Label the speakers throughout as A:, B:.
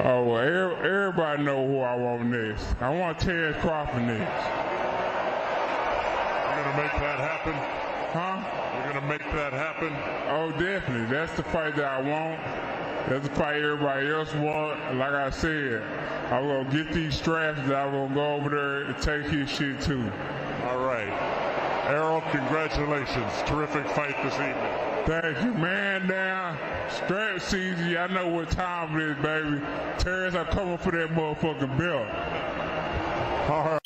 A: Oh, well, everybody know who I want next. I want Terence Crawford next.
B: You're going to make that happen?
A: Huh?
B: You're going to make that happen?
A: Oh, definitely. That's the fight that I want. That's the fight everybody else want. Like I said, I'm going to get these straps that I'm going to go over there and take his shit too.
B: All right. Errol, congratulations. Terrific fight this evening.
A: Thank you, man. Down. Strap season. Y'all know what time it is, baby. Terrence, I'm coming for that motherfucking belt.
B: All right.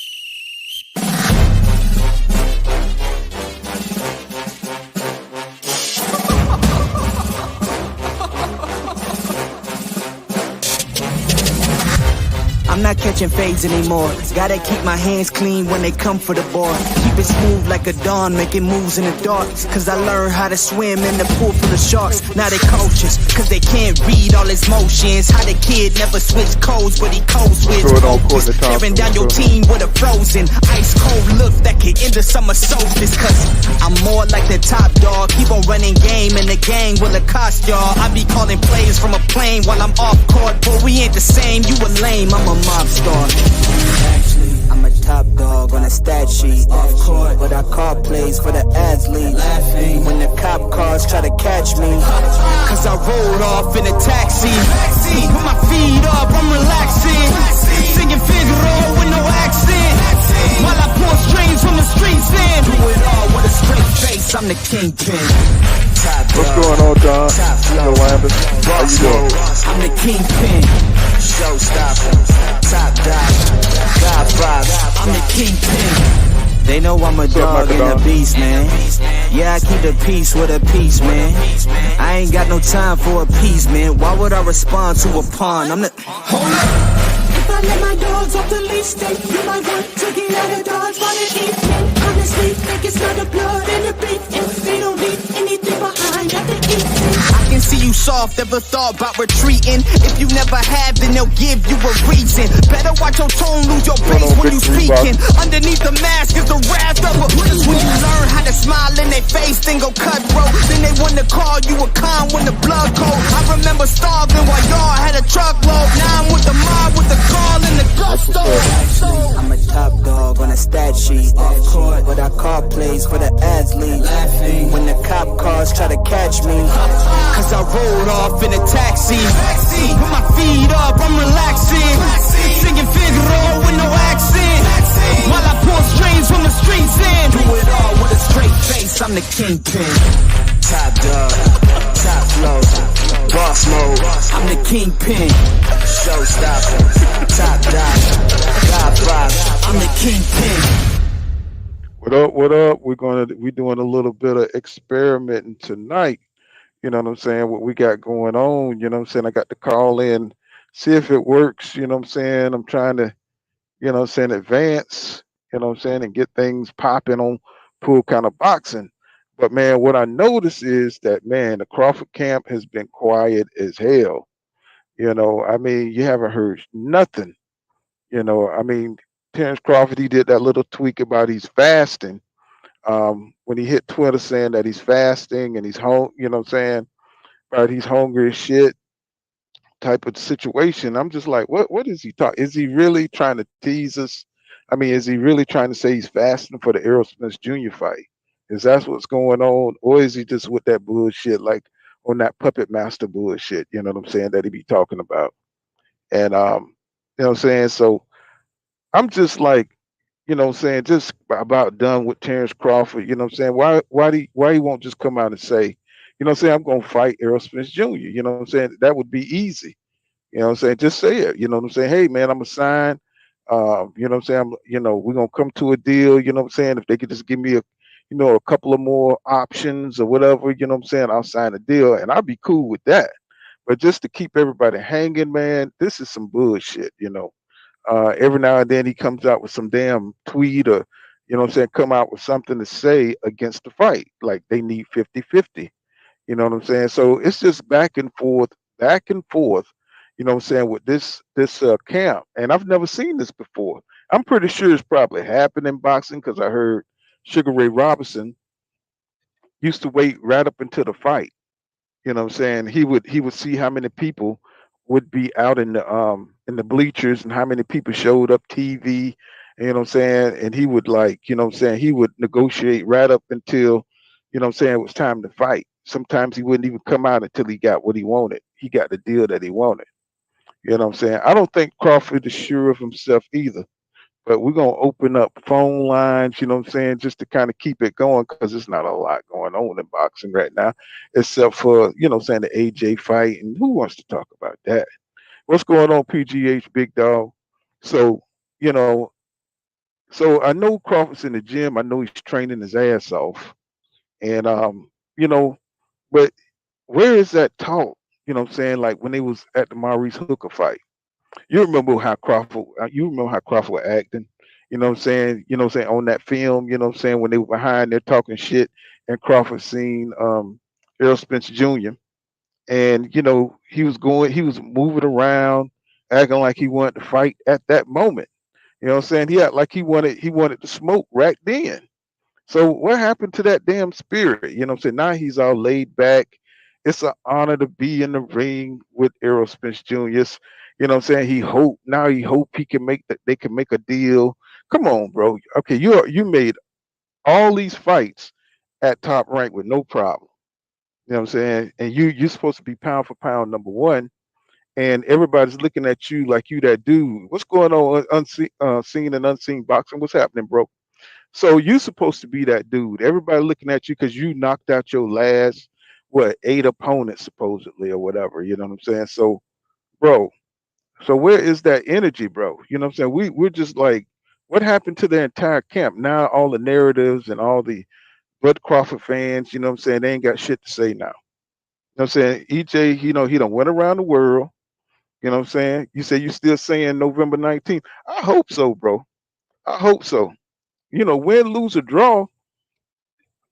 C: I'm not catching fades anymore. Gotta keep my hands clean when they come for the board. Keep it smooth like a dawn, making moves in the dark. Cause I learned how to swim in the pool full of sharks. Now they coaches, cause they can't read all his motions. How the kid never switch codes, but he codes with focus. Tearing down your team with a frozen ice cold look that could end the summer solstice. Cause I'm more like the top dog. Keep on running game and the gang will accost y'all. I be calling plays from a plane while I'm off court. But we ain't the same, you a lame, I'm a mob star. Actually, I'm a top dog on a stat sheet. Off court, but I call plays for the athletes. Laughing when the cop cars try to catch me. Cause I rolled off in a taxi. Put my feet up, I'm relaxing. Singing Figaro with no accent. While I pour strings from the streets in. Do it all with a straight face, I'm the kingpin.
D: What's going on, Don? Yolanda, how you doing?
C: I'm the kingpin. Showstopper, top dog, God vibes. I'm the kingpin. They know I'm a dog and a beast, man. Yeah, I keep the peace with a piece, man. I ain't got no time for a piece, man. Why would I respond to a pawn? I'm the... Hold up.
E: If I let my dogs off the leash, then you might want to get out of Dodge by the evening. Honestly, think it's not the blood and the beef. If they don't leave anything behind at the evening.
C: I can see you soft, ever thought about retreating. If you never have, then they'll give you a reason. Better watch your tone, lose your base when you speaking. Underneath the mask is the wrath of a... Cause when you learn how to smile in their face, then go cutthroat. Then they wanna call you a con when the blood cold. I remember starving while y'all had a truckload. Now I'm with the mob with the call and the gusto. I'm a top dog on a stat sheet. Off court, but I call plays for the athletes. Laughing when the cop cars try to catch me. Cause I rolled off in a taxi. Put my feet up, I'm relaxing. Singing Figaro with no accent. While I pour strings from the streets in. Do it all with a straight face, I'm the kingpin. Top dog, top flow, boss mode. I'm the kingpin. Showstopper, top dog, God vibe. I'm the kingpin.
D: What up? What up? We're doing a little bit of experimenting tonight. You know what I'm saying? What we got going on, you know what I'm saying? I got to call in, see if it works, you know what I'm saying? I'm trying to, you know what I'm saying, advance, you know what I'm saying, and get things popping on pool kind of boxing. But man, what I noticed is that man, the Crawford camp has been quiet as hell. You know, I mean, you haven't heard nothing. You know, I mean, Terence Crawford, he did that little tweak about he's fasting. When he hit Twitter saying that he's fasting and he's home, you know what I'm saying, but he's hungry as shit type of situation. I'm just like, what is he talking? Is he really trying to tease us? I mean, is he really trying to say he's fasting for the Errol Spence Jr. fight? Is that what's going on? Or is he just with that bullshit, like on that puppet master bullshit, you know what I'm saying, that he be talking about? And you know what I'm saying? So I'm just like, you know what I'm saying, just about done with Terence Crawford, you know what I'm saying? Why he won't just come out and say, you know what I'm saying, I'm gonna fight Errol Spence Jr., you know what I'm saying? That would be easy. You know what I'm saying? Just say it. You know what I'm saying? Hey man, I'm a sign. You know what I'm saying? We're gonna come to a deal, you know what I'm saying? If they could just give me a couple of more options or whatever, you know what I'm saying, I'll sign a deal and I'll be cool with that. But just to keep everybody hanging, man, this is some bullshit, you know. Every now and then he comes out with some damn tweet or, you know what I'm saying, come out with something to say against the fight. Like they need 50-50. You know what I'm saying? So it's just back and forth, you know what I'm saying, with this camp. And I've never seen this before. I'm pretty sure it's probably happened in boxing because I heard Sugar Ray Robinson used to wait right up until the fight. You know what I'm saying? He would see how many people would be out in the bleachers and how many people showed up TV, you know what I'm saying? And he would like, you know what I'm saying, he would negotiate right up until, you know what I'm saying, it was time to fight. Sometimes he wouldn't even come out until he got what he wanted. He got the deal that he wanted. You know what I'm saying? I don't think Crawford is sure of himself either. But we're gonna open up phone lines, you know what I'm saying, just to kind of keep it going because there's not a lot going on in boxing right now, except for, you know what I'm saying, the AJ fight. And who wants to talk about that? What's going on, PGH, big dog? So, you know, so I know Crawford's in the gym. I know he's training his ass off. And you know, but where is that talk? You know what I'm saying? Like when they was at the Maurice Hooker fight. You remember how Crawford was acting, you know what I'm saying? You know what I'm saying, on that film, you know what I'm saying, when they were behind there talking shit and Crawford seen Errol Spence Jr. And he was moving around, acting like he wanted to fight at that moment. You know what I'm saying? He acted like he wanted to smoke right then. So what happened to that damn spirit? You know what I'm saying? Now he's all laid back. It's an honor to be in the ring with Errol Spence Jr. You know what I'm saying? He hope he can make that they can make a deal. Come on, bro. Okay, you made all these fights at top rank with no problem. You know what I'm saying? And you're supposed to be pound for pound number one, and everybody's looking at you like you that dude. What's going on unseen, seen and unseen boxing? What's happening, bro? So you supposed to be that dude. Everybody looking at you because you knocked out your last eight opponents supposedly or whatever. You know what I'm saying? So, bro. So where is that energy, bro? You know what I'm saying? We're just like, what happened to the entire camp? Now all the narratives and all the Bud Crawford fans, you know what I'm saying? They ain't got shit to say now. You know what I'm saying? EJ, he done went around the world. You know what I'm saying? You say you still saying November 19th. I hope so, bro. I hope so. Win, lose, or draw,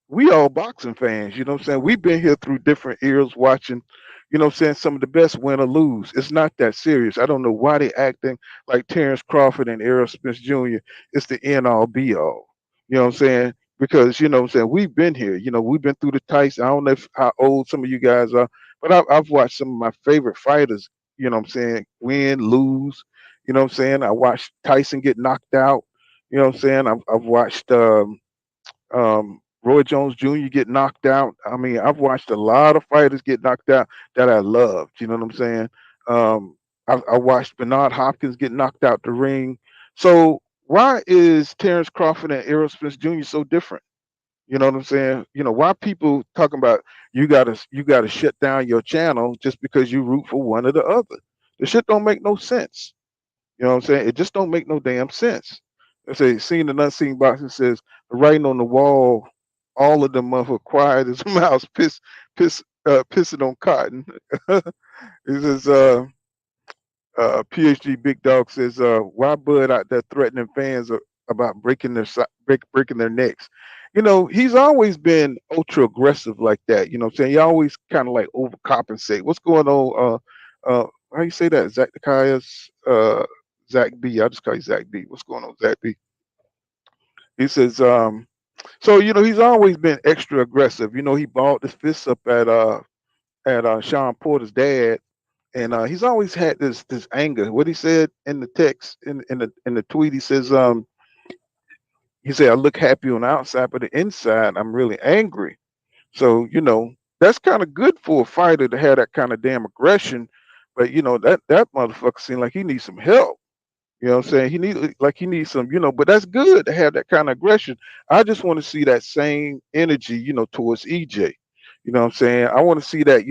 D: we all boxing fans, you know what I'm saying? We've been here through different eras watching, you know what I'm saying, some of the best win or lose. It's not that serious. I don't know why they acting like Terence Crawford and Errol Spence Jr. It's the end all be all. You know what I'm saying? Because, you know what I'm saying, we've been here. We've been through the Tyson. I don't know how old some of you guys are, but I've watched some of my favorite fighters, you know what I'm saying, win, lose. You know what I'm saying? I watched Tyson get knocked out. You know what I'm saying? I've watched Roy Jones Jr. get knocked out. I mean, I've watched a lot of fighters get knocked out that I loved. You know what I'm saying? I watched Bernard Hopkins get knocked out the ring. So why is Terrence Crawford and Errol Spence Jr. so different? You know what I'm saying? Why people talking about you gotta shut down your channel just because you root for one or the other? The shit don't make no sense. You know what I'm saying? It just don't make no damn sense. Let's say seen and unseen boxing says the writing on the wall, all of them motherfuckers quiet as a mouse, pissing on cotton. It says PhD Big Dog says why Bud out there threatening fans about breaking their necks. He's always been ultra aggressive like that. You know what I'm saying? He always kind of like overcompensate. What's going on? How you say that? Zach Nikias, Zach B. I just call you Zach B. What's going on, Zach B? He says, so he's always been extra aggressive. He balled his fists up at Sean Porter's dad, and he's always had this anger. What he said in the text in the tweet, he said, "I look happy on the outside, but the inside, I'm really angry." So that's kind of good for a fighter to have that kind of damn aggression, but that motherfucker seems like he needs some help. You know what I'm saying? He needs some, but that's good to have that kind of aggression. I just want to see that same energy, towards EJ. You know what I'm saying? I want to see that,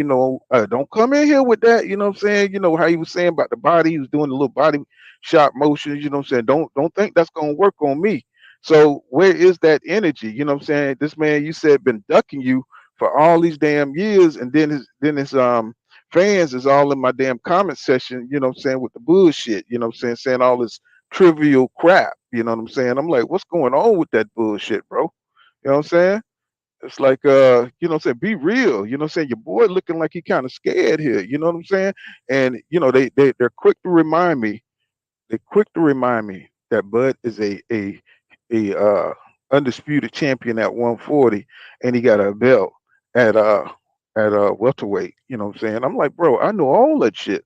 D: don't come in here with that, you know what I'm saying? You know how he was saying about the body, he was doing the little body shot motions, you know what I'm saying? Don't think that's gonna work on me. So where is that energy? You know what I'm saying? This man you said been ducking you for all these damn years, and then his fans is all in my damn comment section, you know what I'm saying, with the bullshit, you know what I'm saying all this trivial crap, you know what I'm saying? I'm like, what's going on with that bullshit, bro? You know what I'm saying? It's like you know what I'm saying, be real, you know what I'm saying? Your boy looking like he kind of scared here, you know what I'm saying? And they're quick to remind me that Bud is a undisputed champion at 140, and he got a belt at welterweight. You know what I'm saying? I'm like, bro, I know all that shit.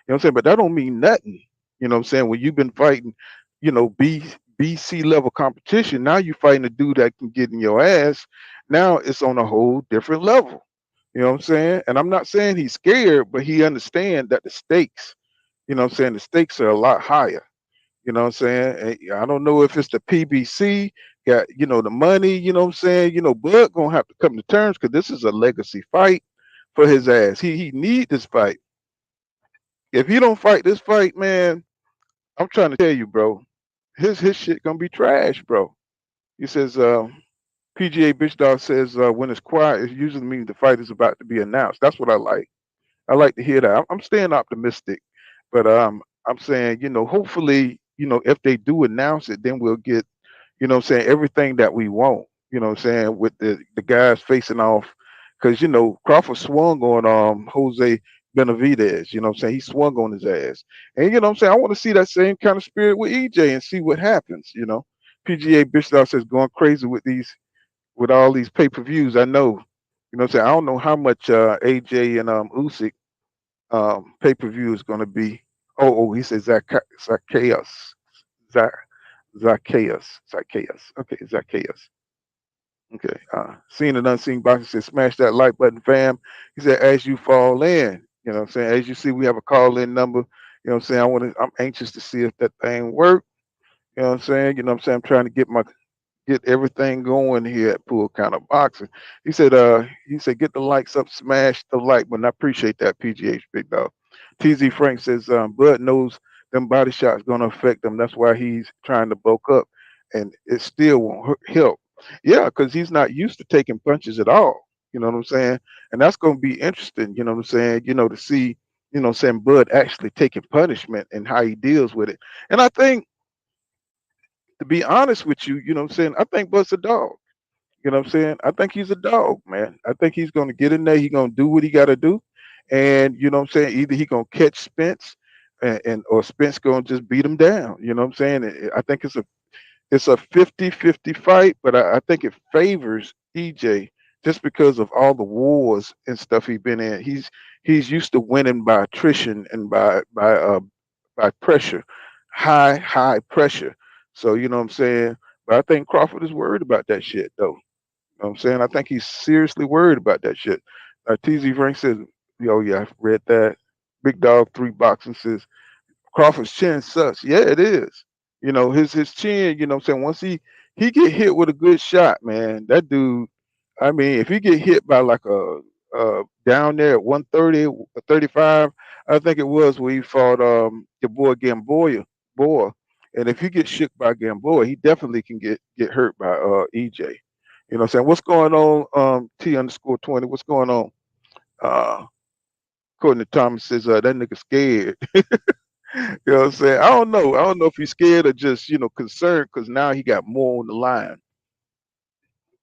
D: know what I'm saying? But that don't mean nothing. You know what I'm saying? When you've been fighting, BC level competition, now you fighting a dude that can get in your ass. Now it's on a whole different level. You know what I'm saying? And I'm not saying he's scared, but he understands that the stakes, what I'm saying, the stakes are a lot higher. You know what I'm saying? I don't know if it's the PBC got, the money, you know what I'm saying? Bud gonna have to come to terms because this is a legacy fight for his ass. He need this fight. If he don't fight this fight, man, I'm trying to tell you, bro, his shit gonna be trash, bro. He says, PGA Bitch Dog says, when it's quiet, it usually means the fight is about to be announced. That's what I like. I like to hear that. I'm staying optimistic, but I'm saying, hopefully, if they do announce it, then we'll get, what I'm saying, everything that we want. You know what I'm saying, with the guys facing off, because Crawford swung on Jose Benavidez. You know what I'm saying, he swung on his ass, and what I'm saying, I want to see that same kind of spirit with EJ and see what happens. PGA Bischoff says going crazy with all these pay-per-views. I know. You know what I'm saying? I don't know how much AJ and Usyk pay-per-view is going to be. Oh, he says Zacchaeus. Zac- Zacchaeus. Okay, Zacchaeus. Okay. Seen and unseen boxer says smash that like button, fam. He said as you fall in. You know what I'm saying? As you see, we have a call-in number. You know what I'm saying? I'm anxious to see if that thing works. You know what I'm saying? You know what I'm saying? I'm trying to get everything going here at Pool Counter Boxing. He said, get the likes up, smash the like button. I appreciate that, PGH Big Dog. TZ Frank says, Bud knows them body shots gonna affect him. That's why he's trying to bulk up, and it still won't help. Yeah, because he's not used to taking punches at all. You know what I'm saying? And that's gonna be interesting. You know what I'm saying? To see, saying Bud actually taking punishment and how he deals with it. And I think, to be honest with you, you know what I'm saying, I think Bud's a dog. You know what I'm saying? I think he's a dog, man. I think he's gonna get in there. He's gonna do what he gotta do. And you know what I'm saying? Either he gonna catch Spence and or Spence gonna just beat him down. You know what I'm saying? I think it's a 50-50 fight, but I think it favors EJ just because of all the wars and stuff he's been in. He's used to winning by attrition and by pressure, high pressure. So you know what I'm saying. But I think Crawford is worried about that shit though. You know what I'm saying? I think he's seriously worried about that shit. TZ Frank says, "Yo, yeah, I've read that." Big Dog 3 Boxing says, Crawford's chin sucks. Yeah, it is. His chin, you know what I'm saying? Once he get hit with a good shot, man, that dude, I mean, if he get hit by like down there at 130, 35, I think it was where he fought your boy Gamboa. Boy. And if he gets shook by Gamboa, he definitely can get hurt by EJ. You know what I'm saying? What's going on, T_20? What's going on? Uh Courtney Thomas says that nigga scared. You know what I'm saying? I don't know. I don't know if he's scared or just, concerned because now he got more on the line.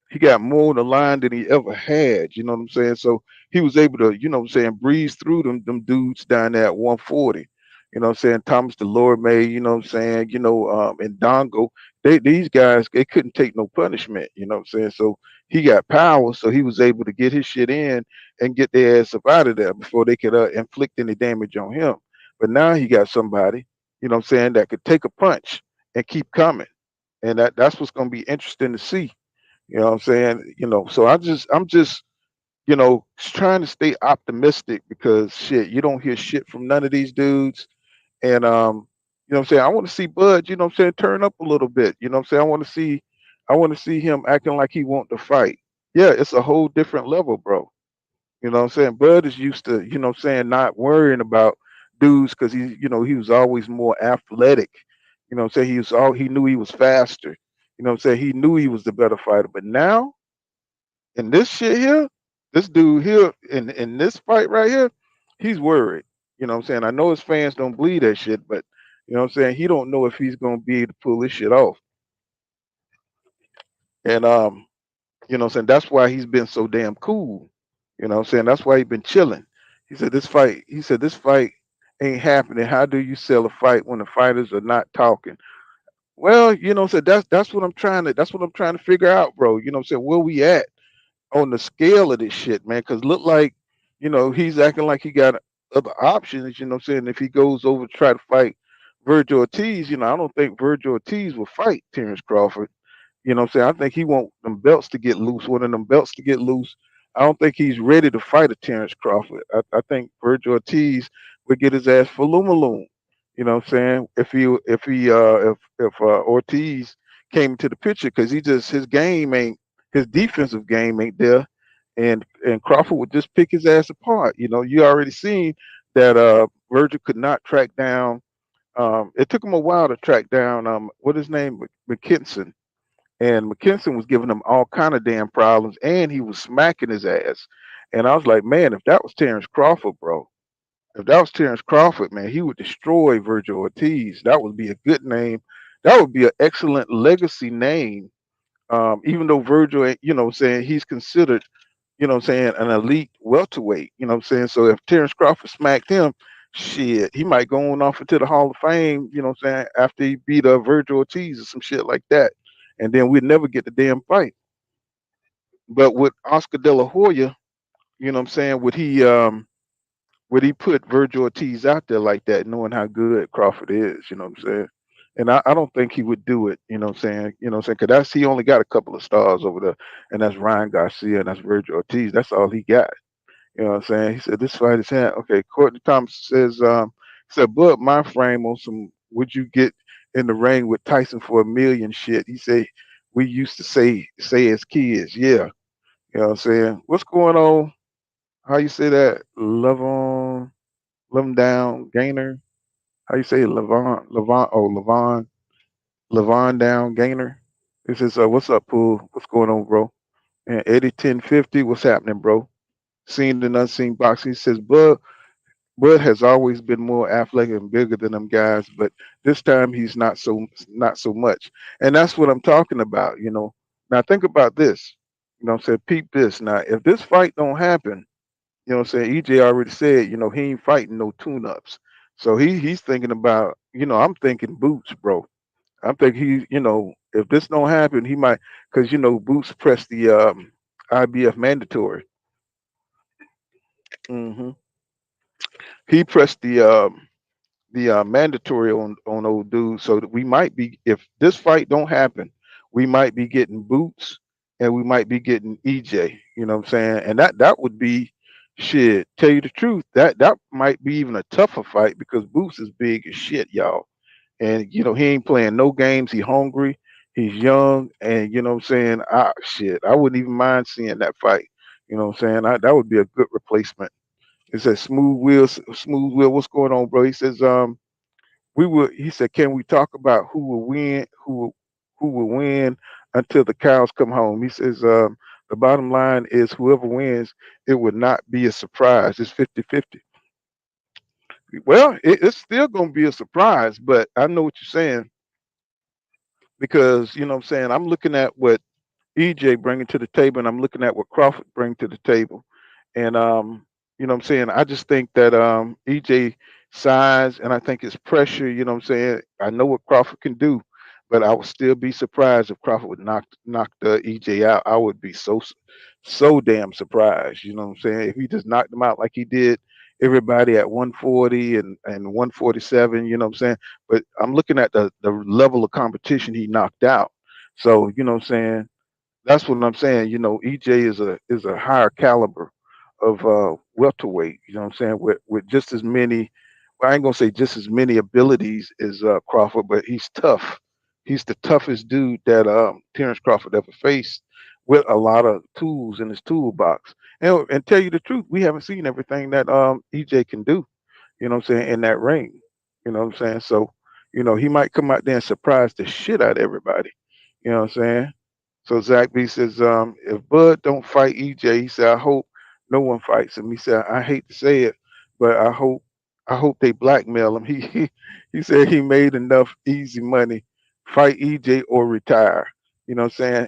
D: He got more on the line than he ever had. You know what I'm saying? So he was able to, what I'm saying, breeze through them dudes down there at 140. You know what I'm saying? Thomas Delorme, you know what I'm saying, and Dongo, these guys, they couldn't take no punishment, you know what I'm saying? So he got power, so he was able to get his shit in and get their ass up out of there before they could inflict any damage on him. But now he got somebody, you know what I'm saying, that could take a punch and keep coming. And that's what's gonna be interesting to see. You know what I'm saying? So I'm just trying to stay optimistic because shit, you don't hear shit from none of these dudes. And you know what I'm saying? I want to see Bud, you know what I'm saying, turn up a little bit. You know what I'm saying? I want to see him acting like he want to fight. Yeah, it's a whole different level, bro. You know what I'm saying? Bud is used to, you know what I'm saying, not worrying about dudes because he was always more athletic. You know what I'm saying? He knew he was faster. You know what I'm saying? He knew he was the better fighter. But now, in this shit here, this dude here in this fight right here, he's worried. You know what I'm saying? I know his fans don't believe that shit, but you know what I'm saying? He don't know if he's gonna be able to pull this shit off. And you know what I'm saying? That's why he's been so damn cool. You know what I'm saying? That's why he's been chilling. He said this fight ain't happening. How do you sell a fight when the fighters are not talking? Well, you know what I'm saying? That's what I'm trying to figure out, bro. You know what I'm saying? Where we at on the scale of this shit, man? Cause look like, he's acting like he got other options, you know what I'm saying? If he goes over to try to fight Virgil Ortiz, I don't think Virgil Ortiz will fight Terence Crawford. You know what I'm saying? I think he want them belts to get loose, one of them belts to get loose. I don't think he's ready to fight a Terence Crawford. I think Virgil Ortiz would get his ass for Lumaloon. You know what I'm saying? If Ortiz came into the picture, because his game ain't, his defensive game ain't there, and Crawford would just pick his ass apart. You already seen that Virgil could not track down. It took him a while to track down what his name, McKinson, and McKinson was giving him all kind of damn problems, and he was smacking his ass. And I was like, man, if that was Terence Crawford, bro, if that was Terence Crawford, man, he would destroy Virgil Ortiz. That would be a good name. That would be an excellent legacy name. Even though Virgil, saying he's considered, saying an elite welterweight. So if Terence Crawford smacked him, shit, he might go on off into the Hall of Fame. After he beat Virgil Ortiz or some shit like that, and then we'd never get the damn fight. But with Oscar De La Hoya, would he put Virgil Ortiz out there like that, knowing how good Crawford is? You know what I'm saying? And I don't think he would do it. You know what I'm saying? Because he only got a couple of stars over there, and that's Ryan Garcia and that's Virgil Ortiz. That's all he got. You know what I'm saying? He said this fight is hand. Okay, Courtney Thomas says, he said, but my frame on some, would you get in the ring with Tyson for a million shit? He said, we used to say as kids, yeah. You know what I'm saying? What's going on? How you say that? Love on down, Gainer. How you say it? Levon down, Gainer. This is what's up, Pool? What's going on, bro? And Eddie 1050, what's happening, bro? Seen and unseen boxing. He says, Bud has always been more athletic and bigger than them guys, but this time he's not so much. And that's what I'm talking about. Now think about this. I'm saying, peep this. Now, if this fight don't happen, what I'm saying, EJ already said, he ain't fighting no tune-ups. So he's thinking about, I'm thinking Boots, bro. I'm thinking if this don't happen, he might, because Boots pressed the IBF mandatory. hmm He pressed the mandatory on old dude, so that we might be, if this fight don't happen, we might be getting Boots and we might be getting EJ. You know what I'm saying? And that would be shit. Tell you the truth, that might be even a tougher fight because Boots is big as shit, y'all. And he ain't playing no games. He hungry. He's young, and you know what I'm saying. Shit, I wouldn't even mind seeing that fight. You know what I'm saying? That would be a good replacement. It says smooth wheel. What's going on, bro? He says, he said, can we talk about who will win until the cows come home? He says, the bottom line is whoever wins, it would not be a surprise. It's 50-50. Well, it's still gonna be a surprise, but I know what you're saying because what I'm saying, I'm looking at what EJ bringing to the table, and I'm looking at what Crawford bring to the table. And what I'm saying, I just think that EJ size and I think his pressure, what I'm saying, I know what Crawford can do, but I would still be surprised if Crawford would knock the EJ out. I would be so damn surprised, you know what I'm saying, if he just knocked him out like he did everybody at 140 and 147, you know what I'm saying. But I'm looking at the level of competition he knocked out. So, what I'm saying, that's what I'm saying. EJ is a higher caliber of welterweight. You know what I'm saying? With just as many, well, I ain't gonna say just as many abilities as Crawford, but he's tough. He's the toughest dude that Terrence Crawford ever faced, with a lot of tools in his toolbox. And tell you the truth, we haven't seen everything that EJ can do. You know what I'm saying, in that ring. You know what I'm saying? So, he might come out there and surprise the shit out of everybody. You know what I'm saying? So Zach B says, if Bud don't fight EJ, he said, I hope no one fights him. He said, I hate to say it, but I hope they blackmail him. He said he made enough easy money, fight EJ or retire. You know what I'm saying?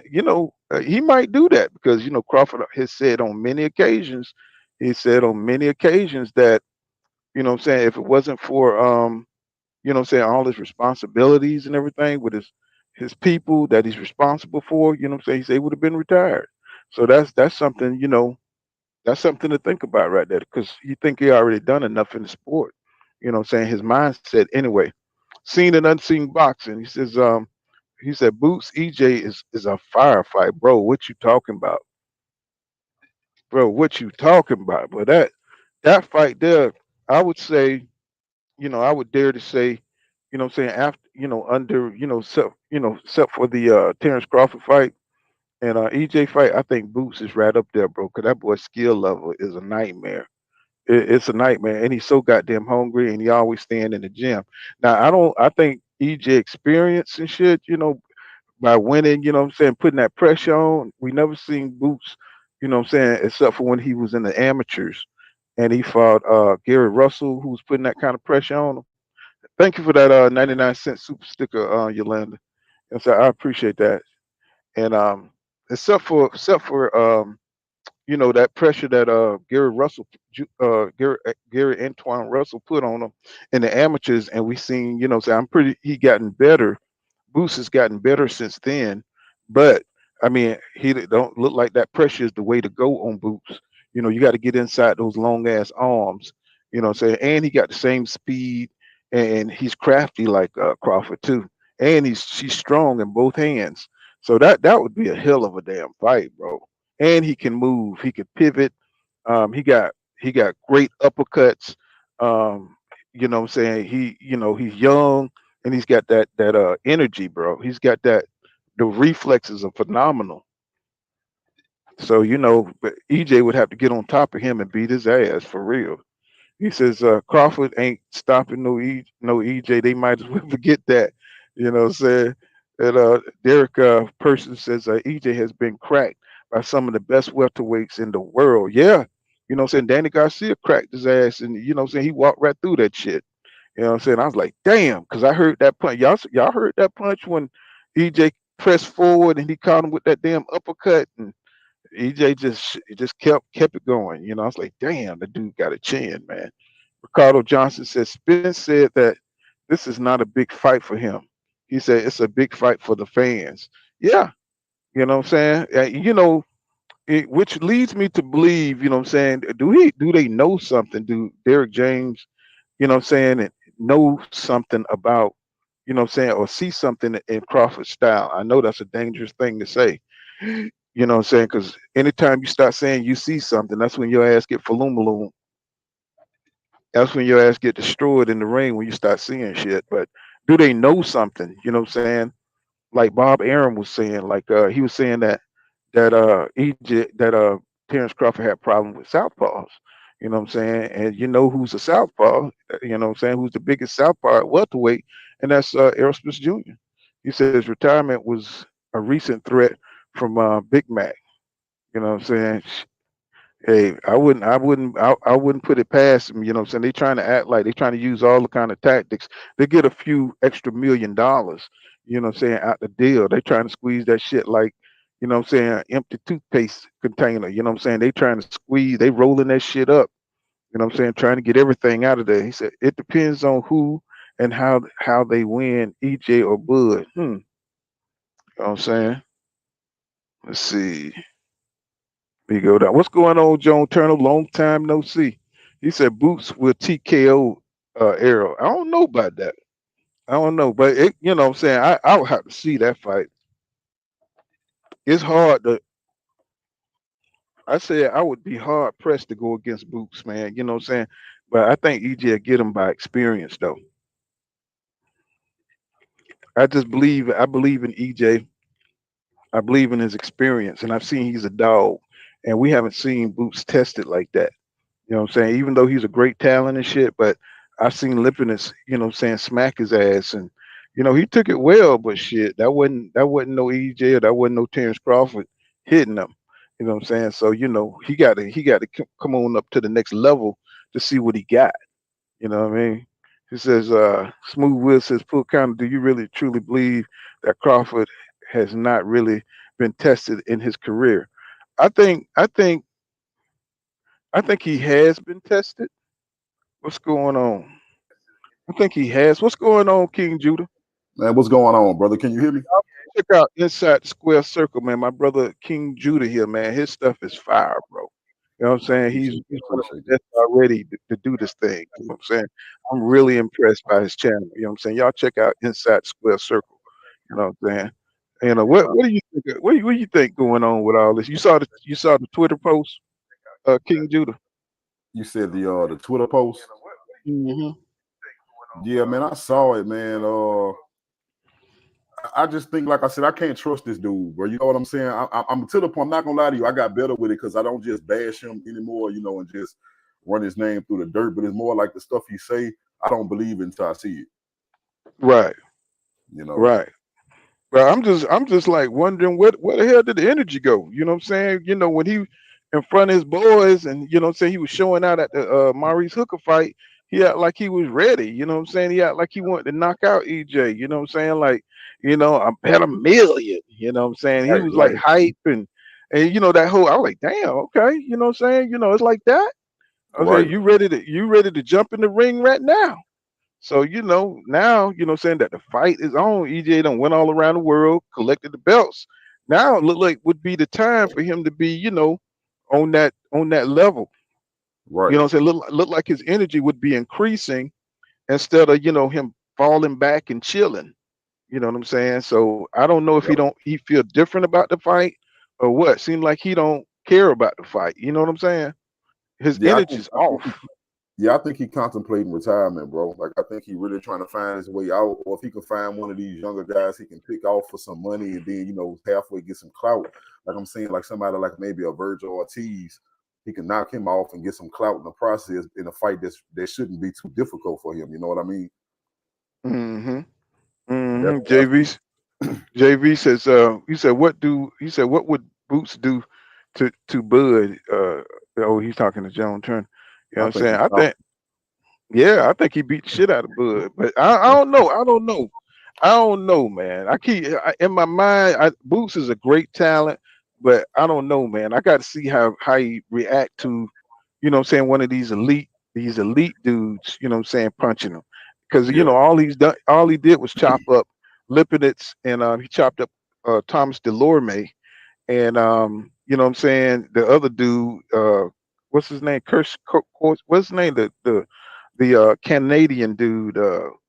D: He might do that because Crawford has said on many occasions, that what I'm saying, if it wasn't for what I'm saying, all his responsibilities and everything with his people that he's responsible for, what I'm saying, he said he would have been retired. So that's something, That's something to think about right there, because you think he already done enough in the sport. You know what I'm saying? His mindset anyway. Seen and unseen boxing. He said Boots EJ is a firefight, bro. What you talking about? Bro, what you talking about? But that fight there, I would say, I would dare to say, what I'm saying, after, under, except for the Terence Crawford fight and EJ fight, I think Boots is right up there, bro. Cause that boy's skill level is a nightmare. It's a nightmare, and he's so goddamn hungry, and he always staying in the gym. Now, I think EJ experience and shit, by winning, what I'm saying, putting that pressure on. We never seen Boots, what I'm saying, except for when he was in the amateurs and he fought Gary Russell, who was putting that kind of pressure on him. Thank you for that 99-cent super sticker, Yolanda. And so I appreciate that. And except for that pressure that Gary Russell, Gary Antoine Russell put on him in the amateurs, and we seen, so I'm pretty he gotten better. Boost has gotten better since then, but I mean, don't look like that pressure is the way to go on Boots. You got to get inside those long ass arms. What I'm saying, and he got the same speed, and he's crafty like Crawford too, and she's strong in both hands. So that would be a hell of a damn fight, bro. And he can move, he can pivot. He got great uppercuts. What I'm saying, he's young and he's got that energy, bro. He's got that. The reflexes are phenomenal. So but EJ would have to get on top of him and beat his ass for real. He says Crawford ain't stopping no EJ. They might as well forget that. You know what I'm saying? And Derek Person says EJ has been cracked by some of the best welterweights in the world. Yeah. I'm saying, Danny Garcia cracked his ass, and I'm saying, he walked right through that shit. You know what I'm saying? I was like, damn, because I heard that punch. Y'all heard that punch when EJ pressed forward and he caught him with that damn uppercut, and EJ just kept it going. I was like, damn, the dude got a chin, man. Ricardo Johnson says Spence said that this is not a big fight for him. He said it's a big fight for the fans. Yeah, you know what I'm saying? Which leads me to believe, what I'm saying, do they know something? Do Derek James, what I'm saying, and know something about, what I'm saying, or see something in Crawford's style? I know that's a dangerous thing to say. What I'm saying? Because anytime you start saying you see something, that's when your ass get falumaloom. That's when your ass get destroyed in the ring, when you start seeing shit. But do they know something? You know what I'm saying? Like Bob Aaron was saying, like he was saying that Egypt that Terence Crawford had problem with southpaws. You know what I'm saying? And you know who's a southpaw? What I'm saying? Who's the biggest southpaw at welterweight? And that's Errol Spence Jr. He says retirement was a recent threat from Big Mac. You know what I'm saying? Hey, I wouldn't put it past them. You know what I'm saying? They trying to act like they trying to use all the kind of tactics. They get a few extra $1 million, what I'm saying, out the deal. They trying to squeeze that shit like, what I'm saying, empty toothpaste container. You know what I'm saying? They trying to squeeze, they rolling that shit up. What I'm saying? Trying to get everything out of there. He said it depends on who and how they win, EJ or Bud. You know what I'm saying? Let's see. We go down. What's going on, Joan Turner? Long time no see. He said Boots will TKO Arrow. I don't know about that. I don't know, but what I'm saying, I would have to see that fight. It's hard to. I said I would be hard pressed to go against Boots, man. You know what I'm saying? But I think EJ will get him by experience, though. I believe in EJ. I believe in his experience, and I've seen he's a dog, and we haven't seen Boots tested like that. You know what I'm saying? Even though he's a great talent and shit, but I've seen Lipinus, what I'm saying, smack his ass, and he took it well, but shit, that wasn't no EJ, or that wasn't no Terence Crawford hitting him. You know what I'm saying? So he got to come on up to the next level to see what he got. You know what I mean? He says, Smooth Will says, Full Counter, do you really truly believe that Crawford has not really been tested in his career? I think I think I think he has been tested. What's going on? I think he has. What's going on, King Judah?
F: Man, what's going on, brother? Can you hear me?
D: Check out Inside the Square Circle, man. My brother King Judah here, man. His stuff is fire, bro. You know what I'm saying? He's one of the best already to do this thing. You know what I'm saying? I'm really impressed by his channel. You know what I'm saying? Y'all check out Inside Square Circle. You know what I'm saying? You know what do you think? What do you think going on with all this? You saw the Twitter post, King Judah.
F: You said the Twitter post.
D: Hmm.
F: Yeah, man, I saw it, man. I just think, like I said, I can't trust this dude, bro. You know what I'm saying? I'm to the point. I'm not gonna lie to you. I got better with it because I don't just bash him anymore, and just run his name through the dirt. But it's more like the stuff he say. I don't believe it until I see it.
D: Right,
F: You know.
D: right. But I'm just like wondering where the hell did the energy go? You know what I'm saying? When he in front of his boys and what I'm saying, he was showing out at the Maurice Hooker fight, he act like he was ready. You know what I'm saying? He act like he wanted to knock out EJ. You know what I'm saying? Like, I bet a million. You know what I'm saying? He
F: Right,
D: was like
F: right,
D: hype and that whole I was like, damn, okay, you know what I'm saying? It's like that. I was like,
F: right,
D: you ready to jump in the ring right now? So now saying that the fight is on. EJ done went all around the world, collected the belts. Now it look like would be the time for him to be on that level. You
F: right.
D: know what I'm saying? Look like his energy would be increasing instead of him falling back and chilling. You know what I'm saying? So I don't know if
F: Yep.
D: he feel different about the fight or what. Seems like he don't care about the fight. You know what I'm saying? His
F: Yeah,
D: energy's off.
F: I think he contemplating retirement, bro. Like I think he really trying to find his way out, or if he can find one of these younger guys he can pick off for some money and then halfway get some clout. Like I'm saying, like somebody like maybe a Virgil Ortiz, he can knock him off and get some clout in the process in a fight that shouldn't be too difficult for him. You know what I mean?
D: Mm-hmm.
F: That's,
D: Mm-hmm.
F: that's
D: JV says, what would Boots do to Bud? Oh, he's talking to Joan Turner. You know
F: I
D: what I'm
F: think
D: saying?
F: he
D: I
F: comp-
D: think, yeah, I think he beat the shit out of Bud, but I don't know. I don't know, man. In my mind, Boots is a great talent, but I don't know, man. I got to see how he react to, what I'm saying, one of these elite dudes. You know what I'm saying, punching him, because
F: yeah,
D: all he did was chop up Lipinets and he chopped up Thomas Delorme and what I'm saying, the other dude, what's his name? What's his name? The Canadian dude,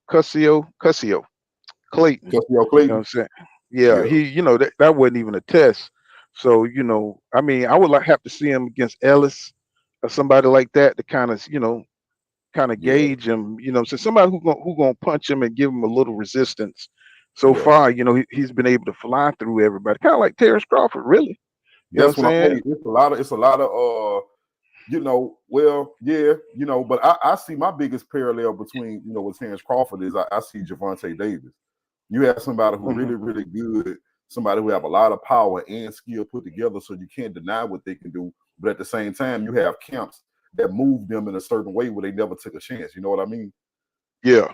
D: Cussio Clayton.
F: Custio
D: You know what
F: Clayton.
D: I'm saying? Yeah,
F: Yeah,
D: that wasn't even a test. So, I mean, I would like have to see him against Ellis or somebody like that to kind of
F: yeah,
D: gauge him. So somebody who gonna punch him and give him a little resistance. So
F: yeah.
D: far, he's been able to fly through everybody, kind of like Terence Crawford, really. You know what
F: That's
D: I'm
F: what I'm
D: saying?
F: saying. It's a lot of well, yeah, but I see my biggest parallel between, with Terence Crawford is I see Javante Davis. You have somebody who
D: Hmm.
F: really, really good, somebody who have a lot of power and skill put together, so you can't deny what they can do. But at the same time, you have camps that move them in a certain way where they never took a chance. You know what I mean?
D: Yeah,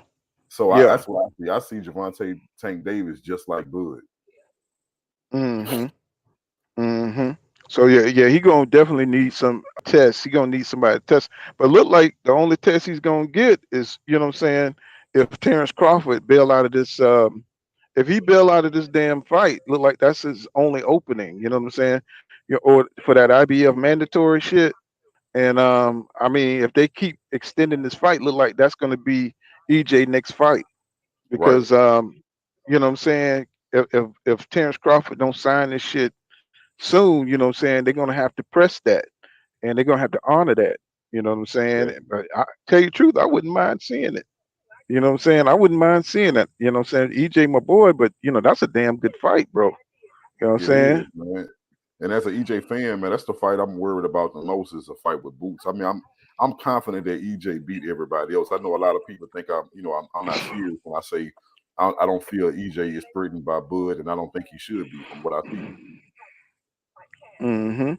F: So
D: yeah.
F: that's what I see. I see Javante Tank Davis just like Bud.
D: Hmm. Hmm. So yeah, he gonna definitely need some tests. He gonna need somebody to test. But look like the only test he's gonna get is, what I'm saying, if Terrence Crawford bail out of this, if he bail out of this damn fight, look like that's his only opening. You know what I'm saying? Or for that IBF mandatory shit. And I mean, if they keep extending this fight, look like that's gonna be EJ next fight
F: Right.
D: because you know what I'm saying. If Terrence Crawford don't sign this shit soon, you know what I'm saying, they're gonna have to press that and they're gonna have to honor that. You know what I'm
F: Yeah.
D: saying? But I tell you the truth, I wouldn't mind seeing it. You know what I'm saying? I wouldn't mind seeing it. You know what I'm saying? EJ my boy, but that's a damn good fight, bro. You know what I'm
F: It is,
D: saying?
F: man. And as an EJ fan, man, that's the fight I'm worried about the most is a fight with Boots. I mean, I'm confident that EJ beat everybody else. I know a lot of people think I'm not serious when I say I don't feel EJ is threatened by Bud, and I don't think he should be from what I see.
D: Hmm.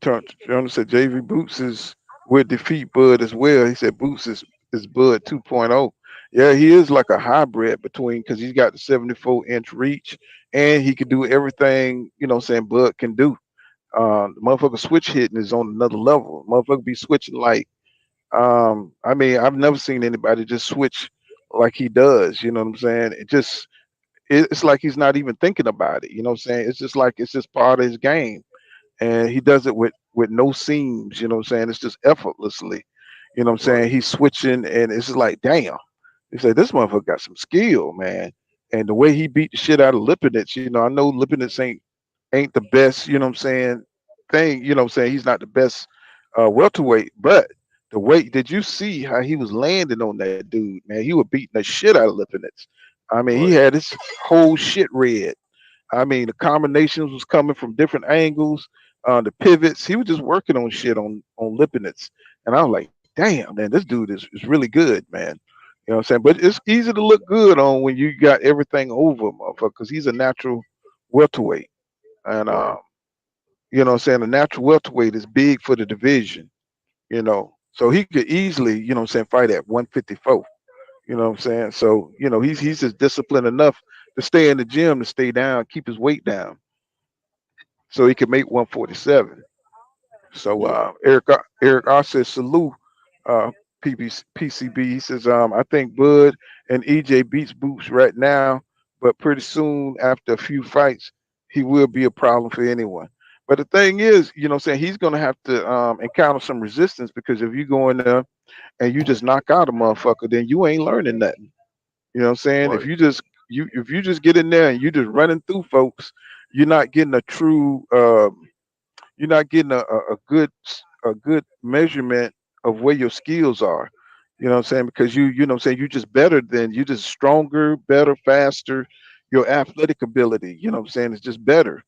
D: Turner said JV Boots is would defeat Bud as well. He said Boots is Bud 2.0. Yeah, he is like a hybrid between because he's got the 74-inch reach and he can do everything, what I'm saying, Bud can do. The motherfucker switch hitting is on another level. Motherfucker be switching like I mean, I've never seen anybody just switch like he does, you know what I'm saying? It's like he's not even thinking about it, you know what I'm saying? It's just like it's just part of his game. and he does it with no seams. You know what I'm saying? It's just effortlessly. You know what I'm
F: Right.
D: saying? He's switching, and it's just like, damn. He said, this motherfucker got some skill, man. And the way he beat the shit out of Lipinets, I know Lipinets ain't the best, you know what I'm saying, thing, you know what I'm saying? He's not the best welterweight, but the weight, did you see how he was landing on that dude, man? He was beating the shit out of Lipinets. I mean, he
F: Right.
D: had his whole shit red. I mean, the combinations was coming from different angles, the pivots. He was just working on shit on Lipinets. And I was like, damn, man, this dude is really good, man. You know what I'm saying? But it's easy to look good on when you got everything over, motherfucker, because he's a natural welterweight. And
F: Right.
D: you know what I'm saying, the natural welterweight is big for the division, So he could easily, what I'm saying, fight at 154. You know what I'm saying? So, he's just disciplined enough to stay in the gym, to stay down, keep his weight down, so he could make 147. So
F: Yeah.
D: Eric R says salute, PCB. He says I think Bud and EJ beats Boots right now, but pretty soon after a few fights, he will be a problem for anyone. But the thing is, what I'm saying, he's gonna have to encounter some resistance, because if you go in there and you just knock out a motherfucker, then you ain't learning nothing. You know what I'm saying?
F: Right.
D: If you just get in there and you just running through folks, you're not getting a true you're not getting a good measurement of where your skills are. You know what I'm saying? Because you know what I'm saying, you just better than you just stronger, better, faster. Your athletic ability, you know what I'm saying, is just better.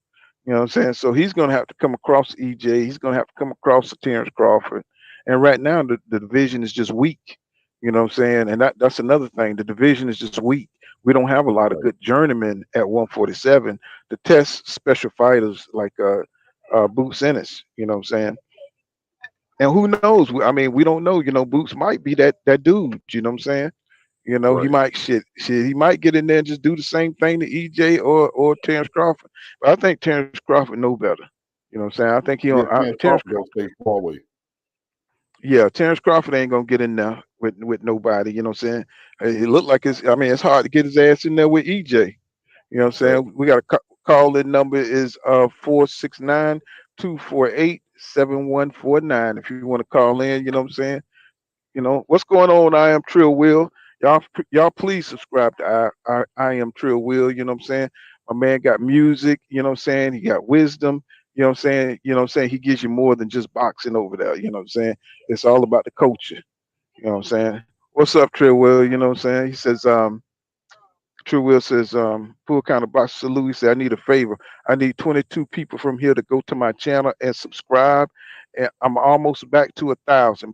D: You know what I'm saying? So he's gonna have to come across EJ, he's gonna have to come across Terence Crawford. And right now the division is just weak. You know what I'm saying? And that's another thing. The division is just weak. We don't have a lot of
F: Right.
D: good journeymen at 147 to test special fighters like Boots Ennis. You know what I'm saying? And who knows? I mean, we don't know. Boots might be that dude. You know what I'm saying? He
F: Right.
D: might shit. He might get in there and just do the same thing to EJ or Terence Crawford. But I think Terence Crawford know better. You know what I'm saying? I think
F: Yeah, Terence
D: Terence.
F: Crawford gonna stay far away.
D: Yeah, Terence Crawford ain't gonna get in there with nobody. You know what I'm saying? It looked like it's. I mean, it's hard to get his ass in there with EJ. You know what I'm
F: Right.
D: saying? We got a call in number is 469-248-7149. If you want to call in, you know what I'm saying? What's going on? I am Trill Will. Y'all please subscribe to I am Trill Will. You know what I'm saying? My man got music. You know what I'm saying? He got wisdom. You know what I'm saying? You know what I'm saying? He gives you more than just boxing over there. You know what I'm saying? It's all about the culture. You know what I'm saying? What's up, Trill Will? You know what I'm saying? He says, True Will says, full kind of box salute. He said, I need a favor. I need 22 people from here to go to my channel and subscribe. And I'm almost back to 1,000.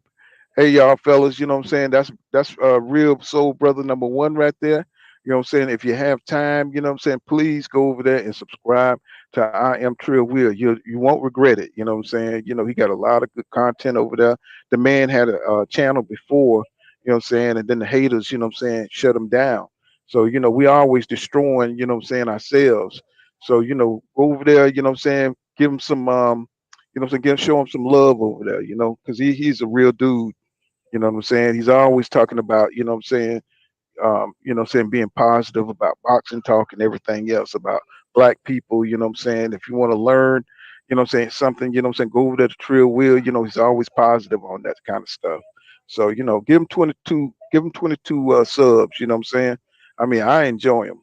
D: Hey y'all fellas, you know what I'm saying? That's real soul brother number one right there. You know what I'm saying? If you have time, you know what I'm saying, please go over there and subscribe to I Am Trill Will. You won't regret it. You know what I'm saying? He got a lot of good content over there. The man had a channel before, you know what I'm saying, and then the haters, you know what I'm saying, shut him down. So, we always destroying, you know what I'm saying, ourselves. So, go over there, you know what I'm saying, give him some you know what I'm saying, show him some love over there, because he's a real dude. You know what I'm saying? He's always talking about, you know what I'm saying, being positive about boxing talk and everything else about black people, you know what I'm saying? If you want to learn, you know what I'm saying, something, you know what I'm saying, go over there to Trill Will, he's always positive on that kind of stuff. So, give him 22 subs, you know what I'm saying? I mean, I enjoy him,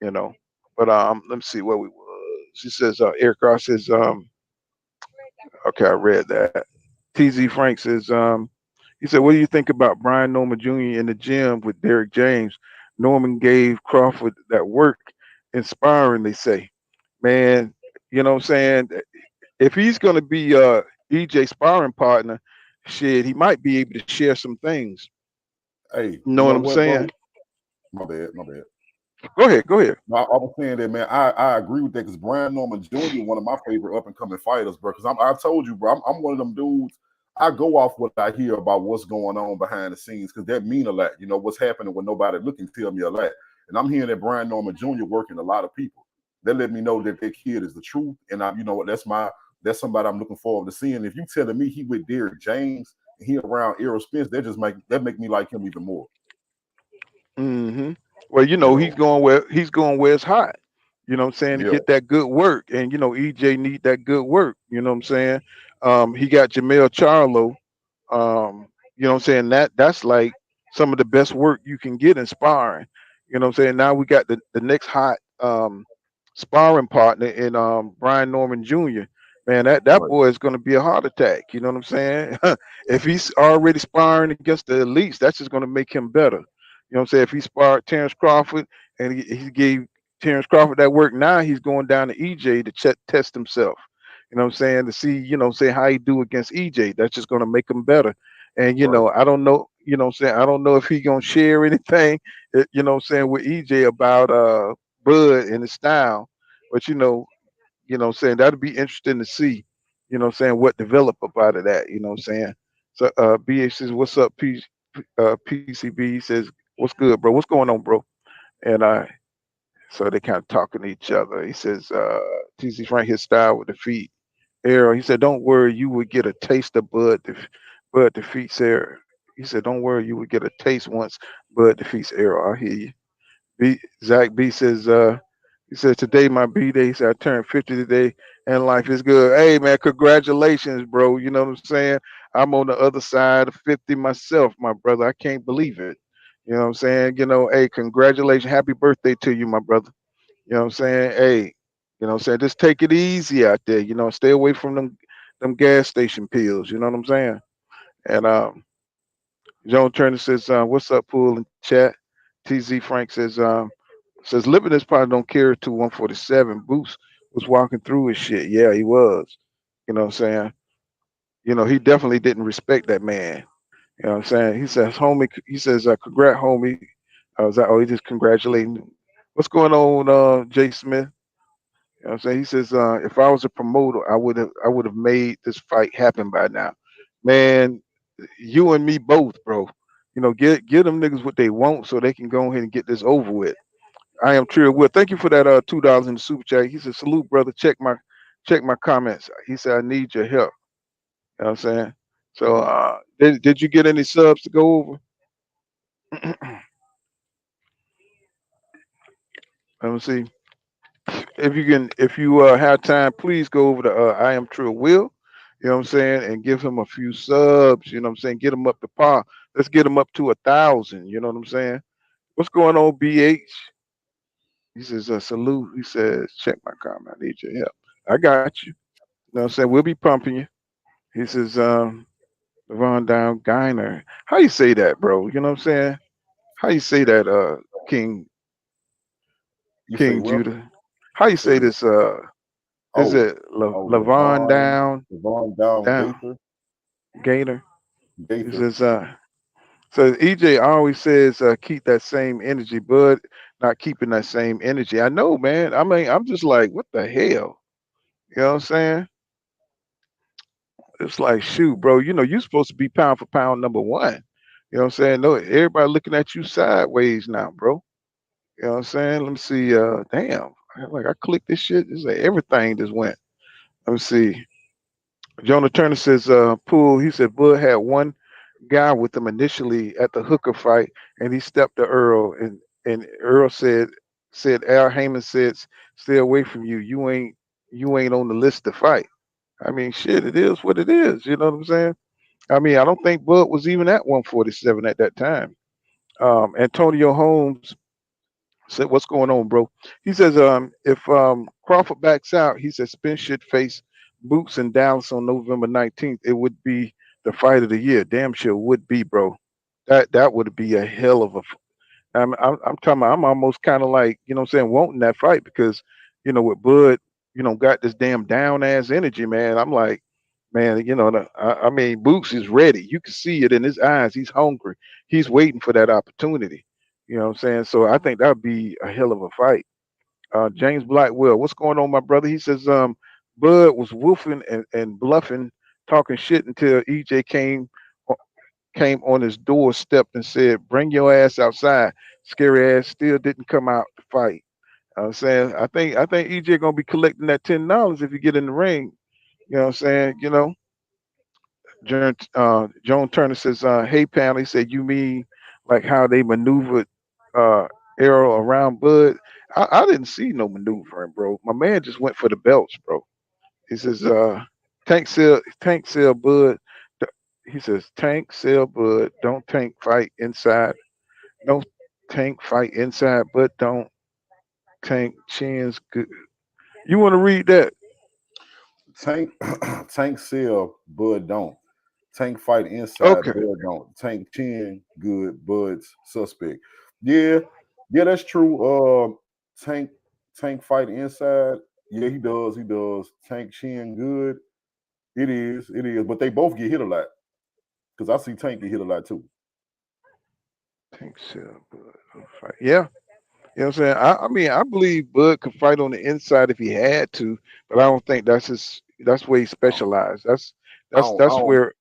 D: you know. But let me see where we was. She says Eric Ross says okay, I read that. TZ Frank says, he said, what do you think about Brian Norman Jr. in the gym with Derek James? Norman gave Crawford that work, inspiring, they say. Man, you know what I'm saying? If he's going to be EJ sparring partner, shit, he might be able to share some things.
F: Hey,
D: You know
F: you
D: what
F: know
D: I'm
F: what,
D: saying?
F: bro? My bad. My bad.
D: Go ahead, go ahead.
F: No, I was saying that, man. I agree with that because Brian Norman Jr. one of my favorite up and coming fighters, bro. Because I told you, bro, I'm one of them dudes. I go off what I hear about what's going on behind the scenes because that mean a lot. You know what's happening when nobody looking tell me a lot. And I'm hearing that Brian Norman Jr. working a lot of people. That let me know that that kid is the truth. And you know what? That's somebody I'm looking forward to seeing. If you telling me he with Derek James and he around Errol Spence, that make me like him even more.
D: Hmm. Well,
F: You
D: he's
F: know,
D: going where it's hot. You know what I'm saying? To
F: Yeah,
D: get that good work. And EJ need that good work. You know what I'm saying? He got Jamel Charlo. You know what I'm saying? That's like some of the best work you can get in sparring. You know what I'm saying? Now we got the next hot sparring partner in Brian Norman Jr. Man, that
F: right,
D: boy is gonna be a heart attack. You know what I'm saying? If he's already sparring against the elites, that's just gonna make him better. You know what I'm saying? If he sparred Terence Crawford and he gave Terence Crawford that work, now he's going down to EJ to test himself. You know what I'm saying? To see, say how he do against EJ. That's just gonna make him better. And
F: right,
D: I don't know, what I'm saying, I don't know if he gonna share anything, what I'm saying, with EJ about Bud and his style. But what I'm saying, that'd be interesting to see, what I'm saying, what develop up out of that, you know what I'm saying. So BH says, what's up, PCB? He says, what's good, bro? What's going on, bro? And so they kind of talking to each other. He says, TC's right, his style with the feet. Arrow, he said, don't worry, you would get a taste of Bud defeats Arrow. He said, don't worry, you would get a taste once Bud defeats Arrow. I hear you. Zach B says, he said, today my B day. He said, I turned 50 today and life is good. Hey man, congratulations, bro. You know what I'm saying? I'm on the other side of 50 myself, my brother. I can't believe it. You know what I'm saying? Hey, congratulations. Happy birthday to you, my brother. You know what I'm saying? Hey, what I'm saying? Just take it easy out there. Stay away from them gas station pills. You know what I'm saying? And Joan Turner says, "What's up, pool and chat?" TZ Frank says Lippin probably don't care to 147. Boots was walking through his shit. Yeah, he was. You know what I'm saying? He definitely didn't respect that man. You know what I'm saying? He says, homie, he says, congrats, homie. I was like, oh, he just congratulating. What's going on, Jay Smith? You know what I'm saying? He says, if I was a promoter, I would have made this fight happen by now. Man, you and me both, bro. Get them niggas what they want so they can go ahead and get this over with. I am Trill Will. Thank you for that $2 in the super chat. He said, salute, brother. Check my comments. He said, I need your help. You know what I'm saying? So did you get any subs to go over? Let me see. If you have time, please go over to I am True Will, you know what I'm saying, and give him a few subs, you know what I'm saying, get him up to par. Let's get him up to 1,000, you know what I'm saying. What's going on, BH? He says, salute. He says, check my comment. I need your help. I got you. You know what I'm saying? We'll be pumping you. He says, Devon Down Geiner. How you say that, bro? You know what I'm saying? How you say that, King
F: you say
D: King
F: well,
D: Judah? How you
F: you
D: say
F: say
D: this? Is
F: oh,
D: it Levon
F: Levon,
D: Down
F: Levon down
D: Down
F: Gaither,
D: Gainer? He
F: Gaither.
D: says, so EJ always says, keep that same energy, bud. Not keeping that same energy. I know, man. I mean, I'm just like, what the hell? You know what I'm saying? It's like, shoot, bro. You're supposed to be pound for pound number one. You know what I'm saying? No, everybody looking at you sideways now, bro. You know what I'm saying? Let me see. Damn. Like I clicked this shit. It's like everything just went. Let me see. Jonah Turner says, Pool, he said Bud had one guy with him initially at the hooker fight, and he stepped to Earl, and Earl said Al Heyman said, stay away from you. You ain't on the list to fight. I mean, shit, it is what it is. You know what I'm saying? I mean, I don't think Bud was even at 147 at that time. Antonio Holmes said, "What's going on, bro?" He says, "If Crawford backs out, he says Spence should face Boots in Dallas on November 19th. It would be the fight of the year. Damn sure would be, bro. That would be a hell of a. I'm talking. I'm almost kind of like what I'm saying, wanting that fight because with Bud, got this damn down ass energy, man. I'm like, man, I mean, Boots is ready. You can see it in his eyes. He's hungry. He's waiting for that opportunity. You know what I'm saying? So I think that would be a hell of a fight. James Blackwell, what's going on, my brother? He says, Bud was woofing and bluffing, talking shit until EJ came on his doorstep and said, "Bring your ass outside." Scary ass still didn't come out to fight. I'm saying, I think EJ gonna be collecting that $10 if you get in the ring. You know what I'm saying? Joan Turner says, "Hey, panel." He said, "You mean like how they maneuvered Errol around Bud. I didn't see no maneuvering, bro. My man just went for the belts, bro. He says, tank sell Bud. He says, tank sell Bud. Don't tank fight inside. Don't tank fight inside, but don't tank chins. Good. You want to read that?
F: Tank Tank sell, Bud don't. Tank fight inside,
D: Okay.
F: Bud don't. Tank chin, good, Bud's suspect. Yeah, yeah, that's true. Tank Tank fight inside. Yeah, he does. He does. Tank chin, good. It is. It is. But they both get hit a lot because I see Tank get hit a lot too.
D: Tank sell Bud. Don't fight. Yeah. You know what I'm saying? I mean, I believe Bud could fight on the inside if he had to, but I don't think that's where he specialized. That's
F: I
D: that's
F: don't. I
D: that's
F: don't.
D: where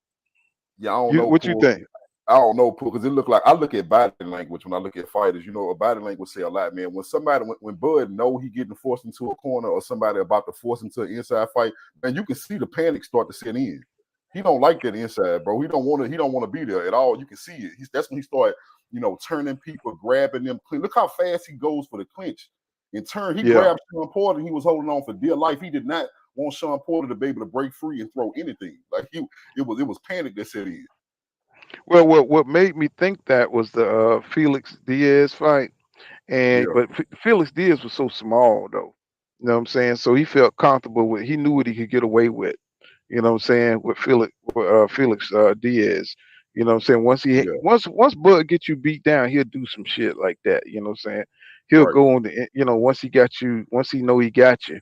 F: Yeah, I don't
D: you
F: know,
D: what you
F: Pool.
D: think?
F: I don't know, Pool, because it look like I look at body language when I look at fighters. You know, a body language say a lot, man. When somebody, when Bud know he getting forced into a corner or somebody about to force him to an inside fight, man, you can see the panic start to set in. He don't like that inside, bro. He don't want to. He don't want to be there at all. You can see it. That's when he started, turning people, grabbing them. Look how fast he goes for the clinch. In turn, he
D: Yeah.
F: grabbed Sean Porter. And he was holding on for dear life. He did not want Sean Porter to be able to break free and throw anything. Like it was panic that set in.
D: Well, what made me think that was the Felix Diaz fight, and
F: Yeah.
D: but Felix Diaz was so small though. You know what I'm saying? So he felt comfortable with. He knew what he could get away with. You know what I'm saying? With Felix Diaz. You know what I'm saying?
F: Yeah.
D: Once Bud gets you beat down, he'll do some shit like that. You know what I'm saying? He'll
F: Right.
D: go on the once he know he got you.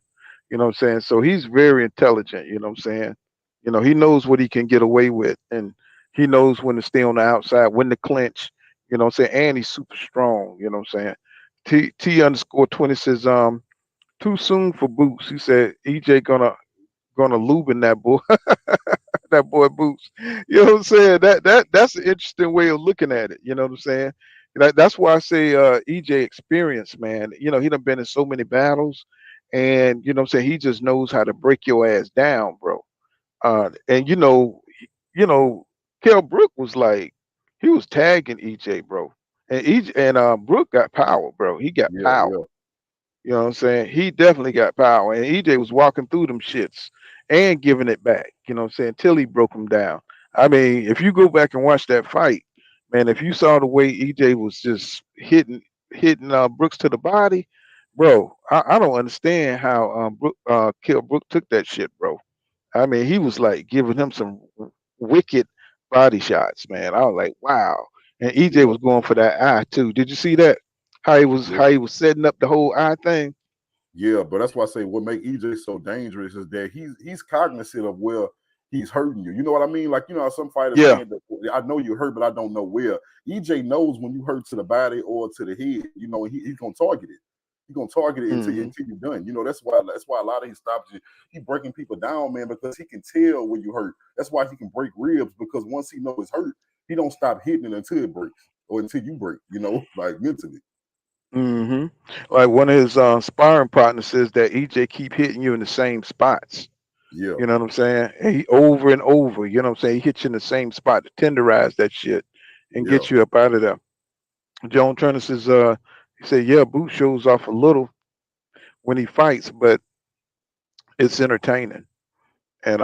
D: You know what I'm saying? So he's very intelligent, you know what I'm saying? He knows what he can get away with, and he knows when to stay on the outside, when to clinch, you know what I'm saying? And he's super strong, you know what I'm saying? T_20 says, too soon for Boots. He said EJ gonna lube in that boy. That boy Boots. You know what I'm saying? That's an interesting way of looking at it. You know what I'm saying? That's why I say EJ experience, man. He done been in so many battles, and you know what I'm saying, he just knows how to break your ass down, bro. And Kell Brook was like, he was tagging EJ, bro. And Brook got power, bro. He got
F: Yeah.
D: power.
F: Yeah.
D: You know what I'm saying? He definitely got power. And EJ was walking through them shits and giving it back, you know what I'm saying, till he broke him down. I mean, if you go back and watch that fight, man, if you saw the way EJ was just hitting Brooks to the body, bro, I don't understand how Kell Brook took that shit, bro. I mean, he was like giving him some wicked body shots, man. I was like, wow. And EJ
F: Yeah.
D: was going for that eye too. Did you see that?
F: Yeah.
D: How he was setting up the whole eye thing.
F: Yeah. But that's why I say what make EJ so dangerous is that he's cognizant of where he's hurting you. You know what I mean? Like, how some fighters
D: Yeah.
F: saying that I know you hurt, but I don't know where. EJ knows when you hurt to the body or to the head, and he's gonna target it. He's gonna target it until
D: Hmm.
F: until you're done. That's why a lot of his stops you. He breaking people down, man, because he can tell when you hurt. That's why he can break ribs, because once he knows it's hurt, he don't stop hitting it until it breaks or until you break, like mentally.
D: Hmm. Like one of his sparring partners says that EJ keep hitting you in the same spots.
F: Yeah,
D: You know what I'm saying? And he over and over. You know what I'm saying? He hits you in the same spot to tenderize that shit and
F: yeah.
D: get you up out of there. Joan Turner says, he said, yeah, Boot shows off a little when he fights, but it's entertaining. And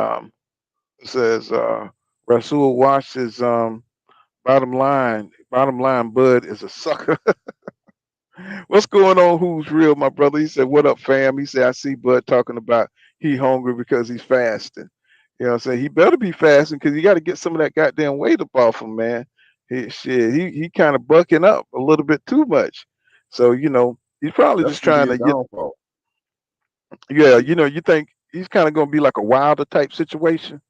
D: says Rasul Wash says, bottom line, Bud is a sucker. What's going on? Who's real, my brother? He said, what up, fam? He said, I see Bud talking about he hungry because he's fasting. You know what I'm saying? He better be fasting because you got to get some of that goddamn weight up off him, man. He kind of bucking up a little bit too much. So, he's probably
F: That's
D: just
F: gonna be
D: trying
F: his
D: to
F: downfall.
D: yeah, you think he's kind of going to be like a Wilder type situation?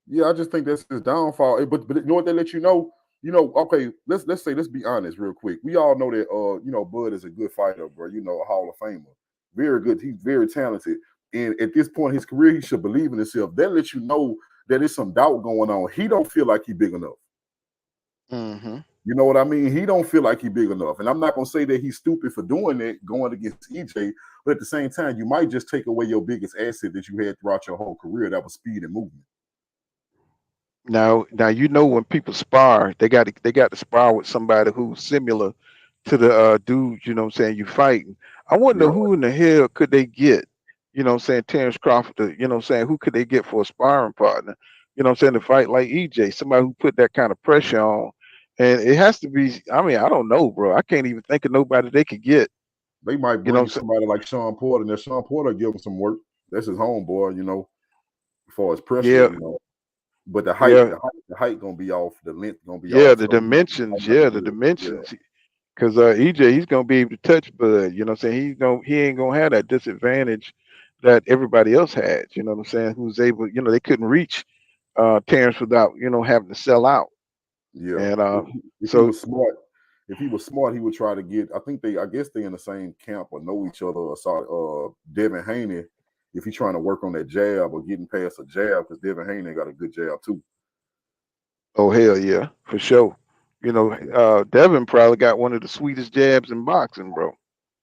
F: Yeah, I just think that's his downfall. But you know what they let you know? Okay, let's be honest real quick. We all know that Bud is a good fighter, bro. A Hall of Famer. Very good. He's very talented. And at this point in his career, he should believe in himself. That lets you know that there's some doubt going on. He don't feel like he's big enough.
D: Mm-hmm.
F: You know what I mean? He don't feel like he's big enough. And I'm not gonna say that he's stupid for doing it, going against EJ, but at the same time, you might just take away your biggest asset that you had throughout your whole career. That was speed and movement.
D: Now when people spar, they got to spar with somebody who's similar to the dude, you know what I'm saying, you fighting. I wonder
F: Yeah,
D: who in the hell could they get, you know what I'm saying, Terence Crawford, you know what I'm saying, who could they get for a sparring partner, you know what I'm saying, to fight like EJ, somebody who put that kind of pressure on. And it has to be, I mean, I don't know, bro. I can't even think of nobody they could get,
F: they might
D: you know
F: bring
D: what I'm
F: somebody like Sean Porter, and if Sean Porter give him some work, that's his homeboy, you know, as far as
D: saying?
F: pressure,
D: Yeah,
F: you know. But
D: yeah,
F: the height gonna be off, the length gonna be
D: yeah,
F: off,
D: the
F: so he
D: dimensions,
F: might not
D: yeah,
F: be
D: the
F: good. Yeah,
D: dimensions. Because EJ, he's gonna be able to touch Bud. You know what I'm saying? He ain't gonna have that disadvantage that everybody else had. You know what I'm saying? Who's able? You know, they couldn't reach Terrence without having to sell out.
F: yeah.
D: And
F: If he
D: so
F: was smart, he would try to get. I guess they in the same camp or know each other. Or saw Devin Haney. If he's trying to work on that jab or getting past a jab, because Devin Haney got a good jab too.
D: oh hell yeah, for sure. You know, Devin probably got one of the sweetest jabs in boxing, bro.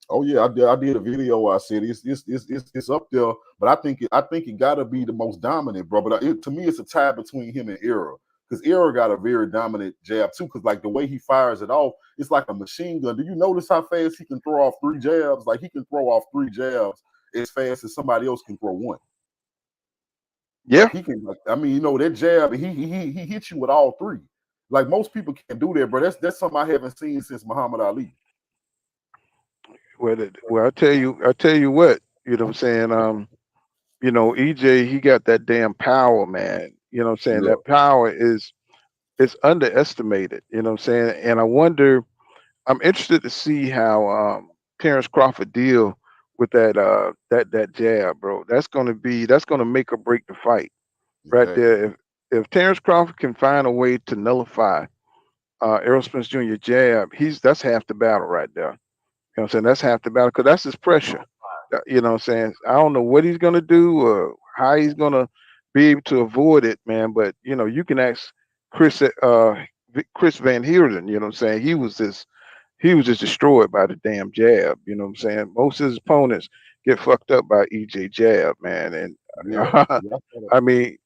F: Oh yeah, I did a video where I said it's up there, but I think it got to be the most dominant, bro. But to me, it's a tie between him and Era, because Era got a very dominant jab too. Because like the way he fires it off, it's like a machine gun. Do you notice how fast he can throw off 3 jabs? Like he can throw off 3 jabs as fast as somebody else can throw one.
D: Yeah,
F: Like he can, like, I mean, you know, that jab, he hits you with all 3. Like most people can't do that, bro. That's something I haven't seen since Muhammad Ali.
D: well, I tell you what. You know what I'm saying? You know, EJ, he got that damn power, man. You know what I'm saying?
F: Yeah,
D: That power is underestimated. You know what I'm saying? And I wonder, I'm interested to see how Terrence Crawford deal with that jab, bro. That's gonna make or break the fight right
F: exactly.
D: there. If Terrence Crawford can find a way to nullify Errol Spence Jr. jab, that's half the battle right there. You know what I'm saying? That's half the battle because that's his pressure. You know what I'm saying? I don't know what he's gonna do or how he's gonna be able to avoid it, man. But you know, you can ask Chris Van Heerden. You know what I'm saying? He was just destroyed by the damn jab. You know what I'm saying? Most of his opponents get fucked up by EJ jab, man. And
F: Yeah, yeah.
D: I mean,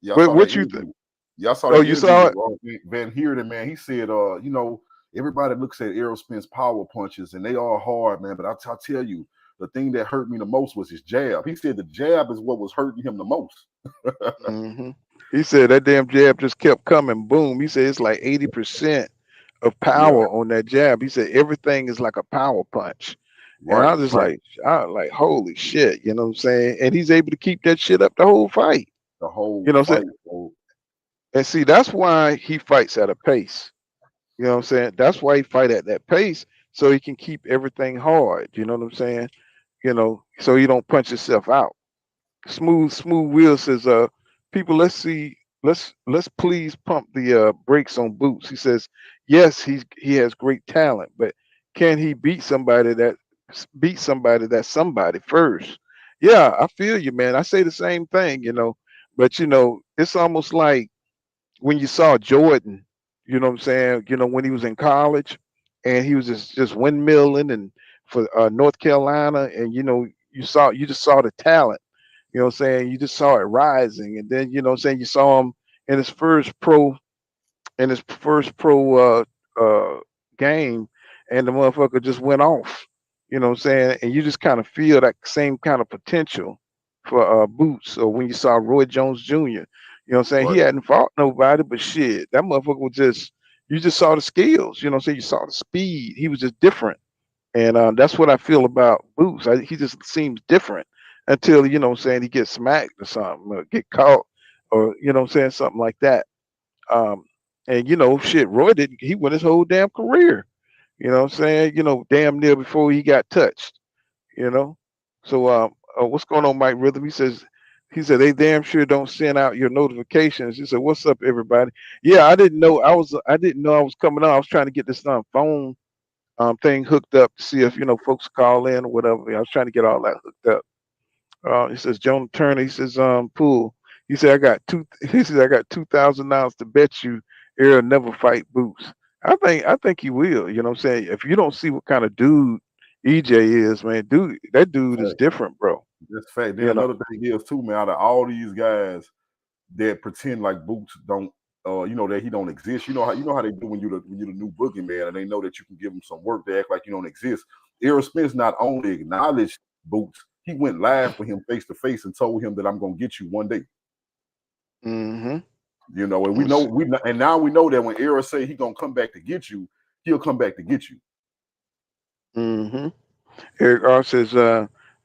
F: Yeah, I
D: what
F: saw that
D: what you think?
F: interview. Yeah, I saw
D: Oh,
F: that
D: you
F: interview
D: saw it?
F: with Van Heerden, man. He said, you know, everybody looks at Errol Spence power punches and they are hard, man. But I tell you, the thing that hurt me the most was his jab. He said the jab is what was hurting him the most.
D: Hmm. He said that damn jab just kept coming. Boom. He said it's like 80% of
F: Yeah,
D: power on that jab. He said everything is like a power punch. And
F: right, right.
D: I was like, holy shit, you know what I'm saying? And he's able to keep that shit up the whole fight.
F: The whole
D: You know what I'm saying?
F: fight. So,
D: And see, that's why he fights at a pace. You know what I'm saying? That's why he fight at that pace so he can keep everything hard. You know what I'm saying? You know, so he don't punch himself out. Smooth Will says, people, let's please pump the brakes on Boots. He says, yes, he has great talent, but can he beat somebody that's somebody first? Yeah, I feel you, man. I say the same thing, you know, but you know, it's almost like when you saw Jordan, you know what I'm saying, you know, when he was in college and he was just windmilling and for North Carolina, and you know, you just saw the talent, you know what I'm saying? You just saw it rising. And then, you know what I'm saying, you saw him in his first pro game, and the motherfucker just went off. You know what I'm saying? And you just kind of feel that same kind of potential for Boots, or when you saw Roy Jones Jr. You know what I'm saying? He
F: right.
D: hadn't fought nobody, but shit, that motherfucker was just, you just saw the skills, you know what I'm saying? You saw the speed. He was just different. And that's what I feel about Boots. He just seems different until, you know what I'm saying, he gets smacked or something, or get caught, or, you know what I'm saying, something like that. Um, and, you know, shit, Roy didn't, he went his whole damn career, you know what I'm saying, you know, damn near before he got touched, you know. So, what's going on, Mike Rhythm? He said, they damn sure don't send out your notifications. He said, what's up, everybody? Yeah, I didn't know I was coming on. I was trying to get this phone thing hooked up to see if you know folks call in or whatever. I was trying to get all that hooked up. He says Jonah Turner. He says Pool. He said I got two. He says I got $2,000 to bet you Errol never fight Boots. I think he will. You know what I'm saying? If you don't see what kind of dude EJ is, man, that dude is
F: Fact.
D: different, bro.
F: That's fact. Then
D: You know.
F: another thing is too, man, out of all these guys that pretend like Boots don't that he don't exist. You know how they do when you're the new boogeyman, and they know that you can give them some work. They act like you don't exist. Errol Spence not only acknowledged Boots, he went live with him face to face and told him that I'm gonna get you one day.
D: Mm-hmm.
F: And now we know that when Errol say he gonna come back to get you, he'll come back to get you.
D: Mm-hmm. Eric R says,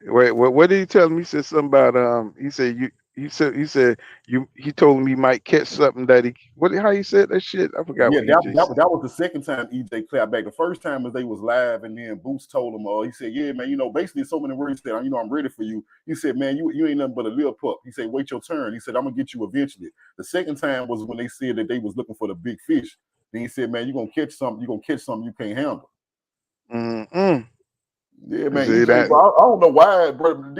D: wait, what did he tell me? He said something about he said he told him he might catch something that how he said that shit? I forgot
F: Yeah,
D: what
F: that,
D: EJ
F: that,
D: said.
F: that was the second time EJ clapped back. The first time was they was live, and then Boots told him, he said, yeah, man, basically so many words. He said, I'm ready for you. He said, man, you ain't nothing but a little pup. He said, wait your turn. He said, I'm gonna get you eventually. The second time was when they said that they was looking for the big fish. Then he said, man, you're gonna catch something you can't handle.
D: Mm-mm.
F: Yeah, man,
D: See
F: EJ,
D: that?
F: bro, I don't know why, bro.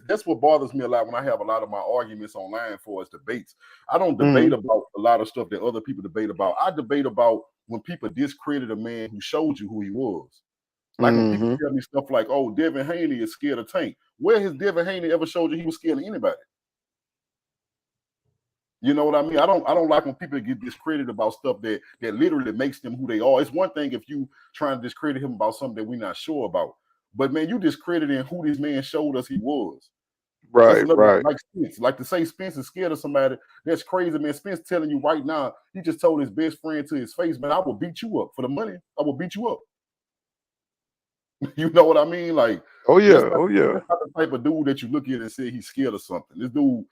F: That's what bothers me a lot when I have a lot of my arguments online for us debates. I don't debate
D: Mm-hmm.
F: about a lot of stuff that other people debate about. I debate about when people discredit a man who showed you who he was. Like when people
D: Mm-hmm.
F: tell me stuff like, "Oh, Devin Haney is scared of Tank." Where has Devin Haney ever showed you he was scared of anybody? You know what I mean? I don't like when people get discredited about stuff that literally makes them who they are. It's one thing if you trying to discredit him about something that we're not sure about. But man, you discrediting who this man showed us he was. That's
D: Right,
F: another
D: right.
F: like Spence. Like to say Spence is scared of somebody, that's crazy, man. Spence telling you right now, he just told his best friend to his face, man, I will beat you up for the money. I will beat you up. You know what I mean? Like
D: Oh
F: that's
D: yeah,
F: not,
D: oh yeah.
F: that's not the type of dude that you look at and say he's scared of something. This dude,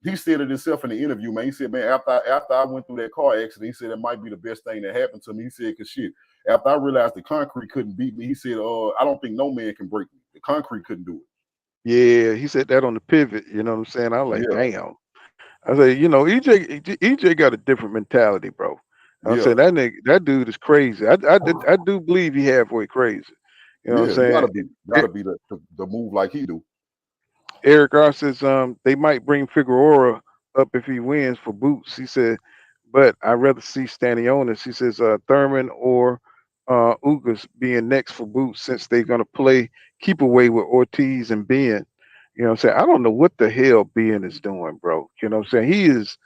F: he said it himself in the interview, man. He said, man, after I went through that car accident, he said it might be the best thing that happened to me. He said, cause shit, after I realized the concrete couldn't beat me, he said, I don't think no man can break me. The concrete couldn't do it.
D: Yeah, he said that on the pivot. You know what I'm saying? I was like,
F: Yeah,
D: damn. I say, EJ got a different mentality, bro. I'm
F: yeah,
D: saying that dude is crazy. I do believe he halfway crazy. You know what I'm
F: yeah. You
D: saying?
F: gotta be the move like he do.
D: Eric R says they might bring Figueroa up if he wins for Boots. He said, but I'd rather see Stanionis. He says Thurman or Ugas being next for Boots since they're gonna play keep away with Ortiz and Ben. You know what I'm saying? I don't know what the hell Ben is doing, bro. You know what I'm saying? He is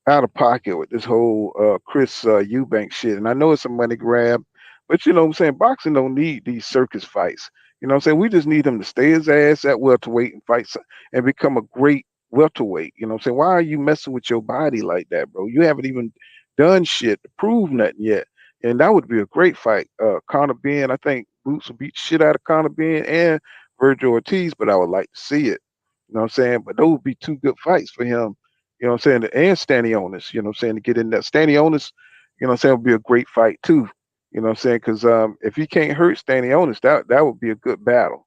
D: out of pocket with this whole Chris Eubank shit. And I know it's a money grab, but you know what I'm saying? Boxing don't need these circus fights. You know what I'm saying? We just need him to stay his ass at welterweight and and become a great welterweight. You know what I'm saying? Why are you messing with your body like that, bro? You haven't even done shit to prove nothing yet. And that would be a great fight. Conor Ben, I think Boots will beat shit out of Conor Ben and Virgil Ortiz, but I would like to see it. You know what I'm saying? But those would be two good fights for him, you know what I'm saying, and Stanionis, you know what I'm saying, to get in that. Stanionis, you know what I'm saying, would be a great fight too. You know what I'm saying? Because if he can't hurt Stanionis, that would be a good battle.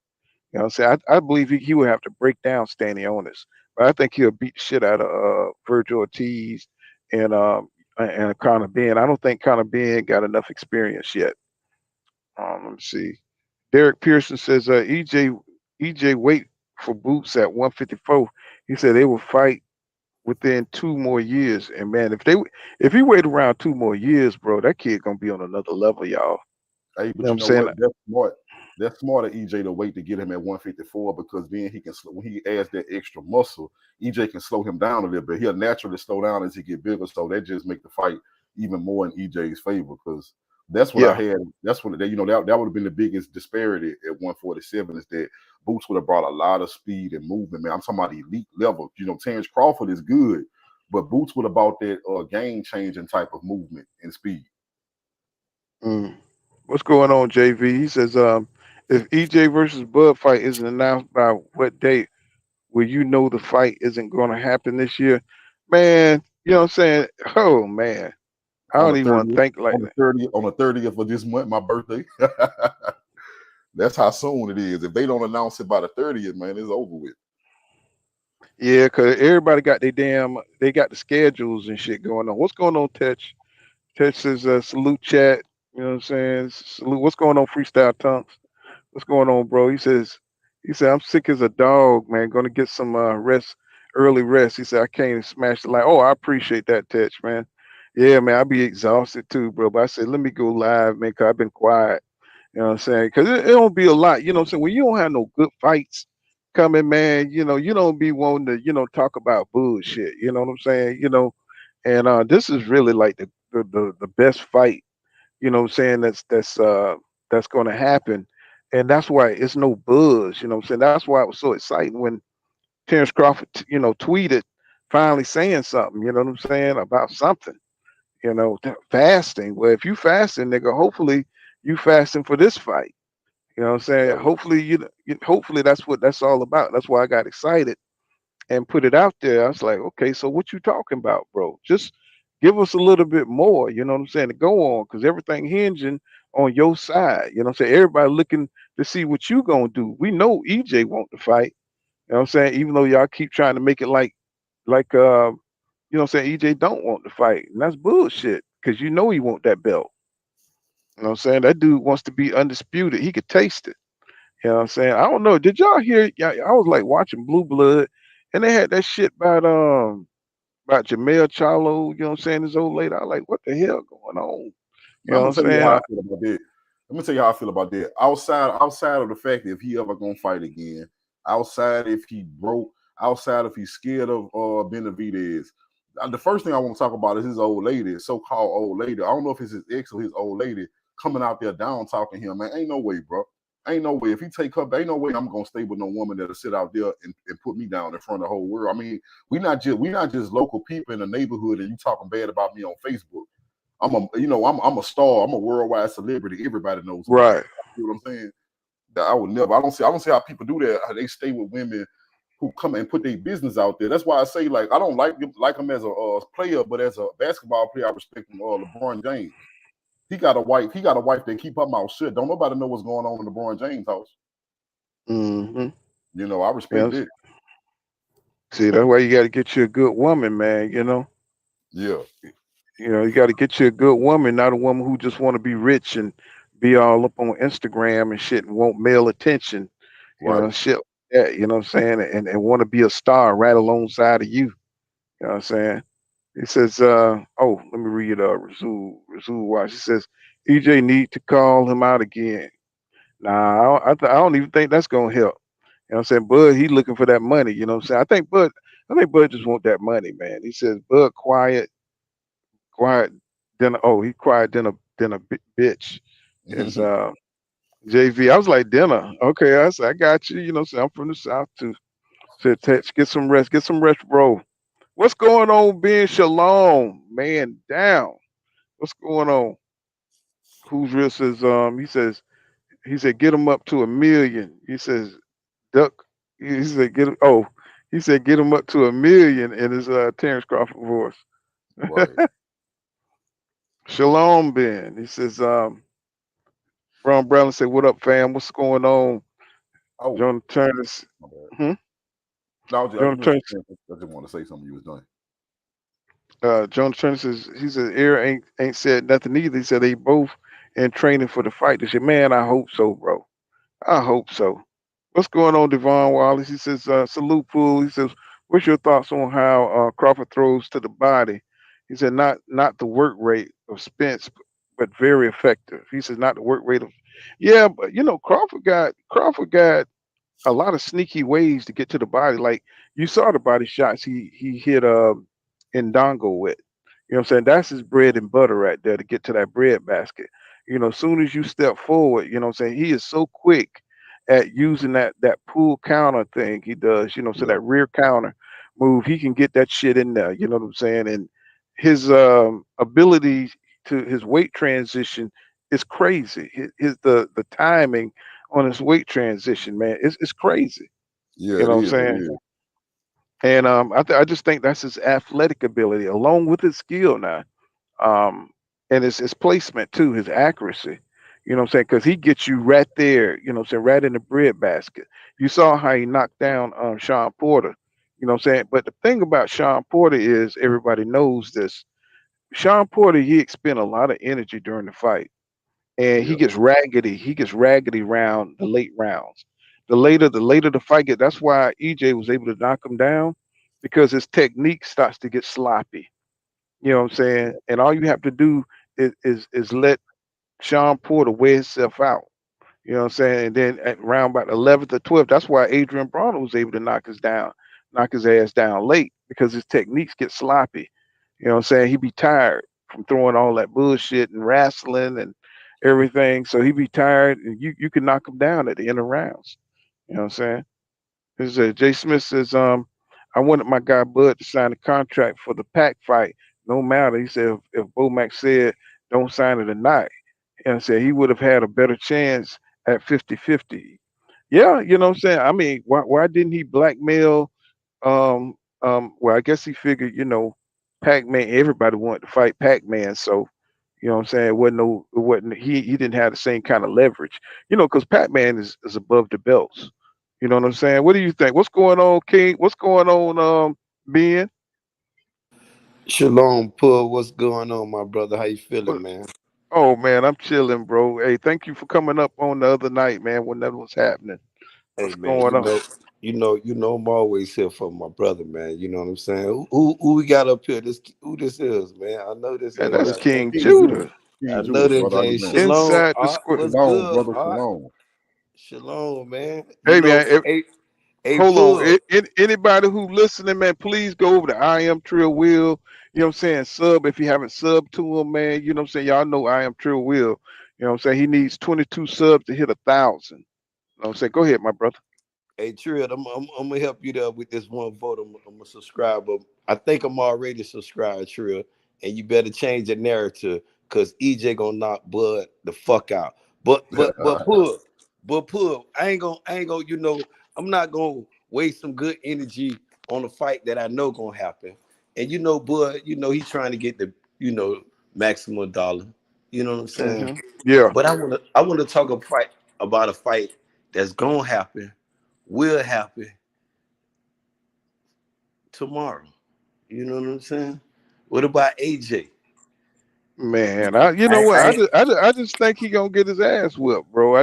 D: You know what I'm saying? I believe he would have to break down Stanionis. But I think he'll beat the shit out of Virgil Ortiz and Conor Ben. I don't think Conor Ben got enough experience yet. Let me see. Derek Pearson says EJ wait for Boots at 154. He said they will fight within 2 more years. And man, if he wait around 2 more years, bro, that kid gonna be on another level, y'all.
F: Hey,
D: You know
F: but
D: what
F: you
D: I'm
F: know
D: saying?
F: what? That's smart. That's smart of EJ to wait to get him at 154 because then he can when he adds that extra muscle, EJ can slow him down a little bit. He'll naturally slow down as he get bigger, so that just make the fight even more in EJ's favor because that's what I
D: Yeah,
F: had. That's what that would have been the biggest disparity at 147 is that Boots would have brought a lot of speed and movement. Man, I'm talking about elite level. Terence Crawford is good, but Boots would have brought that game changing type of movement and speed.
D: mm. What's going on, JV? He says, if EJ versus Bud fight isn't announced by what date, will you know the fight isn't going to happen this year? Man, you know what I'm saying? Oh man, I
F: on
D: don't
F: the
D: even want to
F: 30th,
D: think like that.
F: on the 30th of this month, my birthday. That's how soon it is. If they don't announce it by the 30th, man, it's over with.
D: Yeah, cause everybody got they got the schedules and shit going on. What's going on, Tetch? Tetch says, salute chat. You know what I'm saying? Salute. What's going on, Freestyle Tonks? What's going on, bro? He said, I'm sick as a dog, man. Gonna get some early rest. He said, I can't even smash the line. Oh, I appreciate that, Tetch, man. Yeah, man, I'll be exhausted too, bro. But I said, let me go live, man, because I've been quiet. You know what I'm saying? Because it don't be a lot. You know what I'm saying? When you don't have no good fights coming, man, you don't be wanting to, talk about bullshit. You know what I'm saying? And this is really like the best fight, you know what I'm saying, that's gonna happen. And that's why it's no buzz, you know what I'm saying? That's why it was so exciting when Terence Crawford, tweeted finally saying something, you know what I'm saying, about something, fasting. Well, if you fasting, nigga, hopefully you fasting for this fight. You know what I'm saying?
F: Right.
D: Hopefully hopefully that's what that's all about. That's why I got excited and put it out there. I was like, okay, so what you talking about, bro? Just give us a little bit more, you know what I'm saying, to go on, because everything hinging on your side. You know what I'm saying? Everybody looking to see what you gonna do. We know EJ want to fight. You know what I'm saying? Even though y'all keep trying to make it like you know what I'm saying, EJ don't want to fight. And that's bullshit. Cause you know he want that belt. You know what I'm saying? That dude wants to be undisputed. He could taste it. You know what I'm saying? I don't know. Did y'all hear? Yeah, I was like watching Blue Blood, and they had that shit about Jamel Charlo. You know what I'm saying? This old lady. I was like, what the hell going on? You
F: I'm
D: know what
F: gonna
D: I'm
F: tell you
D: saying?
F: how I feel about that. Let me tell you how I feel about that. Outside of the fact that if he ever gonna fight again, outside if he broke, outside if he's scared of Benavidez. The first thing I want to talk about is his old lady, so-called old lady. I don't know if it's his ex or his old lady coming out there down talking him. Man, ain't no way, bro. Ain't no way. If he take her, ain't no way I'm gonna stay with no woman that'll sit out there and put me down in front of the whole world. I mean, we not just local people in the neighborhood and you talking bad about me on Facebook. I'm a star. I'm a worldwide celebrity. Everybody knows who I am.
D: Right.
F: You know what I'm saying? That I would never. I don't see how people do that. How they stay with women who come and put their business out there. That's why I say like I don't like him as a player, but as a basketball player, I respect him. LeBron James. He got a wife. He got a wife that keep her mouth shut. Don't nobody know what's going on in LeBron James' house.
D: Mm-hmm.
F: I
D: Yeah.
F: respect it.
D: See, that's why you got to get you a good woman, man.
F: Yeah.
D: You got to get you a good woman, not a woman who just want to be rich and be all up on Instagram and shit and want male attention,
F: Right.
D: shit like that. You know what I'm saying? And want to be a star right alongside of you. You know what I'm saying? He says, oh, let me read Razul Watch. He says, EJ need to call him out again. Nah, I don't even think that's gonna help. You know what I'm saying? Bud, he looking for that money, you know what I'm saying? I think Bud just want that money, man. He says, Bud quiet, he quiet bitch. Is JV. I was like, dinner. Okay, I said, I got you, you know what I'm saying? I'm from the South too. Said Tex, get some rest, bro. What's going on, Ben Shalom? Man down. What's going on? Who's real says he said get him up to 1 million. He says duck he said he said get him up to 1 million in his Terrence Crawford voice.
F: right.
D: Shalom Ben. He says Ron Brown said, what up, fam? What's going on?
F: Oh,
D: John Turner's
F: my bad.
D: hmm?
F: No, I
D: John
F: just,
D: Turner
F: I just want to say something you was doing.
D: John Turner says he says Air ain't said nothing either. He said they both in training for the fight. They said, man, I hope so, bro. I hope so. What's going on, Devon Wallace? He says, salute, Pool. He says, what's your thoughts on how Crawford throws to the body? He said, not the work rate of Spence, but very effective. He says, not the work rate of, yeah, but Crawford got a lot of sneaky ways to get to the body. Like you saw the body shots he hit Ndongo with. You know what I'm saying? That's his bread and butter right there to get to that bread basket. As soon as you step forward, you know what I'm saying? He is so quick at using that pull counter thing he does, so
F: Yeah.
D: that rear counter move, he can get that shit in there, you know what I'm saying? And his ability to his weight transition is crazy. The timing on his weight transition, man, it's crazy.
F: Yeah,
D: You
F: it
D: know what I'm
F: is. It
D: saying?
F: is.
D: And I just think that's his athletic ability, along with his skill now, um, and his placement too, his accuracy. You know what I'm saying? Because he gets you right there. You know what I'm saying? Right in the bread basket. You saw how he knocked down Sean Porter. You know what I'm saying? But the thing about Sean Porter is everybody knows this. Sean Porter, he expend a lot of energy during the fight and he
F: Yeah.
D: gets raggedy. He gets raggedy round the late rounds. The later the fight gets, that's why EJ was able to knock him down because his technique starts to get sloppy. You know what I'm saying? And all you have to do is let Sean Porter wear himself out. You know what I'm saying? And then at round about 11th or 12th, that's why Adrian Broner was able to knock his ass down late because his techniques get sloppy. You know what I'm saying? He'd be tired from throwing all that bullshit and wrestling and everything. So he'd be tired, and you could knock him down at the end of rounds. You know what I'm saying? This is Jay Smith says, I wanted my guy Bud to sign a contract for the Pac fight, no matter. He said if Bomac said don't sign it tonight, and said he would have had a better chance at 50-50. Yeah, you know what I'm saying? I mean, why didn't he blackmail um well, I guess he figured, Pac-Man, everybody wanted to fight Pac-Man, so you know what I'm saying, it wasn't he didn't have the same kind of leverage. Because Pac-Man is above the belts. You know what I'm saying? What do you think? What's going on, King? What's going on, Ben?
G: Shalom, Pull. What's going on, my brother? How you feeling,
D: What-
G: man?
D: Oh man, I'm chilling, bro. Hey, thank you for coming up on the other night, man, when that was happening.
G: Hey,
D: What's
G: man.
D: going on?
G: I'm always here for my brother, man. You know what I'm saying? Who we got up here? Who this is, man? I know this
D: And
G: ain't
D: that's
F: That's
G: nothing.
D: King
F: King Judah.
D: Judah
G: I
F: King
G: know
F: Judah,
G: that
F: brother. How you
G: Jay.
F: doing?
G: Shalom,
D: inside the
G: Art.
D: square.
G: What's
F: Shalom,
G: good,
F: brother.
G: Art?
F: Shalom.
G: Shalom, man.
D: Hey man,
G: Hey,
D: hold on.
G: Pull.
D: Anybody who listening, man, please go over to I Am Trill Will. You know what I'm saying? Sub if you haven't subbed to him, man. You know what I'm saying? Y'all know I Am Trill Will. You know what I'm saying? He needs 22 subs to hit 1,000. You know what I'm saying? Go ahead, my brother.
G: Hey, Trill, I'm gonna help you there with this one vote. I'm a subscriber. I think I'm already subscribed, Trill, and you better change the narrative because EJ gonna knock Bud the fuck out. But I ain't gonna. I'm not gonna waste some good energy on a fight that I know gonna happen. And Bud, he's trying to get the maximum dollar. You know what I'm saying?
D: Yeah,
G: But I wanna talk about a fight that's gonna happen, will happen tomorrow. You know what I'm saying? What about AJ?
D: man. You know
G: I,
D: what?
G: I
D: I just think he gonna get his ass whipped, bro.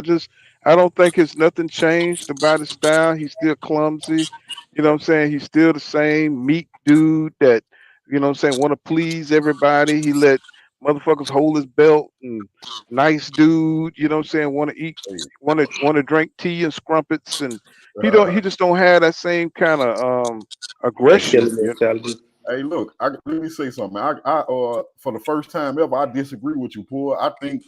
D: I don't think it's nothing changed about his style. He's still clumsy. You know what I'm saying? He's still the same meek dude that, you know what I'm saying, want to please everybody. He let motherfuckers hold his belt and nice dude, you know what I'm saying, want to eat,
F: Hey,
D: want to drink tea and scrumpets, and he just don't have that same kind of
G: that killer
D: aggression.
G: mentality.
F: hey, look. Let me say something. For the first time ever, I disagree with you, Paul. I think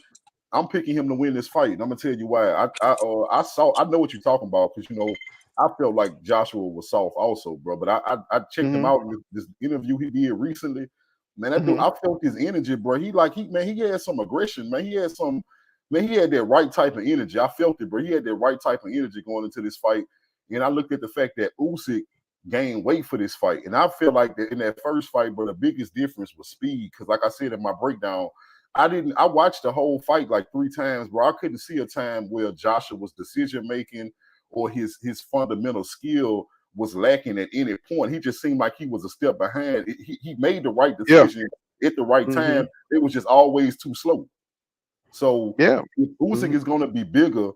F: I'm picking him to win this fight, and I'm gonna tell you why. I know what you're talking about because I felt like Joshua was soft also, bro. But I checked him
D: Hmm.
F: out in this interview he did recently. Man, that dude,
D: Hmm.
F: I felt his energy, bro. He had some aggression, man. He had that right type of energy. I felt it, bro. He had that right type of energy going into this fight. And I looked at the fact that Usyk gained weight for this fight, and I feel like that in that first fight, bro, the biggest difference was speed. Because, like I said in my breakdown, I watched the whole fight like 3 times, bro. I couldn't see a time where Joshua was decision making or his fundamental skill was lacking at any point. He just seemed like he was a step behind. He made the right
D: Yeah.
F: decision at the right
D: Hmm.
F: time. It was just always too slow. So
D: Yeah.
F: if Usyk
D: Hmm.
F: is going to be bigger,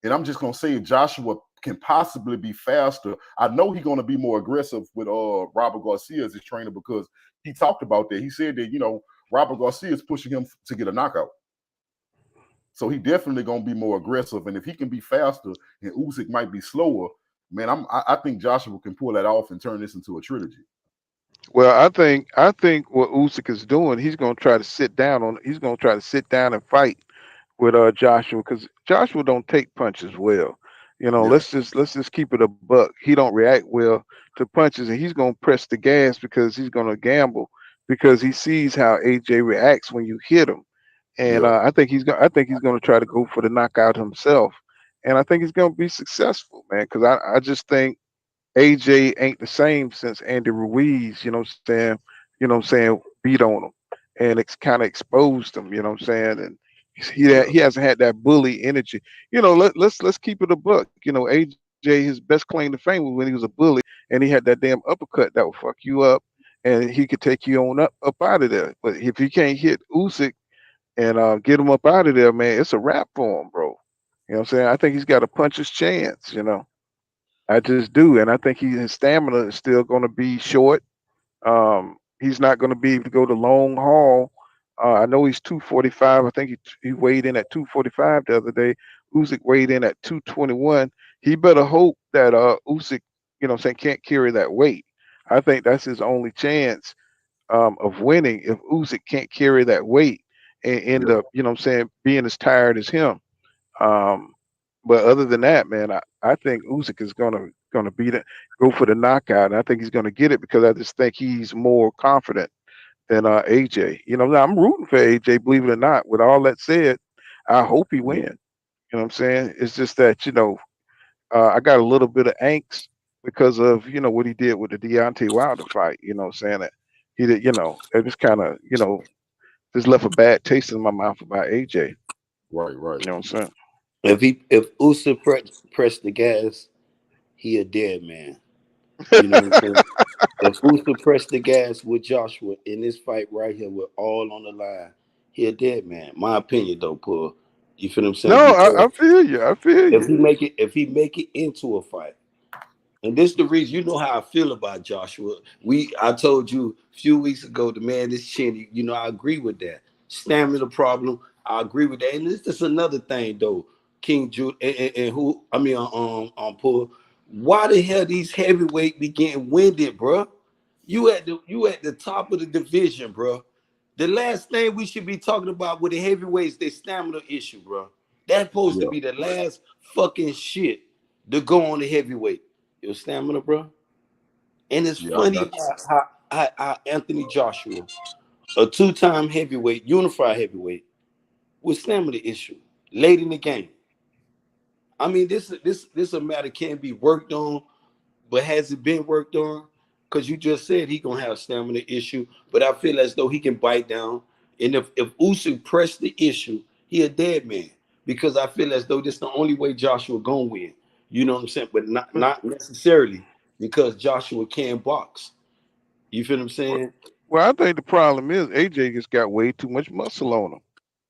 F: and I'm just going to say Joshua can possibly be faster. I know he's going to be more aggressive with Robert Garcia as his trainer because he talked about that. He said that Robert Garcia is pushing him to get a knockout. So he definitely gonna be more aggressive, and if he can be faster and Usyk might be slower, man, I think Joshua can pull that off and turn this into a trilogy.
D: Well, I think what Usyk is doing, he's gonna try to sit down on. He's gonna try to sit down and fight with Joshua because Joshua don't take punches well.
F: Yeah,
D: Let's just keep it a buck. He don't react well to punches, and he's gonna press the gas because he's gonna gamble because he sees how AJ reacts when you hit him, and
F: yeah,
D: I think he's gonna try to go for the knockout himself, and I think he's gonna be successful, man. Because I just think AJ ain't the same since Andy Ruiz, you know what I'm saying, beat on him and it's kind of exposed him, you know what I'm saying? And
F: yeah,
D: he hasn't had that bully energy. Let's keep it a buck. AJ, his best claim to fame was when he was a bully and he had that damn uppercut that would fuck you up and he could take you on up out of there. But if he can't hit Usyk and get him up out of there, man, it's a wrap for him, bro. You know what I'm saying? I think he's got a puncher's chance. I just do, and I think his stamina is still going to be short. He's not going to be able to go the long haul. I know he's 245. I think he weighed in at 245 the other day. Usyk weighed in at 221. He better hope that Usyk, what I'm saying, can't carry that weight. I think that's his only chance of winning if Usyk can't carry that weight and end
F: Yeah,
D: up, you know what I'm saying, being as tired as him. Um, but other than that, man, I think Usyk is gonna beat it, go for the knockout. And I think he's gonna get it because I just think he's more confident than AJ. You know, I'm rooting for AJ, believe it or not. With all that said, I hope he
F: yeah,
D: wins. You know what I'm saying? It's just that, I got a little bit of angst because of, what he did with the Deontay Wilder fight. You know what I'm saying? That he did, it just kind of, just left a bad taste in my mouth about AJ.
F: right, right.
D: You know what I'm saying?
G: If Usyk press the gas, he a dead man. You know what I'm saying? If Usyk pressed the gas with Joshua in this fight right here, with all on the line, he a dead man. My opinion, though, Paul. You feel what I'm saying?
D: No, I
G: Because
D: feel you. I feel you.
G: if he make it into a fight, and this the reason, you know how I feel about Joshua. I told you a few weeks ago, the man is chinny. You know, I agree with that. Stamina problem. I agree with that. And this is another thing though, King Jude and who I mean Paul. Why the hell these heavyweight be getting winded, bro? You at the top of the division, bro. The last thing we should be talking about with the heavyweights, their stamina issue, bro. That's supposed to
F: Yeah,
G: be the last fucking shit to go on the heavyweight. Your stamina, bro. And it's
F: yeah, I
G: funny
F: got you.
G: how Anthony Joshua, a two-time heavyweight, unified heavyweight, with stamina issue late in the game. I mean, this a matter can be worked on, but has it been worked on? Because you just said he gonna have stamina issue, but I feel as though he can bite down. And if Usyk pressed the issue, he a dead man. Because I feel as though this the only way Joshua gonna win. You know what I'm saying? But not necessarily because Joshua can box. You feel what I'm
D: Well,
G: saying?
D: well, I think the problem is AJ just got way too much muscle on him.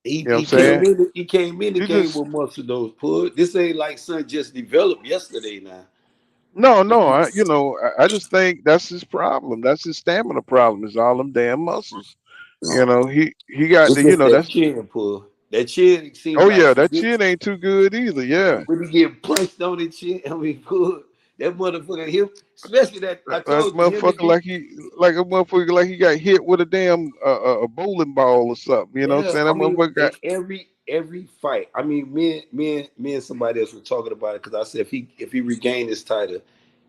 G: He
D: You know what I'm
G: he came
D: saying?
G: in he came in the
D: He
G: game
D: just
G: with muscle those put. This ain't like son just developed yesterday now.
D: no,
G: But
D: no. I just think that's his problem. That's his stamina problem. Is all them damn muscles. He got
G: it's
D: the.
G: just that
D: That's
G: chin pull. That chin seems
D: oh
G: like
D: yeah,
G: he
D: that
G: gets
D: chin ain't too good either. Yeah,
G: when he get punched on the chin. I mean, pull that motherfucker him, especially that I
D: that
G: told you him and
D: motherfucker
G: D.
D: like a motherfucker like he got hit with a damn a bowling ball or something. You know what I'm
G: Yeah,
D: saying?
G: I
D: That
G: mean,
D: motherfucker got
G: every fight. I mean, me and somebody else were talking about it because I said if he regained his title,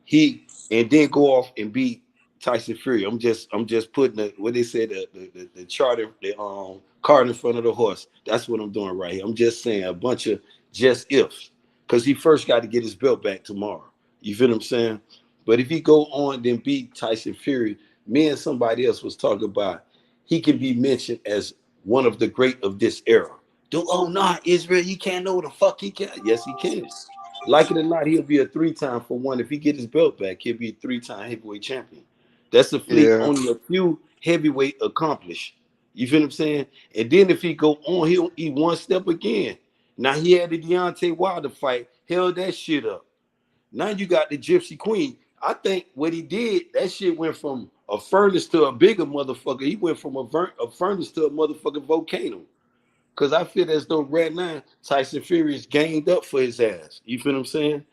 G: he and then go off and beat Tyson Fury. I'm just putting what they said the chart the card in front of the horse. That's what I'm doing right here. I'm just saying a bunch of just ifs because he first got to get his belt back tomorrow. You feel what I'm saying? But if he go on then beat Tyson Fury, me and somebody else was talking about he can be mentioned as one of the great of this era. Oh no, Israel, he can't know what the fuck he can. Yes, he can. Like it or not, he'll be a three-time for one. If he get his belt back, he'll be a three-time heavyweight champion. That's a fleet
D: yeah.
G: only a few heavyweight accomplished. You feel what I'm saying? And then if he go on, he'll eat one step again. Now he had the Deontay Wilder fight, held that shit up. Now you got the Gypsy Queen. I think what he did, that shit went from a furnace to a bigger motherfucker. He went from a furnace to a motherfucking volcano. Cause I feel as though right now Tyson Fury is gained up for his ass. You feel what I'm saying?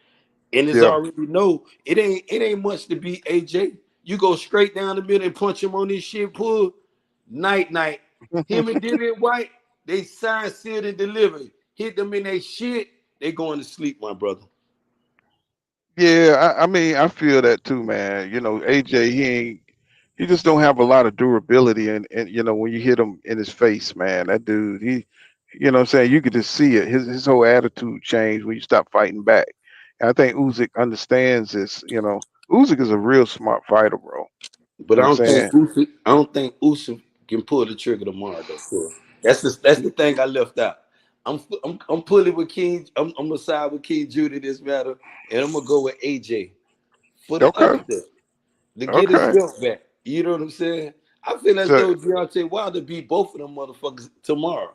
G: And it's
D: Yeah.
G: already know it ain't much to beat AJ. You go straight down the middle and punch him on this shit, pull. Night night. Him and Dillian White, they signed, sealed, and delivered. Hit them in their shit, they going to sleep, my brother.
D: Yeah, I mean, I feel that too, man. AJ, he just don't have a lot of durability, and when you hit him in his face, man, that dude, what I'm saying, you could just see it. His whole attitude changed when you stop fighting back. And I think Usyk understands this. Usyk is a real smart fighter, bro. You
G: But
D: know what I'm saying?
G: I don't think Usyk can pull the trigger tomorrow, though. So that's the thing I left out. I'm pulling with King. I'm gonna side with King Judy this matter, and I'm gonna go with AJ for the
D: Okay,
G: upset to get his
D: okay.
G: belt back. You know what I'm saying? I feel as
D: So
G: though Deontay Wilder beat both of them motherfuckers tomorrow.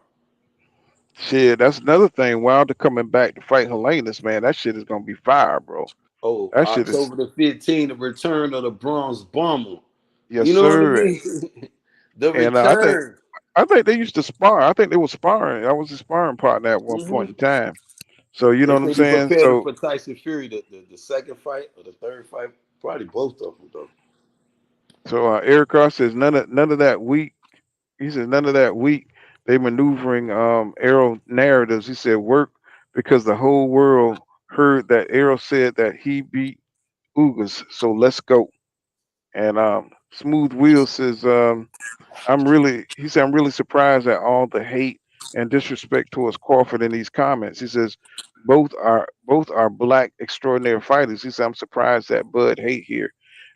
D: shit, that's another thing. Wilder coming back to fight Helenius, man, that shit is gonna be fire, bro.
G: Oh,
D: That shit is
G: October the 15th, the return of the Bronze Bomber.
D: yes,
G: You know what I
D: sir.
G: mean? The
D: And
G: return.
D: I think they used to spar. I think they were sparring. I was a sparring partner at one point
G: Mhm.
D: in time. So you know
G: They
D: what I'm
G: say they
D: saying?
G: prepared him
D: So
G: for Tyson Fury, the second fight or the third fight. Probably both of them, though.
D: So Eric Carr says none of that weak. He says none of that weak. They maneuvering Arrow narratives. He said work because the whole world heard that Arrow said that he beat Ugas. So let's go. And Smooth Wheel says he said I'm really surprised at all the hate and disrespect towards Crawford in these comments. He says both are black extraordinary fighters. He said I'm surprised that Bud hate here.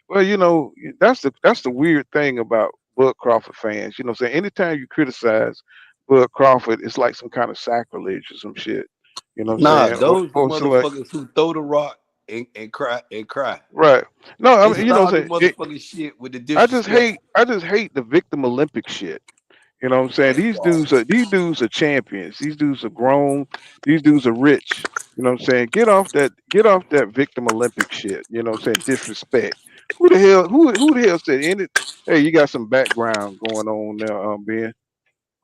D: Well, that's the weird thing about Bud Crawford fans. You know, what I'm saying anytime you criticize Bud Crawford, it's like some kind of sacrilege or some shit. You know what I'm
G: Nah,
D: saying? Or,
G: those the
D: or so like
G: motherfuckers who throw the rock and cry and cry.
D: right. No, I
G: They
D: mean, you know what
G: start the
D: I'm saying.
G: motherfucking shit with the
D: I just
G: disrespect.
D: hate I just hate the victim Olympic shit. You know what I'm saying? These dudes are champions. These dudes are grown. These dudes are rich. You know what I'm saying? Get off that victim Olympic shit. You know what I'm saying? Disrespect. Who the hell said any hey, you got some background going on there, Ben.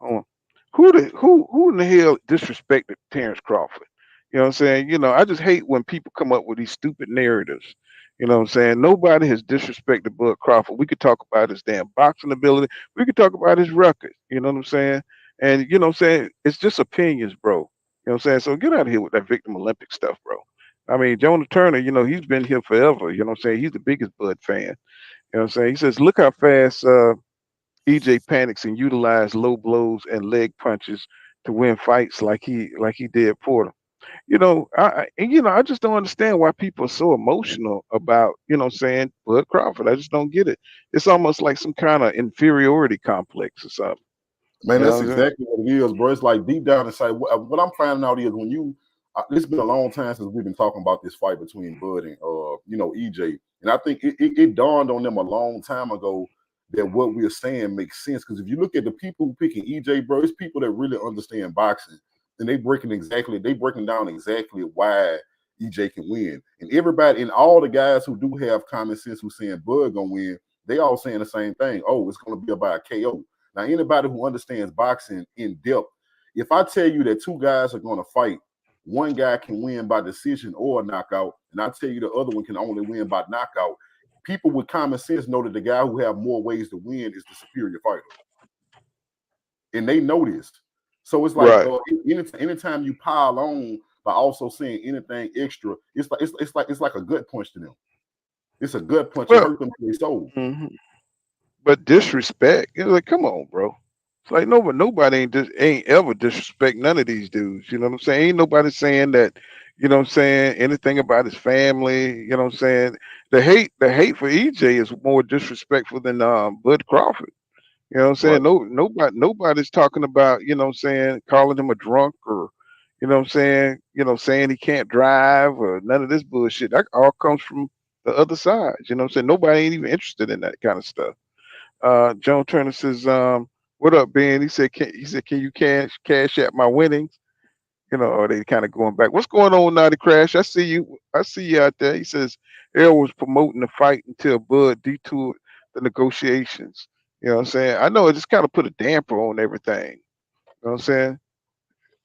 D: Oh, who in the hell disrespected Terence Crawford? You know what I'm saying? I just hate when people come up with these stupid narratives. You know what I'm saying? Nobody has disrespected Bud Crawford. We could talk about his damn boxing ability. We could talk about his record. You know what I'm saying? And you know what I'm saying? It's just opinions, bro. You know what I'm saying? So get out of here with that victim Olympic stuff, bro. I mean, Jonah Turner, he's been here forever. You know what I'm saying? He's the biggest Bud fan. You know what I'm saying? He says, look how fast EJ panics and utilized low blows and leg punches to win fights like he did Porter. I just don't understand why people are so emotional about, what I'm saying, Bud Crawford. I just don't get it. It's almost like some kind of inferiority complex or something.
F: Man,
D: You know
F: that's
D: what I'm saying?
F: exactly what it is, bro. It's like deep down inside. What I'm finding out is when you, it's been a long time since we've been talking about this fight between Bud and EJ, and I think it dawned on them a long time ago that what we're saying makes sense. Because if you look at the people who picking EJ, bro, it's people that really understand boxing, and they breaking down exactly why EJ can win, and everybody and all the guys who do have common sense who saying Bud gonna win, they all saying the same thing. Oh, it's gonna be about a KO. Now, anybody who understands boxing in depth, if I tell you that two guys are going to fight, one guy can win by decision or knockout, and I tell you the other one can only win by knockout, people with common sense know that the guy who have more ways to win is the superior fighter, and they know this. So it's like
D: Right.
F: anytime you pile on by also saying anything extra, it's like a gut punch to them. It's a gut punch. It
D: Well,
F: hurt them to their soul.
D: mhm. But disrespect, like, come on, bro. It's like nobody ain't ever disrespect none of these dudes. You know what I'm saying? Ain't nobody saying that. You know what I'm saying? Anything about his family. You know what I'm saying? The hate for EJ is more disrespectful than Bud Crawford. You know what I'm
F: Right.
D: saying? Nobody's talking about, you know what I'm saying, calling him a drunk or, you know what I'm saying, saying he can't drive or none of this bullshit. That all comes from the other side. You know what I'm saying? Nobody ain't even interested in that kind of stuff. Joan Turner says, "What up, Ben?" Can you cash at my winnings? Or they kind of going back. What's going on now, the crash? I see you. I see you out there. He says Errol was promoting the fight until Bud detoured the negotiations. You know what I'm saying? I know it just kind of put a damper on everything. You know what I'm saying?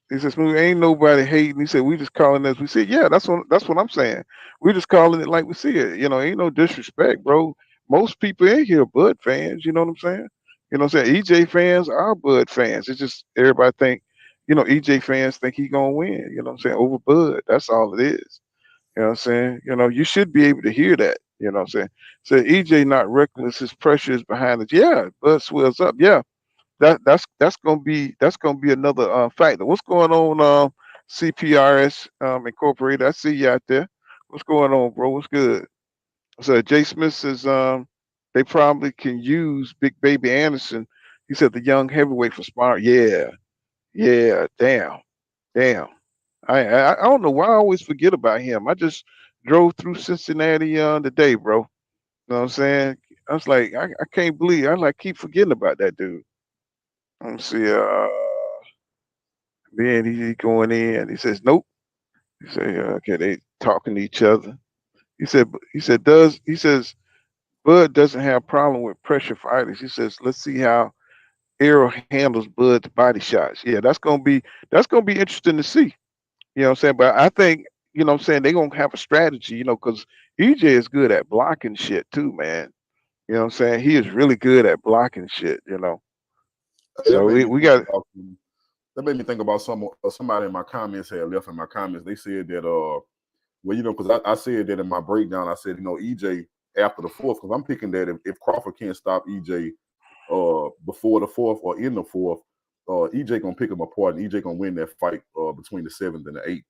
D: He says, "Smooth, ain't nobody hating." He said, "We just calling this." We said, "Yeah, that's what I'm saying. We just calling it like we see it. Ain't no disrespect, bro. Most people in here are Bud fans. You know what I'm saying? You know what I'm saying? EJ fans are Bud fans. It's just everybody think, EJ fans think he gonna win. You know what I'm saying? Over Bud. That's all it is. You know what I'm saying? You should be able to hear that. You know what I'm saying? So EJ not reckless. His pressure is behind it. Yeah, Bud swells up. Yeah, that's gonna be another factor. What's going on, CPRS Incorporated? I see you out there. What's going on, bro? What's good? So Jay Smith says they probably can use Big Baby Anderson. He said the young heavyweight for Smart. Yeah, yeah. Damn. I don't know why I always forget about him. I just drove through Cincinnati today, bro. You know what I'm saying? I was like, I can't believe I like keep forgetting about that dude. Let me see. Then he going in. He says, "Nope." He say, "Okay, they talking to each other." He says Bud doesn't have problem with pressure fighters. He says, "Let's see how Errol handles Bud's body shots." Yeah, that's gonna be interesting to see. You know what I'm saying? But I think what I'm saying they're gonna have a strategy. Because EJ is good at blocking shit too, man. You know what I'm saying? He is really good at blocking shit, you know.
F: Hey, that
D: So
F: made
D: we,
F: me
D: we
F: think
D: got
F: about somebody in my comments had left in my comments. They said that well, because I said that in my breakdown, I said, EJ after the fourth, because I'm picking that if Crawford can't stop EJ before the fourth or in the fourth, EJ gonna pick him apart, and EJ gonna win that fight between the seventh and the eighth.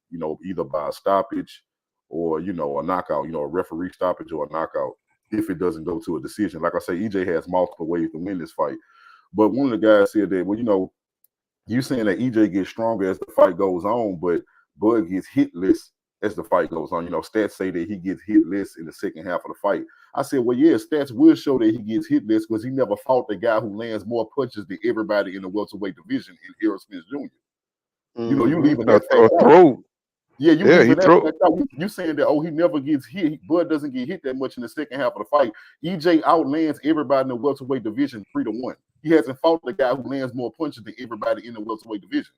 F: Either by a stoppage or a knockout. A referee stoppage or a knockout. If it doesn't go to a decision, like I say, EJ has multiple ways to win this fight. But one of the guys said that, well, you saying that EJ gets stronger as the fight goes on, but Bud gets hit less as the fight goes on. Stats say that he gets hit less in the second half of the fight. I said, well, yeah, stats will show that he gets hit less because he never fought the guy who lands more punches than everybody in the welterweight division in Errol Spence Jr. You leaving that fact
D: a
F: out.
D: throw.
F: Yeah, you
D: Yeah, he
F: leaving that
D: throw.
F: fact out. You saying that, he never gets hit. Bud doesn't get hit that much in the second half of the fight. EJ outlands everybody in the welterweight division 3-1. He hasn't fought the guy who lands more punches than everybody in the welterweight division.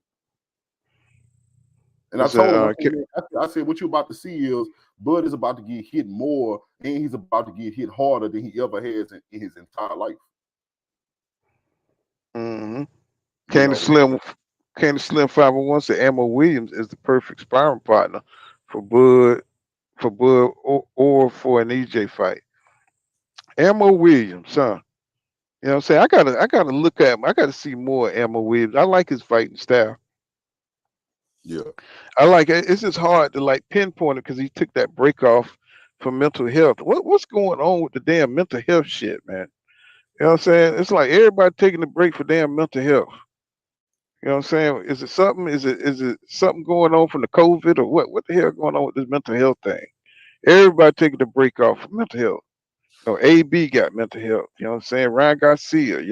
F: And I
D: It's
F: told him,
D: a
F: I said, what you're about to see is Bud is about to get hit more, and he's about to get hit harder than he ever has in his entire life.
D: mm-hmm.
F: You
D: Candy
F: know,
D: Slim, Candy Slim 501 said Ammo Williams is the perfect sparring partner for Bud, or for an EJ fight. Ammo Williams, huh? You know what I'm saying? I gotta look at him. I gotta see more Ammo Williams. I like his fighting style.
F: yeah.
D: I like it. It's just hard to like pinpoint it because he took that break off for mental health. What's going on with the damn mental health shit, man? You know what I'm saying? It's like everybody taking a break for damn mental health. You know what I'm saying? Is it something? Is it something going on from the COVID or what? What the hell going on with this mental health thing? Everybody taking a break off for mental health. AB got mental health. You know what I'm saying? Ryan Garcia.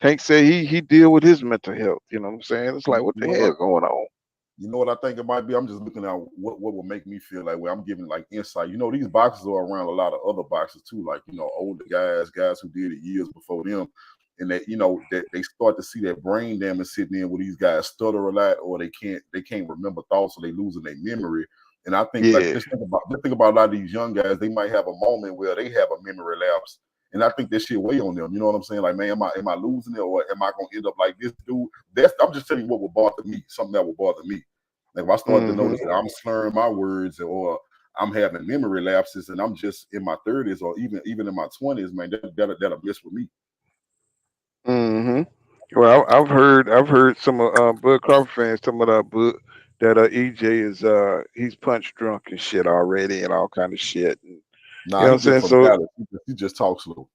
D: Tank said he deal with his mental health. You know what I'm saying? It's like what
F: You
D: the
F: know
D: hell
F: what?
D: going on?
F: You know what I think it might be? I'm just looking at what will make me feel like where I'm giving like insight. These boxers are around a lot of other boxers too, like older guys who did it years before them, and that they start to see that brain damage sitting in where these guys stutter a lot or they can't remember thoughts or they losing their memory. And I think like
D: Yeah.
F: just think about a lot of these young guys, they might have a moment where they have a memory lapse. And I think that shit weigh on them. You know what I'm saying? Like, man, am I losing it or am I gonna end up like this dude? I'm just telling you what would bother me, something that would bother me. Like if I start to
D: Hmm.
F: notice that I'm slurring my words or I'm having memory lapses and I'm just in my 30s or even in my 20s, man, that'll mess with me.
D: Hmm. Well, I've heard some of Bud Crawford fans talking about that EJ is he's punch drunk and shit already and all kind of shit. And, you
F: Nah,
D: know what
F: he
D: I'm
F: just
D: saying?
F: from
D: So
F: Dallas. He just talks slow.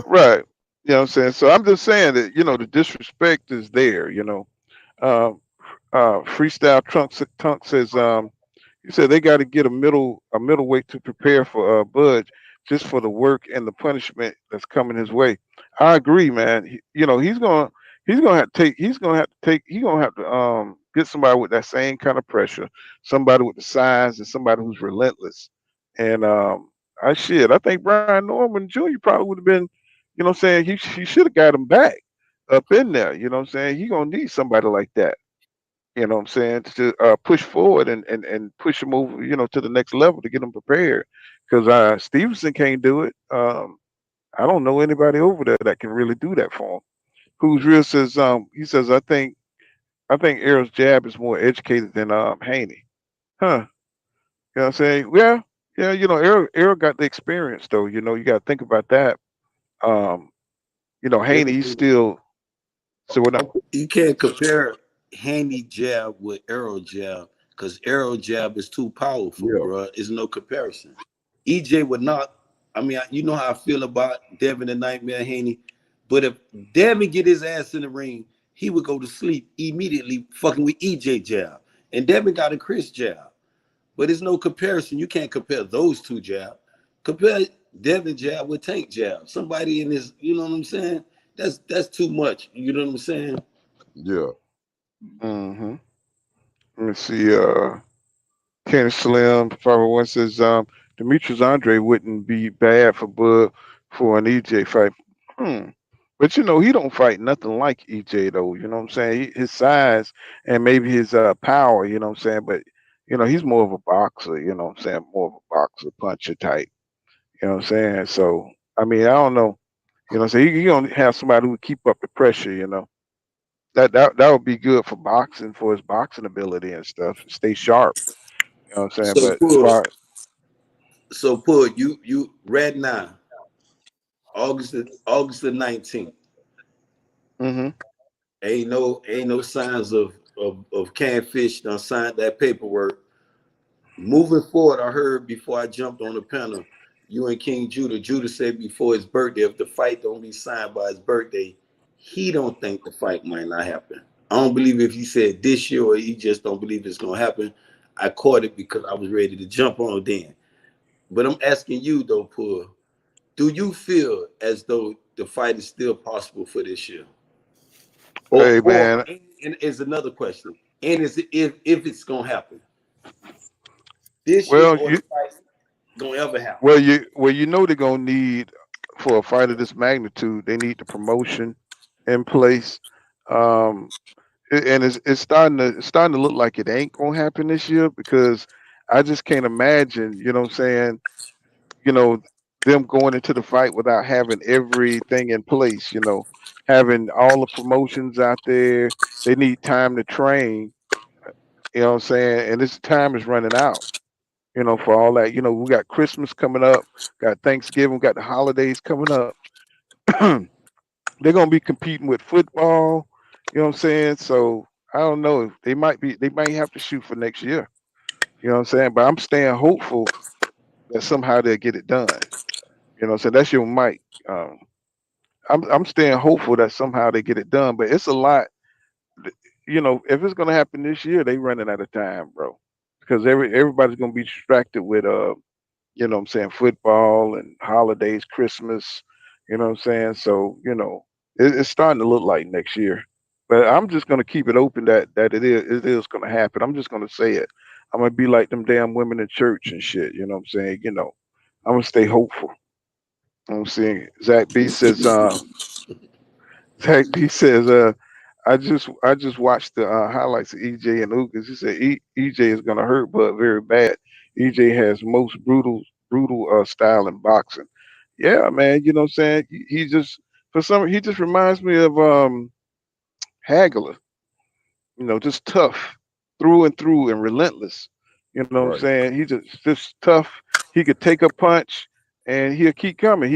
D: right. You know what I'm saying? So I'm just saying that, the disrespect is there, Um Freestyle Tunk says he said they got to get a middleweight to prepare for Bud just for the work and the punishment that's coming his way. I agree, man. He's gonna have to get somebody with that same kind of pressure, somebody with the size and somebody who's relentless. And I think Brian Norman Jr. probably would have been, what I'm saying, he should have got him back up in there. You know what I'm saying? He gonna need somebody like that. You know what I'm saying? To push forward and push them over, to the next level to get them prepared. Because Stevenson can't do it. I don't know anybody over there that can really do that for him. Who's real says he says I think Errol's jab is more educated than Haney. Huh. You know what I'm saying? Yeah, yeah. Errol got the experience though. You got to think about that. Um,
G: Yeah,
D: Haney he's still. So what now?
G: you can't compare Haney jab with Arrow jab because Arrow jab is too powerful,
F: Yeah.
G: bro. It's no comparison. EJ would not. I mean, you know how I feel about Devin the Nightmare Haney, but if Devin get his ass in the ring, he would go to sleep immediately, fucking with EJ jab, and Devin got a Chris jab. But there's no comparison. You can't compare those two jab. Compare Devin jab with Tank jab. Somebody in this, you know what I'm saying? That's too much. You know what I'm saying?
F: Yeah.
D: Mm-hmm. Let me see. Kenny Slim 501 says Demetrius Andre wouldn't be bad for Bud for an EJ fight. Hmm. But he don't fight nothing like EJ though. You know what I'm saying? His size and maybe his power. You know what I'm saying? But he's more of a boxer. You know what I'm saying? More of a boxer, puncher type. You know what I'm saying? So I mean, I don't know. You know, so you don't have somebody who would keep up the pressure. You know, that would be good for boxing, for his boxing ability and stuff. Stay sharp. You know what I'm saying?
G: So
D: But as
G: Pud,
D: far,
G: you right now, August the 19th.
D: hmm
G: Ain't no signs of Catfish done signed that paperwork. Moving forward, I heard before I jumped on the panel, you and King Judah said before his birthday, if the fight don't be signed by his birthday, he don't think the fight might not happen. I don't believe if he said this year or he just don't believe it's gonna happen. I caught it because I was ready to jump on then. But I'm asking you though, Pul, do you feel as though the fight is still possible for this year?
D: hey
G: Or
D: man,
G: and is another question. And is it if it's gonna happen this year
D: well
G: or the
D: you
G: fight gonna ever happen?
D: well you know they're gonna need for a fight of this magnitude. They need the promotion in place. Um, and it's starting to look like it ain't gonna happen this year because I just can't imagine. You know what I'm saying? You know, them going into the fight without having everything in place, having all the promotions out there. They need time to train, you know what I'm saying? And this time is running out, for all that. We got Christmas coming up, got Thanksgiving, got the holidays coming up. They're gonna be competing with football, you know what I'm saying? So I don't know. They might have to shoot for next year. You know what I'm saying? But I'm staying hopeful that somehow they'll get it done. So that's your mic. Um, I'm staying hopeful that somehow they get it done, but it's a lot. If it's gonna happen this year, they running out of time, bro. Because everybody's gonna be distracted with what I'm saying, football and holidays, Christmas, you know what I'm saying? So, it's starting to look like next year. But I'm just gonna keep it open that it is gonna happen. I'm just gonna say it. I'm gonna be like them damn women in church and shit, you know what I'm saying? I'm gonna stay hopeful. You know what I'm saying Zach B says, I just watched the highlights of EJ and Lucas. He said EJ is gonna hurt Bud very bad. EJ has most brutal style in boxing. Yeah, man. You know what I'm saying? He just reminds me of Hagler. Just tough through and through and relentless. You know what I'm
F: Right.
D: saying? He just tough. He could take a punch and he'll keep coming.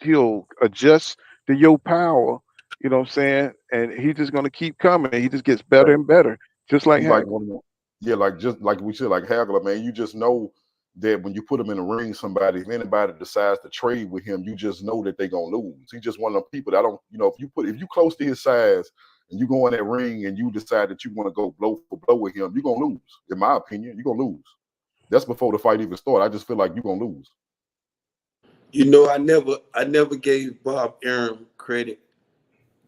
D: He'll adjust to your power. You know what I'm saying? And he's just gonna keep coming. He just gets better
F: Right.
D: and better, just like
F: He's like
D: Hagler.
F: one of them. Yeah, like just like we said, like Hagler, man. You just know that when you put him in the ring, if anybody decides to trade with him, you just know that they're gonna lose. He's just one of them people that don't, if you close to his size and you go in that ring and you decide that you want to go blow for blow with him, you're gonna lose. In my opinion, you're gonna lose. That's before the fight even started. I just feel like you're gonna lose.
G: I never gave Bob Arum credit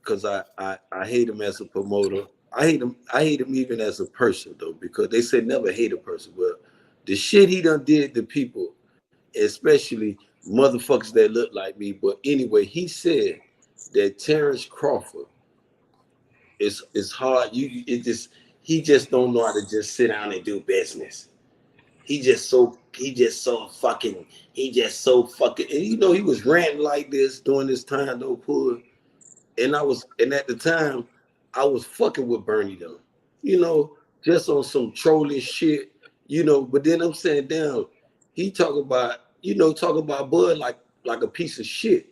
G: because I hate him as a promoter. I hate him even as a person though, because they said never hate a person. But the shit he done did to people, especially motherfuckers that look like me. But anyway, he said that Terence Crawford is hard. He just don't know how to just sit down and do business. He just so fucking and he was ranting like this during this time though, Pud. And at the time I was fucking with Bernie though, you know, just on some trolling shit, but then I'm saying damn, he talk about Bud like a piece of shit.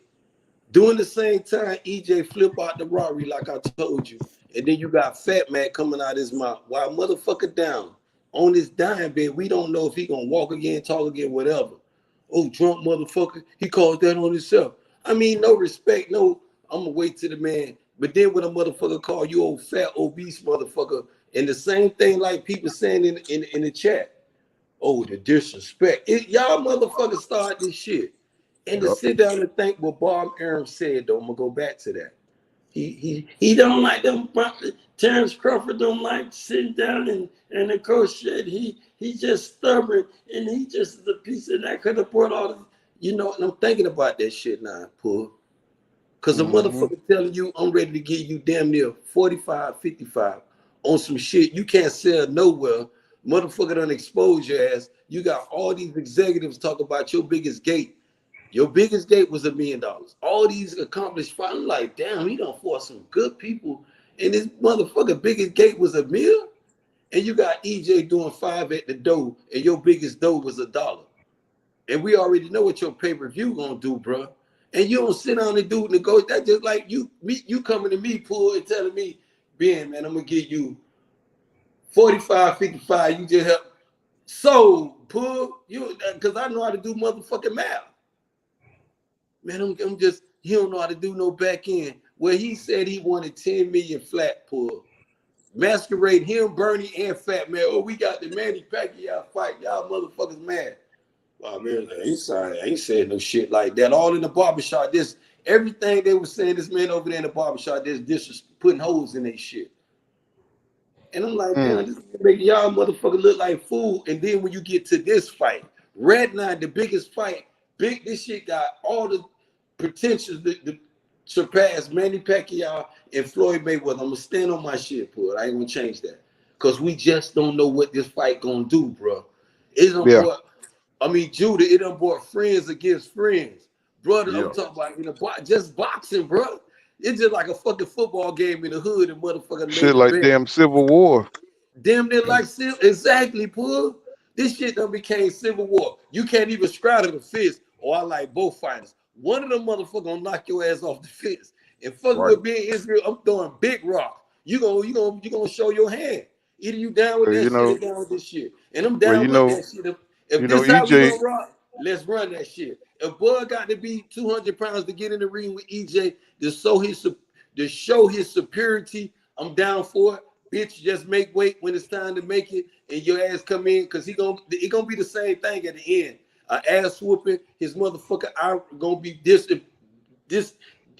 G: During the same time, EJ flip out the Rari like I told you. And then you got Fat Mac coming out his mouth. While motherfucker down on his dying bed, we don't know if he gonna walk again, talk again, whatever. Oh, drunk motherfucker, he calls that on himself. I mean, no respect, no, I'm gonna wait to the man. But then when a motherfucker call you old fat obese motherfucker, and the same thing like people saying in the chat, oh, the disrespect. Y'all motherfuckers start this shit. And to
F: Yep.
G: sit down and think what Bob Arum said, though, I'm gonna go back to that. He don't like them. Terence Crawford don't like sitting down and the coach said he just stubborn and he just is a piece of that could have brought all the, and I'm thinking about that shit now, Paul. Cause a
D: hmm
G: motherfucker telling you I'm ready to give you damn near 45, 55 on some shit you can't sell nowhere. Motherfucker done expose your ass. You got all these executives talk about your biggest gate. Your biggest gate was $1 million. All these accomplished fights, I'm like, damn, he done fought some good people. And this motherfucker biggest gate was $1 million. And you got EJ doing 5 at the door, and your biggest door was $1. And we already know what your pay-per-view gonna do, bro. And you don't sit down and do negotiate. That's just like you coming to me, Pool, and telling me, Ben, man, I'm gonna give you 45, 55. You just help. So, Pool, you because I know how to do motherfucking math. Man, I'm just, he don't know how to do no back end. Well, he said he wanted 10 million flat, Pool. Masquerade, him, Bernie, and Fat Man. Oh, we got the Manny Pacquiao fight. Y'all motherfuckers mad. Well, man, I ain't saying no shit like that. All in the barbershop. This everything they were saying, this man over there in the barbershop, this putting holes in their shit. And I'm like, damn, this making y'all motherfucker look like fool. And then when you get to this fight, Red Nine, the biggest fight, this shit got all the potential to surpass Manny Pacquiao and Floyd Mayweather. I'm gonna stand on my shit, Put. I ain't gonna change that. Cause we just don't know what this fight gonna do, bro. It done brought, Judah, it done brought friends against friends. Brother, I'm talking about just boxing, bro. It's just like a fucking football game in the hood and motherfucker
D: shit like damn Civil War.
G: Damn near like exactly, Pug. This shit done became Civil War. You can't even straddle the fist. Or I like both fighters. One of them motherfuckers gonna knock your ass off the fence. And fuck with me in Israel, I'm throwing big rock. You gonna show your hand. Either you down with that shit or down with this shit. And I'm down with that shit. If this how we gonna rock, let's run that shit. If Bud got to be 200 pounds to get in the ring with EJ to show his superiority, I'm down for it. Bitch, just make weight when it's time to make it, and your ass come in, because it gonna be the same thing at the end. Ass whooping, his motherfucker eye gonna be this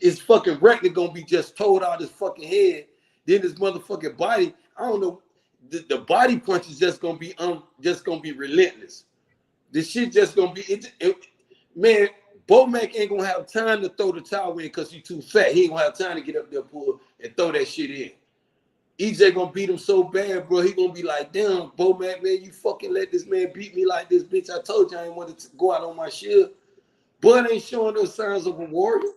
G: his fucking record gonna be just told out his fucking head. Then his motherfucking body, I don't know, the body punch is just gonna be relentless. This shit just gonna be man. Bomac ain't gonna have time to throw the towel in because he's too fat. He ain't gonna have time to get up there, pull, and throw that shit in. EJ gonna beat him so bad, bro. He gonna be like, damn, Bomac, man, you fucking let this man beat me like this, bitch. I told you I ain't want to go out on my shield. Bud ain't showing no signs of a warrior.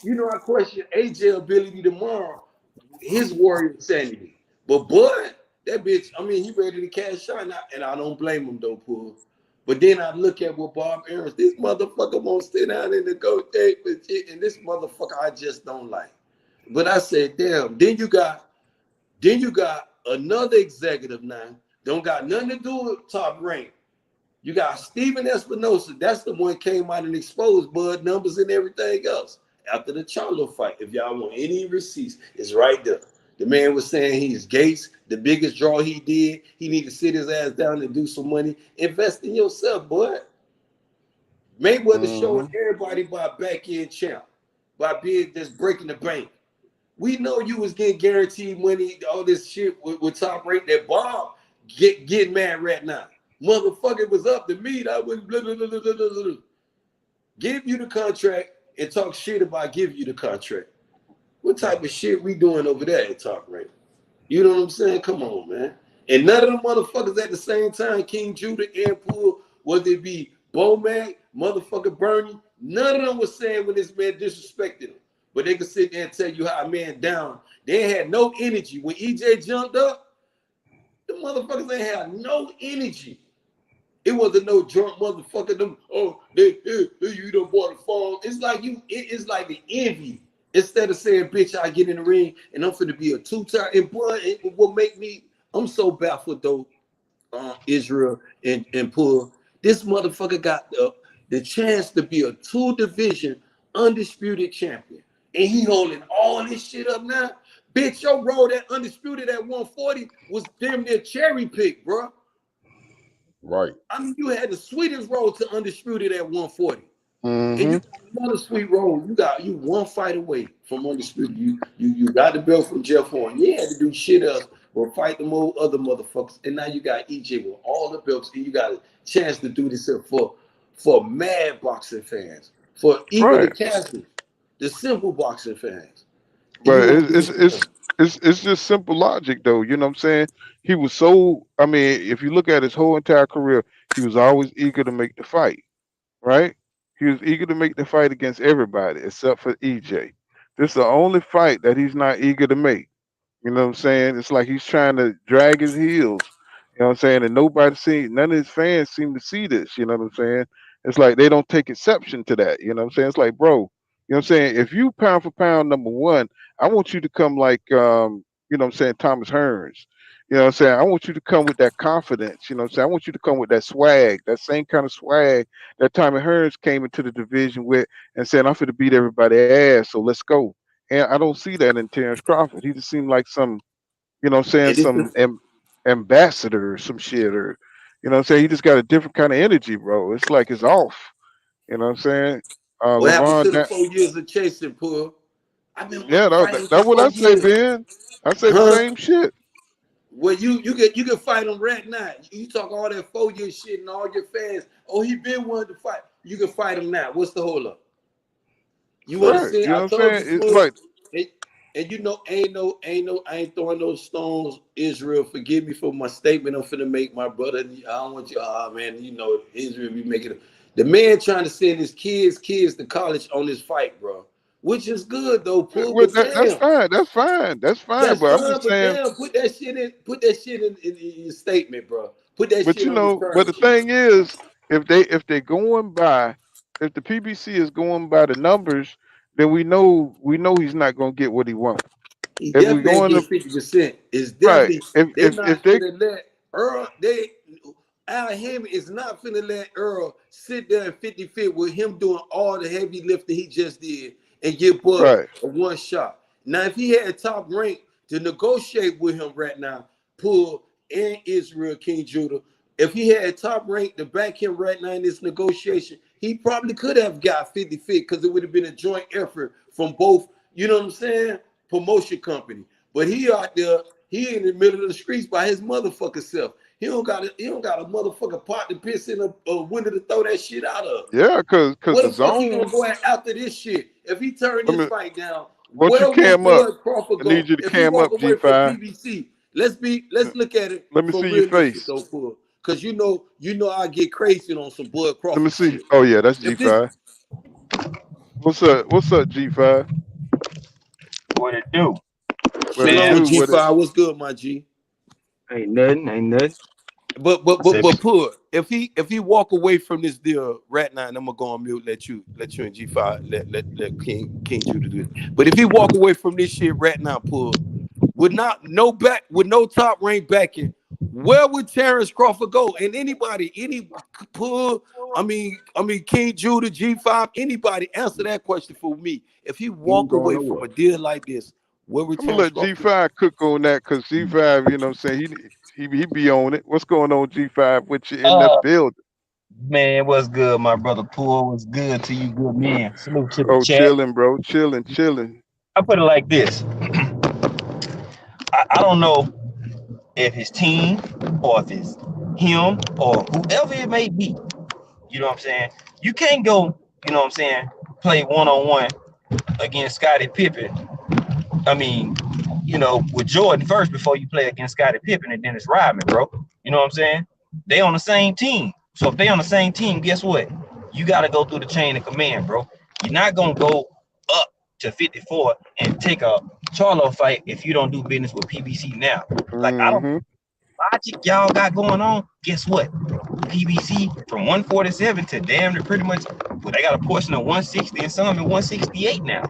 G: You know, I question AJ ability tomorrow, his warrior sanity. But Bud, that bitch, he ready to cash out, and I don't blame him though, Pull. But then I look at what Bob Aarons, this motherfucker won't sit down and negotiate with it, and this motherfucker I just don't like. But I said, damn, then you got another executive now, don't got nothing to do with Top Rank. You got Steven Espinosa. That's the one came out and exposed Bud numbers and everything else. After the Charlo fight, if y'all want any receipts, it's right there. The man was saying he's Gates, the biggest draw he did. He need to sit his ass down and do some money. Invest in yourself, Bud. Mayweather showing everybody by a back-end champ, by being just breaking the bank. We know you was getting guaranteed money, all this shit with Top Rank. That Bob getting mad right now. Motherfucker was up to me. I wouldn't blah, blah, blah, blah, blah, blah. Give you the contract and talk shit about give you the contract. What type of shit we doing over there at Top Rank? You know what I'm saying? Come on, man. And none of them motherfuckers at the same time, King Judah, and Poole, whether it be Bomac, motherfucker Bernie, none of them was saying when this man disrespected him. But they could sit there and tell you how a man down. They had no energy. When EJ jumped up, the motherfuckers ain't had no energy. It wasn't no drunk motherfucker. Them, you done bought a phone. It's like it's like the envy. Instead of saying, bitch, I get in the ring and I'm finna be a two-time. And boy, it will make me, I'm so baffled though, Israel and Poole. This motherfucker got the chance to be a 2-division undisputed champion. And he holding all this shit up now. Bitch, your road at undisputed at 140 was damn near cherry pick, bro.
F: Right.
G: You had the sweetest road to undisputed at 140.
D: Mm-hmm.
G: And you got another sweet road. You one fight away from undisputed. You got the belt from Jeff Horn. You had to do shit else or fight the other motherfuckers. And now you got EJ with all the belts, and you got a chance to do this for mad boxing fans, for even the casuals, the simple boxing fans.
D: But it's just simple logic, though. You know what I'm saying? He was so. If you look at his whole entire career, he was always eager to make the fight, right? He was eager to make the fight against everybody except for EJ. This is the only fight that he's not eager to make. You know what I'm saying? It's like he's trying to drag his heels. You know what I'm saying? And none of his fans seem to see this. You know what I'm saying? It's like they don't take exception to that. You know what I'm saying? It's like, bro, you know what I'm saying? If you pound for pound number one, I want you to come like, you know what I'm saying, Thomas Hearns. You know what I'm saying? I want you to come with that confidence. You know what I'm saying? I want you to come with that swag, that same kind of swag that Thomas Hearns came into the division with and said, I'm going to beat everybody's ass, so let's go. And I don't see that in Terence Crawford. He just seemed like some, you know what I'm saying,
G: And this
D: some
G: is
D: ambassador or some shit, or, you know what I'm saying? He just got a different kind of energy, bro. It's like it's off. You know what I'm saying?
G: what happened
D: LeVon,
G: to the 4 years of chasing, Pull. I've been
D: yeah,
G: fighting for
D: that's what I
G: four
D: say,
G: years.
D: Ben. I say the
G: Huh?
D: same shit.
G: Well, you can fight him right now. You talk all that 4 year shit and all your fans. Oh, he been wanting to fight. You can fight him now. What's the hold up? You want to
D: Right.
G: see?
D: You know
G: I
D: what I'm
G: told
D: saying?
G: you,
D: It's
G: Smug.
D: like,
G: And you know, I ain't throwing no stones. Israel, forgive me for my statement I'm finna make, my brother. I don't want you, man, you know, Israel be making it. The man trying to send his kids to college on this fight, bro. Which is good though, Pooh,
D: well,
G: but
D: that's
G: damn.
D: fine. That's fine. That's fine.
G: That's
D: But I'm
G: fine,
D: just
G: but
D: saying,
G: damn, put that shit in your statement, bro. Put that
D: but
G: shit
D: you
G: on this
D: know, but the
G: currency.
D: thing is, if they're going by, if the PBC is going by the numbers, then we know he's not going to get what he wants.
G: He
D: If we
G: definitely ain't
D: going to
G: get 50%. It's
D: right,
G: definitely they
D: if
G: not
D: they
G: finna let Earl. Al Hammond is not finna let Earl sit there and 50-50 with him doing all the heavy lifting he just did and give Bud
D: right,
G: a one shot. Now, if he had top rank to negotiate with him right now, Pull and Israel King Judah, if he had top rank to back him right now in this negotiation, he probably could have got 50-50 because it would have been a joint effort from both. You know what I'm saying? Promotion company, but he out there, he in the middle of the streets by his motherfucking self. He don't got a motherfucking pot to piss in a window to throw that shit out of.
D: yeah, cause
G: Where
D: the
G: the fuck he gonna
D: zone.
G: go at after this shit? If he turn
D: Let
G: this
D: me,
G: fight down,
D: won't you
G: where will
D: cam up?
G: Bud Crawford
D: I
G: go?
D: need you to
G: If he
D: cam
G: walk
D: up,
G: away from
D: G5.
G: PBC, let's look at it
D: Let me
G: from
D: see your
G: realistic
D: face.
G: though, Pull. Cause you know I get crazy on some Bud
D: Let me
G: Crawford
D: see.
G: shit.
D: Oh yeah, that's
G: If this
D: G5. What's up? What's up, G5?
H: What it do?
D: What it
G: shit on
H: Man,
D: do? What it?
G: G5, what's good, my G?
H: ain't nothing, ain't nothing.
G: But
H: I
G: but
H: said,
G: but Pud, if he walk away from this deal right now, and I'm gonna go on mute, let you and G5 let King Judah do this. But if he walk away from this shit right now, Pud, with no top rank backing, where would Terence Crawford go? And any Pud, I mean King Judah, G5, anybody answer that question for me. If he
F: He ain't
G: walk
F: going
G: away from
F: nowhere.
G: a deal like this, where would
D: I'm gonna
G: Terence
D: let
G: Crawford go?
D: G5 cook on that because G5, you know what I'm saying, he be on it. What's going on, G5, with you in the
H: uh,
D: building?
H: man, what's good, my brother Poole? What's good to you, good man? Salute to the
D: Oh,
H: chat.
D: chilling, bro. Chilling, chilling.
H: I put it like this. I don't know if his team or if it's him or whoever it may be. You know what I'm saying? You can't go, you know what I'm saying, play one-on-one against Scottie Pippen. I mean, with Jordan first before you play against Scottie Pippen and Dennis Rodman, bro. You know what I'm saying? They on the same team. So if they on the same team, guess what? You got to go through the chain of command, bro. You're not going to go up to 54 and take a Charlo fight if you don't do business with PBC now. Like, I don't
D: Mm-hmm.
H: logic y'all got going on. Guess what? PBC from 147 to damn near pretty much, well, they got a portion of 160 and some in 168 now.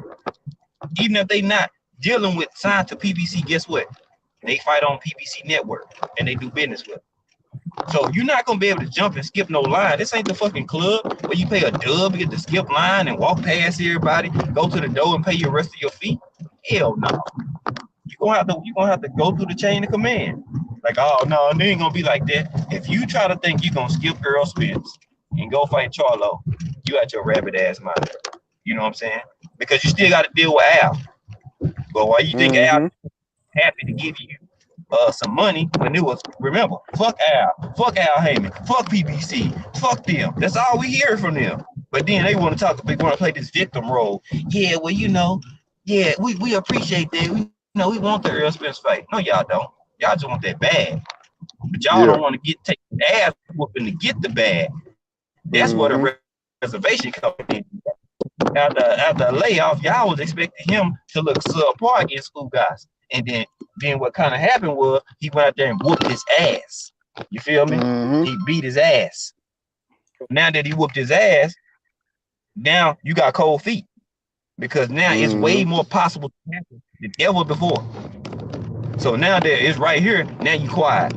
H: Even if they not dealing with signed to PBC, guess what? They fight on PBC network and they do business with. So you're not gonna be able to jump and skip no line. This ain't the fucking club where you pay a dub, get to skip line and walk past everybody, go to the door and pay your rest of your fee. Hell no. You're gonna have to go through the chain of command. Like, oh no, it ain't gonna be like that. If you try to think you're gonna skip Earl Spence and go fight Charlo, you out your rabbit ass mind. You know what I'm saying? Because you still got to deal with Al. But why you think Al
D: Mm-hmm.
H: happy to give you some money when it was, remember, fuck Al Heyman, fuck PBC, fuck them. That's all we hear from them. But then they want to play this victim role. Yeah, well, yeah, we appreciate that. We want the Earl Spence fight. No, y'all don't. Y'all just want that bag. But y'all
D: Yeah.
H: don't want to take ass whooping to get the bag. That's what
D: Mm-hmm.
H: a reservation coming in. After a layoff, y'all was expecting him to look subpar against school guys. And then what kind of happened was he went out there and whooped his ass. You feel me? He beat his ass. Now that he whooped his ass, now you got cold feet. Because now it's way more possible to happen than ever before. So now that it's right here, now you quiet.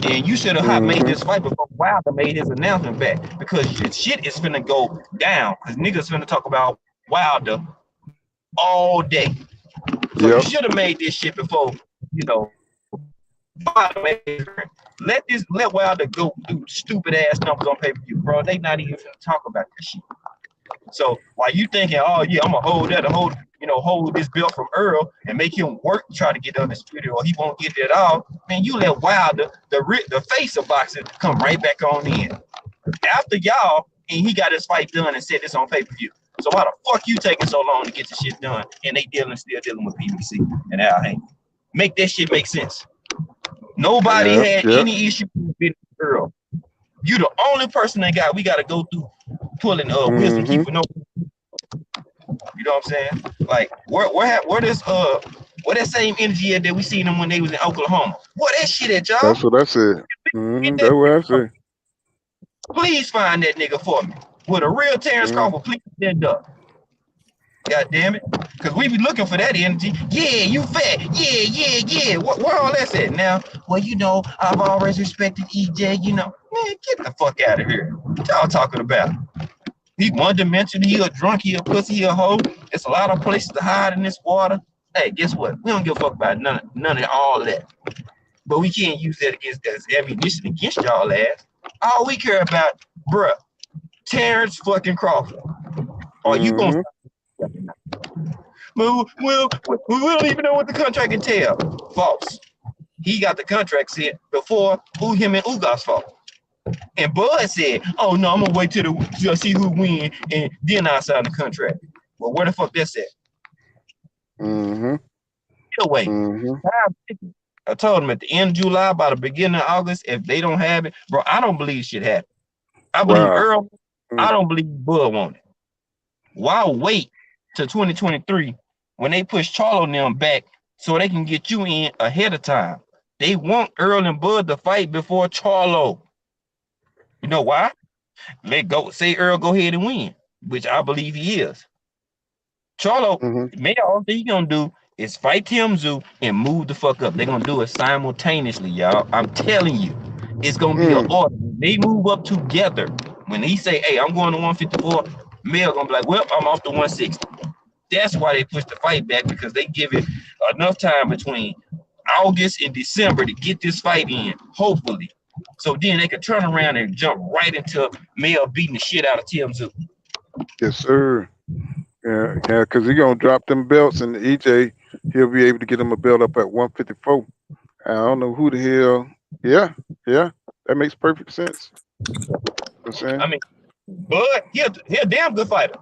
H: And you should have made this fight before Wilder made his announcement back, because shit is finna go down. Because niggas finna talk about Wilder all day. So you should have made this shit before, you know. Let Wilder go do stupid ass numbers on pay-per-view, bro. They not even finna talk about this shit. So while you thinking, oh yeah, I'm gonna hold this belt from Earl and make him work to try to get undisputed, or he won't get it at all, man, you let Wilder, the face of boxing, come right back on in. After y'all, and he got his fight done and said this on pay-per-view. So why the fuck you taking so long to get the shit done, and they still dealing with PBC and Al Hain? Make that shit make sense. Nobody had any issue with Earl. You the only person we gotta go through pulling wisdom keeper. No, you know what I'm saying? Like where that same energy at that we seen them when they was in Oklahoma? What that shit at, y'all?
D: That's what I said. That's what I said.
H: Please find that nigga for me. With a real Terence Crawford, please stand up. God damn it. Because we be looking for that energy. Yeah, you fat. Yeah. Where all that's at now? Well, you know, I've always respected EJ, you know. Man, get the fuck out of here. What y'all talking about? He one-dimensional, he a drunk, he a pussy, he a hoe. It's a lot of places to hide in this water. Hey, guess what? We don't give a fuck about none of all of that. But we can't use that as ammunition against y'all ass. All we care about, bruh, Terence fucking Crawford. Are you gonna well, we don't even know what the contract entails. False. He got the contract set before him and Ugas fought. And Bud said, oh no, I'm gonna wait till see who win and then I'll sign the contract. Well, where the fuck that's at? Still wait. I told him at the end of July, by the beginning of August, if they don't have it, bro, I don't believe shit happened. I believe Earl, I don't believe Bud want it. Why wait to 2023 when they push Charlo and them back so they can get you in ahead of time? They want Earl and Bud to fight before Charlo. You know why? Say Earl go ahead and win, which I believe he is. Charlo, maybe all thing he gonna do is fight Tim Zoo and move the fuck up. They're gonna do it simultaneously, y'all. I'm telling you, it's gonna be an order. They move up together. When he say, hey, I'm going to 154, Mel gonna be like, well, I'm off to 160. That's why they push the fight back, because they give it enough time between August and December to get this fight in, hopefully. So then they can turn around and jump right into Mel beating the shit out of Tim Zoo.
D: Yes, sir. Yeah, because he's gonna drop them belts, and EJ, he'll be able to get him a belt up at 154. I don't know who the hell. Yeah, that makes perfect sense.
H: I mean, Bud, he a damn good fighter.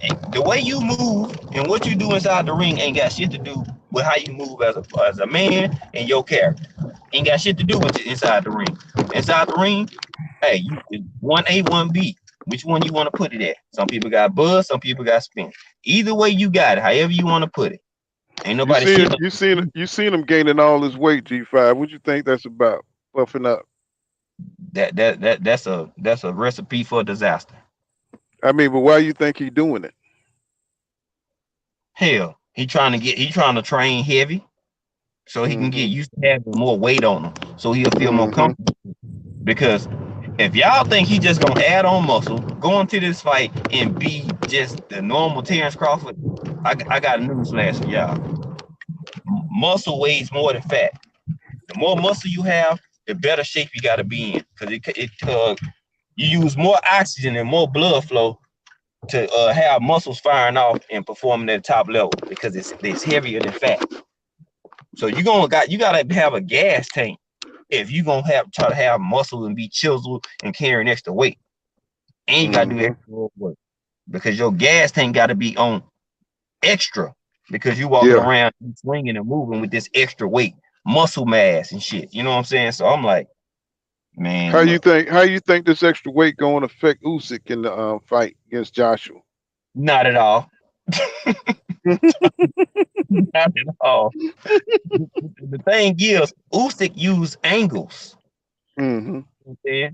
H: And the way you move and what you do inside the ring ain't got shit to do with how you move as a man and your character. Ain't got shit to do with it inside the ring. Inside the ring, hey, you 1A, 1B. Which one you want to put it at? Some people got Bud, some people got Spin. Either way you got it, however you want to put it. Ain't nobody
D: you seen him gaining all his weight, G5. What you think that's about? Buffing up.
H: That's a recipe for disaster.
D: I mean, but why you think he doing it?
H: Hell, he trying to train heavy so he can get used to having more weight on him, so he'll feel more comfortable. Because if y'all think he just gonna add on muscle, go into this fight and be just the normal Terence Crawford, I got a news flash for y'all. Muscle weighs more than fat. The more muscle you have, the better shape you gotta be in, because you use more oxygen and more blood flow to have muscles firing off and performing at the top level, because it's heavier than fat. So you gotta have a gas tank if you gonna try to have muscle and be chiseled and carrying extra weight. And you gotta do extra work, because your gas tank gotta be on extra, because you walking around swinging and moving with this extra weight, muscle mass and shit. You know what I'm saying? So I'm like, Man,
D: How you
H: look,
D: think? How you think this extra weight going to affect Usyk in the fight against Joshua?
H: not at all. Not at all. The thing is, Usyk use angles.
D: Mm-hmm.
H: Okay?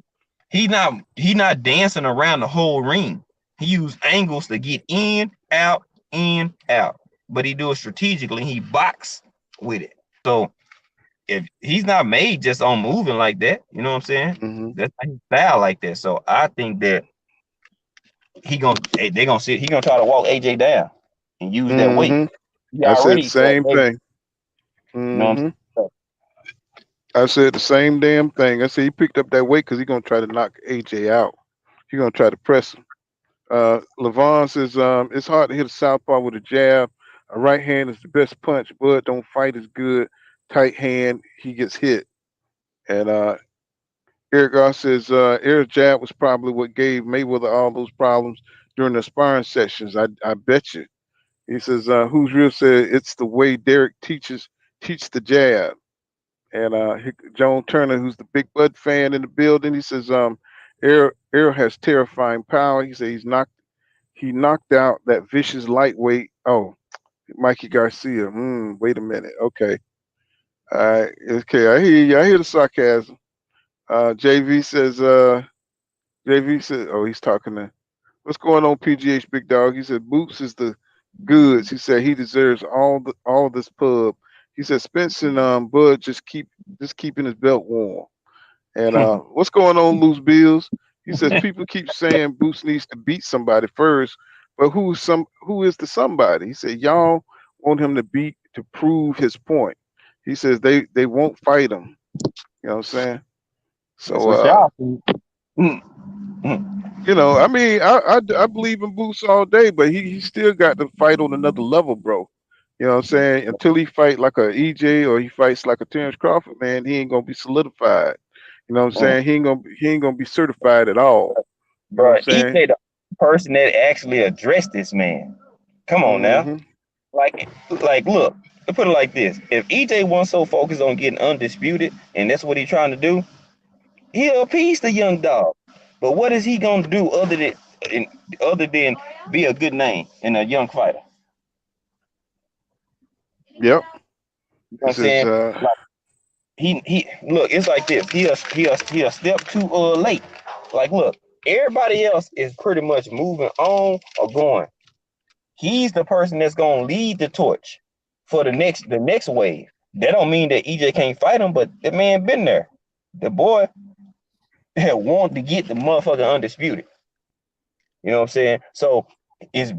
H: He not dancing around the whole ring. He used angles to get in, out, in, out. But he do it strategically. He box with it. So if he's not made just on moving like that, you know what I'm saying?
D: Mm-hmm.
H: That's not his style like that. So I think that he gonna try to walk AJ down and use that weight.
D: Mm-hmm.
H: He
D: I said the
H: already like,
D: same
H: hey,
D: thing.
H: you know what
D: Mm-hmm.
H: I'm saying?
D: I said the same damn thing. I said he picked up that weight because he's gonna try to knock AJ out. He's gonna try to press him. Levon says it's hard to hit a southpaw with a jab. A right hand is the best punch. Bud don't fight as good. Tight hand, he gets hit. And Eric Goss says Eric jab was probably what gave Mayweather all those problems during the sparring sessions. I bet you. He says who's real said it's the way Derek teach the jab. And Joan Turner, who's the Big Bud fan in the building, he says Errol has terrifying power. He says he knocked out that vicious lightweight. Oh, Mikey Garcia. Wait a minute. Okay. All right. Okay. I hear you. I hear the sarcasm. JV says, oh, he's talking to, what's going on, PGH Big Dog? He said, Boots is the goods. He said he deserves all this pub. He said Spence and Bud just keeping his belt warm. And what's going on, Loose Bills? He says people keep saying Boots needs to beat somebody first, but who is the somebody? He said y'all want him to prove his point. He says they won't fight him. You know what I'm saying?
H: That's
D: So
H: what y'all think.
D: you know, I mean, I believe in Boots all day, but he still got to fight on another level, bro. You know what I'm saying? Until he fight like a EJ or he fights like a Terence Crawford, man, he ain't gonna be solidified. You know what I'm saying? He ain't gonna be certified at all. You know what I'm
H: Bro,
D: saying?
H: EJ the person that actually addressed this man. Come on now.
D: Mm-hmm.
H: Like, look, to put it like this: if EJ wasn't so focused on getting undisputed, and that's what he's trying to do, he'll appease the young dog. But what is he gonna do other than be a good name and a young fighter?
D: Yep.
H: You know what I'm
D: This is
H: saying? Like he look, it's like this. He a step too late. Like, look, everybody else is pretty much moving on or going. He's the person that's gonna lead the torch for the next wave. That don't mean that EJ can't fight him, but the man been there. The boy had wanted to get the motherfucker undisputed. You know what I'm saying? So is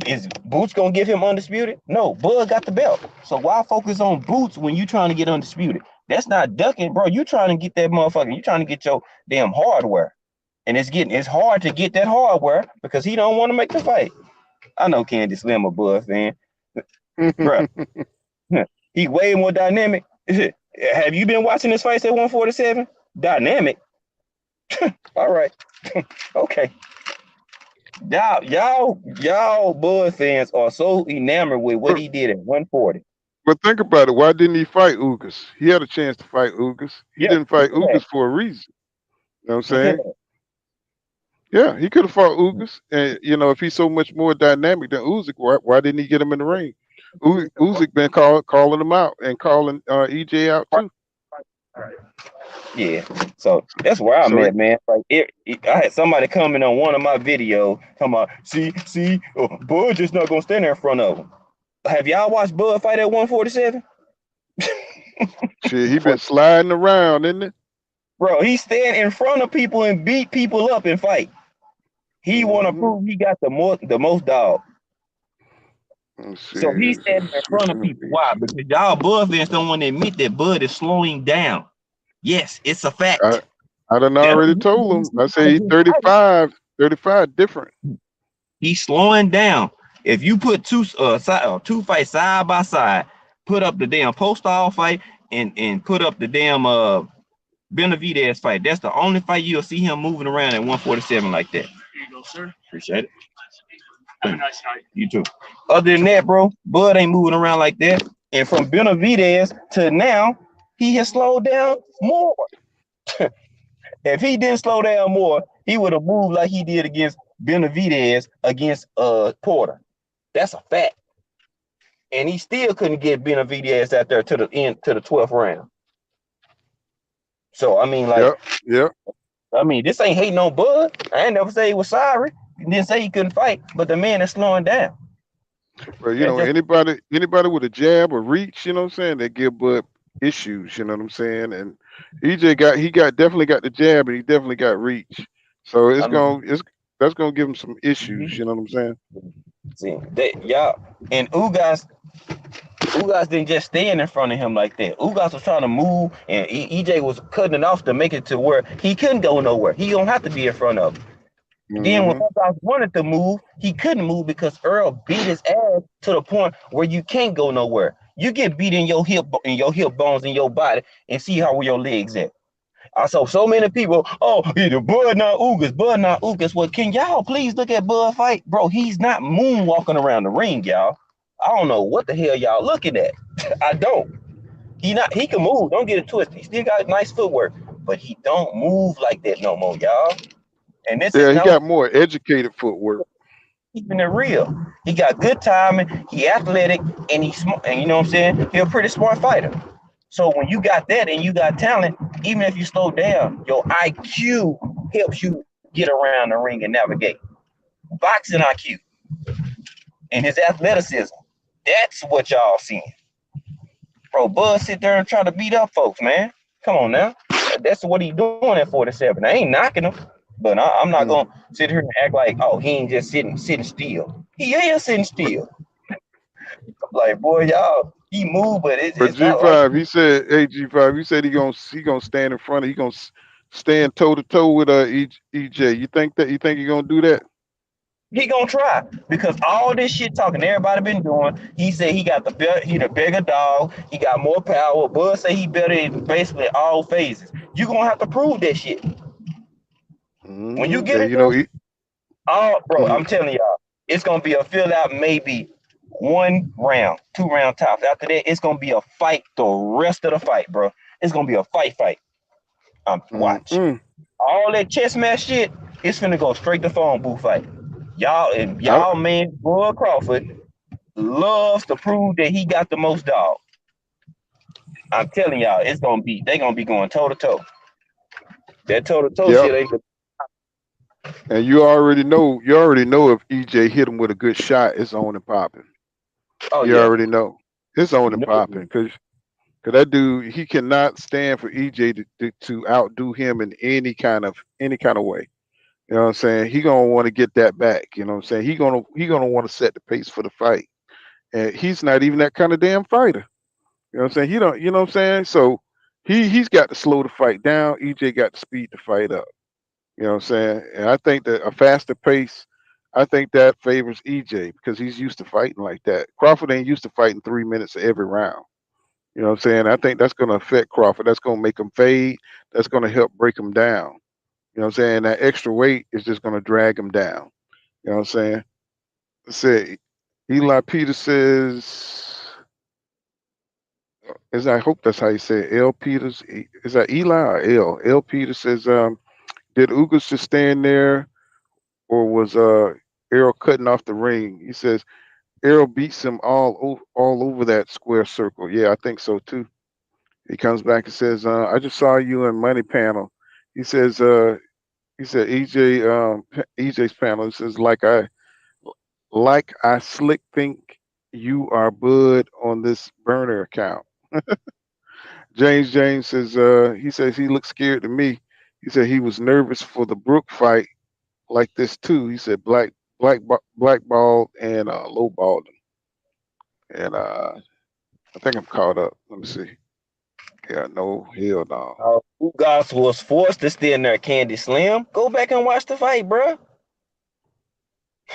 H: Boots gonna give him undisputed? No, Bud got the belt. So why focus on Boots when you trying to get undisputed? That's not ducking, bro. You trying to get that motherfucker. You trying to get your damn hardware. And it's hard to get that hardware because he don't want to make the fight. I know Candy Slim a Bud fan. Bro, he way more dynamic. Have you been watching his fights at 147? Dynamic. All right. Okay. Y'all Bud fans are so enamored with what he did at 140.
D: But think about it. Why didn't he fight Ugas? He had a chance to fight Ugas. He
H: Yeah,
D: didn't
H: he
D: fight
H: could have.
D: Ugas for a reason. You know what I'm
H: He could
D: saying? Yeah, he could have fought Ugas. And, you know, if he's so much more dynamic than Usyk, why didn't he get him in the ring? Usyk been calling him out and calling EJ out too.
H: Yeah, so that's where I'm
D: So,
H: at, man. Like, I had somebody comment on one of my videos talking about, see, Bud just not gonna stand there in front of him. Have y'all watched Bud fight at 147?
D: shit, he been sliding around, isn't it?
H: Bro, he stand in front of people and beat people up and fight. He want to prove he got the most dog. So he's standing in front of people. Why? Because y'all Bud fans don't want to admit that Bud is slowing down. Yes, it's a fact.
D: I done already told him. I say he's 35 different.
H: He's slowing down. If you put two fights side by side, put up the damn Postal fight and put up the damn Benavidez fight. That's the only fight you'll see him moving around at 147 like that. Here you go, sir. Appreciate it. Have a nice night. You too. Other than that, bro, Bud ain't moving around like that. And from Benavidez to now, he has slowed down more. If he didn't slow down more, he would have moved like he did against Benavidez against Porter. That's a fact. And he still couldn't get Benavidez out there to the end, to the 12th round. So I mean, like,
D: Yep.
H: I mean, this ain't hating on Bud. I ain't never say he was sorry. He didn't say he couldn't fight, but the man is slowing down.
D: But you know, anybody with a jab or reach, you know what I'm saying, they give Bud issues, you know what I'm saying? And definitely got the jab, and he definitely got reach. So that's gonna give him some issues, you know what I'm saying?
H: See, y'all and Ugas didn't just stand in front of him like that. Ugas was trying to move, and EJ was cutting it off to make it to where he couldn't go nowhere. He don't have to be in front of him. Then when Ugas wanted to move, he couldn't move because Earl beat his ass to the point where you can't go nowhere. You get beat in your hip bones in your body, and see how your legs at. I saw so many people, either Bud not Ugas. Well, can y'all please look at Bud fight? Bro, he's not moonwalking around the ring, y'all. I don't know what the hell y'all looking at. I don't. He can move, don't get it twisted. He still got nice footwork, but he don't move like that no more, y'all. And this is
D: he got more educated footwork.
H: Keeping it real. He got good timing, he athletic, and he's smart, and you know what I'm saying? He's a pretty smart fighter. So when you got that and you got talent, even if you slow down, your IQ helps you get around the ring and navigate. Boxing IQ and his athleticism. That's what y'all seeing. Bro, Bud sit there and try to beat up folks, man. Come on now. That's what he doing at 47. I ain't knocking him, but I'm not going to sit here and act like, he ain't just sitting still. He is sitting still. Like, boy, y'all, he moved, but it's
D: G5,
H: not like
D: he said, hey, G5, he said he gonna stand in front of, he gonna stand toe to toe with EJ. You think he gonna do that?
H: He gonna try, because all this shit talking everybody been doing. He said he got he the bigger dog. He got more power. Bud say he better in basically all phases. You gonna have to prove that shit. When you get it, I'm telling y'all, it's gonna be a fill out, maybe 1 round, 2 round tops. After that, it's gonna be a fight the rest of the fight, bro. It's gonna be a fight. Watch. All that chess match shit, it's finna go straight to phone booth fight. Y'all man, Bud Crawford loves to prove that he got the most dog. I'm telling y'all, they gonna be going toe to toe. That toe to toe shit ain't.
D: And you already know if EJ hit him with a good shot, it's on and popping. You already know it's on and popping, because that dude, he cannot stand for EJ to outdo him in any kind of way. You know what I'm saying? He gonna want to get that back. You know what I'm saying? He gonna want to set the pace for the fight, and he's not even that kind of damn fighter. You know what I'm saying? He don't. You know what I'm saying? So he's got to slow the fight down. EJ got to speed the fight up. You know what I'm saying? And I think that a faster pace, I think that favors EJ, because he's used to fighting like that. Crawford ain't used to fighting 3 minutes every round. You know what I'm saying? I think that's going to affect Crawford. That's going to make him fade. That's going to help break him down. You know what I'm saying? That extra weight is just going to drag him down. You know what I'm saying? Let's say Eli Peters says, I hope that's how you say it. L Peters, is that Eli or L? L Peters says, did Ugas just stand there, or was Errol cutting off the ring? He says Errol beats him all over that square circle. Yeah, I think so too. He comes back and says, I just saw you in Money Panel. He said EJ's panel. He says, like I slick think you are Bud on this burner account. James says, he says he looked scared to me. He said he was nervous for the Brook fight like this too. He said blackballed and lowballed him. And I think I'm caught up. Let me see. Yeah, no, hell no.
H: Ugas was forced to stay in there, Candy Slim. Go back and watch the fight, bro.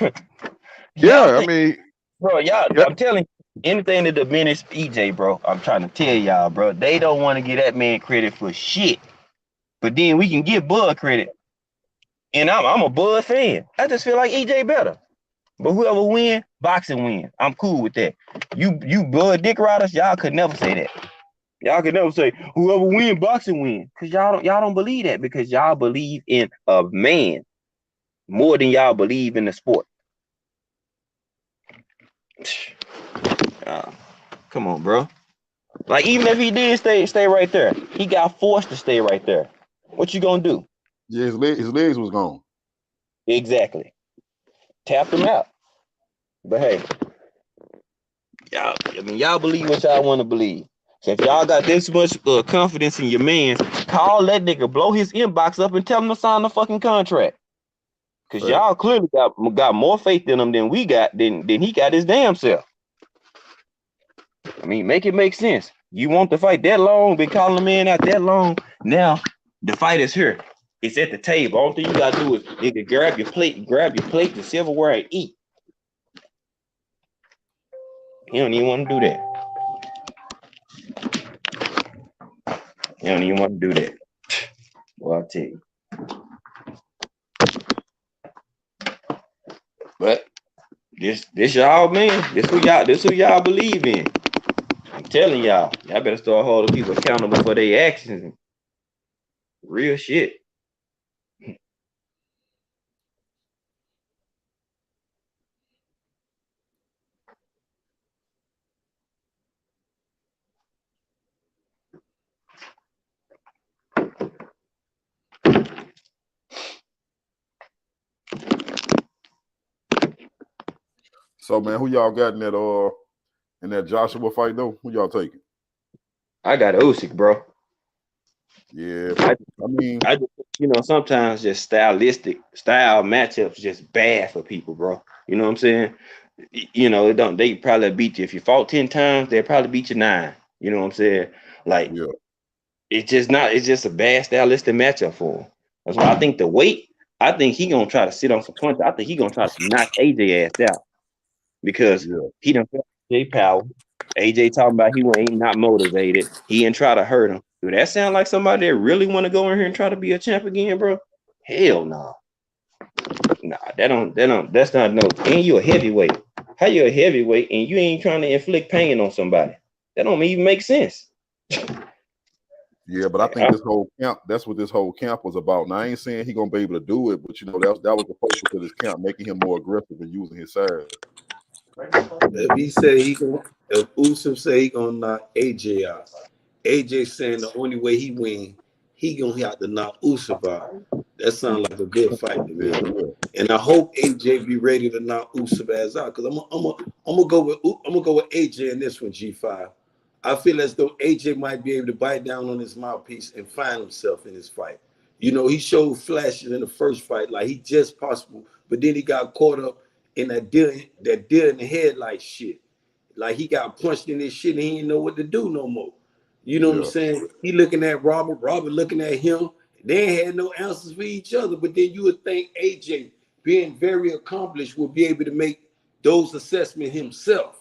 D: I mean,
H: bro, I'm telling you, anything to diminish EJ, bro. I'm trying to tell y'all, bro. They don't want to give that man credit for shit. But then we can give Bud credit. And I'm a Bud fan. I just feel like EJ better. But whoever boxing win. I'm cool with that. You Bud dick riders, y'all could never say that. Y'all can never say whoever win boxing win, because y'all don't believe that, because y'all believe in a man more than y'all believe in the sport. Come on, bro. Like, even if he did stay right there, he got forced to stay right there. What you gonna do?
F: Yeah, his legs was gone.
H: Exactly. Tapped him out. But hey, y'all believe what y'all want to believe. So if y'all got this much confidence in your man, call that nigga, blow his inbox up, and tell him to sign the fucking contract. Cause y'all clearly got more faith in him than we got, than he got his damn self. I mean, make it make sense. You want the fight that long, been calling the man out that long. Now the fight is here. It's at the table. All thing you gotta do is nigga grab your plate, the silverware, and eat. He don't even want to do that. He don't even want to do that. Well, I'll tell you. But this y'all, man. This who y'all believe in. I'm telling y'all better start holding people accountable for their actions. Real shit.
F: So man, who y'all got in that Joshua fight though? Who y'all taking?
H: I got Usyk, bro.
F: Yeah, I mean,
H: sometimes just style matchups just bad for people, bro. You know what I'm saying? They probably beat you. If you fought 10 times, they'll probably beat you 9. You know what I'm saying? Like,
F: yeah.
H: it's just a bad stylistic matchup for him. That's why I think he gonna try to sit on some punch. I think he gonna try to knock AJ ass out, because he done felt AJ power. AJ talking about he ain't not motivated. He ain't try to hurt him. Do that sound like somebody that really want to go in here and try to be a champ again, bro? Hell no. Nah, that's not no. And you a heavyweight. How you a heavyweight and you ain't trying to inflict pain on somebody? That don't even make sense.
F: Yeah, but I think this whole camp, that's what this whole camp was about. Now, I ain't saying he gonna be able to do it, but that was the focus of this camp, making him more aggressive and using his size.
G: If he say if Usyk say he gonna knock AJ out, AJ saying the only way he win, he gonna have to knock Usyk out. That sounds like a good fight to me. And I hope AJ be ready to knock Usyk ass out, because I'm gonna go with AJ in this one, G5. I feel as though AJ might be able to bite down on his mouthpiece and find himself in his fight. He showed flashes in the first fight, like he just possible, but then he got caught up in that deer in the headlight shit. Like he got punched in his shit and he didn't know what to do no more. You know what I'm saying? He looking at Robert looking at him. They had no answers for each other, but then you would think AJ, being very accomplished, would be able to make those assessments himself.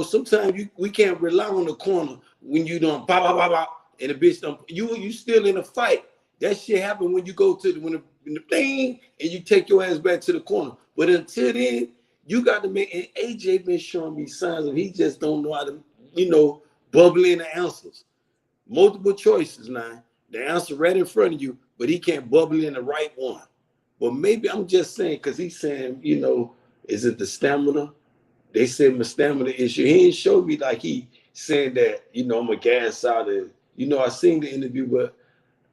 G: Sometimes we can't rely on the corner when you don't pop, pop, pop, pop, and the bitch don't. You still in a fight. That shit happen when you go to when the thing and you take your ass back to the corner. But until then, you got to make. And AJ been showing me signs of he just don't know how to, bubble in the answers. Multiple choices now. The answer right in front of you, but he can't bubble in the right one. But maybe I'm just saying, because he's saying, is it the stamina? They said my stamina issue. He didn't show me like he saying that, I'm a gas out of, I seen the interview, but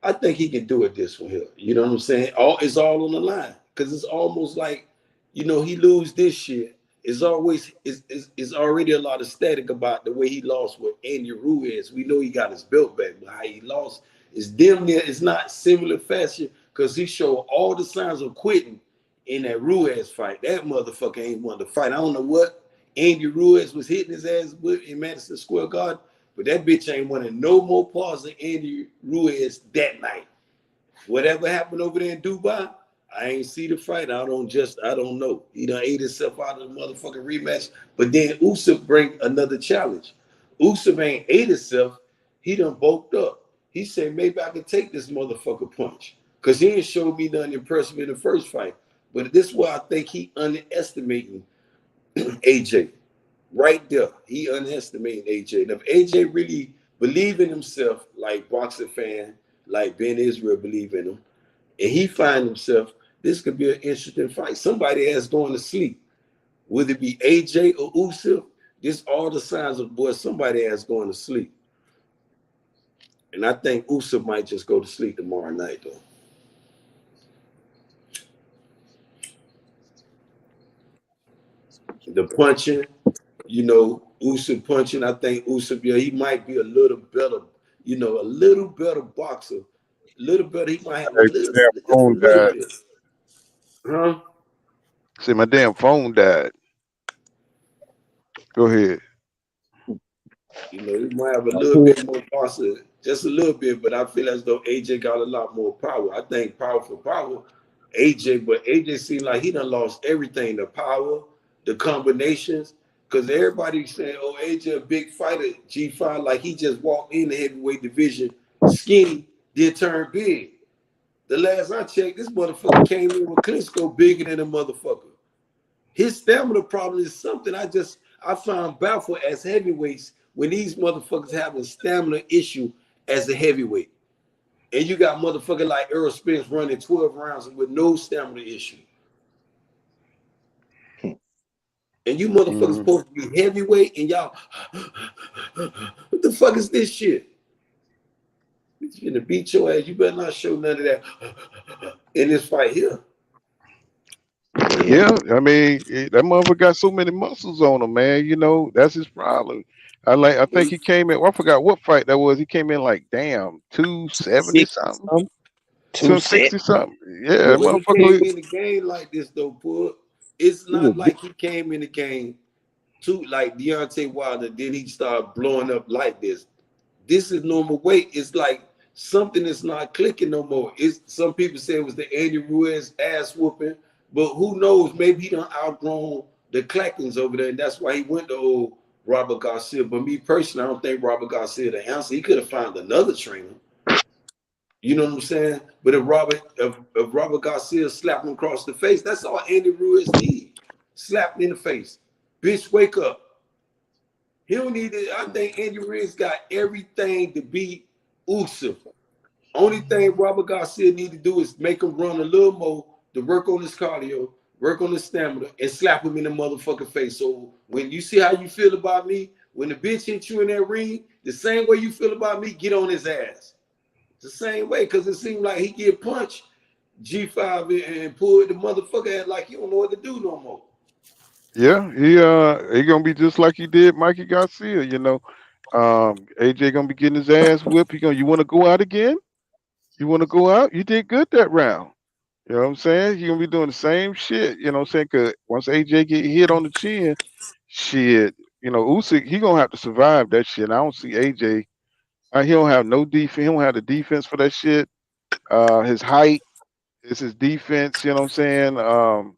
G: I think he can do it this one here. You know what I'm saying? It's all on the line. Because it's almost like, he lose this shit. It's already a lot of static about the way he lost with Andy Ruiz. We know he got his belt back, but how he lost is damn near, it's not similar fashion, because he showed all the signs of quitting in that Ruiz fight. That motherfucker ain't won the fight. I don't know what Andy Ruiz was hitting his ass with in Madison Square Garden, but that bitch ain't winning no more parts than Andy Ruiz that night. Whatever happened over there in Dubai, I ain't see the fight. I don't know. He done ate himself out of the motherfucking rematch. But then Usyk bring another challenge. Usyk ain't ate himself. He done bulked up. He said, maybe I can take this motherfucker punch. Because he ain't showed me nothing impressive in the first fight. But this is why I think he underestimating AJ. Right there. He underestimating AJ. And if AJ really believe in himself, like boxing fan, like Ben Israel believe in him, and he find himself, this could be an interesting fight. Somebody has going to sleep. Whether it be AJ or Usyk, this all the signs of, boy, somebody has going to sleep. And I think Usyk might just go to sleep tomorrow night, though. The punching, Usyk punching, I think Usyk, he might be a little better, a little better boxer. A little better, he might have a
D: Hey,
G: little,
D: damn
G: just a
D: phone
G: little
D: died.
G: bit. Huh?
D: See, my damn phone died. Go ahead.
G: He might have a little bit more boxer, just a little bit, but I feel as though AJ got a lot more power. I think power for power, AJ, but AJ seemed like he done lost everything, the power, the combinations, because everybody's saying, oh, AJ a big fighter, G5, like he just walked in the heavyweight division, skinny, then turned big. The last I checked, this motherfucker came in with Klitschko bigger than a motherfucker. His stamina problem is something I found baffled as heavyweights when these motherfuckers have a stamina issue as a heavyweight. And you got motherfucker like Errol Spence running 12 rounds with no stamina issue. And you motherfuckers supposed to be heavyweight and y'all, what the fuck is this shit? You're gonna beat your ass. You better not show none of that in this fight here.
D: Yeah, I mean, that motherfucker got so many muscles on him, man. That's his problem. I think he came in. Well, I forgot what fight that was. He came in like, damn, 270 something, 260 something. Yeah,
G: But
D: that
G: when he
D: motherfucker.
G: came in the game like this, though, Pug, it's not like he came in the game like Deontay Wilder, then he started blowing up like this. This is normal weight. It's like something is not clicking no more. Some people say it was the Andy Ruiz ass whooping, but who knows? Maybe he done outgrown the clackings over there, and that's why he went to old Robert Garcia. But me personally, I don't think Robert Garcia the answer. He could have found another trainer. You know what I'm saying? But if Robert Garcia slapped him across the face, that's all Andy Ruiz need. Slap him in the face. Bitch, wake up. He don't need it. I think Andy Ruiz got everything to beat Usyk. Only thing Robert Garcia need to do is make him run a little more to work on his cardio, work on his stamina, and slap him in the motherfucking face. So when you see how you feel about me, when the bitch hit you in that ring, the same way you feel about me, get on his ass. It's the same way, because it seemed like he get punched, G5, and pulled the motherfucker out like he don't know what to do no more.
D: Yeah, he gonna be just like he did Mikey Garcia. AJ gonna be getting his ass whipped. You want to go out again? You want to go out? You did good that round. You know what I'm saying? He gonna be doing the same shit. You know what I'm saying? Cause once AJ get hit on the chin, shit. Usyk, he gonna have to survive that shit. I don't see AJ. He don't have no defense. He don't have the defense for that shit. His height is his defense. You know what I'm saying?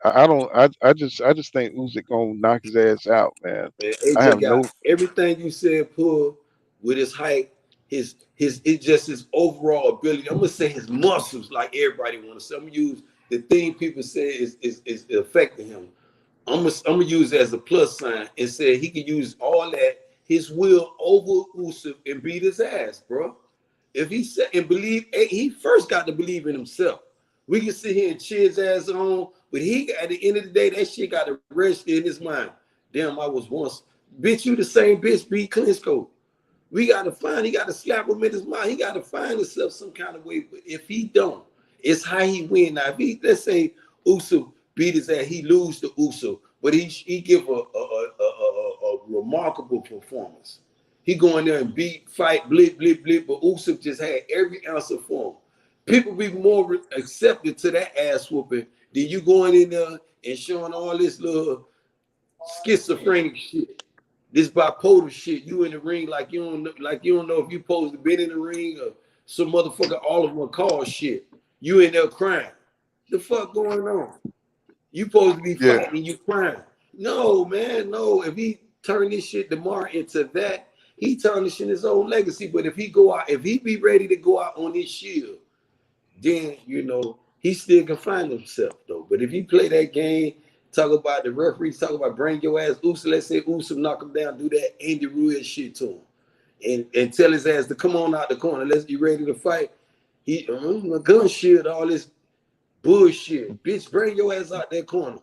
D: I don't. I just think Usyk gonna knock his ass out, man.
G: And
D: I
G: AJ
D: have
G: got
D: no.
G: everything you said, Pull, with his height, it's just his overall ability. I'm gonna say his muscles, like everybody want to say. I'm gonna use the thing people say is affecting him. I'm gonna use it as a plus sign and say he can use all that, his will over Usyk, and beat his ass, bro. If he said and believe, he first got to believe in himself. We can sit here and cheer his ass on, but he at the end of the day, that shit got to register in his mind. Damn, I was once, bitch, you the same bitch beat Klitschko. He got to slap him in his mind. He got to find himself some kind of way. But if he don't, it's how he win. Now, if he, let's say Usyk beat his ass, he lose to Usyk, but he give a remarkable performance. He go in there and fight, blip, but Usyk just had every answer for him. People be more accepted to that ass whooping than you going in there and showing all this little schizophrenic shit, this bipolar shit. You in the ring like you don't know if you supposed to be in the ring or some motherfucker Oliver McCall shit. You in there crying. The fuck going on? You supposed to be fighting and you crying. No, man, no. If he turn this shit tomorrow into that, he tarnishing his own legacy. But if he be ready to go out on his shield, then he still can find himself though. But if he play that game, talk about the referees, talk about bring your ass Usyk, let's say Usyk knock him down, do that Andy Ruiz shit to him. and tell his ass to come on out the corner. Let's get ready to fight. He my gun shield, all this bullshit. Bitch, bring your ass out that corner.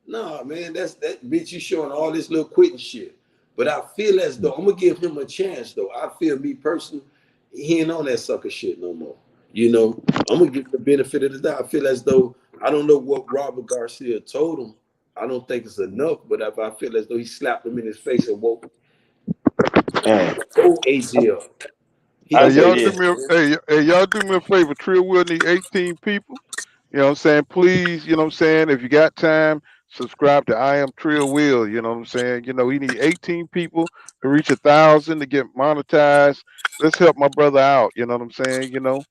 G: Nah, man, that bitch, you showing all this little quitting shit. But I feel as though I'm gonna give him a chance though. I feel me personally, he ain't on that sucker shit no more. You know, I'm gonna give the benefit of the doubt. I feel as though I don't know what Robert Garcia told him. I don't think it's enough, but if I feel as though he slapped him in his face and woke AJ up.
D: Hey, y'all do me a favor. Trill will need 18 people. You know what I'm saying? Please, you know what I'm saying? If you got time, subscribe to I Am Trill Will. You know what I'm saying? You know, he need 18 people to reach 1,000 to get monetized. Let's help my brother out. You know what I'm saying? You know,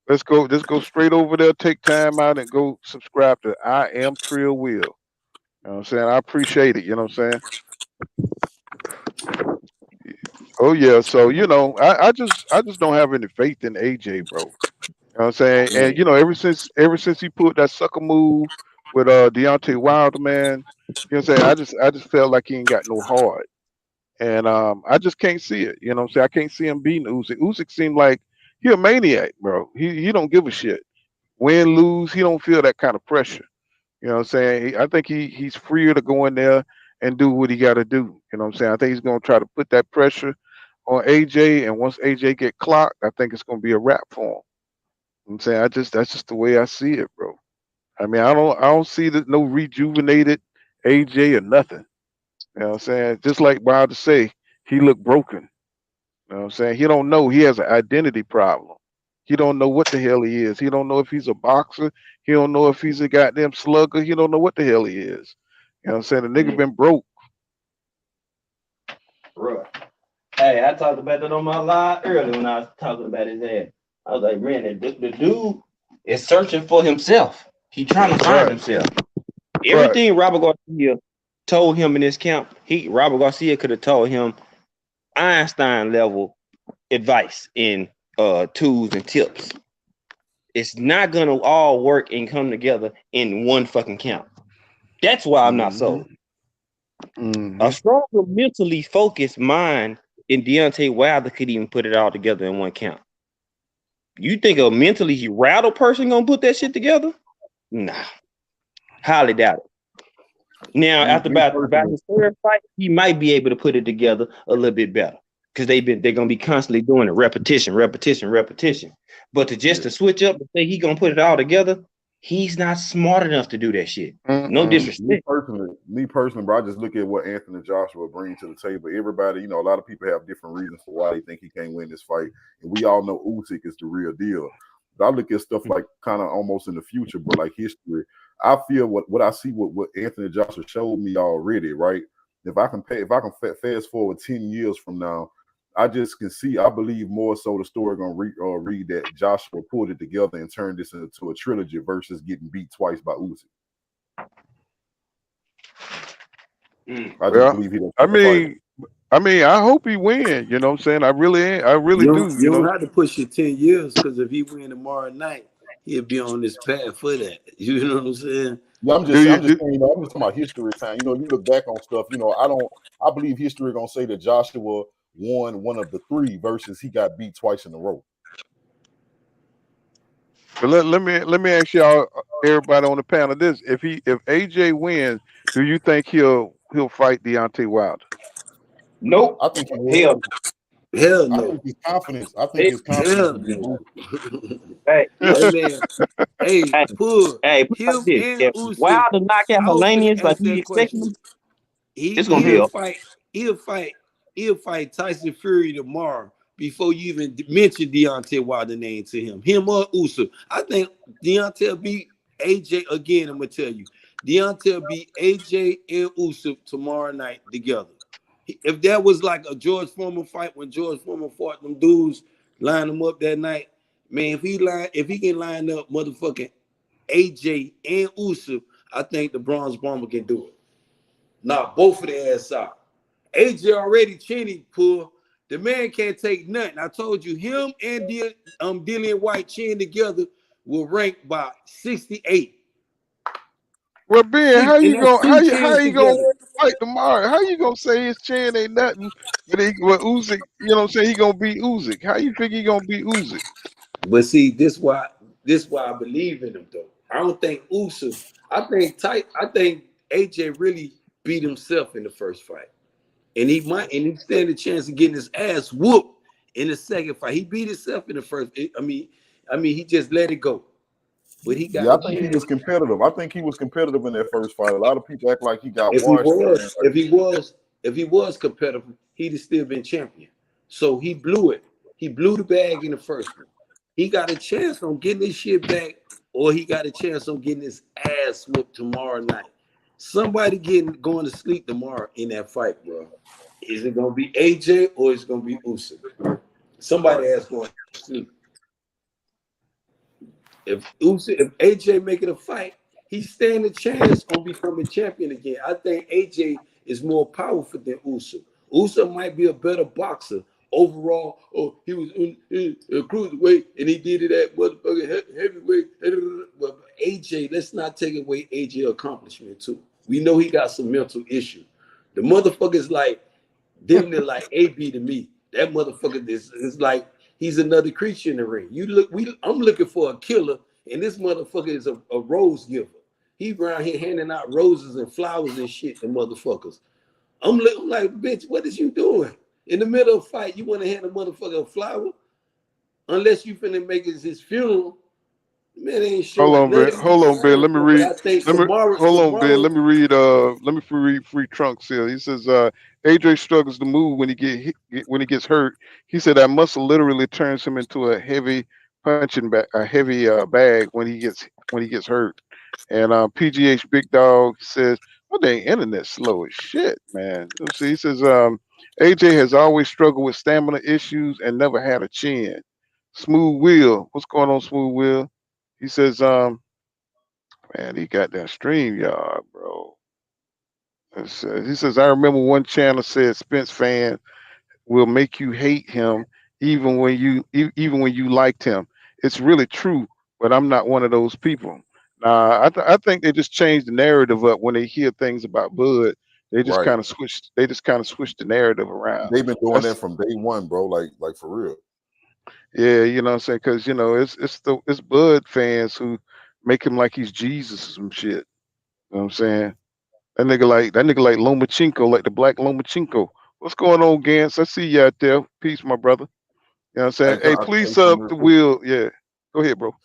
D: let's go straight over there, take time out and go subscribe to I Am Trill Will. You know what I'm saying? I appreciate it. You know what I'm saying? Oh yeah. So, you know, I just don't have any faith in AJ, bro. You know what I'm saying? And you know, ever since he pulled that sucker move with Deontay Wilder, man, you know what I'm saying? I just felt like he ain't got no heart. And I just can't see it. You know what I'm saying? I can't see him beating Usyk. Usyk seemed like he a maniac, bro. He don't give a shit. Win, lose, he don't feel that kind of pressure. You know what I'm saying? I think he's freer to go in there and do what he got to do. You know what I'm saying? I think he's going to try to put that pressure on AJ, and once AJ get clocked, I think it's going to be a wrap for him. You know what I'm saying? That's just the way I see it, bro. I mean, I don't see no rejuvenated AJ or nothing. You know what I'm saying? Just like Wilder say, he looked broken. You know what I'm saying? He don't know. He has an identity problem. He don't know what the hell he is. He don't know if he's a boxer. He don't know if he's a goddamn slugger. He don't know what the hell he is. You know what I'm saying? The nigga been broke.
H: Right. Hey, I talked about that on my live earlier when I was talking about his ass. I was like, man, the dude is searching for himself. He trying to find himself. Everything Robert Garcia told him in this camp, Robert Garcia could have told him Einstein level advice in tools and tips. It's not gonna all work and come together in one fucking camp. That's why I'm not sold. A stronger mentally focused mind in Deontay Wilder could even put it all together in one count. You think a mentally rattled person gonna put that shit together? Nah, highly doubt it. Now, after about his third fight, he might be able to put it together a little bit better because they're gonna be constantly doing it, repetition. But to switch up and say he gonna put it all together, he's not smart enough to do that shit. No disrespect.
F: Me personally, bro, I just look at what Anthony Joshua brings to the table. Everybody, you know, a lot of people have different reasons for why they think he can't win this fight, and we all know Usyk is the real deal. But I look at stuff like kind of almost in the future, but like history. I feel what I see what Anthony Joshua showed me already, right? If I can fast forward 10 years from now, I just can see. I believe more so the story gonna read that Joshua pulled it together and turned this into a trilogy versus getting beat twice by Usyk. I just believe he.
D: I mean, I hope he wins. You know what I'm saying? I really do.
G: You don't have to push it 10 years because if he win tomorrow night, he'll be on this path for that. You know what I'm saying?
F: Yeah, I'm just saying, you know, I'm just talking about history time. You know, you look back on stuff, you know, I believe history gonna say that Joshua won one of the three versus he got beat twice in a row.
D: But let me ask y'all, everybody on the panel, this: if AJ wins, do you think he'll fight Deontay Wilder?
H: Nope.
F: I think
G: hell no.
F: I think his confidence. I think his confidence.
H: Hey,
G: man. Pull
H: him
G: and
H: if
G: Usyk.
H: Wilder knock out Hellenius like he's expecting, it's gonna be
G: He'll fight Tyson Fury tomorrow before you even mention Deontay Wilder's name to him. Him or Usyk. I think Deontay will beat AJ again. I'm gonna tell you, Deontay will beat AJ and Usyk tomorrow night together. If that was like a George Foreman fight when George Foreman fought them dudes, line them up that night, man. If he can line up motherfucking AJ and Usyk, I think the Bronze Bomber can do it. Knock both of their ass out. AJ already chinny, pull. The man can't take nothing. I told you, him and Dillian White chin together will rank by 68.
D: Well, Ben, how you gonna fight tomorrow. How you gonna say his chin ain't nothing? But Usyk, you know what I'm saying? He gonna beat Usyk. How you think he gonna beat Usyk?
G: But see, this why I believe in him though. I don't think Usyk. I think AJ really beat himself in the first fight, and he stand a chance of getting his ass whooped in the second fight. He beat himself in the first. I mean, he just let it go, but he got
F: Yeah,
G: a
F: I think he was
G: chance.
F: competitive. I think he was competitive in that first fight. A lot of people act like he got
G: If he
F: washed, man.
G: was, if he was, if he was competitive, he'd have still been champion. So he blew it. He blew the bag in the first one. He got a chance on getting his shit back, or he got a chance on getting his ass whooped tomorrow night. Somebody getting going to sleep tomorrow in that fight, bro. Is it gonna be AJ or is it gonna be Usyk? Somebody
F: Right.
G: ass going to sleep. If AJ make it a fight, he's standing a chance on becoming champion again. I think AJ is more powerful than Usyk. Usyk might be a better boxer overall. Oh, he was in cruiserweight and he did it at motherfucking heavyweight. But AJ, let's not take away AJ accomplishment too. We know he got some mental issue. The motherfucker's like damn near like AB to me. That motherfucker is like he's another creature in the ring. I'm looking for a killer, and this motherfucker is a rose giver. He around here handing out roses and flowers and shit to motherfuckers. I'm like, bitch, what is you doing? In the middle of a fight, you want to hand a motherfucker a flower? Unless you finna make it his funeral, man, ain't
D: Hold
G: showing
D: on, Ben.
G: nothing to
D: Hold
G: be
D: on, Ben.
G: around
D: Let me
G: for. But
D: read.
G: I think
D: Let me hold on, Ben.
G: tomorrow,
D: Let me read Free Trunks here. He says AJ struggles to move when he when he gets hurt. He said that muscle literally turns him into a heavy punching bag, a heavy bag when he gets hurt. And PGH Big Dog says, "Oh, dang, internet slow as shit, man." Let's see. He says AJ has always struggled with stamina issues and never had a chin. Smooth Will, what's going on, Smooth Will? He says, man, he got that stream yard, bro. He says, I remember one channel said Spence fan will make you hate him even when you liked him. It's really true, but I'm not one of those people. I think they just changed the narrative up when they hear things about Bud.
F: Right.
D: They just kind of switched the narrative around.
F: They've been doing that
D: That's
F: from day one, bro. Like for real.
D: yeah, you know what I'm saying? Because you know it's Bud fans who make him like he's Jesus or some shit. You know what I'm saying? That nigga like Lomachenko, like the black Lomachenko. What's going on, Gantz? I see you out there. Peace, my brother. You know what I'm
F: Hey,
D: saying?
F: can
D: Hey,
F: I
D: please
F: say
D: sub
F: something real
D: the
F: quick?
D: wheel. Yeah. Go ahead, bro.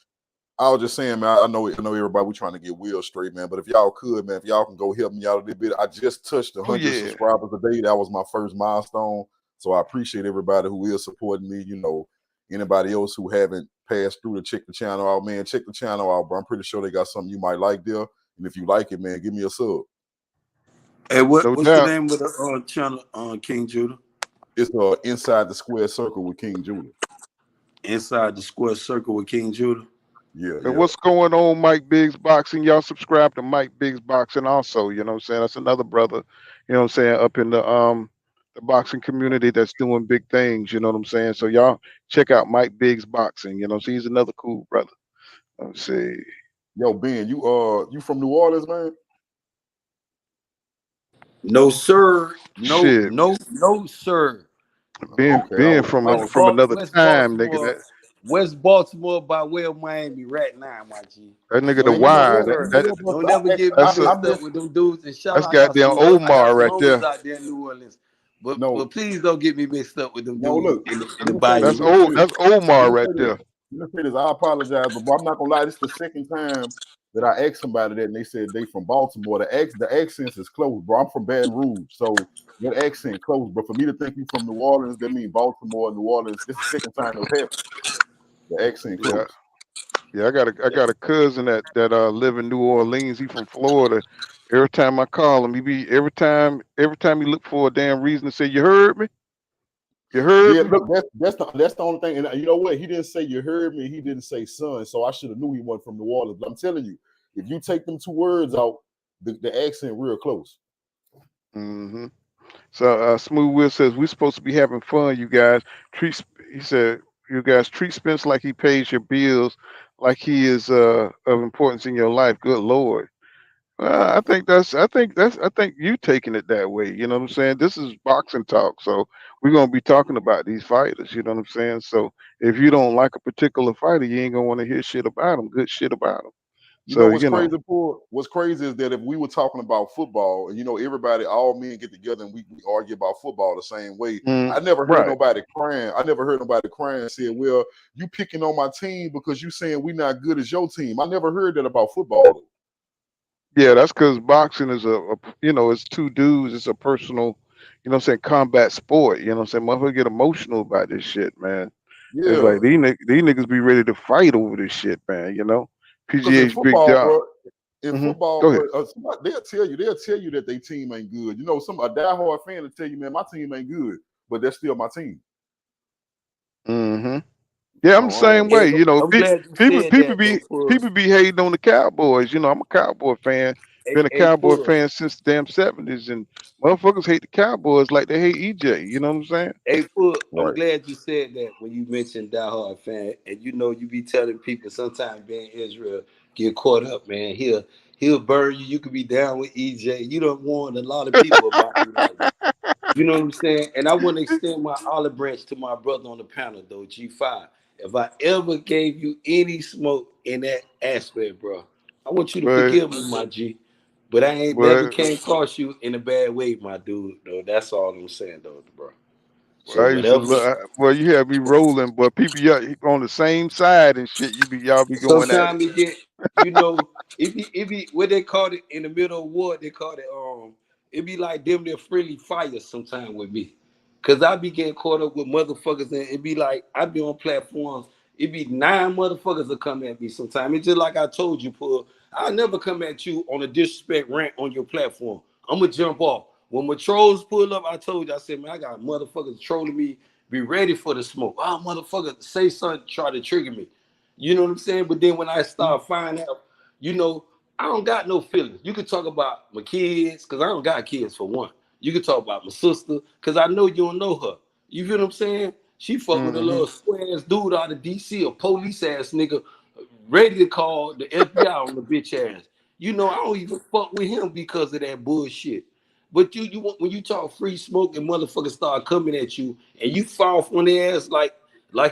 F: I was just saying, man. I know everybody. We trying to get Will straight, man. But if y'all could, man, if y'all can go help me out a little bit. I just touched
D: Oh
F: 100
D: yeah.
F: subscribers a day. That was my first milestone. So I appreciate everybody who is supporting me. You know, anybody else who haven't passed through to check the channel out, man, check the channel out, bro. I'm pretty sure they got something you might like there. And if you like it, man, give me a sub.
G: hey,
D: No
G: what's the
D: doubt.
G: name of the channel on King Judah?
F: It's Inside the Square Circle with King Judah.
G: Inside the Square Circle with King Judah.
F: Yeah,
D: And
F: yeah.
D: what's going on, Mike Biggs Boxing? Y'all subscribe to Mike Biggs Boxing also. You know what I'm saying? That's another brother, you know what I'm saying, up in the boxing community that's doing big things, you know what I'm saying? So y'all check out Mike Biggs Boxing, you know, so he's another cool brother. Let's see.
F: Yo, Ben, you from New Orleans, man?
G: No, sir. No,
D: Shit.
G: no, no, sir.
F: Okay, I
D: Being
F: was
D: from
F: I,
D: from another
G: West
D: time, nigga.
G: Baltimore, West Baltimore by way of Miami right now, my G.
D: That nigga the
F: man,
G: Yes,
D: wide.
G: sir. Don't ever get me
D: That's a
G: mixed up with them dudes. And shout
D: that's
G: out,
D: goddamn
G: I got
D: Omar
G: some
D: right
G: homies
D: there.
G: out there in New Orleans. But
F: no,
G: please don't get me mixed up with them
F: no.
G: dudes
F: Look,
G: in the
F: let me say this.
G: bayou.
D: That's Omar
F: Let me
D: right
F: say this.
D: there.
F: Let me say this. I apologize, but bro, I'm not gonna lie. This is the second time that I asked somebody that, and they said they from Baltimore. The accents is close, bro. I'm from Baton Rouge, so that accent close. But for me to think you from New Orleans, that means Baltimore, New Orleans. This is the second time it's happened. The accent
D: Yeah.
F: close.
D: Yeah, I got a cousin that live in New Orleans. He from Florida. Every time I call him, he be every time he look for a damn reason to say, "You heard me? You heard
F: Yeah,
D: me?"
F: look, that's the only thing. And you know what? He didn't say you heard me. He didn't say son. So I should have knew he wasn't from New Orleans. But I'm telling you, if you take them two words out, the accent real close.
D: hmm So Smooth Will says we're supposed to be having fun, you guys. He said you guys treat Spence like he pays your bills, like he is of importance in your life. Good Lord. I think you taking it that way. You know what I'm saying? This is boxing talk, so we're gonna be talking about these fighters. You know what I'm saying? So if you don't like a particular fighter, you ain't gonna want to hear shit about them, good shit about them.
F: You know
D: So
F: what's
D: you know,
F: crazy, Paul? What's crazy is that if we were talking about football, and everybody, all men get together and we argue about football the same way. I never heard
D: right?
F: nobody crying. I never heard nobody crying and said, "Well, you picking on my team because you saying we not good as your team." I never heard that about football.
D: Yeah, that's because boxing is it's two dudes. It's a personal, you know what I'm saying, combat sport. You know what I'm saying? Motherfucker get emotional about this shit, man. It's
F: Yeah,
D: like these niggas be ready to fight over this shit, man. You know,
F: because in
D: PGA's big
F: football,
D: job.
F: bro, in football,
D: Go ahead.
F: bro, they'll tell you that they team ain't good. A diehard fan will tell you, man, my team ain't good, but they're still my team.
D: hmm Yeah, I'm the same
G: Hey,
D: way. You know,
G: I'm glad you
D: people
G: said
D: people
G: that
D: be
G: though, Pug.
D: people be hating on the Cowboys. You know, I'm a Cowboy fan.
G: Hey,
D: Been a
G: hey,
D: Cowboy
G: Pug.
D: fan since the damn '70s, and motherfuckers hate the Cowboys like they hate EJ. You know what I'm saying?
G: Hey, Pug. I'm
F: Right.
G: glad you said that when you mentioned Die Hard fan, and you be telling people sometimes being Israel get caught up, man. He'll burn you. You could be down with EJ. You don't warn a lot of people about me like that. You know what I'm saying? And I want to extend my olive branch to my brother on the panel, though, G5. If I ever gave you any smoke in that aspect, bro, I want you to
D: But
G: forgive me, my G. But I ain't never
D: but
G: came across you in a bad way, my dude, though. That's all I'm saying, though, bro. So
D: I used to
G: whatever.
D: look. Well, you have me rolling, but people y'all on the same side and shit. Y'all be going at it.
G: Sometimes it get, it be what they call it in the middle of war, they call it it be like them that friendly fire sometime with me. Cause I be getting caught up with motherfuckers and it be like I be on platforms, it be 9 motherfuckers that come at me sometimes. It's just like I told you, Pull. I'll never come at you on a disrespect rant on your platform. I'm gonna jump off. When my trolls pull up, I told you, I said, man, I got motherfuckers trolling me. Be ready for the smoke. Ah, motherfucker, say something, try to trigger me. You know what I'm saying? But then when I start finding out, I don't got no feelings. You could talk about my kids, because I don't got kids for one. You could talk about my sister, because I know you don't know her. You feel what I'm saying? She fuck with a
D: Mm-hmm.
G: little square ass dude out of DC, a police ass nigga, ready to call the FBI on the bitch ass. I don't even fuck with him because of that bullshit. But when you talk free smoke and motherfuckers start coming at you and you fall on their ass like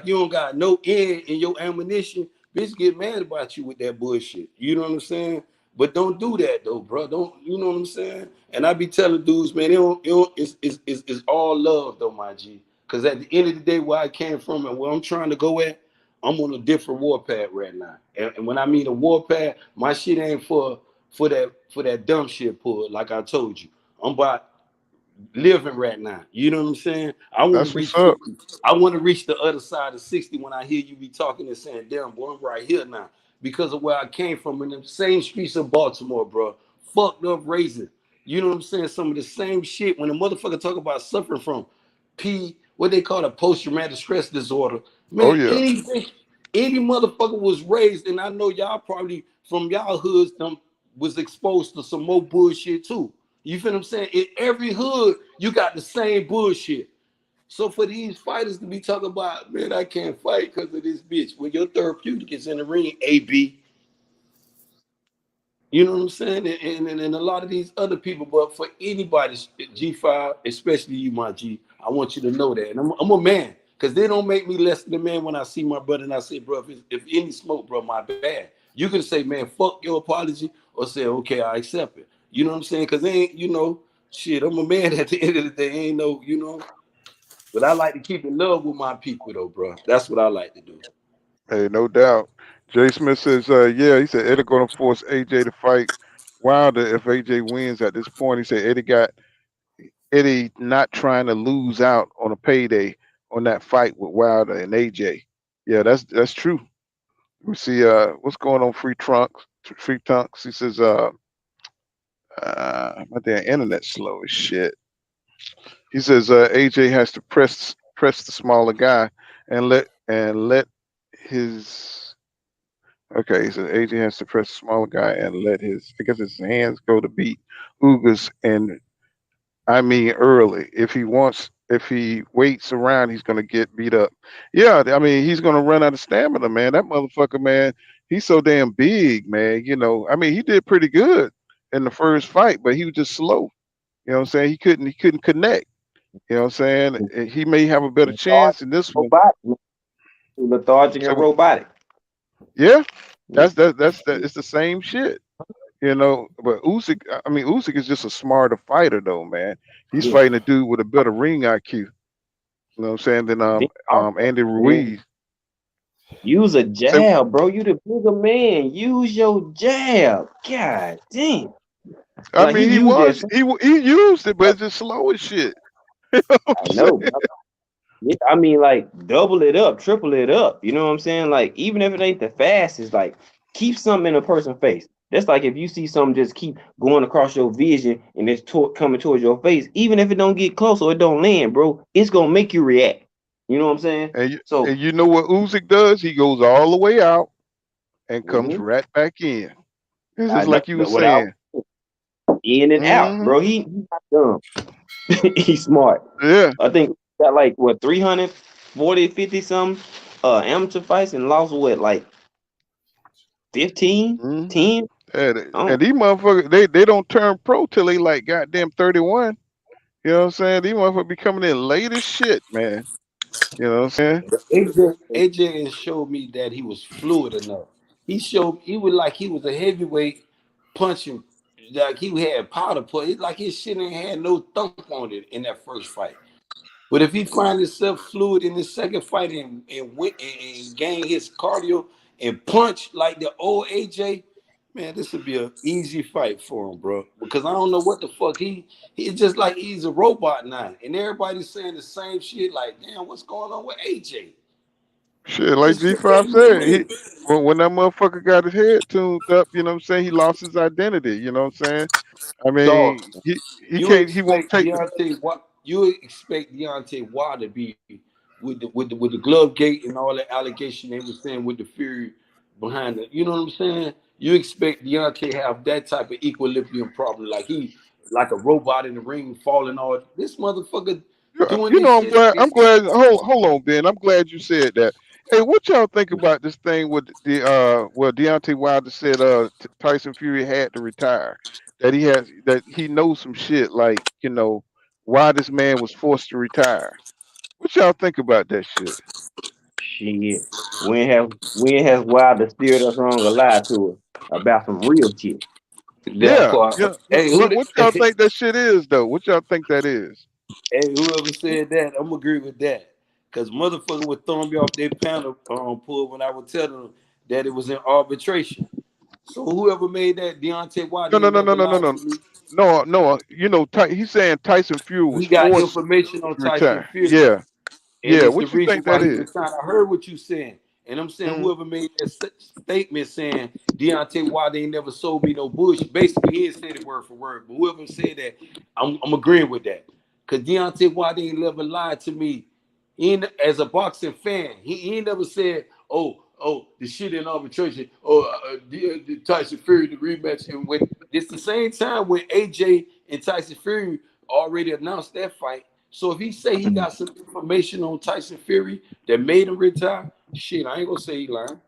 G: you don't got no end in your ammunition, bitch get mad about you with that bullshit. You know what I'm saying? But don't do that though, bro. Don't you know what I'm saying? And I be telling dudes, man, it's all love though, my G. Cause at the end of the day, where I came from and where I'm trying to go at, I'm on a different warpath right now. And when I mean a warpath, my shit ain't for that dumb shit pull, like I told you. I'm about living right now. You know what I'm saying? I want to
D: That's what's
G: reach
D: up.
G: 50. I want to reach the other side of 60 when I hear you be talking and saying, damn, boy, I'm right here now. Because of where I came from in the same streets of Baltimore, bro. Fucked up raising. You know what I'm saying? Some of the same shit when a motherfucker talk about suffering from what they call a post-traumatic stress disorder.
D: Oh
G: Man,
D: yeah.
G: any motherfucker was raised, and I know y'all probably from y'all hoods was exposed to some more bullshit too. You feel what I'm saying? In every hood, you got the same bullshit. So for these fighters to be talking about, man, I can't fight because of this bitch. When your therapeutic is in the ring, AB, you know what I'm saying? And a lot of these other people, but for anybody, G5, especially you, my G, I want you to know that. And I'm a man, because they don't make me less than a man when I see my brother and I say, bro, if any smoke, bro, my bad. You can say, man, fuck your apology, or say, okay, I accept it. You know what I'm saying? Because they ain't, shit, I'm a man at the end of the day. Ain't no. But I like to keep in love with my people, though, bro. That's what I like to do.
D: Hey, no doubt. Jay Smith says, yeah, he said Eddie gonna force AJ to fight Wilder if AJ wins at this point. He said Eddie not trying to lose out on a payday on that fight with Wilder and AJ. Yeah, that's true. We see what's going on, Free Trunks. He says, my damn internet slow as shit. He says AJ has to press the smaller guy and let his okay. He says AJ has to press the smaller guy and let his I guess his hands go to beat Ugas and I mean early. If he waits around, he's gonna get beat up. Yeah, I mean he's gonna run out of stamina, man. That motherfucker, man, he's so damn big, man. I mean he did pretty good in the first fight, but he was just slow. You know what I'm saying? He couldn't connect. You know what I'm saying? He may have a better chance in this one.
H: Robotic, lethargic and
D: So
H: robotic.
D: yeah, that's it's the same shit. You know, but Usyk is just a smarter fighter though, man. He's
H: Yeah.
D: fighting a dude with a better ring IQ. You know what I'm saying? Than
H: Then also,
D: Andy
H: man,
D: Ruiz.
H: use a
D: So
H: jab, bro. You the bigger man. Use your jab. God damn.
D: I
H: Like he
D: mean,
H: used that.
D: he used it, but it's just slow as shit. You know what
H: I
D: I'm
H: know.
D: saying?
H: Yeah, I mean, like double it up, triple it up. You know what I'm saying? Like even if it ain't the fastest, like keep something in a person's face. That's like if you see something just keep going across your vision and it's coming towards your face, even if it don't get close or it don't land, bro, it's gonna make you react. You know what I'm saying?
D: And
H: So,
D: you know what Usyk does? He goes all the way out and comes
H: mhm,
D: right back in. It's
H: I
D: just
H: know
D: like you were
H: without
D: saying.
H: in and out,
D: Hmm.
H: bro. He not dumb. He's smart.
D: Yeah.
H: I think he got like what 340, 50 some amateur fights and lost what like 15,
D: Hmm.
H: 10.
D: And these motherfuckers, they don't turn pro till they like goddamn 31. You know what I'm saying? These motherfuckers be coming in late as shit, man. You know what I'm saying?
G: AJ showed me that he was fluid enough. He was like he was a heavyweight punching, like he had powder put. It's like his shit ain't had no thump on it in that first fight. But if he find himself fluid in the second fight and gain his cardio and punch like the old AJ, man, this would be an easy fight for him, bro. Because I don't know what the fuck he's just like he's a robot now, and everybody's saying the same shit. Like, damn, what's going on with AJ?
D: Shit, like
G: This shit
D: G5
G: don't make
D: said,
G: sense.
D: when that motherfucker got his head tuned up, you know what I'm saying, he lost his identity, you know what I'm saying? I
G: Dog,
D: mean, he won't take the
G: You expect Deontay Wilder to be with the glove gate and all the allegation they were saying with the Fury behind it. You know what I'm saying? You expect Deontay to have that type of equilibrium problem, like he like a robot in the ring falling all. This motherfucker doing
D: you
G: this
D: know,
G: shit.
D: I'm glad hold on, Ben. I'm glad you said that. Hey, what y'all think about this thing with the well Deontay Wilder said Tyson Fury had to retire. That he knows some shit like, you know, why this man was forced to retire. What y'all think about that shit?
H: Shit. We ain't have Wilder steered us wrong or lied to us about some real shit.
G: That
D: Yeah,
G: part.
D: yeah.
G: Hey,
D: What y'all think that shit is though? What y'all think that is?
G: Hey, whoever said that, I'm agree with that. Cause motherfucker would throw me off their panel pull when I would tell them that it was in arbitration. So whoever made that, Deontay Wilder
D: No, no,
G: ain't
D: no, no,
G: never
D: no, no,
G: lied
D: no.
G: to me.
D: No, no. You know, he's saying Tyson Fury was
G: He got
D: forced
G: information on
D: to
G: Tyson
D: retire.
G: Fury.
D: Yeah,
G: And
D: yeah.
G: it's the
D: What you
G: reason
D: think
G: why
D: that
G: he
D: is?
G: retired. I heard what you saying. And I'm saying
D: Mm.
G: whoever made that statement saying Deontay Wilder ain't never sold me no bush. Basically, he didn't say it word for word. But whoever said that, I'm agreeing with that. Because Deontay Wilder ain't never lied to me. He ain't, as a boxing fan, he ain't never said, the shit in arbitration, the Tyson Fury, the rematch. And when it's the same time when AJ and Tyson Fury already announced that fight. So if he say he got some information on Tyson Fury that made him retire, shit, I ain't gonna say he lying.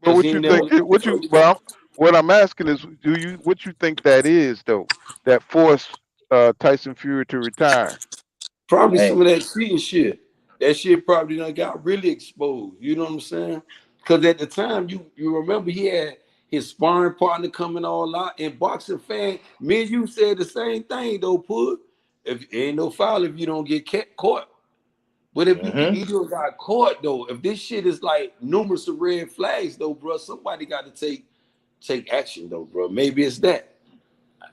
D: But
G: Cause he
D: what
G: ain't
D: you
G: never
D: think?
G: lied to me.
D: What I'm asking is, what you think that is though? That forced Tyson Fury to retire.
G: Probably
H: Hey,
G: some of that cheating shit. That shit probably done got really exposed. You know what I'm saying? Because at the time, you remember he had his sparring partner coming all out. And boxing fan, me and you said the same thing though, Pud. If ain't no foul if you don't get caught. But if
H: mm-hmm.
G: you don't got caught though, if this shit is like numerous of red flags though, bro, somebody got to take action though, bro. Maybe it's that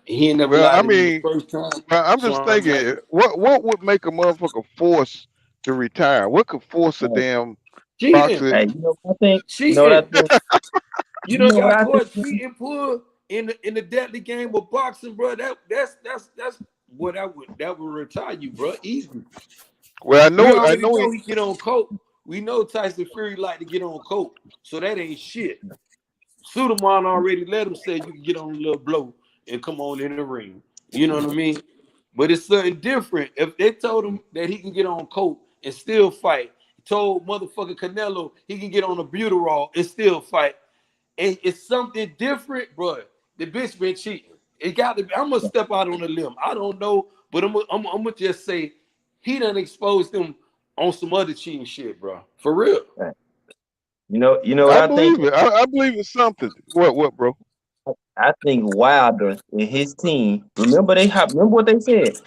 G: he ain't never
D: Well, I
G: lied to me the
D: mean,
G: first time,
D: I'm
G: so
D: just
G: I'm like
D: thinking, what would make a motherfucker force to retire? What could force a
H: Hey,
D: damn
G: cheating,
D: boxer?
H: hey, you know what I think? You know what I
G: cheating.
H: think?
G: You
H: You
G: done
H: know what
G: got
H: I think?
G: caught cheating, pull in the deadly game of boxing, bro. That's what that would retire you, bro. Easy.
D: Well,
G: We
D: I
G: already
D: know
G: know
D: he.
G: he get on coke. We know Tyson Fury like to get on coke, so that ain't shit. Suleiman already let him say you can get on a little blow and come on in the ring. You know what I mean? But it's something different. If they told him that he can get on coke and still fight, told motherfucker Canelo he can get on a butyrol and still fight, and it's something different, bro. The bitch been cheating. It got to be. I'm gonna step out on a limb. I don't know, but I'm gonna just say he done exposed them on some other cheating shit, bro. For real.
H: You know what
D: I
H: I think?
D: believe it. I believe it's something. What, bro?
H: I think Wilder and his team. Remember what they said.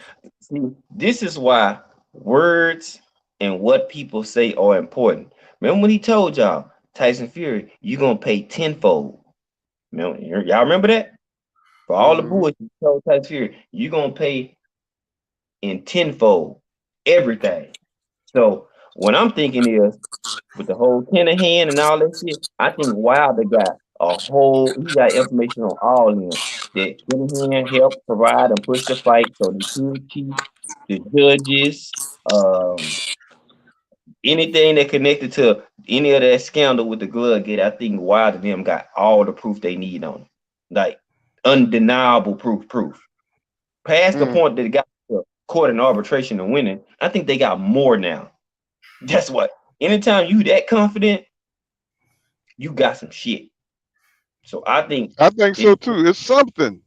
H: See, this is why words and what people say are important. Remember when he told y'all, Tyson Fury, you gonna pay tenfold. Y'all remember that? For all the
D: Mm-hmm.
H: bullshit he told Tyson Fury, you gonna pay in tenfold everything. So what I'm thinking is with the whole ten of hand and all that shit, I think Wilder got he got information on all of them. That Shanahan helped provide and push the fight, so the team chief, the judges, anything that connected to any of that scandal with the glove get, I think Wilder and them got all the proof they need on it. Like undeniable proof. Past the
D: Mm.
H: point that it got to court and arbitration and winning, I think they got more now. Guess what? Anytime you that confident, you got some shit. So I think
D: I think so too. It's something.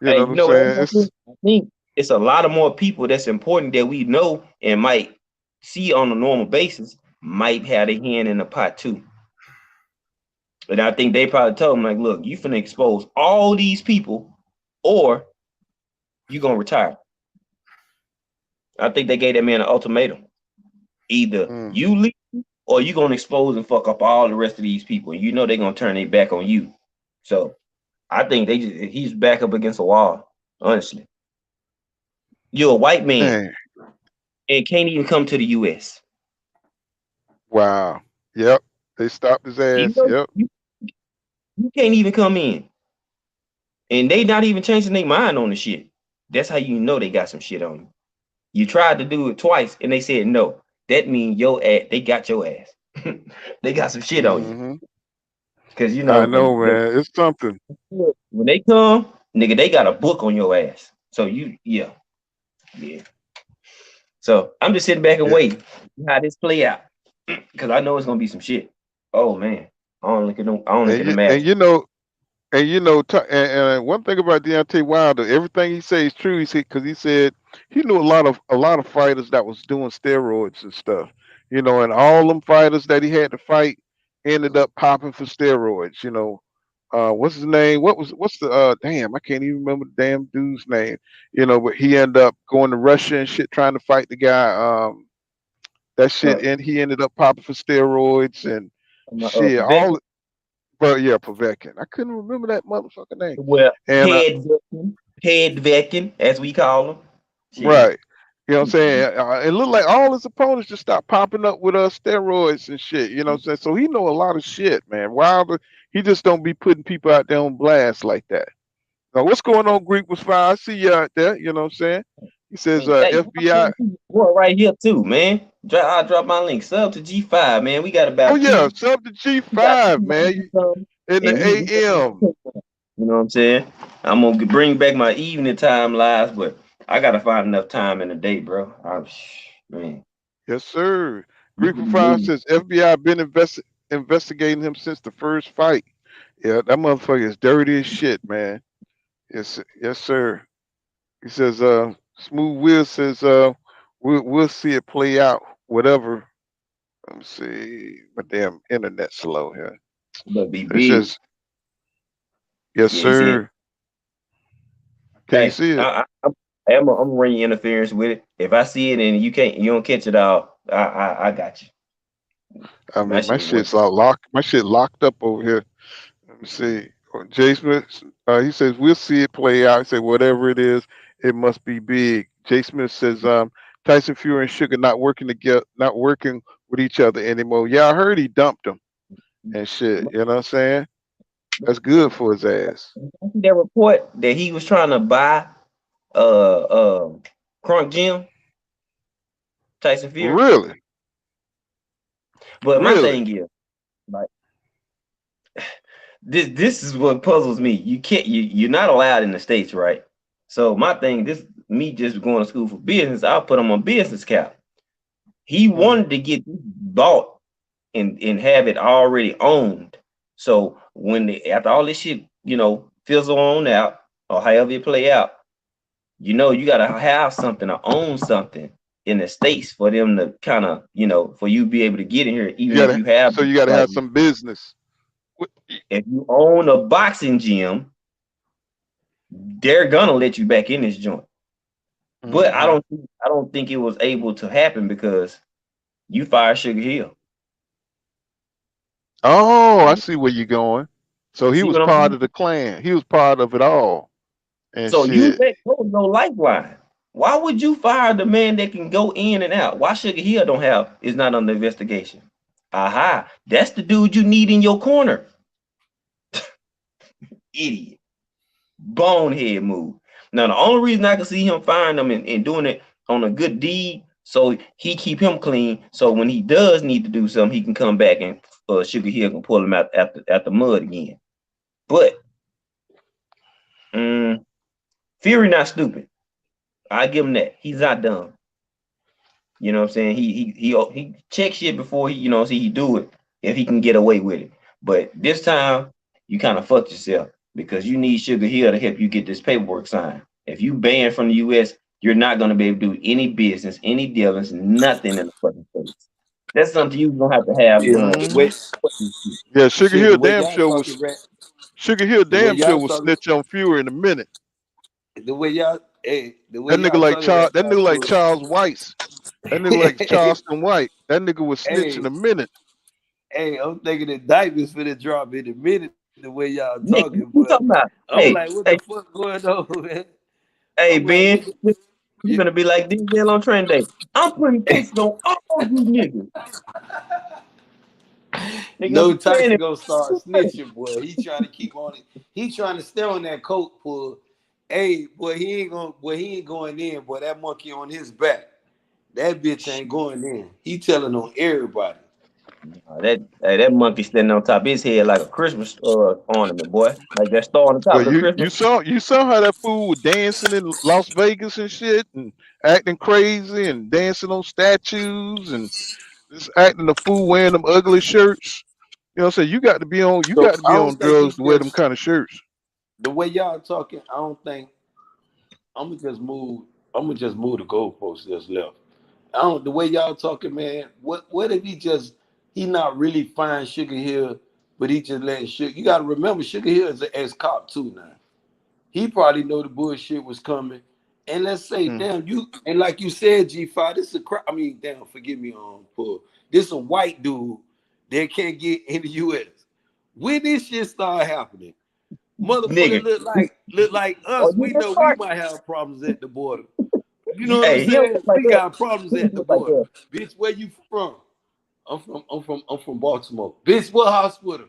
D: You know
H: hey,
D: what
H: you
D: I'm
H: know what
D: saying?
H: else I think? I think it's a lot of more people that's important that we know and might see on a normal basis might have a hand in the pot too. And I think they probably told him, like, look, you finna expose all these people or you gonna retire. I think they gave that man an ultimatum. Either
D: Mm.
H: you leave or you gonna expose and fuck up all the rest of these people. And you know they're gonna turn their back on you. So I think he's back up against a wall, honestly. You're a white man
D: Man.
H: and can't even come to the US.
D: Wow. Yep. They stopped his
H: You
D: ass.
H: know,
D: Yep.
H: you can't even come in. And they not even changing their mind on the shit. That's how you know they got some shit on you. You tried to do it twice and they said no. That means your ass, they got your ass. They got some shit on you.
D: Mm-hmm.
H: Cause you
D: I
H: know,
D: know, man. It's something.
H: when they come, nigga, they got a book on your ass. So yeah. So I'm just sitting back and
D: Yeah.
H: waiting how this play out. Cause I know it's gonna be some shit. Oh man. I don't
D: And
H: can
D: you and
H: imagine.
D: you know and you know and one thing about Deontay Wilder, everything he says is true. He said because he said he knew a lot of fighters that was doing steroids and stuff. And all them fighters that he had to fight ended up popping for steroids. What's his name? What's the damn? I can't even remember the damn dude's name. But he ended up going to Russia and shit trying to fight the guy. That shit, and he ended up popping for steroids and shit.
H: Vivek,
D: But yeah, Povetkin. I couldn't remember that motherfucker name.
H: well,
D: And
H: head vecking, as we call them. Shit.
D: right, what I'm saying. It looked like all his opponents just stopped popping up with steroids and shit. You know what I'm saying? So he know a lot of shit, man. Wilder, he just don't be putting people out there on blast like that. Now, what's going on, Greek was fine. I see you out there. You know what I'm saying? He says,
H: Hey,
D: FBI.
H: boy, right here too, man. I'll drop my link. Sub to G5, man. We got
D: Oh
H: about
D: yeah,
H: two.
D: sub to
H: We got
D: G5,
H: 200
D: man.
H: some,
D: In the
H: and
D: AM.
H: you know what I'm saying? I'm gonna bring back my evening time lives, but I gotta find enough time in the day, bro. Man,
D: Yes, sir.
H: you
D: Greek for Fire
H: can
D: says FBI been investigating him since the first fight. Yeah, that motherfucker is dirty as shit, man. Yes, sir. He says, Smooth Will says, we'll see it play out. Whatever. Let me see. My damn internet slow here.
H: but be
D: It
H: big.
D: says, yes,
H: Yeah, you see it.
D: sir. Can you
H: Hey,
D: see it?
H: I'm gonna run your interference with it. If I see it and you don't catch it all, I got you.
D: I
H: My
D: mean, my
H: shit work.
D: shit's all locked. My shit locked up over here. Let me see. Jay Smith, he says, we'll see it play out. He said, whatever it is, it must be big. Jay Smith says, Tyson Fury and Sugar not working together, not working with each other anymore. Yeah, I heard he dumped him and shit. You know what I'm saying? That's good for his ass.
H: I see that report that he was trying to buy Crunk Jim, Tyson Fury.
D: Really?
H: But my
D: Really?
H: thing is, like, this is what puzzles me. You're not allowed in the States, right? So my thing, this me just going to school for business, I'll put him on business cap. He
D: Mm,
H: wanted to get this bought and have it already owned. So when after all this shit, fizzle on out, or however it play out, you know, you gotta have something or own something in the States for them to kind of, you know, for you to be able to get in here,
D: You
H: even if
D: gotta
H: you have
D: so you gotta
H: like
D: have some business.
H: if you own a boxing gym, they're gonna let you back in this joint. But
D: Mm-hmm.
H: I don't think it was able to happen because you fired Sugar Hill.
D: Oh, I see where you're going. So
H: You
D: he
H: see
D: was
H: what I'm
D: part of
H: saying?
D: the clan. He was part of it all and
H: So you
D: shit.
H: let go no lifeline. Why would you fire the man that can go in and out? Why Sugar Hill don't have is not under investigation? Aha, that's the dude you need in your corner. Idiot. Bonehead move. Now the only reason I can see him firing them and doing it on a good deed, so he keep him clean. So when he does need to do something, he can come back and Sugar Hill can pull him out at the mud again. But Fury not stupid. I give him that. He's not dumb. You know what I'm saying? He checks shit before he do it if he can get away with it. But this time you kind of fucked yourself because you need Sugar Hill to help you get this paperwork signed. If you banned from the US, you're not gonna be able to do any business, any dealings, nothing in the fucking states. That's something you're gonna have
G: Yeah,
H: done.
G: the way,
D: Mm-hmm. Yeah, Sugar
G: shit, the
D: Hill
G: way
D: damn
G: y'all
D: sure
G: talking,
D: was
G: rap,
D: Sugar Hill
G: the way
D: damn sure
G: y'all
D: was
G: talking,
D: snitch on Fury in a minute.
G: the way y'all, hey, the way
D: That nigga
G: y'all
D: like
G: talking,
D: Charles.
G: rap,
D: That nigga like
G: fool.
D: Charles Weiss. That nigga like Charleston White. That nigga was snitch in
G: Hey,
D: a minute.
G: hey, I'm thinking the diapers finna drop in a minute. The way y'all
H: Nick,
G: talking,
H: what you
G: but
H: talking about?
G: I'm like, what the
H: Hey,
G: fuck going on, man?
H: hey,
G: I'm like,
H: Ben,
G: nigga,
H: you
G: yeah.
H: gonna be like Denzel on trend day. I'm putting cases on all you niggas. They gonna
G: No,
H: be
G: Tyson
H: trending.
G: gonna start snitching, boy. He trying to keep on it. He trying to stay on that coat pull. Hey, boy, he ain't going in, boy. That monkey on his back. That bitch ain't going in. He telling on everybody.
H: That monkey standing on top of his head like a Christmas ornament, boy. Like that star on the top
D: Well,
H: of the Christmas.
D: you saw how that fool was dancing in Las Vegas and shit and acting crazy and dancing on statues and just acting a fool wearing them ugly shirts. You know what I'm saying? You
G: So
D: got to
G: I
D: be on
G: don't think he
D: drugs to wear them
G: just
D: kind of shirts.
G: the way y'all talking. I don't think I'm gonna just move. I'm gonna just move the goalpost that's left. I don't the way y'all talking, man. What if he not really fine Sugar Hill, but he just letting Sugar. You gotta remember Sugar Hill is an ex cop too now. He probably know the bullshit was coming. And let's say,
D: Mm.
G: damn, you and like you said, G5, this is a crap. I mean, damn, forgive me on pull. This a white dude that can't get in the US. When this shit start happening, motherfucker
H: Nigga.
G: look like
H: Oh,
G: us.
H: you
G: We
H: just
G: know we
H: start.
G: might have problems at the border. You know what I'm
H: Hey, he don't
G: saying?
H: look like
G: We
H: that.
G: got problems
H: He
G: at
H: don't
G: the
H: look like
G: border.
H: that.
G: Bitch, where you from? I'm from Baltimore. Bitch, what hospital?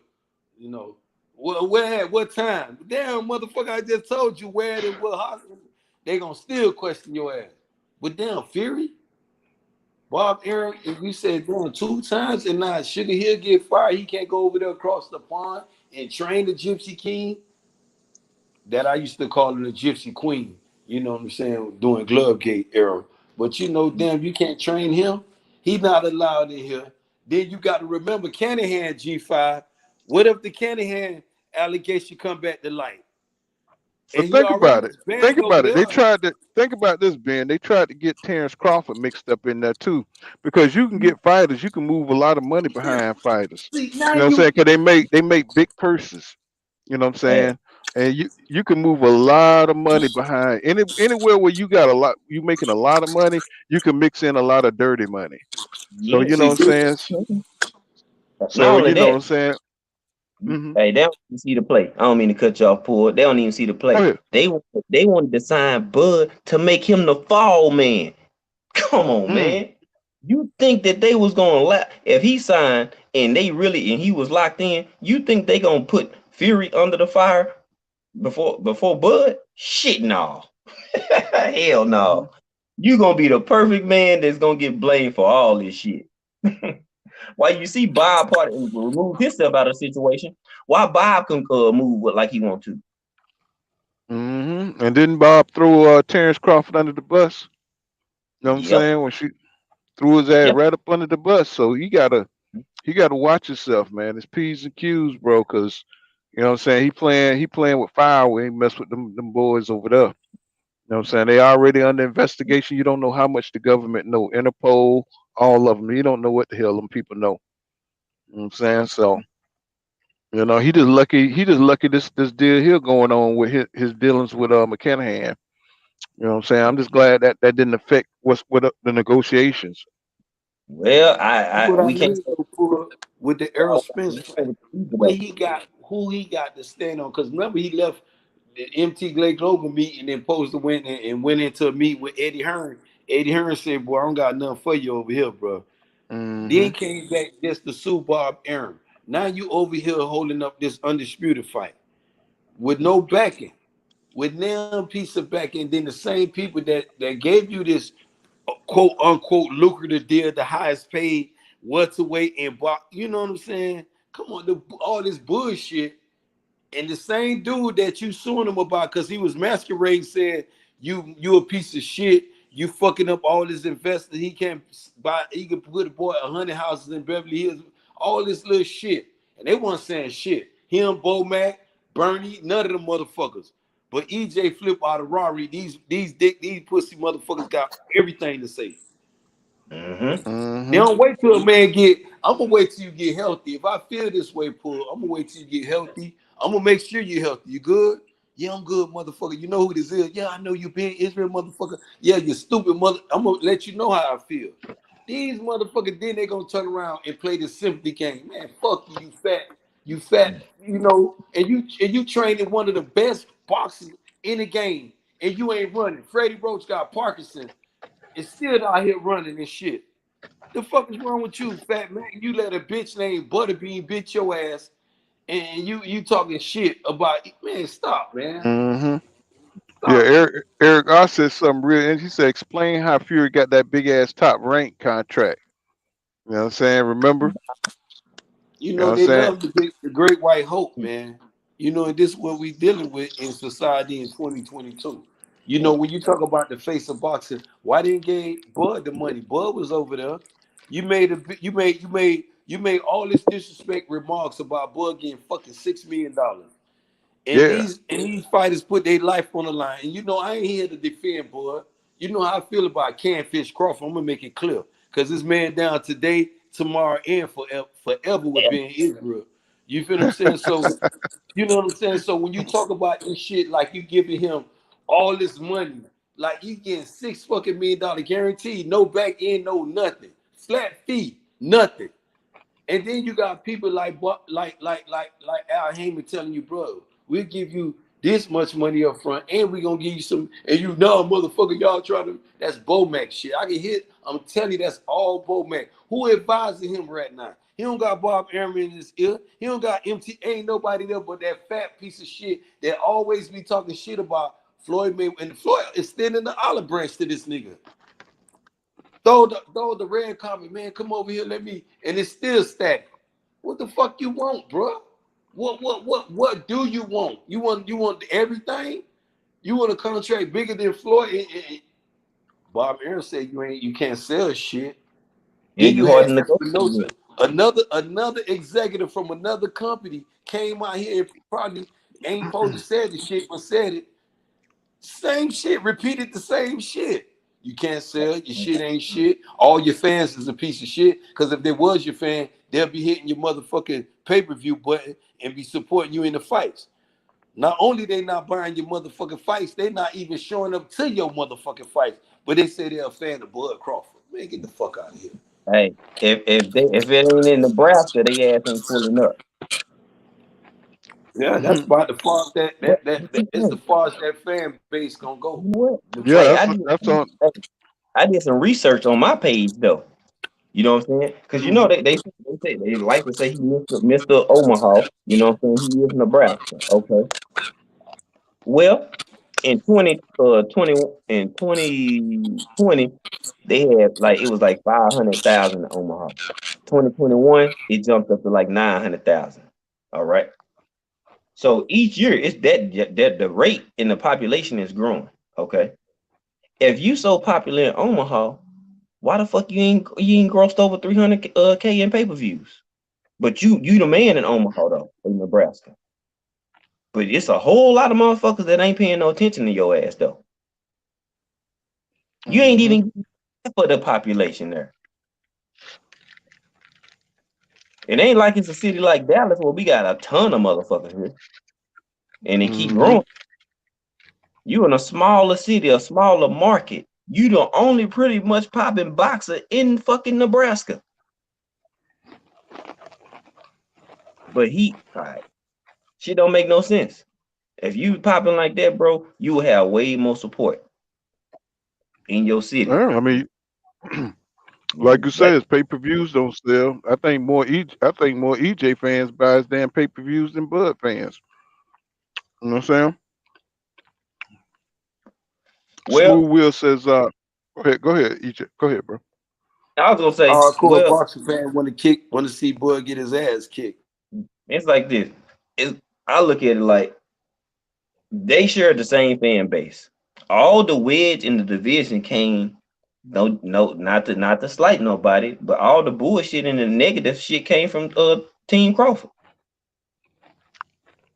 G: You know, where at what time? Damn, motherfucker, I just told you where at and what hospital. They gonna still question your ass. But damn, Fury, Bob Aaron, if you said damn 2 times and now Sugar Hill get fired, he can't go over there across the pond and train the Gypsy King. That I used to call him the Gypsy Queen. You know what I'm saying? During Glovegate era. But you know, damn, you can't train him. He's not allowed in here. Then you got to remember Canahan G5. What if the Canahan allegation come back to light?
D: But
G: And he
D: think
G: already
D: about it.
G: was
D: Think
G: banned over
D: about it.
G: there.
D: They tried to think about this, Ben. They tried to get Terence Crawford mixed up in there too, because you can get fighters. You can move a lot of money behind fighters.
G: See, now
D: You know what I'm
G: you
D: saying? Because they make big purses. You know what I'm
H: Hey,
D: saying? And you can move a lot of money behind anywhere where you got a lot. You making a lot of money. You can mix in a lot of dirty money. So you
H: yes.
D: know
G: see
D: what I'm saying.
H: Not
D: So
H: only
D: you know what
H: that,
D: I'm saying. Hmm.
H: hey, they don't even see the play. I don't mean to cut you off, Poor. They don't even see the
D: Go
H: play.
D: ahead.
H: They wanted to sign Bud to make him the fall man. Come on,
D: Mm.
H: man. You think that they was gonna if he signed and he was locked in, you think they gonna put Fury under the fire before Bud? Shit no. Hell
D: Hmm.
H: no. You gonna be the perfect man that's gonna get blamed for all this shit. Why you see Bob part remove himself out of the situation? Why Bob can move like he want to?
D: And didn't Bob throw Terrence Crawford under the bus? You know what I'm
H: Yep.
D: saying? When she threw his ass
H: Yep.
D: right up under the bus. So he gotta watch himself, man. It's P's and Q's, bro, because You know what I'm saying? He playing with fire when he mess with them boys over there. You know what I'm saying? They already under investigation. You don't know how much the government know. Interpol, all of them. You don't know what the hell them people know. You know what I'm saying? So, he just lucky this deal here going on with his dealings with McCanahan. You know what I'm saying? I'm just glad that didn't affect what's with the negotiations.
H: Well,
G: What I
H: we can't
G: mean
H: say
G: though, for with the Errol Spence
H: we can't
G: fight,
H: speak
G: where
H: though.
G: he got who he got to stand on. Because remember, he left the MT Global meeting and supposed to went and went into a meet with Eddie Hearn. Eddie Hearn said, "Boy, I don't got nothing for you over here, bro."
D: Hmm.
G: Then came back just to sue Bob Aaron. Now you over here holding up this undisputed fight with no backing, with no piece of backing. Then the same people that gave you this quote unquote lucrative deal, the highest paid welterweight and box. You know what I'm saying? Come on, all this bullshit. And the same dude that you suing him about because he was masquerading said you a piece of shit. You fucking up all his investors. He can't buy. He could put a boy 100 houses in Beverly Hills. All this little shit, and they weren't saying shit. Him, Bomac, Bernie, none of them motherfuckers. But EJ flip out of Rari. These pussy motherfuckers got everything to say.
H: Mm-hmm.
G: They
D: Hmm.
G: don't wait till a man get. I'm gonna wait till you get healthy. If I feel this way, pull. I'm gonna wait till you get healthy. I'm gonna make sure you're healthy. You good? Yeah, I'm good, motherfucker. You know who this is? Yeah, I know you been Israel, motherfucker. Yeah, you stupid mother. I'm gonna let you know how I feel. These motherfuckers, then they gonna turn around and play the sympathy game. Man, fuck you, you fat, and you training one of the best boxers in the game, and you ain't running. Freddie Roach got Parkinson, and still out here running and shit. The fuck is wrong with you, fat man? You let a bitch named Butterbean bitch your ass, and you talking shit about man. Stop, man.
D: Hmm. Yeah,
G: Stop.
D: Eric R said something real, and he said, "Explain how Fury got that big ass top rank contract." You know what I'm saying? Remember?
G: You
D: You know
G: know
D: what I'm
G: they
D: saying?
G: love the great white hope, man. You know, and this is what we dealing with in society in 2022. You know, when you talk about the face of boxing, why didn't give Bud the money? Bud was over there. You made all this disrespect remarks about Bud getting fucking $6 million. And
D: Yeah.
G: these fighters put their life on the line. And you know, I ain't here to defend Bud. You know how I feel about Canfish Crawford. I'm gonna make it clear. Cause this man down today, tomorrow, and forever would be in Israel. You feel what I'm saying? So you know what I'm saying? So when you talk about this shit, like you giving him all this money, like you getting $6 fucking million guaranteed, no back end, no nothing, flat fee, nothing. And then you got people like Al Heyman telling you, bro, we'll give you this much money up front, and we're gonna give you some, and you know, motherfucker, y'all try to that's Bomac shit. I can hit, I'm telling you, that's all Bomac. Who advising him right now? He don't got Bob Arum in his ear. He don't got MT. Ain't nobody there but that fat piece of shit that always be talking shit about Floyd Mayweather. And Floyd is standing the olive branch to this nigga. Throw the red carpet, man. Come over here, let me. And it's still static. What the fuck you want, bro? What do you want? You want everything? You want a contract bigger than Floyd? Bob Aaron said you can't sell shit.
H: Yeah,
G: Then you
H: you hard
G: had
H: to negotiate.
G: Espinosa, another executive from another company came out here and probably ain't supposed to say the shit, but said it. Same shit, repeated the same shit. You can't sell, your shit ain't shit. All your fans is a piece of shit. Because if there was your fan, they'll be hitting your motherfucking pay-per-view button and be supporting you in the fights. Not only they not buying your motherfucking fights, they not even showing up to your motherfucking fights. But they say they're a fan of Bud Crawford. Man, get the fuck out of here.
H: Hey, if it ain't in Nebraska, they ass ain't pulling up.
G: Yeah, that's about the farthest
H: But,
G: that is the farthest that fan base gonna go.
H: you know what?
D: Yeah,
H: Like
D: that's on.
H: I did some research on my page though. You know what I'm saying? Because you know
G: Mhm.
H: they like to say he Mr. Omaha. You know what I'm saying? He is Nebraska. Okay. Well, in 2020, they had like it was like 500,000 in Omaha. 2021, it jumped up to like 900,000. All right. So each year, it's that the rate in the population is growing. Okay. If you so popular in Omaha, why the fuck you ain't grossed over 300 K in pay per views? But you the man in Omaha though, in Nebraska. But it's a whole lot of motherfuckers that ain't paying no attention to your ass though. You ain't even for the population there. It ain't like it's a city like Dallas where we got a ton of motherfuckers here. And they keep growing. You in a smaller city, a smaller market. You the only pretty much popping boxer in fucking Nebraska. But all right, shit don't make no sense. If you popping like that, bro, you will have way more support in your city.
D: Yeah, I mean, like you said, pay-per-views don't sell. I think more EJ fans buys damn pay-per-views than Bud fans. You know what I'm saying?
H: Well,
D: Smooth Will says, go ahead, EJ. Go ahead, bro.
H: I was gonna say,
G: hardcore boxing fan want to see Bud get his ass kicked.
H: It's like this. I look at it like they share the same fan base. All the wedge in the division came, no, not to slight nobody, but all the bullshit and the negative shit came from Team Crawford.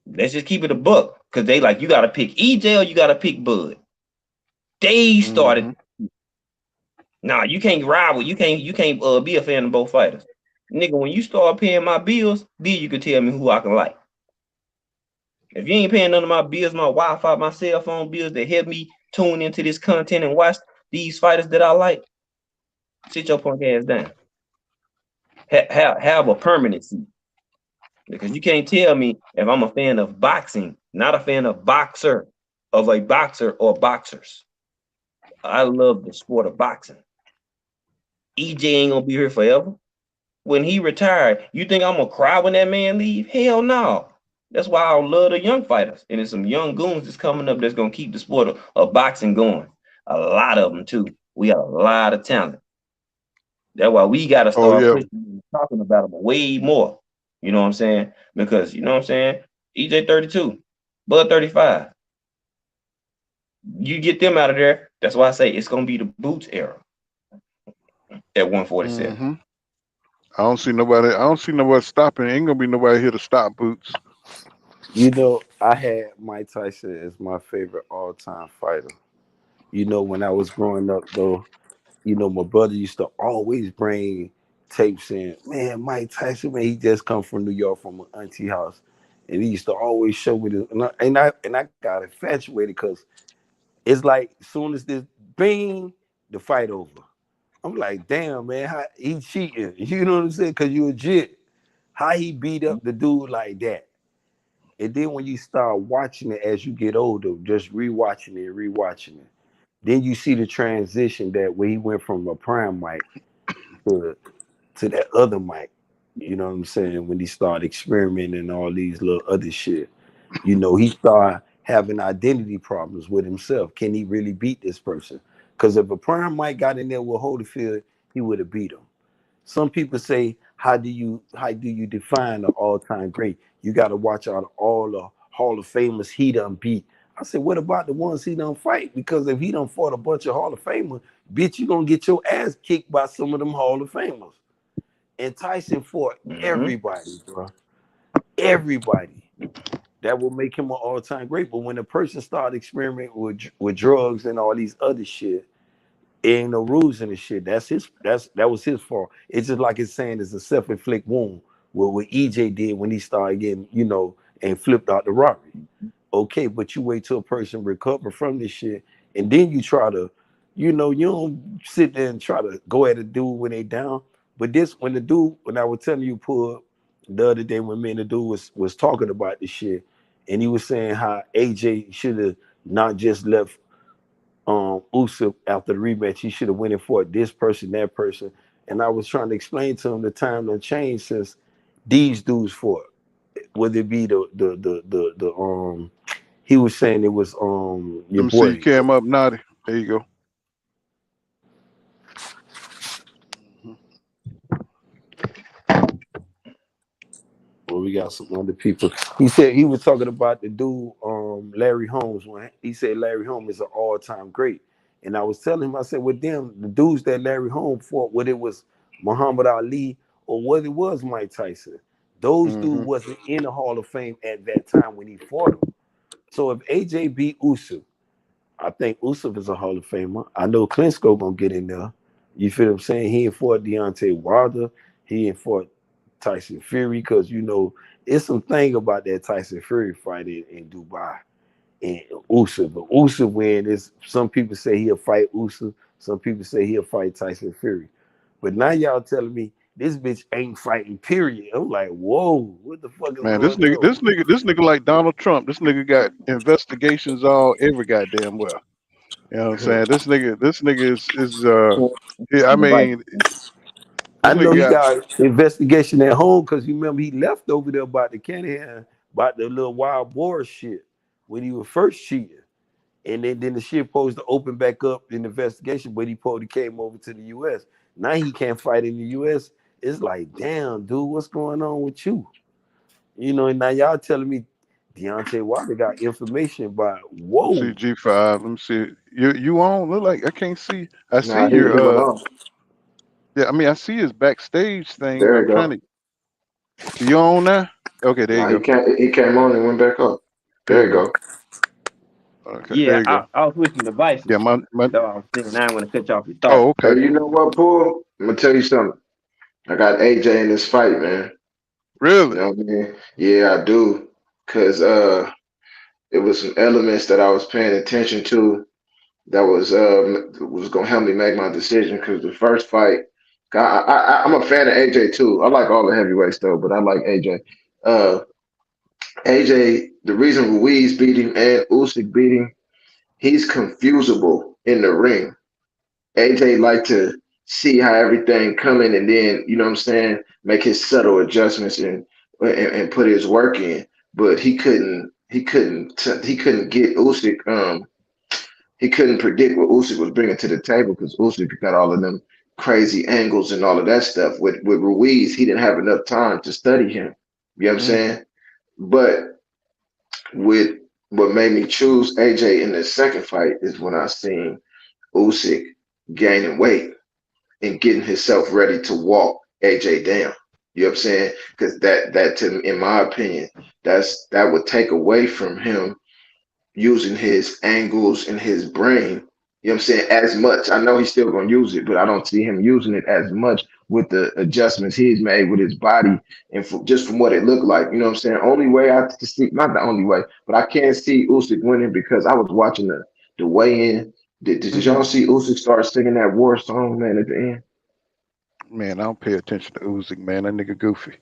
H: Let's just keep it a buck, because they like, you gotta pick EJ or you gotta pick Bud. They started. Nah, you can't rival. You can't be a fan of both fighters. Nigga, when you start paying my bills, then you can tell me who I can like. If you ain't paying none of my bills, my Wi-Fi, my cell phone bills that help me tune into this content and watch these fighters that I like, sit your punk ass down. Have a permanent seat. Because you can't tell me if I'm a fan of boxing, not a fan of a boxer or boxers. I love the sport of boxing. EJ ain't gonna be here forever. When he retired, you think I'm gonna cry when that man leave? Hell no. That's why I love the young fighters. And there's some young goons that's coming up that's gonna keep the sport of boxing going. A lot of them too. We got a lot of talent. That's why we gotta start pushing, talking about them way more. You know what I'm saying? Because you know what I'm saying? EJ 32, Bud 35. You get them out of there. That's why I say it's gonna be the Boots era at 147.
D: I don't see nobody stopping. Ain't gonna be nobody here to stop Boots.
G: You know, I had Mike Tyson as my favorite all-time fighter. You know, when I was growing up, though, you know, my brother used to always bring tapes in. Man, Mike Tyson, man, he just come from New York from an auntie house, and he used to always show me this. And I got infatuated because it's like as soon as this bing, the fight over. I'm like, damn, man, how he cheating? You know what I'm saying? Because you a jit. How he beat up the dude like that? And then when you start watching it as you get older, just rewatching it, then you see the transition that when he went from a prime mic to that other mic. You know what I'm saying? When he started experimenting and all these little other shit, you know, he started having identity problems with himself. Can he really beat this person? Because if a prime mic got in there with Holyfield, he would have beat him. Some people say, how do you define an all-time great? You got to watch out all the Hall of Famers he done beat. I said, what about the ones he done fight? Because if he done fought a bunch of Hall of Famers, bitch, you gonna get your ass kicked by some of them Hall of Famers. And Tyson fought everybody, bro. Everybody. That will make him an all-time great. But when a person started experimenting with drugs and all these other shit, ain't no rules in the shit. That was his fault. It's just like it's saying it's a self-inflicted wound. What EJ did when he started getting, you know, and flipped out the robbery. Okay, but you wait till a person recover from this shit, and then you try to, you know, you don't sit there and try to go at a dude when they down. But when I was telling you, Pull, the other day when me and the dude was talking about this shit, and he was saying how AJ should have not just left Usyk after the rematch. He should have went and fought this person, that person. And I was trying to explain to him the time done changed since these dudes fought. Whether it be the he was saying it was your
D: Let me
G: boy.
D: see, Cam up, Naughty. There you go.
G: Well, we got some other people. He said he was talking about the dude, Larry Holmes. When he said Larry Holmes is an all-time great, and I was telling him, I said, with them, the dudes that Larry Holmes fought, whether it was Muhammad Ali or whether it was Mike Tyson, Those dudes wasn't in the Hall of Fame at that time when he fought him. So if AJ beat Usyk, I think Usyk is a Hall of Famer. I know Klitschko gonna get in there. You feel what I'm saying? He ain't fought Deontay Wilder. He ain't fought Tyson Fury because it's some thing about that Tyson Fury fight in Dubai and Usyk. But Usyk win is some people say he'll fight Usyk. Some people say he'll fight Tyson Fury. But now y'all telling me this bitch ain't fighting. Period. I'm like, whoa, what the fuck is
D: Man,
G: going on?
D: this nigga like Donald Trump. This nigga got investigations all every goddamn well. You know what I'm saying? This nigga yeah, I mean,
G: I
D: this
G: know
D: nigga
G: he
D: got
G: got investigation at home because you remember he left over there about the Canahan, about the little wild boar shit when he was first cheating. And then the shit supposed to open back up in the investigation, but he probably came over to the US. Now he can't fight in the US. It's like, damn, dude, what's going on with you? And now y'all telling me Deontay Wilder got information about whoa.
D: CG5. Let me see. You on? Look like I can't see. I see
I: Nah, he went
D: your
I: off.
D: yeah, I mean I see his backstage thing.
I: There
D: I'm
I: you
D: trying
I: go.
D: to you on now? Okay, there you
I: Nah,
D: go.
I: he came on and went back up.
D: There
I: There
D: you
I: you
D: go.
I: go.
D: Okay, there
H: Yeah,
D: you go.
H: I was switching devices.
D: Yeah, my
H: So I was thinking I want to cut you off your
D: oh,
H: thought.
D: okay.
I: Hey, you know what, Paul? I'm gonna tell you something. I got AJ in this fight, man. You
D: Really?
I: know what I mean? Yeah, I do. Cause it was some elements that I was paying attention to that was gonna help me make my decision. Cause the first fight, I'm a fan of AJ too. I like all the heavyweights though, but I like AJ. Uh, AJ, the reason Ruiz beat him and Usyk beat him, he's confusable in the ring. AJ like to see how everything coming and then, you know what I'm saying, make his subtle adjustments and put his work in. But he couldn't get Usyk. He couldn't predict what Usyk was bringing to the table because Usyk got all of them crazy angles and all of that stuff. With Ruiz, he didn't have enough time to study him. You know what I'm saying? But with what made me choose AJ in the second fight is when I seen Usyk gaining weight and getting himself ready to walk AJ down. You know what I'm saying? Because that to in my opinion, that would take away from him using his angles and his brain. You know what I'm saying? As much. I know he's still gonna use it, but I don't see him using it as much with the adjustments he's made with his body and just from what it looked like. You know what I'm saying? Only way I can see, not the only way, but I can't see Usyk winning because I was watching the weigh-in. Did y'all see Usyk start singing that war song, man, at the end?
D: Man, I don't pay attention to Usyk, man. That nigga goofy.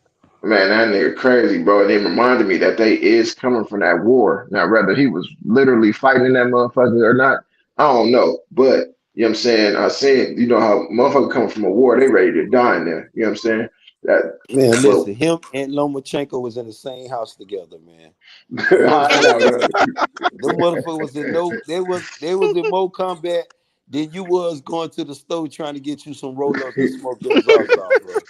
I: Man, that nigga crazy, bro. And it reminded me that they is coming from that war. Now, whether he was literally fighting that motherfucker or not, I don't know. But, you know what I'm saying? I seen, you know how motherfucker coming from a war, they ready to die in there. You know what I'm saying? That,
G: Man,
I: but
G: listen, him and Lomachenko was in the same house together, man. Them
I: I
G: motherfuckers,
I: know
G: them motherfuckers was in they was in more combat than you was going to the store trying to get you some roll-ups to
I: that.
G: smoke your exhaust off, bro.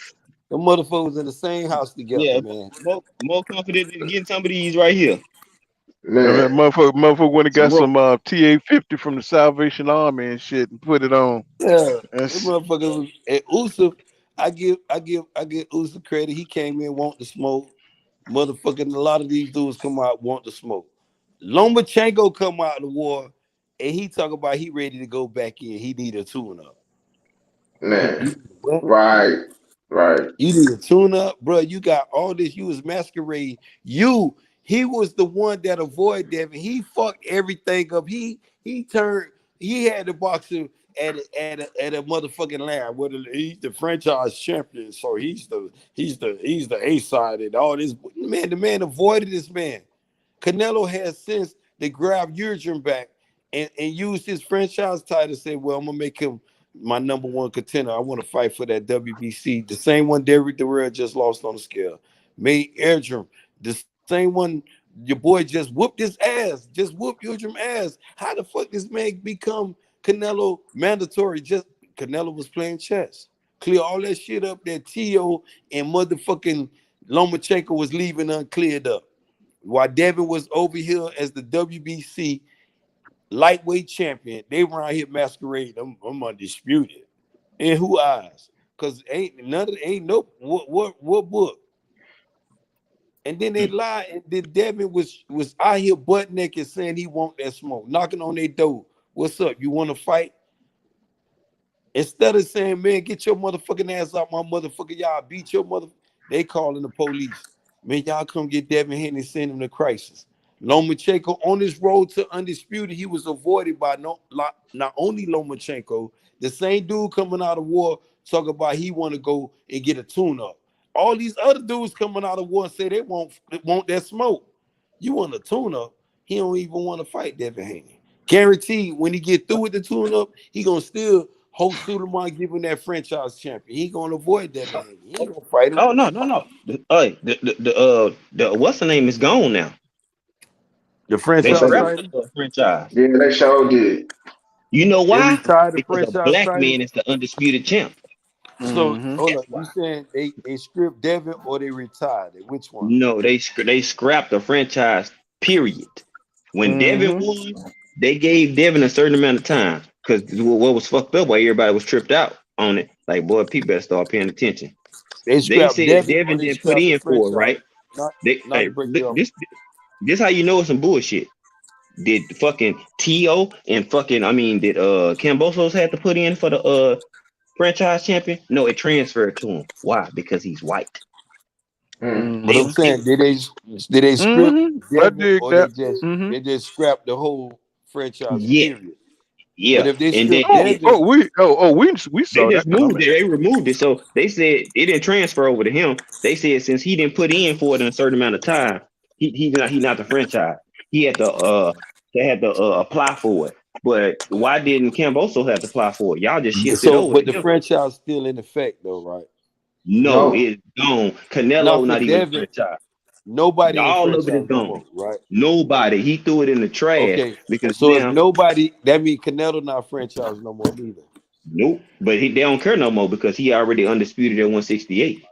G: Them motherfuckers was in the same house together,
H: Yeah,
G: man.
H: more confident than getting some of these right here.
D: And that
I: Man,
D: motherfucker went and
H: Some
D: got
H: rope.
D: some TA50 from the Salvation Army and shit and put it on.
G: Yeah, them
D: That's
G: motherfuckers was and Usyk, I give Usyk credit. He came in want to smoke. Motherfucking a lot of these dudes come out want to smoke. Lomachenko come out of the war and he talk about he ready to go back in. He need a tune up.
I: man.
G: What?
I: Right, right.
G: You need a tune up, bro. You got all this. You was masquerade. He was the one that avoided Devin. He fucked everything up. He turned. He had the boxer at a motherfucking line. Whether he's the franchise champion, so he's the A side and all this. Man, the man avoided this man. Canelo has since they grabbed Urdrum back and used his franchise title to say, well, I'm gonna make him my number one contender. I want to fight for that WBC. The same one Derek Derrell just lost on the scale. Made Erdrum. The same one your boy just whooped his ass. Just whooped Erdrum ass. How the fuck this man become Canelo mandatory? Just Canelo was playing chess. Clear all that shit up that Tio and motherfucking Lomachenko was leaving uncleared up. While Devin was over here as the WBC lightweight champion, they were out here masquerading. I'm undisputed. In who eyes? Because ain't none of ain't no what book? And then they lied, and then Devin was out here butt naked saying he want that smoke, knocking on their door. What's up? You want to fight? Instead of saying, man, get your motherfucking ass out my motherfucker, y'all beat your mother. They calling the police. Man, y'all come get Devin Haney and send him to crisis. Lomachenko on his road to undisputed, he was avoided by not only Lomachenko, the same dude coming out of war talking about he want to go and get a tune-up. All these other dudes coming out of war say they want that smoke. You want a tune-up? He don't even want to fight Devin Haney. Guaranteed, when he get through with the tune-up, he gonna still hope Suleiman give him that franchise champion. He gonna avoid Devin Haney. He ain't gonna fight him.
H: Oh no. The what's the name is gone now.
G: The
H: They
G: franchise
H: scrapped
G: title.
H: the franchise.
I: Yeah, they sure did.
H: You know
G: They
H: why?
G: retired the
H: Because a
G: franchise
H: black
G: title.
H: man is the undisputed champ.
G: So hold
H: That's
G: up,
H: why.
G: you saying they stripped Devin or they retired it? Which one?
H: No, they scrapped the franchise. Period. When Devin won, they gave Devin a certain amount of time because what was fucked up while everybody was tripped out on it. Like, boy, people better start paying attention.
G: They
H: They
G: scrapped
H: said
G: Devin or
H: Devin
G: they
H: didn't put
G: scrapped the
H: in for it,
G: franchise?
H: right?
G: Not to break you off.
H: This how you know it's some bullshit. Did fucking T.O. and did Cambosos had to put in for the franchise champion? No, it transferred to him. Why? Because he's white.
G: But I'm saying, did they strip
D: I
G: Devin
D: dig
G: or
D: that.
G: they just scrapped the whole franchise?
H: Yeah,
G: Period.
H: yeah.
G: But if they
H: And then
G: strip Devin,
D: We
H: they
D: saw
H: just
D: that coming.
H: moved it. They removed it. So they said it didn't transfer over to him. They said since he didn't put in for it in a certain amount of time, he not the franchise. He had to they had to apply for it. But why didn't Camboso have to apply for it? Y'all just shifted over
G: but
H: to
G: the
H: him.
G: franchise still in effect though, right?
H: No,
I: No.
H: it's gone.
G: Not
H: Canelo
G: for
H: not even a
G: Devin.
H: franchise.
G: Nobody in
H: All of it is
G: franchise no
H: gone.
G: more, right?
H: Nobody. He threw it in the trash
G: Okay.
H: because
G: So if
H: now,
G: nobody, that means Canelo not franchise no more neither.
H: nope. But they don't care no more because he already undisputed at 168.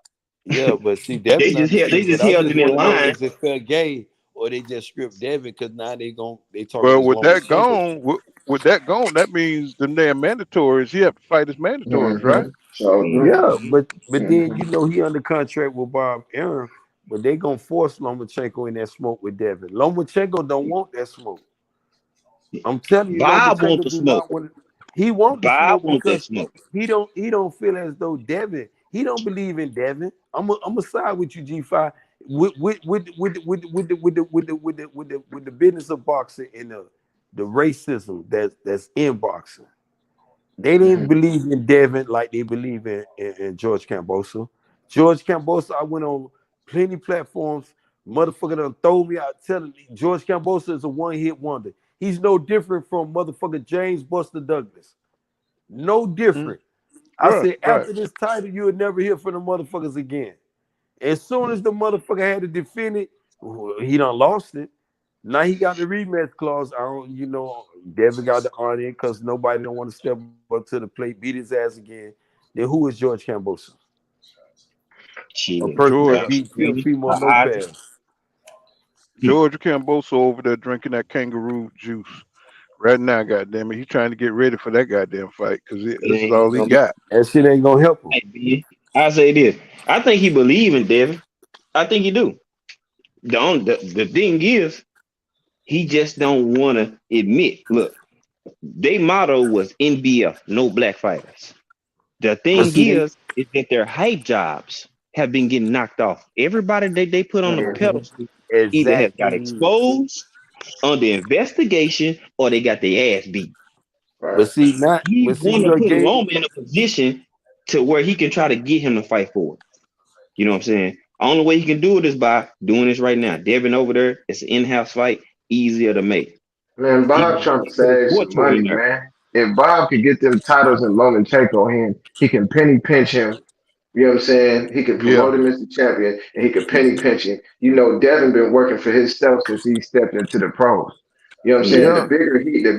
G: Yeah, but see,
H: They
G: Devin
H: just held. They
G: undisputed. But
H: just
G: I
H: held
G: just
H: him in
G: want to know,
H: line.
G: is it fair game or they just stripped Devin because now they talking
D: Well,
G: this
D: with that
G: Lomachenko shit.
D: gone, that means the damn mandatories. He have to fight his mandatories, right?
I: So
G: Yeah,
H: Mhm.
G: but then you know he under contract with Bob Aaron, but they gonna force Lomachenko in that smoke with Devin. Lomachenko don't want that smoke. I'm telling you,
H: Bob want
G: Lomachenko
H: the
G: do
H: smoke.
G: not want it. He want the
H: Bob
G: smoke
H: want that
G: because
H: smoke.
G: he don't feel as though Devin. He don't believe in Devin. I'm a side with you, G5, with the business of boxing and the racism that's in boxing. They didn't believe in Devin like they believe in George Cambosa. George Cambosa, I went on plenty platforms. Motherfucker done throw me out telling me George Cambosa is a one-hit wonder. He's no different from motherfucker James Buster Douglas. No different. I
D: Right,
G: said,
D: right.
G: after this title, you would never hear from the motherfuckers again. As soon as the motherfucker had to defend it, he done lost it. Now he got the rematch clause. I don't, Devin got the on in because nobody don't want to step up to the plate, beat his ass again. Then who is George Cambosa? A
H: Shit.
G: person that
D: George
G: beat Teofimo
H: I
G: Lopez.
D: George Camboso over there drinking that kangaroo juice right now. Goddamn it, he's trying to get ready for that goddamn fight because
H: it
D: this is
H: ain't
D: all he
H: gonna
D: got.
G: That shit ain't gonna help him.
H: be. I say this. I think he believe in Devin. I think he do. The thing is, he just don't want to admit. Look, their motto was NBF, no black fighters. The
G: But
H: thing
G: see,
H: is that their hype jobs have been getting knocked off. Everybody that they put on the pedestal either has got
G: exactly.
H: exposed, under investigation, or they got their ass beat.
G: But
I: right.
G: see, not.
H: He
G: But see,
H: want
G: you
H: to
G: know,
H: put
G: game.
H: Loma in a position to where he can try to get him to fight for it. You know what I'm saying? Only way he can do it is by doing this right now. Devin over there, it's an in-house fight, easier to make.
I: Man,
H: He
I: Bob trying to
H: put his
I: save some
H: portrait
I: money,
H: in there.
I: man. If Bob could get them titles in Lomachenko hand, he can penny pinch him. You know what I'm saying? He can
D: Yeah,
I: promote him as the champion and he could penny pinch him. You know, Devin been working for himself since he stepped into the pros. You know what I'm saying?
H: Yeah.
I: The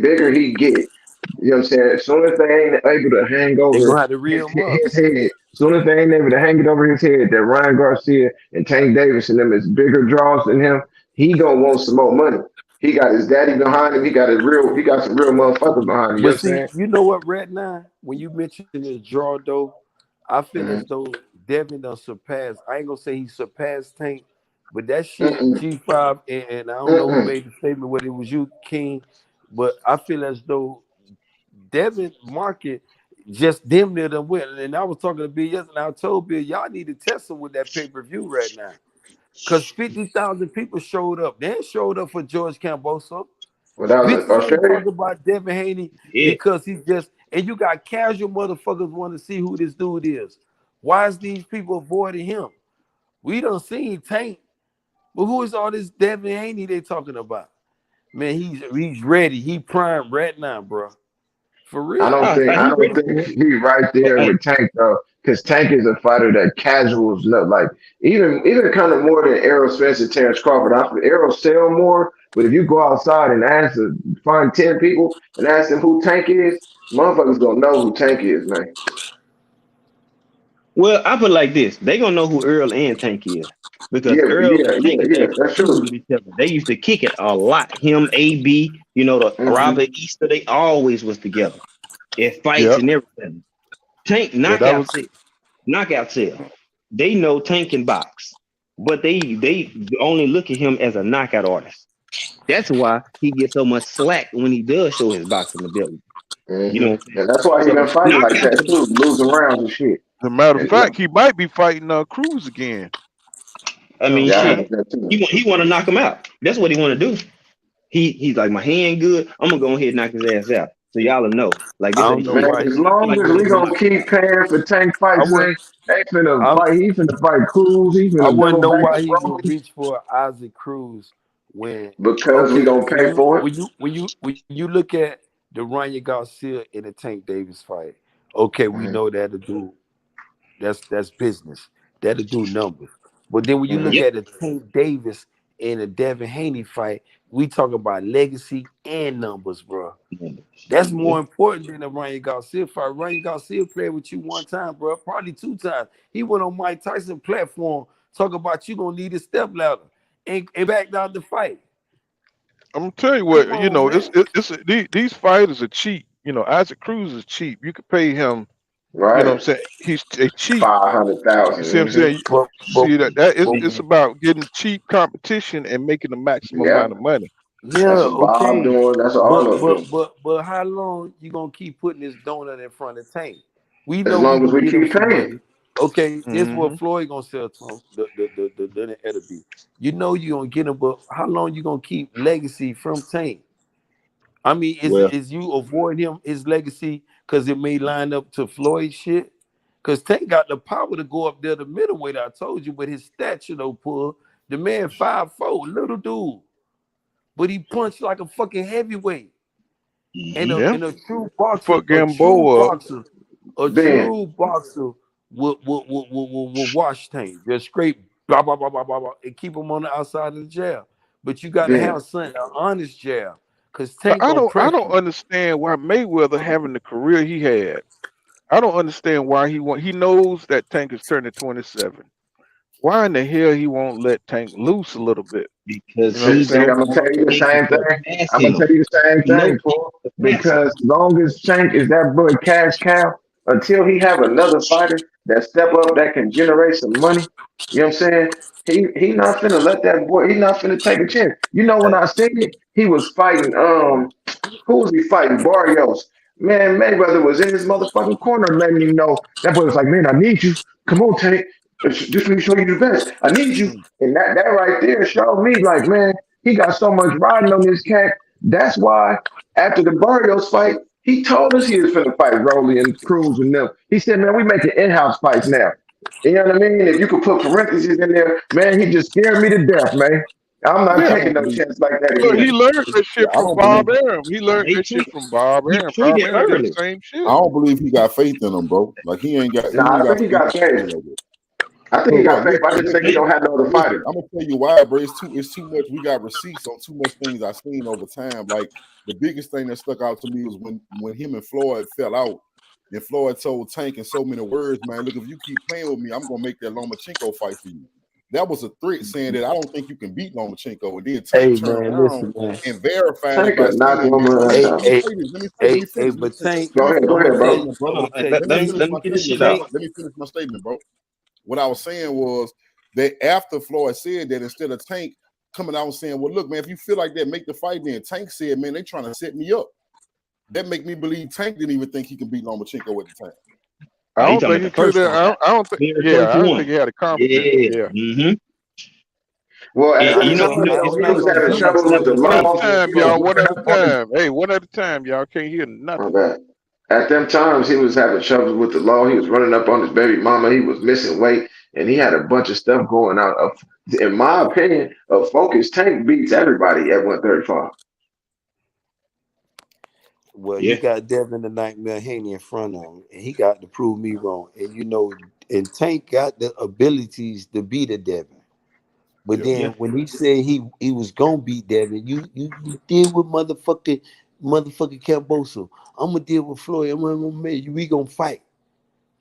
I: bigger he get, you know what I'm saying? As soon as they ain't able to hang
G: They
I: over
G: gonna have to reel him up.
I: his head, as soon as they ain't able to hang it over his head, that Ryan Garcia and Tank Davis and them is bigger draws than him, he gonna want some more money. He got his daddy behind him. He got some real motherfuckers behind him. You know what
G: But
I: I'm
G: see,
I: saying?
G: you know what, right now, when you mention this draw though, I feel as though Devin done surpassed. I ain't gonna say he surpassed Tank, But that shit,
I: Mm-mm.
G: G5, and I don't know who
I: Mm-mm.
G: made the statement, whether it was you, King, but I feel as though Devin Market just damn near done went. And I was talking to Bill yesterday, and I told Bill, y'all need to test him with that pay-per-view right now. Because 50,000 people showed up. They showed up for George Camboso.
I: Well, that was
G: Bitches ain't
I: Australia.
G: talking about Devin Haney
H: Yeah.
G: because he's just, and you got casual motherfuckers want to see who this dude is. Why is these people avoiding him? We don't see Tank, but who is all this Devin Haney they talking about? Man, he's ready. He prime right now, bro. For
I: I
G: real.
I: don't
H: I
I: think
H: thought
I: I
H: he
I: don't
H: ready
I: think
H: for it.
I: he right
H: But
I: there
H: hey,
I: with Tank though, because Tank is a fighter that casuals love. Like even kind of more than Errol Spence and Terence Crawford. Errol sell more, but if you go outside and find 10 people and ask them who Tank is, motherfuckers gonna know who Tank is, man.
H: well, I put it like this: they gonna know who Earl and Tank is because
I: Yeah,
H: Earl and
I: yeah,
H: Tank
I: yeah,
H: is
I: yeah.
H: actually
I: That's
H: cool
I: true.
H: with each other. They used to kick it a lot. Him, AB, the
I: Hmm.
H: Robert Easter, they always was together at fights
D: Yep.
H: and everything. Tank
D: Yeah, that was.
H: knockout sale. They know Tank can box, but they only look at him as a knockout artist. That's why he gets so much slack when he does show his boxing ability. You
I: Hmm.
H: know what I'm saying?
I: And that's why he
H: So
I: been fighting like
H: knockout
I: that
H: sale.
I: too, losing rounds and shit.
D: As a matter of
I: And,
D: fact, he might be fighting Cruz again.
H: I
G: Yeah,
H: mean,
I: yeah, I
H: shit.
I: heard that too.
H: He want to knock him out. That's what he want to do. He's like, my hand good. I'm gonna go ahead and knock his ass out. So y'all will know. Like
G: I
H: this
G: don't
H: ain't
G: know
I: Man,
H: shit.
G: why
I: as
G: he
I: long
H: Like
I: as we
G: wouldn't
I: gonna
G: be.
I: keep paying for Tank
G: I
I: fights,
G: would.
I: man, they finna
G: I
I: fight. He finna fight Cruz. He
G: I
I: finna
G: wouldn't
I: double
G: know
I: back
G: why
I: on
G: he would
I: Rolly
G: reach for Isaac Cruz when
I: because we
G: okay
I: gonna pay for it.
G: when you look at the Ryan Garcia and the Tank Davis fight. Okay, we
I: Hmm.
G: know that'll do that's business. That'll do numbers. But then when you look
I: Hmm.
H: yep.
G: at the Tank Davis and the Devin Haney fight, we talk about legacy and numbers, bro. That's
H: Yeah.
G: more important than the Ryan Garcia fight. Ryan Garcia played with you one time, bro, probably two times. He went on Mike Tyson platform talk about you gonna need a step ladder and back down the fight.
D: I'm gonna tell you
G: Come
D: what.
G: on, man.
D: These fighters are cheap. Isaac Cruz is cheap. You could pay him. What
I: Right,
D: I'm saying, he's a cheap. You
I: 500,000.
D: see what I'm
I: Mm-hmm.
D: saying?
G: But
D: See that it's
G: but
D: about getting cheap competition and making the maximum
I: Yeah,
D: amount of money.
I: that's
G: yeah,
I: what Bob
G: okay.
I: doing. That's what
G: But
I: Arnold
G: but
I: do.
G: but but how long you gonna keep putting this donut in front of Tank? We
I: As
G: know we
I: long as
G: can
I: we
G: get him
I: keep
G: some
I: paying.
G: money. Okay, this what
D: Hmm.
G: Floyd gonna sell to him. The Eddie. You know you gonna get him, but how long you gonna keep legacy from Tank? I mean,
H: Well,
G: is you avoid him his legacy because it may line up to Floyd shit? Because Tank got the power to go up there the middleweight. I told you, but his stature though, pull the man 5'4", little dude, but he punched like a fucking heavyweight. And
H: mhm.
G: a
D: Yeah.
G: and a true
D: He
G: boxer,
D: fucked Gamboa.
G: a
I: Ben,
G: true boxer will wash Tank, just scrape blah blah blah blah blah blah, and keep him on the outside of the jail. But you got to
I: Ben.
G: have something an honest jail, cause
D: But
G: Tank gonna
D: I
G: press
D: don't
G: you.
D: understand why Mayweather having the career he had. I don't understand why he knows that Tank is turning 27. Why in the hell he won't let Tank loose a little bit?
H: Because
D: You know what I'm
H: he
I: See,
H: don't
D: saying?
I: I'm gonna
H: want
I: tell you the
H: Tank to
I: same thing.
H: surpass
I: I'm gonna
H: him.
I: tell you the same
H: He know
I: thing,
H: Tank
I: Paul.
H: to surpass him.
I: Because long as Shank is that boy cash cow, until he have another fighter that step up that can generate some money, you know what I'm saying? He not finna let that boy. He not finna take a chance. You know when I seen it, he was fighting. Who was he fighting? Barrios. Man, Mayweather was in his motherfucking corner, letting him know that boy was like, man, I need you. Come on, Tank. Just let me show you the best. I need you. And that right there showed me like, man, he got so much riding on this cat. That's why after the Barrios fight, he told us he was finna fight Rolly and Cruz and them. He said, man, we making in-house fights now. You know what I mean? If you could put parentheses in there, man, he just scared me to death, man. I'm not
B: Yeah, I
D: Yeah.
I: taking
B: don't
I: no
B: believe.
I: chance like that
D: Well, he
I: again.
D: learned that
B: Yeah,
D: shit
B: I
D: from
B: don't
D: Bob
B: believe.
D: Arum. He learned
H: He
D: that shit
H: treated
D: from Bob
H: he
D: Arum. Bob
H: treated
D: Arum did
H: early.
D: the same
B: I
D: shit.
B: don't believe he got faith in him, bro. Like he
I: Nah,
B: ain't
I: I
B: got
I: think he
B: faith
I: got
B: in
I: faith.
B: him like that.
I: I think he
B: Bro,
I: got faith.
B: listen,
I: I just think he
B: listen,
I: don't have no other
B: listen.
I: fighter.
B: I'm gonna tell you why, bro. It's too much. We got receipts on too much things I've seen over time. Like the biggest thing that stuck out to me was when him and Floyd fell out, and Floyd told Tank in so many words, man, look, if you keep playing with me, I'm gonna make that Lomachenko fight for you. That was a threat saying that I don't think you can beat Lomachenko. And then Tank
G: Hey
B: turned
G: man,
B: around
G: listen man.
B: and verified it
I: Tank
B: by
I: could knock
B: saying,
I: one
B: man,
I: man
G: Hey
B: let me
I: down.
G: hey
B: say this.
G: hey,
B: Let me
G: but
B: finish.
G: Tank,
B: Let
I: Go
B: me
I: ahead,
B: finish
I: go
G: I'm
B: my
G: gonna
I: ahead,
G: tell
I: bro.
G: you.
B: statement, bro.
H: Hold on,
B: Let me
H: let
B: finish
H: me
B: my
H: finish
B: statement,
H: it
B: bro.
H: out.
G: Tank,
B: Let me finish my statement, bro. What I was saying was that after Floyd said that, instead of Tank coming out and saying, well, look, man, if you feel like that, make the fight then. Tank said, man, they trying to set me up. That make me believe Tank didn't even think he could beat Lomachenko at the time.
D: I don't think he could have. I don't think. Yeah, I don't think he had a confidence. Yeah.
H: Mm-hmm.
I: Well, at
H: And
I: that
H: you know,
I: time,
H: it's
I: he
H: not
I: was
H: gonna
I: having
H: be
I: trouble with the
D: One at a
I: law.
D: time,
I: He was
D: y'all. One
I: running
D: at a
I: up on his,
D: time. Hey, one at a time, y'all. Can't hear
I: my
D: nothing.
I: bad. At them times, he was having trouble with the law. He was running up on his baby mama. He was missing weight, and he had a bunch of stuff going on. In my opinion, a focused Tank beats everybody at 135.
G: Well, you
H: yeah,
G: got Devin the Nightmare Haney in front of him, and he got to prove me wrong. And you know, and Tank got the abilities to beat a Devin. But
B: Yeah.
G: then
H: yeah.
G: when he said he was gonna beat Devin, you deal with motherfucking Camboso. I'm gonna deal with Floyd. We gonna fight.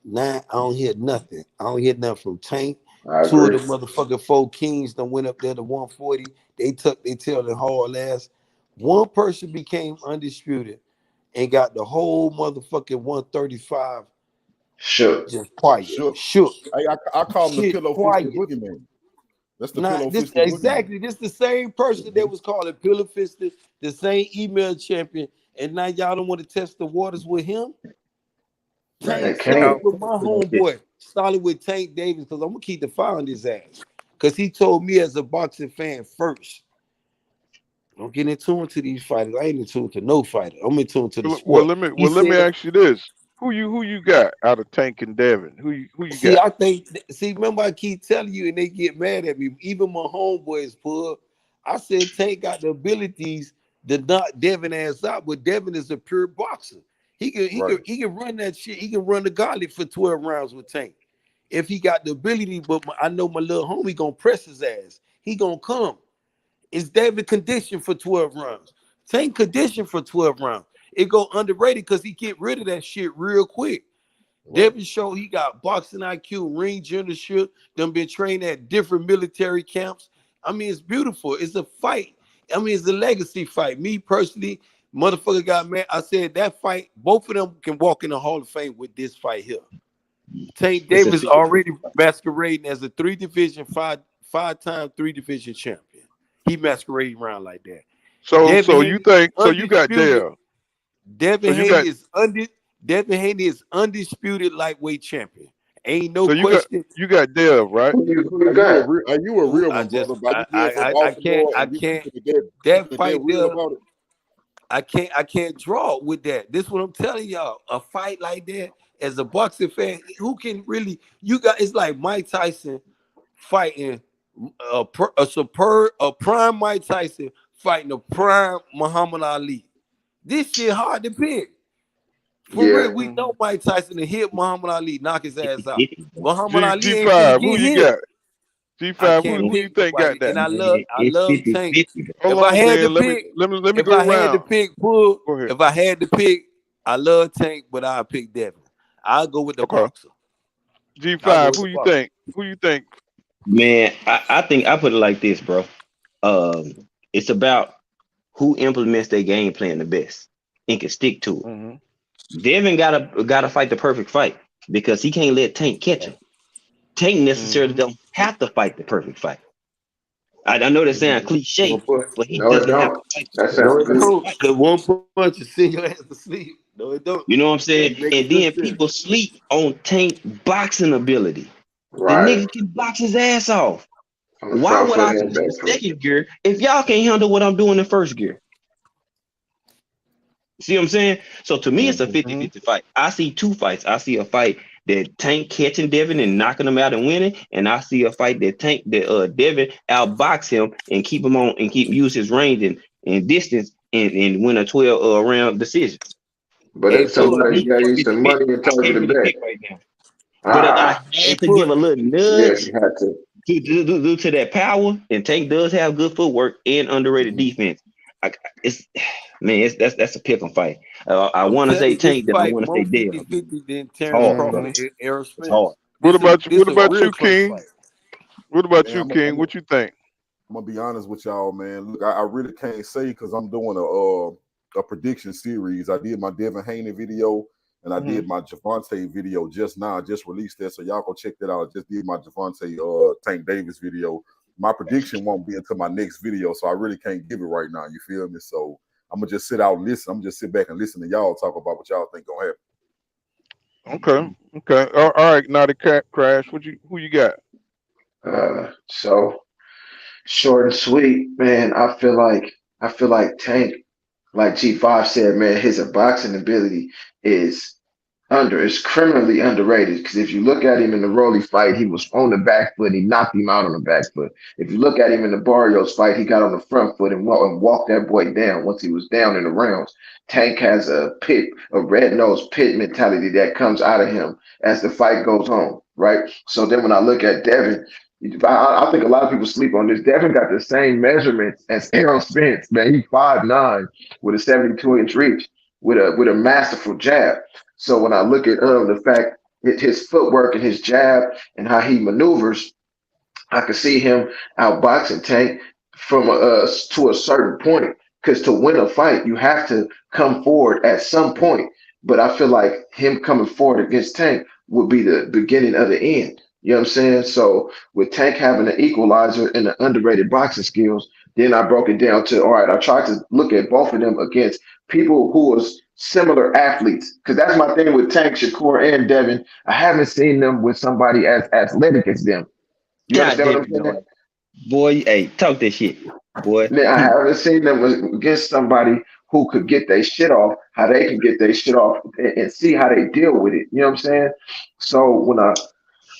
G: Now I don't hear nothing. I don't hear nothing from Tank.
I: I
G: Two of
I: agree.
G: the motherfucking four kings done went up there to 140. They took their tail and hauled ass. One person became undisputed and got the whole motherfucking 135
I: Sure.
G: just quiet,
B: Shook.
G: shook,
B: I call him the
G: shit
B: pillow fisted
G: quiet.
B: boogeyman. That's the
G: Not
B: pillow
G: this
B: fisted boogeyman.
G: exactly. This the same person that was calling Pillar Fisted, the same email champion, and now y'all don't want to test the waters with him.
I: Man, they
G: Tank
I: can't.
G: solid with my homeboy, solid with Tank Davis, because I'm gonna keep the fire on his ass. Because he told me as a boxing fan first, don't get into these fighters. I ain't into to no fighter. I'm into the
D: Well,
G: sport. He
D: let me
G: said,
D: ask you this: who you got out of Tank and Devin? Who you
G: see,
D: got?
G: I think, remember I keep telling you, and they get mad at me. Even my homeboys pull. I said Tank got the abilities to knock Devin ass out, but Devin is a pure boxer. He can run that shit. He can run the gauntlet for 12 rounds with Tank if he got the ability. But I know my little homie gonna press his ass. He gonna come. Is David conditioned for 12 rounds? Tank conditioned for 12 rounds. It go underrated because he get rid of that shit real quick. Devin showed he got boxing IQ, ring generalship, done been trained at different military camps. I mean, it's beautiful. It's a fight. I mean, it's a legacy fight. Me personally, motherfucker got mad. I said that fight, both of them can walk in the Hall of Fame with this fight here. Tank
H: It's a
G: Davis already masquerading as a five-time three-division champion. He masquerading around like that.
D: So
G: Devin
D: you
G: Haney
D: think you got
G: undisputed.
D: Dev?
G: Devin
D: So you
G: Haney
D: got
G: is undisputed lightweight champion. Ain't no
D: so
G: question.
D: you got Dev, right?
I: Who you got?
B: Are you a real
G: I
B: one,
G: just
B: brother? Are you being from
G: I can't
B: Baltimore and you
G: that
B: keeping it dead
G: fight
B: real
G: there.
B: about it?
G: I can't draw with that. This is what I'm telling y'all. A fight like that, as a boxing fan, who can really it's like Mike Tyson fighting a prime Mike Tyson fighting a prime Muhammad Ali. This shit hard to pick. For real,
I: Yeah.
G: we know Mike Tyson to hit Muhammad Ali, knock his ass out.
H: 50-50, bro.
G: Muhammad Ali ain't finna
D: G5, who
G: get
D: you
G: hit.
D: got?
G: I
D: G5,
G: can't
D: who you
G: pick
D: think got
G: nobody,
D: that?
G: and
H: Man,
G: I
H: it's
G: love Tank.
H: 50-50, bro.
D: Hold
G: If I
D: on,
G: had to
D: then.
G: pick,
D: Let me
G: if
D: go
G: I had to
D: around.
G: pick, Bull,
D: Go ahead.
G: if I had to pick, I love Tank, but I'll pick Devin. I'll go with the
D: Okay.
G: boxer. I'll go
D: G5,
G: with
D: who
G: the
D: you
G: boxer.
D: think? Who you think?
H: Man, I think I put it like this, bro. It's about who implements their game plan the best and can stick to it.
D: Mm-hmm.
H: Devin gotta fight the perfect fight because he can't let Tank catch him. Tank necessarily don't have to fight the perfect fight. I know that sounds cliche, but he
I: No, it
H: doesn't have
I: don't.
H: to fight
I: That
G: No,
I: sounds
G: it
H: the
I: good.
H: perfect
G: don't.
H: fight.
G: Cause one punch is send your ass to sleep. No, it don't.
H: You know what I'm saying?
G: It makes
H: And
G: good
H: then
G: sense.
H: people sleep on Tank boxing ability. The
I: Right.
H: nigga can box his ass off.
I: On the
H: Why
I: front
H: would
I: foot
H: I go
I: and
H: to the
I: back foot.
H: second gear if y'all can't handle what I'm doing in first gear? See what I'm saying? So to me, it's a
B: Mm-hmm.
H: 50-50 fight. I see two fights. I see a fight that Tank catching Devin and knocking him out and winning, and I see a fight that Devin outbox him and keep him on and keep use his range and distance and win a 12 round decision.
I: But
G: Hey,
I: if
H: So to
G: Pug.
I: somebody
H: me,
I: gave
H: it's
I: you some
H: 50-50.
I: money and
H: I
I: told you
H: can't
I: to
H: really
I: bet,
H: pick right now. But if I
G: Hey,
H: had to give
G: Pug.
H: a little
I: yes,
H: nudge
I: you had to.
H: due to that power, and Tank does have good footwork and underrated
B: Mm-hmm.
H: defense. It's man, that's a pick 'em fight. I
G: I'm
H: want to
G: telling
H: say
G: you, this
H: Tank, then I
G: fight
H: want to say
G: more
H: Dale.
G: 50-50 than
H: It's
G: Terence
H: hard,
G: Crawford
H: bro.
B: Mm-hmm.
G: and Errol
H: It's hard.
G: Spence. This
D: What
G: a
D: about
G: real
D: you,
G: close
D: King?
G: fight.
D: What about
B: Man,
D: you, King? What you think?
B: I'm gonna be honest with y'all, man. Look, I really can't say because I'm doing a prediction series. I did my Devin Haney video,
F: and I did my Javante video just now. I just released that, so y'all go check that out. I just did my Javante Tank Davis video. My prediction won't be until my next video, so I really can't give it right now. You feel me? So I'm gonna just sit out and listen. I'm gonna just sit back and listen to y'all talk about what y'all think gonna happen.
D: Okay. All right. Now the Crash. Who you got?
I: So short and sweet, man. I feel like Tank, like G5 said, man, his boxing ability is criminally underrated. Because if you look at him in the Rolly fight, he was on the back foot. He knocked him out on the back foot. If you look at him in the Barrios fight, he got on the front foot and walked that boy down once he was down in the rounds. Tank has a red-nosed pit mentality that comes out of him as the fight goes on, right? So then when I look at Devin, I think a lot of people sleep on this. Devin got the same measurements as KO Spence, man. He's 5'9" with a 72-inch reach, with a masterful jab. So when I look at the fact his footwork and his jab and how he maneuvers, I can see him outboxing Tank from to a certain point. Because to win a fight, you have to come forward at some point. But I feel like him coming forward against Tank would be the beginning of the end. You know what I'm saying? So with Tank having an equalizer and the underrated boxing skills, then I broke it down to, all right, I tried to look at both of them against people who was similar athletes. Because that's my thing with Tank, Shakur, and Devin. I haven't seen them with somebody as athletic as them. You understand what I'm saying?
H: Boy, hey, talk that shit, boy.
I: Man, I haven't seen them against somebody who could get their shit off, how they can get their shit off and see how they deal with it. You know what I'm saying? So when I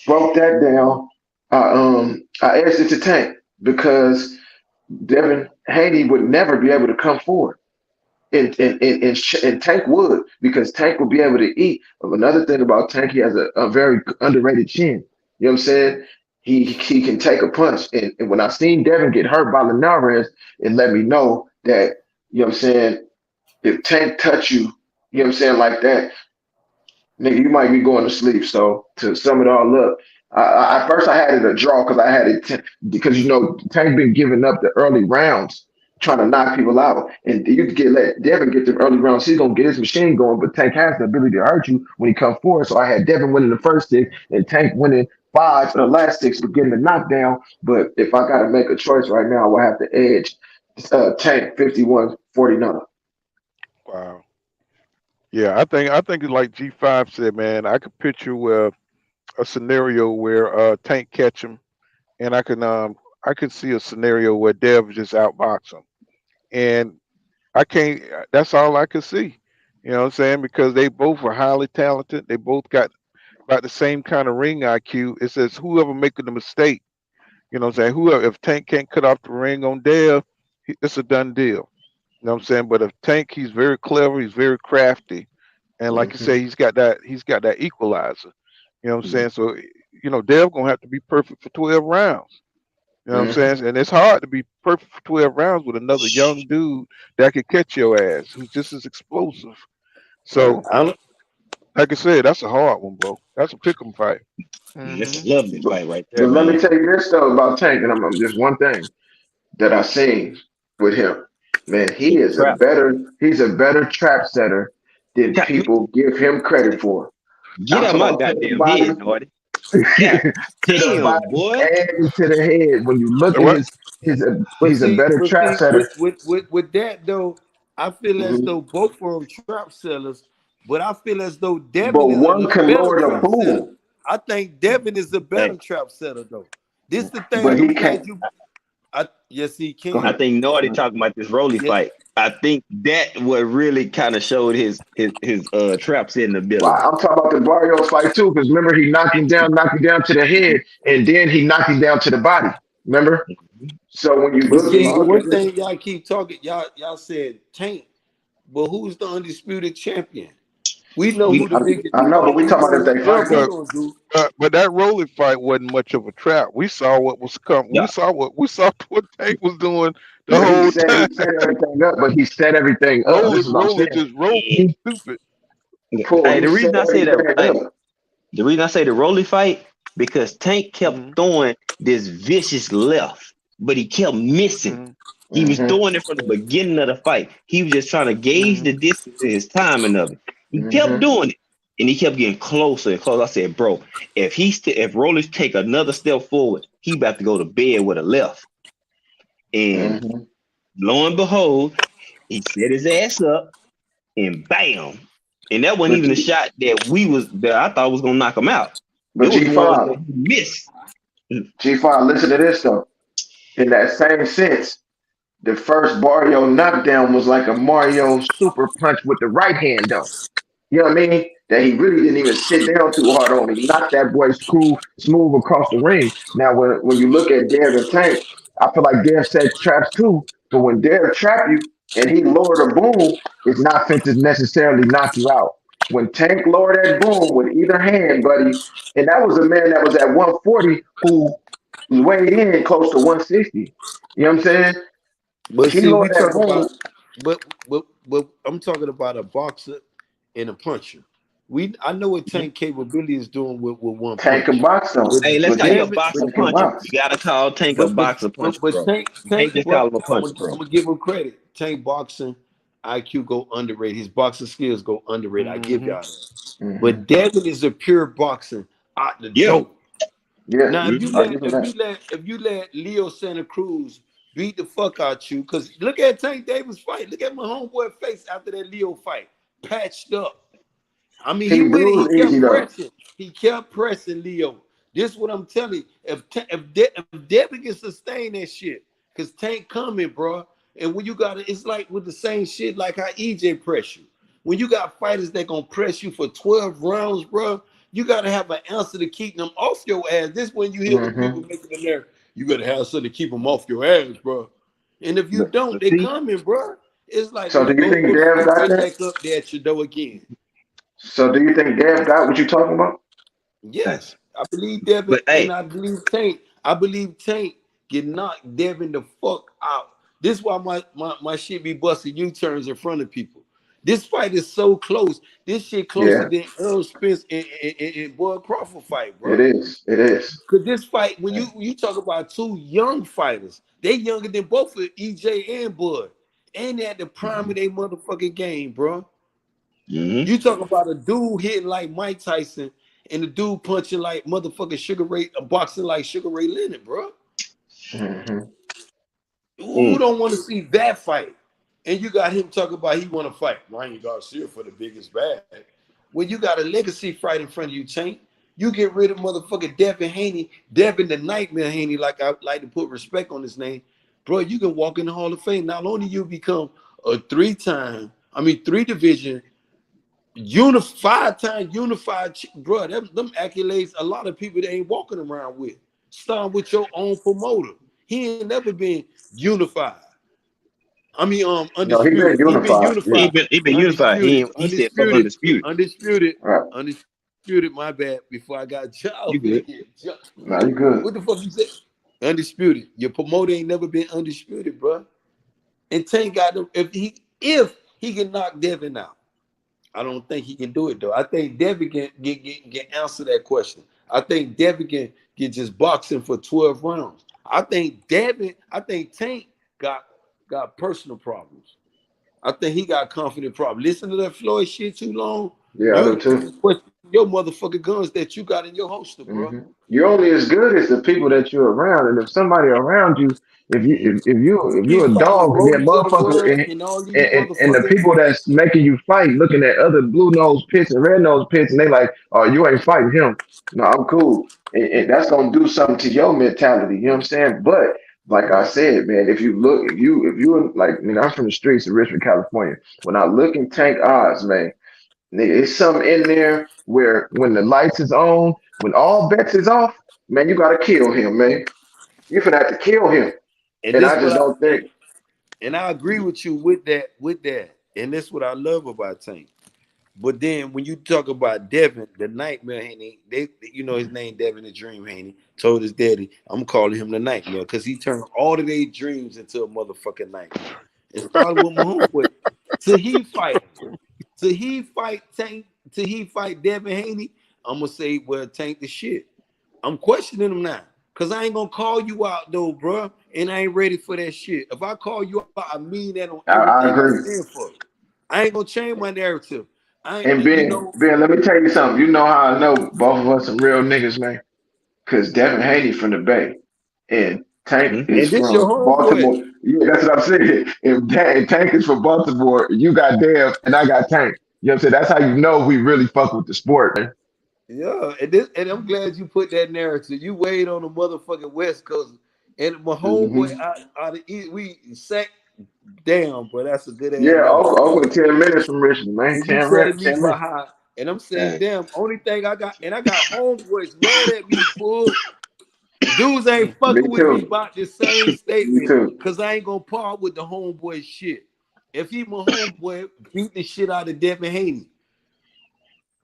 I: broke that down, I asked it to Tank because Devin-Haney would never be able to come forward. And Tank would, because Tank would be able to eat. Another thing about Tank, he has a very underrated chin. You know what I'm saying? He can take a punch. And when I seen Devin get hurt by Linares, it let me know that, you know what I'm saying, if Tank touch you, you know what I'm saying, like that, nigga, you might be going to sleep. So to sum it all up, I first I had it a draw because I had it because Tank been giving up the early rounds, trying to knock people out, and you let Devin get the early rounds. He's gonna get his machine going, but Tank has the ability to hurt you when he comes forward. So I had Devin winning the first 6 and Tank winning 5 of the last 6 for getting the knockdown. But if I got to make a choice right now, I will have to edge Tank 51-49.
D: Wow. Yeah, I think it's like G5 said, man. I could picture a scenario where Tank catch him, and I could see a scenario where Dev just outbox him, and I can't. That's all I could see. You know what I'm saying? Because they both are highly talented. They both got about the same kind of ring IQ. It says whoever making the mistake, you know what I'm saying? If Tank can't cut off the ring on Dev, it's a done deal. You know what I'm saying? But if Tank, he's very clever, he's very crafty, and like you say, he's got that equalizer. You know what I'm saying? So Dev gonna have to be perfect for 12 rounds. You know what I'm saying? And it's hard to be perfect for 12 rounds with another young dude that could catch your ass, who's just as explosive. So, like I said, that's a hard one, bro. That's a pick'em fight.
H: That's a lovely fight right there,
I: But
H: man.
I: let me tell you this though about Tank, and I'm just one thing that I seen with him. Man, he's a better trap setter than people give him credit for.
H: Get out my goddamn head, Nordy. Yeah, damn, boy.
I: And to the head. When you look at he's a better trap setter.
G: With that though, I feel as though both of them trap sellers, but I feel as though Devin is
I: one
G: a
I: can
G: better
I: lower the
G: trap
I: pool.
G: setter. I think Devin is a better trap setter though. This is the thing.
I: But he can't.
G: Yes, he can.
H: I think Nordy talking about this Rolly fight. I think that what really kind of showed his trap setting ability.
I: Well, I'm talking about the Barrios fight too, because remember he knocked him down to the head, and then he knocked him down to the body. Remember? So when you look
G: one thing y'all keep talking, y'all said Tank, but who's the undisputed champion? We know who the biggest.
I: I know, but we talking about if they fight.
D: But that Rolly fight wasn't much of a trap. We saw what was coming. Yeah. We saw what Tank was doing the whole time.
I: He set everything up, but he set everything up.
D: Rolly just rolled stupid.
H: Hey, the reason I say the Rolly fight, because Tank kept throwing this vicious left, but he kept missing. He was throwing it from the beginning of the fight. He was just trying to gauge the distance and his timing of it. He kept doing it, and he kept getting closer and closer. I said, bro, if Rollins take another step forward, he about to go to bed with a left. And
I: Mm-hmm.
H: lo and behold, he set his ass up and bam. And that wasn't
I: But
H: even a shot that I thought was gonna knock him out. It
I: but
H: was one
I: G5,
H: that he missed.
I: G5, listen to this though. In that same sense, the first Mario knockdown was like a Mario super punch with the right hand though. You know what I mean? That he really didn't even sit down too hard on. He knocked that boy smooth across the ring. Now, when you look at Dev and Tank, I feel like Dev set traps too. But when Dev trap you and he lowered a boom, it's not fit to necessarily knock you out. When Tank lowered that boom with either hand, buddy, and that was a man that was at 140 who was weighed in close to 160. You know what I'm saying?
G: But
I: He
G: see, we
I: lowered that
G: talk
I: boom.
G: about, but I'm talking about a boxer and a puncher. I know what Tank capability is doing with one
I: Tank
G: punch.
I: can box though.
H: Hey, let's
I: But
H: call him a
G: Devin,
H: boxer
I: Tank can
H: puncher.
I: box.
H: You gotta call Tank a
G: but but
H: boxer puncher,
G: but
H: bro.
G: Tank,
H: You can't just
G: bro,
H: call him a puncher,
G: I'm
H: bro.
G: gonna give him credit. Tank boxing IQ go underrated. His boxing skills go underrated. I give y'all that.
I: Mm-hmm.
G: But Devin is a pure boxing out the
H: Yeah.
G: dope.
I: Yeah,
G: Now,
I: I'll give him that.
G: if you let Leo Santa Cruz beat the fuck out you, because look at Tank Davis fight. Look at my homeboy face after that Leo fight, patched up. I mean, he
I: He
G: with it. He
I: bruised easy
G: kept
I: though.
G: pressing. He kept pressing Leo. This is what I'm telling you. If Devin can sustain that shit, because Tank coming, bro. And when you got it, it's like with the same shit like how EJ press you. When you got fighters that gonna press you for 12 rounds, bro, you gotta have an answer to keep them off your ass. This when you hear what
I: Mm-hmm.
G: people making in there. You gotta have something to keep them off your ass, bro. And if you don't,
H: But
G: they
H: see,
G: coming, bro. It's like
I: So
G: when
I: do
G: you
I: you
G: go
I: think
G: to
I: Dev
G: sleep,
I: got
G: they
I: that?
G: back up there at your door again.
I: So do you think Dev got what you talking about?
G: Yes, I believe Devin,
H: but
G: and
H: hey,
G: I believe Tank. I believe Tank get knocked Devin the fuck out. This is why my shit be busting U-turns in front of people. This fight is so close. This shit closer
I: Yeah,
G: than Earl Spence and Bud Crawford fight,
I: it
G: bro.
I: is. It is.
G: Cause this fight, when you talk about two young fighters, they younger than both of EJ and Bud, and they at the prime of their motherfucking game, bro.
H: mm-hmm.
G: You talk about a dude hitting like Mike Tyson and the dude punching like motherfucking Sugar Ray, boxing like Sugar Ray Leonard, bro.
I: Mm-hmm.
G: Who don't want to see that fight? And you got him talking about he want to fight Ryan Garcia for the biggest bag. When you got a legacy fight in front of you, Tank, you get rid of motherfucking Devin Haney, Devin the Nightmare Haney, like I like to put respect on his name, bro. You can walk in the Hall of Fame. Not only you become a three division five-time unified, bro. Them accolades, a lot of people that ain't walking around with. Start with your own promoter. He ain't never been unified. I mean,
I: No, he been
G: undisputed. He been
I: unified. Yeah.
G: unified,
H: He been unified.
G: undisputed,
H: He said fuck
G: undisputed,
H: undisputed.
G: undisputed,
I: Right.
G: undisputed. My bad. Before I got
H: You
G: jumped,
H: good?
I: No, you good.
G: what the fuck you say? Undisputed. Your promoter ain't never been undisputed, bro. And Tank got them. If he can knock Devin out. I don't think he can do it though. I think Devin can answer that question. I think Devin can get just boxing for 12 rounds. I think Tank got personal problems. I think he got confident problems. Listen to that Floyd shit too long.
I: Yeah, I do
G: You
I: too.
G: question your motherfucking guns that you got in your holster, bro.
I: Mm-hmm. You're only as good as the people that you're around, and if somebody around you, if
G: He
I: you're a
G: fighting
I: dog, and that
G: rodents of the
I: motherfucker,
G: world and all these
I: and the
G: motherfuckers.
I: people that's making you fight, looking at other blue nose pits and red nose pits, and they like, oh, you ain't fighting him. No, I'm cool, and that's gonna do something to your mentality. You know what I'm saying? But like I said, man, if you like, I'm from the streets of Richmond, California. When I look in Tank odds, man. It's something in there where when the lights is on, when all bets is off, man, you gotta kill him, man. You're gonna have to kill him.
G: And
I: And
G: this
I: I
G: what
I: just
G: I
I: don't think.
G: and I agree with you with that. And that's what I love about Tank. But then when you talk about Devin, the Nightmare Haney, his name Devin the Dream Haney, told his daddy, I'm calling him the Nightmare because he turned all of their dreams into a motherfucking nightmare. It started with my homeboy. Till he fight Tank, till he fight Devin Haney, I'm gonna say, well, Tank the shit. I'm questioning him now. Cause I ain't gonna call you out though, bro. And I ain't ready for that shit. If I call you out, I mean that on
I: I
G: everything I
I: agree.
G: stand for. I ain't gonna change my narrative.
I: And
G: you
I: Ben,
G: know,
I: let me tell you something. You know how I know both of us some real niggas, man? Because Devin Haney from the Bay and Tank
H: Mm-hmm.
I: is
G: and this your
I: from
G: homeboy.
I: Baltimore. Yeah, that's what I'm saying. If Tank is from Baltimore, you got Dev and I got Tank. You know what I'm saying? That's how you know we really fuck with the sport, man.
G: Yeah, and I'm glad you put that narrative. You weighed on the motherfucking West Coast, and my homeboy
I: Hmm
G: out of East, we sat down, but that's a good ass
I: Yeah,
G: number.
I: over 10 minutes from Richmond, man.
G: And you
I: 10
G: telling
I: minutes,
G: me
I: 10
G: about
I: minutes.
G: how, and I'm saying,
H: Dang.
G: damn, only thing I got, and I got homeboys mad at me, fool. Dudes ain't
I: Me
G: fucking with me
I: too.
G: about the same
I: Me
G: statement,
I: too.
G: cause I ain't gonna part with the homeboy shit. If he my homeboy, beat the shit out of Devin Haney.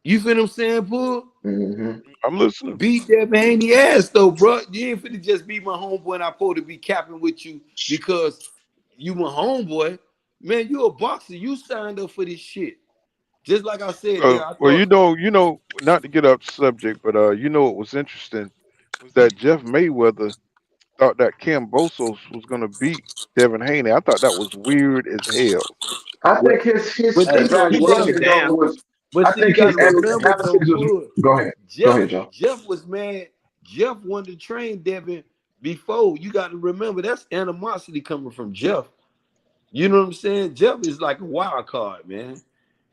G: You feel what I'm saying, fool?
I: Hmm
D: I'm listening.
G: Beat Devin Haney ass though, bro. You ain't finna just be my homeboy and I supposed to be capping with you because you my homeboy. Man, you a boxer. You signed up for this shit. Just like I said there, I
D: Well,
G: thought
D: not to get off subject, but what was interesting was that Jeff Mayweather thought that Kim Bosos was gonna beat Devin Haney. I thought that was weird as hell.
I: I
G: what
I: think his
G: but
H: Hey,
G: this what
H: he broke
G: was.
H: it
I: evaluation though
H: down.
I: was.
G: But
I: I
G: see, you
I: think his
G: gotta remember though,
I: analysis was.
G: Pud,
I: Go ahead. Go ahead, Joe.
G: Jeff was mad. Jeff wanted to train Devin before. You got to remember that's animosity coming from Jeff. You know what I'm saying? Jeff is like a wild card, man.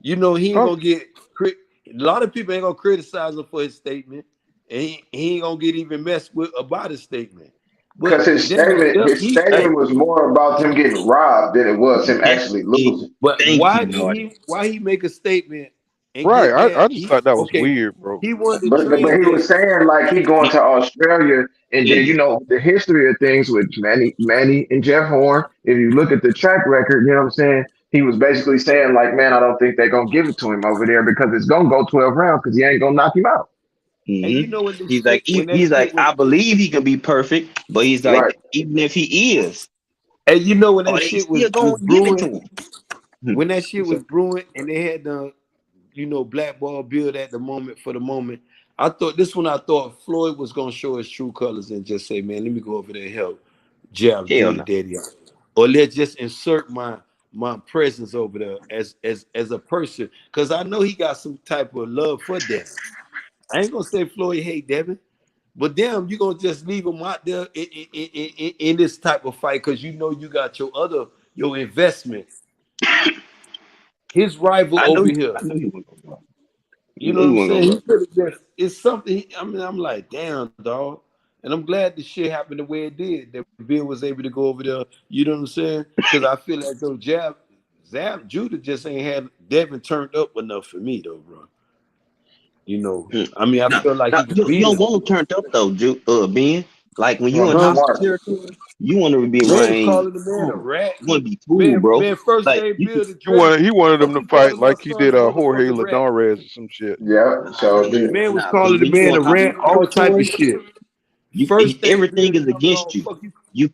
G: You know, he ain't
D: Oh,
G: gonna get a lot of people ain't gonna criticize him for his statement, and he ain't gonna get even messed with about his statement. But
I: Because his
G: damn,
I: statement,
G: Jeff,
I: his
G: he
H: Hey,
I: statement was more about him getting robbed than it was him
H: that,
I: actually
H: it,
I: losing.
G: but
H: thank
G: why
H: you,
G: did
H: Lord.
G: he make a statement and
D: right.
G: get mad?
D: I just
G: He
D: thought that was
G: okay,
D: weird, bro.
G: he wanted to
I: But
G: train
I: he was
G: Devin.
I: saying like he going to Australia, and then
H: Yeah.
I: the history of things with Manny and Jeff Horn. If you look at the track record, you know what I'm saying. He was basically saying like, man, I don't think they're gonna give it to him over there because it's gonna go 12 rounds because he ain't gonna knock him out.
G: And
H: hmm
G: you know when the
H: He's like,
G: shit when that
H: he's like,
G: shit was
H: I believe he can be perfect, but he's
I: Right.
H: like, even if he is,
G: and you know when
H: are
G: that
H: they
G: shit
H: still
G: was
H: gonna give it to
G: brewing,
H: him? Hmm.
G: when that shit
H: What's
G: was
H: up?
G: brewing and they had the blackball build at the moment for the moment. I thought this one I thought Floyd was gonna show his true colors and just say, man, let me go over there and help Jeff
H: Hell
G: get his
H: no.
G: daddy out. Or let's just insert my presence over there as a person. Cause I know he got some type of love for Devin. I ain't gonna say Floyd hate Devin, but damn, you gonna just leave him out there in this type of fight because you know you got your investment, his rival
H: I
G: over
H: know.
G: here.
H: I know he wasn't gonna run.
G: You
H: You
G: know
H: know
G: what
H: he
G: I'm
H: wasn't
G: saying?
H: gonna
G: He
H: run.
G: could have just it's something. I mean, I'm like, damn, dog. And I'm glad the shit happened the way it did. That Bill was able to go over there. You know what I'm saying? Because I feel like though Zab Judah just ain't had Devin turned up enough for me though, bro. You know,
H: Hmm.
G: I mean, I
H: No,
G: feel like
H: no,
G: he could
H: you
G: beat
H: don't
G: him.
H: want him turned up though, Ben. Like when you
I: Well,
H: in
I: he's
G: Huh?
H: hostile
I: smart.
H: territory, you want to be
G: Man was
H: around
G: calling the man a
H: calm.
G: rat.
H: You want to be cool, bro.
G: Man, first
H: Like
G: day
H: you can.
G: Bill addressed.
D: He wanted them
G: Fuck
D: to
G: you
D: fight
G: calling my
D: like he
G: son
D: did
G: a
D: Jorge
G: motherfucking rat.
D: Ladonrez or some shit.
I: Yeah, so did.
G: Man was
H: Nah, because
G: calling the
H: when you
G: man
H: in
G: a
H: hostile
G: rat, all type of
H: territory,
G: shit. First thing Bill
H: everything is
G: jumped
H: against
G: on,
H: you.
G: fuck you.
H: You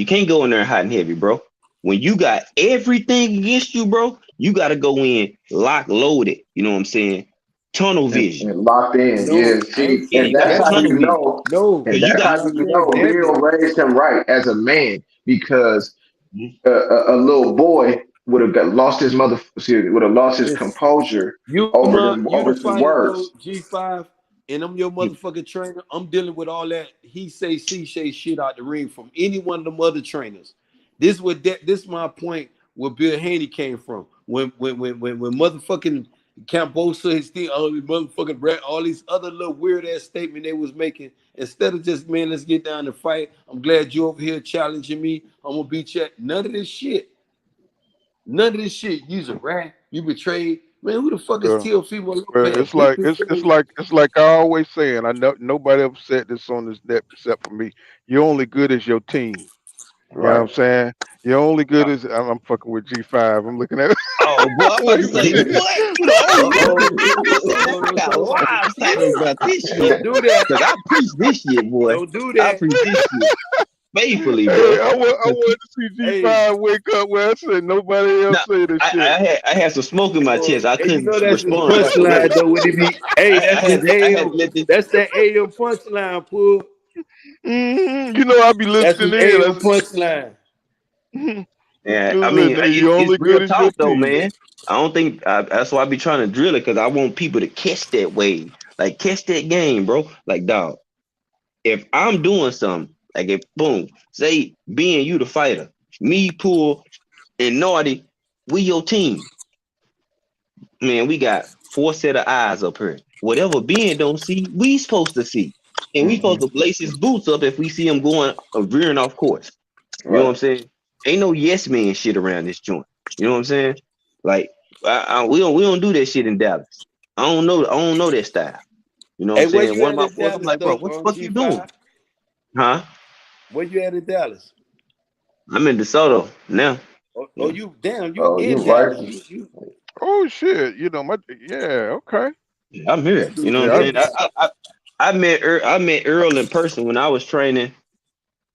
H: can't go in there hot and heavy, bro. When you got everything against you, bro, you got to go in lock loaded. You know what I'm saying? Tunnel vision.
I: And locked in.
G: No,
I: Yeah,
G: I ain't
I: see,
H: Yeah,
I: and
H: you
G: saying
H: got
I: that's
H: to
I: how
G: Devin.
H: tunnel
I: you
H: vision
I: know,
G: No,
I: and
H: because you
I: that's
H: got.
G: I'm
I: how
G: not
I: you
G: saying
I: know Bill
G: Devin.
I: raised him right as a man because
H: Mhm.
I: a little boy would have got lost his mother, would have lost his
G: Listen,
I: composure
G: you the
I: over some
G: fighter though,
I: words.
G: G5, and I'm your motherfucking trainer. I'm dealing with all that he say, she say shit out the ring from any one of them other trainers. This my point where Bill Haney came from. When motherfucking Cambosa, his thing, all these motherfucking rat, all these other little weird ass statement they was making, instead of just, man, let's get down and fight. I'm glad you over here challenging me. I'm gonna beat you. None of this shit. None of this shit. You's a rat. You betrayed. Man, who the fuck is
D: Yeah.
G: Teofimo
D: Well,
G: Lopez? Beat this thing.
D: it's like I always saying. I know nobody ever said this on this net except for me. You're only good as your team. You know what
I: Right.
D: I'm saying? You're only good as I'm fucking with G5. I'm looking at
H: Oh, boy, I'm about
D: like
H: to say, what? You the
G: Uh
H: only
G: oh.
H: one? I
G: Don't
H: got
G: talk about
H: live
G: hey,
H: stats about this shit.
G: don't do that.
H: Because I preach this shit, boy.
G: Don't do
H: I
G: that.
H: preach this shit faithfully,
D: hey,
H: bro.
D: I
H: 'Cause
D: wanted to see
G: Hey,
D: G5 wake up where I said nobody else
H: now,
D: say this
H: I,
D: shit.
H: I had some smoke in my chest. I
G: hey, you
H: couldn't
G: know that's his
H: respond like the
G: punchline
H: rest.
G: though. When he be, hey, that's his
H: I had to
G: AM.
H: let this.
G: That's that AM punchline, pull.
D: You know I be
G: That's
D: listening
G: his
D: in.
G: AM punchline.
D: I
H: And I mean,
D: Listen, you
H: it's
D: only
H: real
D: good as your
H: talk though,
D: team.
H: man. I don't think that's why I be trying to drill it because I want people to catch that wave, like catch that game, bro. Like, dog, if I'm doing something, like if boom, say being you the fighter, me, Pool, and Naughty, we your team. Man, we got 4 set of eyes up here. Whatever being don't see, we supposed to see. And we
I: Hmm.
H: supposed to lace his boots up if we see him going veering off course. You know what
I: Right.
H: I'm saying? Ain't no yes man shit around this joint. You know what I'm saying? Like we don't do that shit in Dallas. I don't know that style. You know what I'm
G: Hey, where
H: saying?
G: you
H: One of
G: at
H: my
G: in
H: boys, I'm
G: Dallas
H: like, bro,
G: though,
H: what the fuck you doing?
G: G5?
H: Huh?
G: Where you at in Dallas?
H: I'm in DeSoto now.
G: Oh, you damn, you
I: Oh, you
G: in
I: right.
G: Dallas. You
D: Oh shit, yeah, okay.
H: Yeah, I'm here.
G: that
H: You
G: dude
H: know
D: Yeah,
H: what I'm
D: I,
H: saying?
G: crazy.
H: I met Earl in person when I was training.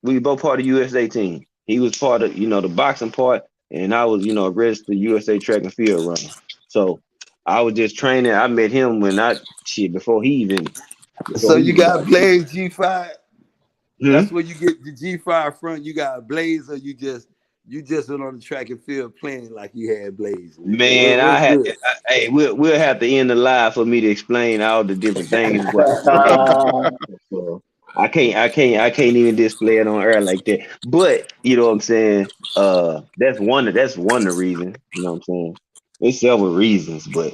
H: We both part of the USA team. He was part of, the boxing part, and I was, a registered USA track and field runner. So I was just training. I met him when
G: So
H: before he
G: you
H: even
G: got
H: got here.
G: Blaze G5.
H: Hmm?
G: That's where you get the G5 front. You got Blaze, or you just went on the track and field playing like you had Blaze, man.
H: Man,
G: What's good?
H: hey, we'll have to end the live for me to explain all the different things what I did. So I can't even display it on air like that. But you know what I'm saying? That's one of the reasons. You know what I'm saying? There's several reasons, but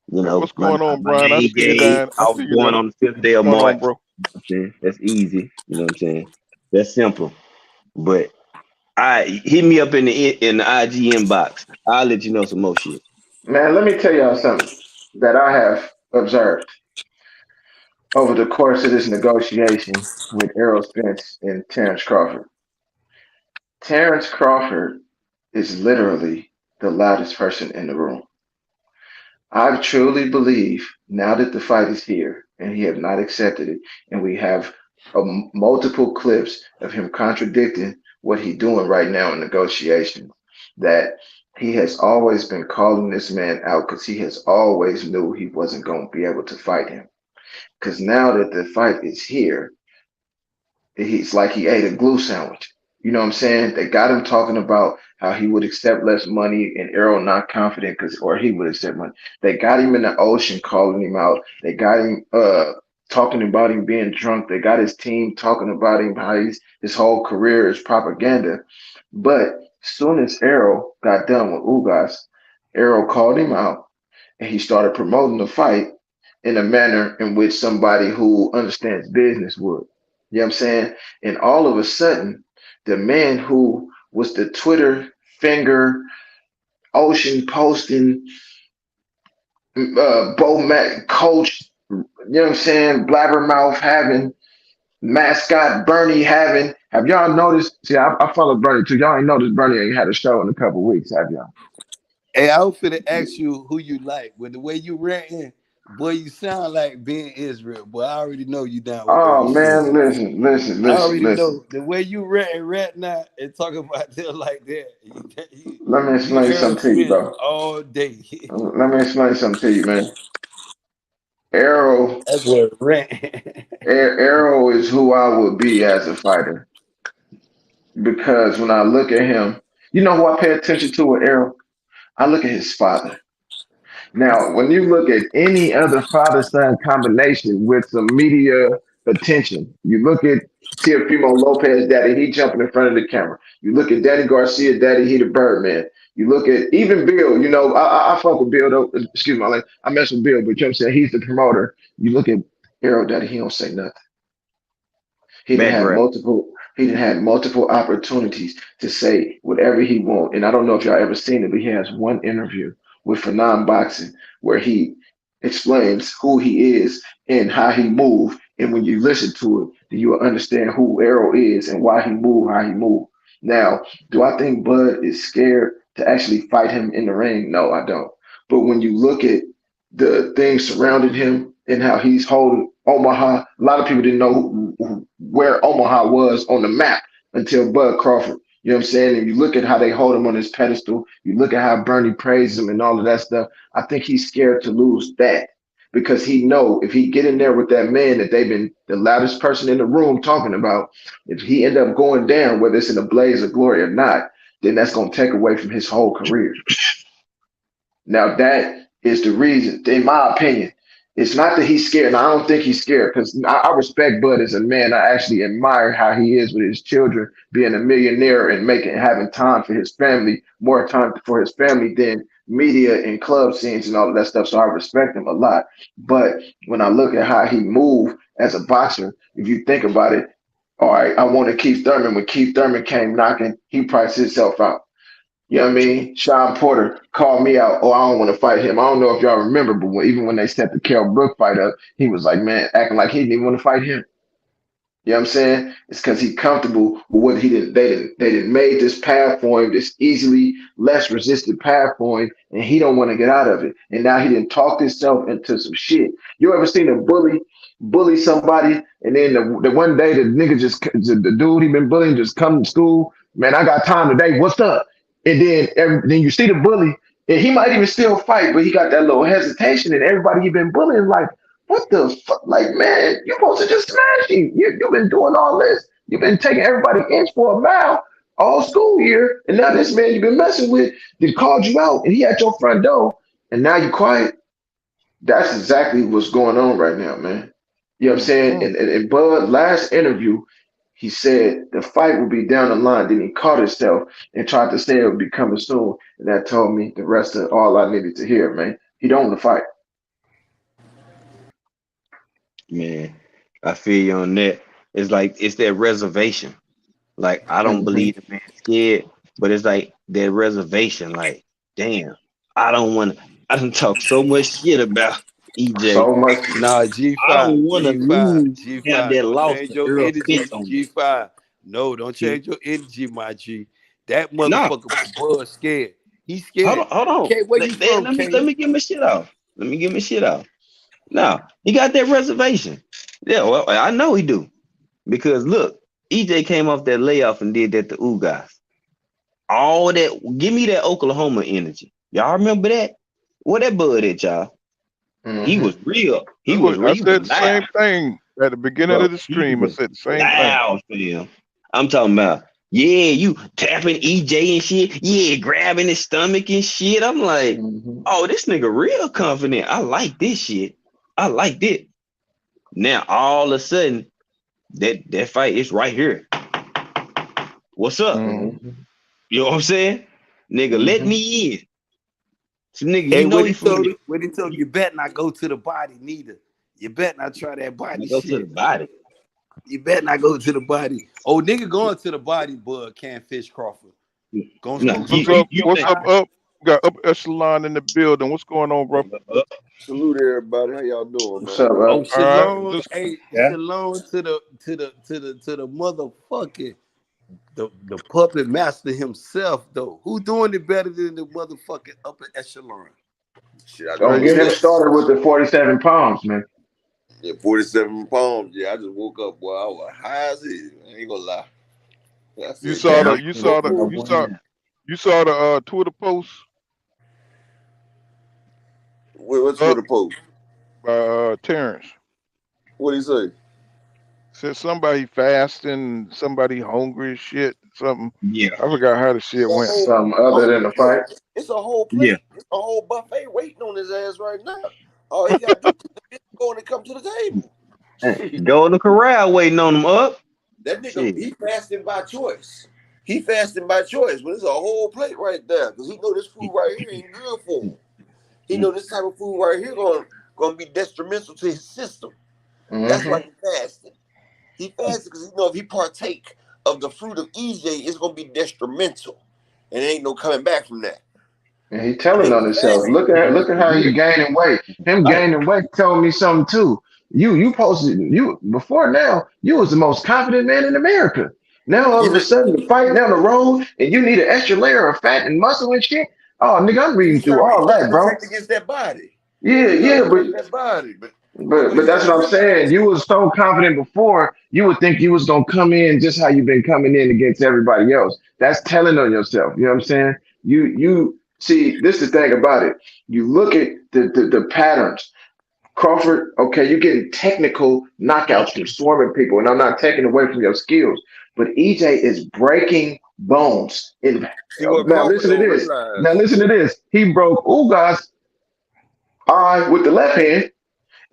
D: what's
H: my
D: going on,
H: my
D: Brian? I
H: name
D: see you
H: Jay.
D: down. I
H: I
D: see
H: was
D: you
H: born
D: down.
H: on the 5th day of
D: What's going on,
H: March.
D: bro?
H: You know what I'm saying? That's easy. You know what I'm saying? That's simple. But I hit me up in the IG inbox. I'll let you know some more shit.
I: Man, let me tell y'all something that I have observed over the course of this negotiation with Errol Spence and Terence Crawford. Terence Crawford is literally the loudest person in the room. I truly believe now that the fight is here and he have not accepted it, and we have multiple clips of him contradicting what he's doing right now in negotiations, that he has always been calling this man out because he has always knew he wasn't going to be able to fight him. Because now that the fight is here, he's like he ate a glue sandwich. You know what I'm saying? They got him talking about how he would accept less money and Errol not confident or he would accept money. They got him in the ocean calling him out. They got him talking about him being drunk. They got his team talking about him, how his whole career is propaganda. But as soon as Errol got done with Ugas, Errol called him out and he started promoting the fight in a manner in which somebody who understands business would. You know what I'm saying? And all of a sudden, the man who was the Twitter finger, ocean posting, Bo Mac coach, you know what I'm saying? Blabbermouth having, mascot Bernie having. Have y'all noticed? See, I follow Bernie too. Y'all ain't noticed Bernie ain't had a show in a couple weeks, have y'all?
G: Hey, I was finna ask you who you like. With the way you ranting, boy, you sound like Ben Israel. Boy, I already know you down with Earl
I: Oh
G: Spence,
I: man,
G: man.
I: listen, listen,
G: I
I: listen,
G: already
I: listen.
G: know the way you right now and talk about them like that.
I: Let me
G: You
I: explain
G: Earl
I: something to you,
G: Spence
I: bro.
G: all day.
I: Let me explain something to you, man. Arrow,
G: That's what rant.
I: Arrow is who I would be as a fighter because when I look at him, you know who I pay attention to with Arrow? I look at his father. Now, when you look at any other father-son combination with some media attention, you look at Teofimo Lopez, daddy, he jumping in front of the camera. You look at Danny Garcia, daddy, he the Birdman. You look at even Bill, I fuck with Bill though. Excuse me, I mess with Bill, but you know what I'm saying? He's the promoter. You look at Arrow Daddy, he don't say nothing. He didn't have
H: Background.
I: multiple opportunities to say whatever he want. And I don't know if y'all ever seen it, but he has one interview with Fanon Boxing where he explains who he is and how he move. And when you listen to it, then you will understand who Errol is and why he move, how he move. Now, do I think Bud is scared to actually fight him in the ring? No, I don't. But when you look at the things surrounding him and how he's holding Omaha. A lot of people didn't know where Omaha was on the map until Bud Crawford. You know what I'm saying? And you look at how they hold him on his pedestal. You look at how Bernie praised him and all of that stuff. I think he's scared to lose that because he know if he get in there with that man that they've been the loudest person in the room talking about, if he end up going down, whether it's in a blaze of glory or not, then that's going to take away from his whole career. Now that is the reason, in my opinion. It's not that he's scared. And I don't think he's scared because I respect Bud as a man. I actually admire how he is with his children, being a millionaire and having time for his family, more time for his family than media and club scenes and all of that stuff. So I respect him a lot. But when I look at how he moved as a boxer, if you think about it, all right, I wanted Keith Thurman. When Keith Thurman came knocking, he priced himself out. You know what I mean? Sean Porter called me out. Oh, I don't want to fight him. I don't know if y'all remember, but even when they set the Kell Brook fight up, he was like, man, acting like he didn't even want to fight him. You know what I'm saying? It's because he's comfortable with what he didn't. They didn't made this path for him, this easily less resisted path for him, and he don't want to get out of it. And now he didn't talk himself into some shit. You ever seen a bully somebody, and then the one day the nigga the dude he been bullying just come to school? Man, I got time today. What's up? And then you see the bully, and he might even still fight, but he got that little hesitation, and everybody he been bullying like, what the fuck? Like, man, you're supposed to just smash him. You've been doing all this. You've been taking everybody inch for a mile all school year, and now this man you've been messing with, they called you out, and he at your front door, and now you quiet. That's exactly what's going on right now, man. You know what I'm saying? And Bud, last interview, he said the fight would be down the line. Then he caught himself and tried to say it would be coming soon. And that told me the rest of all I needed to hear, man. He don't want to fight.
J: Man, I feel you on that. It's like it's that reservation. Like I don't believe the man's scared, but it's like that reservation. Like, damn, I don't want to. I done talk so much shit about EJ.
I: So much.
G: Nah, G5.
J: I don't want to lose.
G: G5.
J: Have that loss
G: Change
J: to
G: your
J: Earl
G: energy,
J: Pitts on
G: G5. No, don't change your energy, my G. That motherfucker Bud scared. He's scared.
J: Hold on.
G: Okay, where you from?
J: Let me get my shit off. Now, he got that reservation. Yeah, well, I know he do. Because look, EJ came off that layoff and did that to Ugas. All that, give me that Oklahoma energy. Y'all remember that? What that Bud at, y'all? He was real. He was real.
D: I said the same thing at the beginning of the stream. I said the same thing.
J: I'm talking about, yeah, you tapping EJ and shit. Yeah, grabbing his stomach and shit. I'm like, oh, this nigga real confident. I like this shit. I like it. Now, all of a sudden, that fight is right here. What's up? You know what I'm saying? Nigga, let me in. So, nigga,
G: Hey,
J: you know
G: what he told you better not go to the body neither. You better not try that body
J: go
G: shit.
J: to the body.
G: You better not go to the body. Oh, nigga going to the body, Bud, can't fish Crawford.
D: What's up? We got up echelon in the building. What's going on, bro?
K: Salute everybody. How y'all doing, man?
I: What's up, bro?
G: Oh, shalom.
D: Right,
G: hey, shalom to the motherfucking the puppet master himself, though. Who doing it better than the motherfucking upper echelon?
K: Shit, I
I: Don't get him started with the 47 pounds, man.
K: Yeah, 47 pounds. Yeah, I just woke up. Boy, I was high as hell. I ain't gonna lie.
D: You saw the Twitter post.
K: What's Twitter post?
D: By Terence.
K: What did he say?
D: Said somebody fasting, somebody hungry as shit, something.
J: Yeah.
D: I forgot how the shit went.
I: Something other than the fight.
K: It's a whole plate.
J: Yeah.
K: It's a whole buffet waiting on his ass right now. All he got to do is go and come to the table.
J: Go in the corral waiting on him up.
K: That nigga, he fasting by choice. He fasting by choice, but it's a whole plate right there because he know this food right here ain't good for him. He know this type of food right here gonna be detrimental to his system. That's why he fasting. He fasted because he know if he partake of the fruit of EJ, it's gonna be detrimental, and there ain't no coming back from that.
I: And he telling on himself. Look at how he gaining weight. Him gaining weight told me something too. You before now, you was the most confident man in America. Now all of a sudden the fight down the road and you need an extra layer of fat and muscle and shit. Oh nigga, I'm reading through all that, bro.
K: Against that body.
I: Yeah, but
K: that body, but
I: that's what I'm saying. You was so confident before, you would think you was gonna come in just how you've been coming in against everybody else. That's telling on yourself. You know what I'm saying? You see, this is the thing about it. You look at the patterns. Crawford, okay, you're getting technical knockouts from swarming people, and I'm not taking away from your skills, but EJ is breaking bones.
K: See what
I: Now
K: Crawford
I: listen to
K: don't
I: this. Now
K: realize.
I: listen to this. He broke Ugas' eye with the left hand,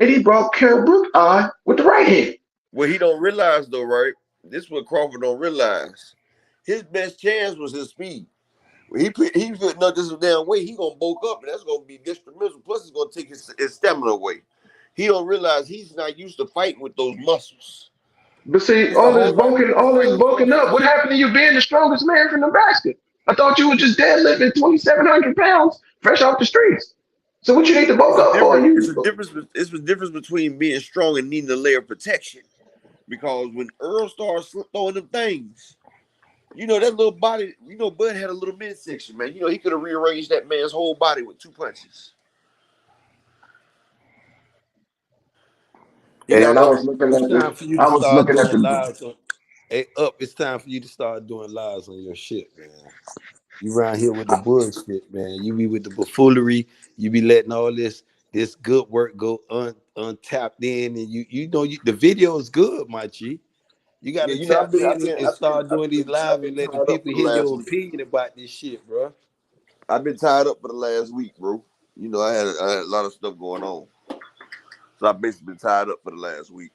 I: and he broke Kell Brook's eye with the right hand.
K: What he don't realize though, right? This is what Crawford don't realize. His best chance was his speed. When he putting up this damn weight, he gonna bulk up, and that's gonna be detrimental. Plus, it's gonna take his stamina away. He don't realize he's not used to fighting with those muscles.
I: But see,
K: He's a whole lot different to
I: all
K: fight
I: this
K: with
I: bulking up.
K: muscles.
I: What happened to you being the strongest man from Nebraska? I thought you were just deadlifting 2,700 pounds fresh off the streets. So what you need to bulk
K: It's a
I: up for?
K: difference. It's
I: You
K: a difference. It's a difference between being strong and needing a layer of protection. Because when Earl starts throwing them things, you know that little body. You know, Bud had a little midsection, man. You know he could have rearranged that man's whole body with 2 punches. You got
I: and
K: to.
G: It's time for you to
I: I was
G: start
I: looking at
G: doing
I: the
G: lives on. Hey, it's time for you to start doing lives on your shit, man. You around here with the bullshit, man. You be with the buffoonery. You be letting all this good work go untapped in, and the video is good, my G. You got
K: Yeah,
G: to
K: you know
G: tap in and start doing these
K: I've
G: live
K: been
G: and letting
K: tied up
G: people
K: for the
G: hear
K: last
G: your
K: week.
G: opinion about this shit, bro.
K: I've been tied up for the last week, bro. You know, I had a lot of stuff going on, so I've basically been tied up for the last week.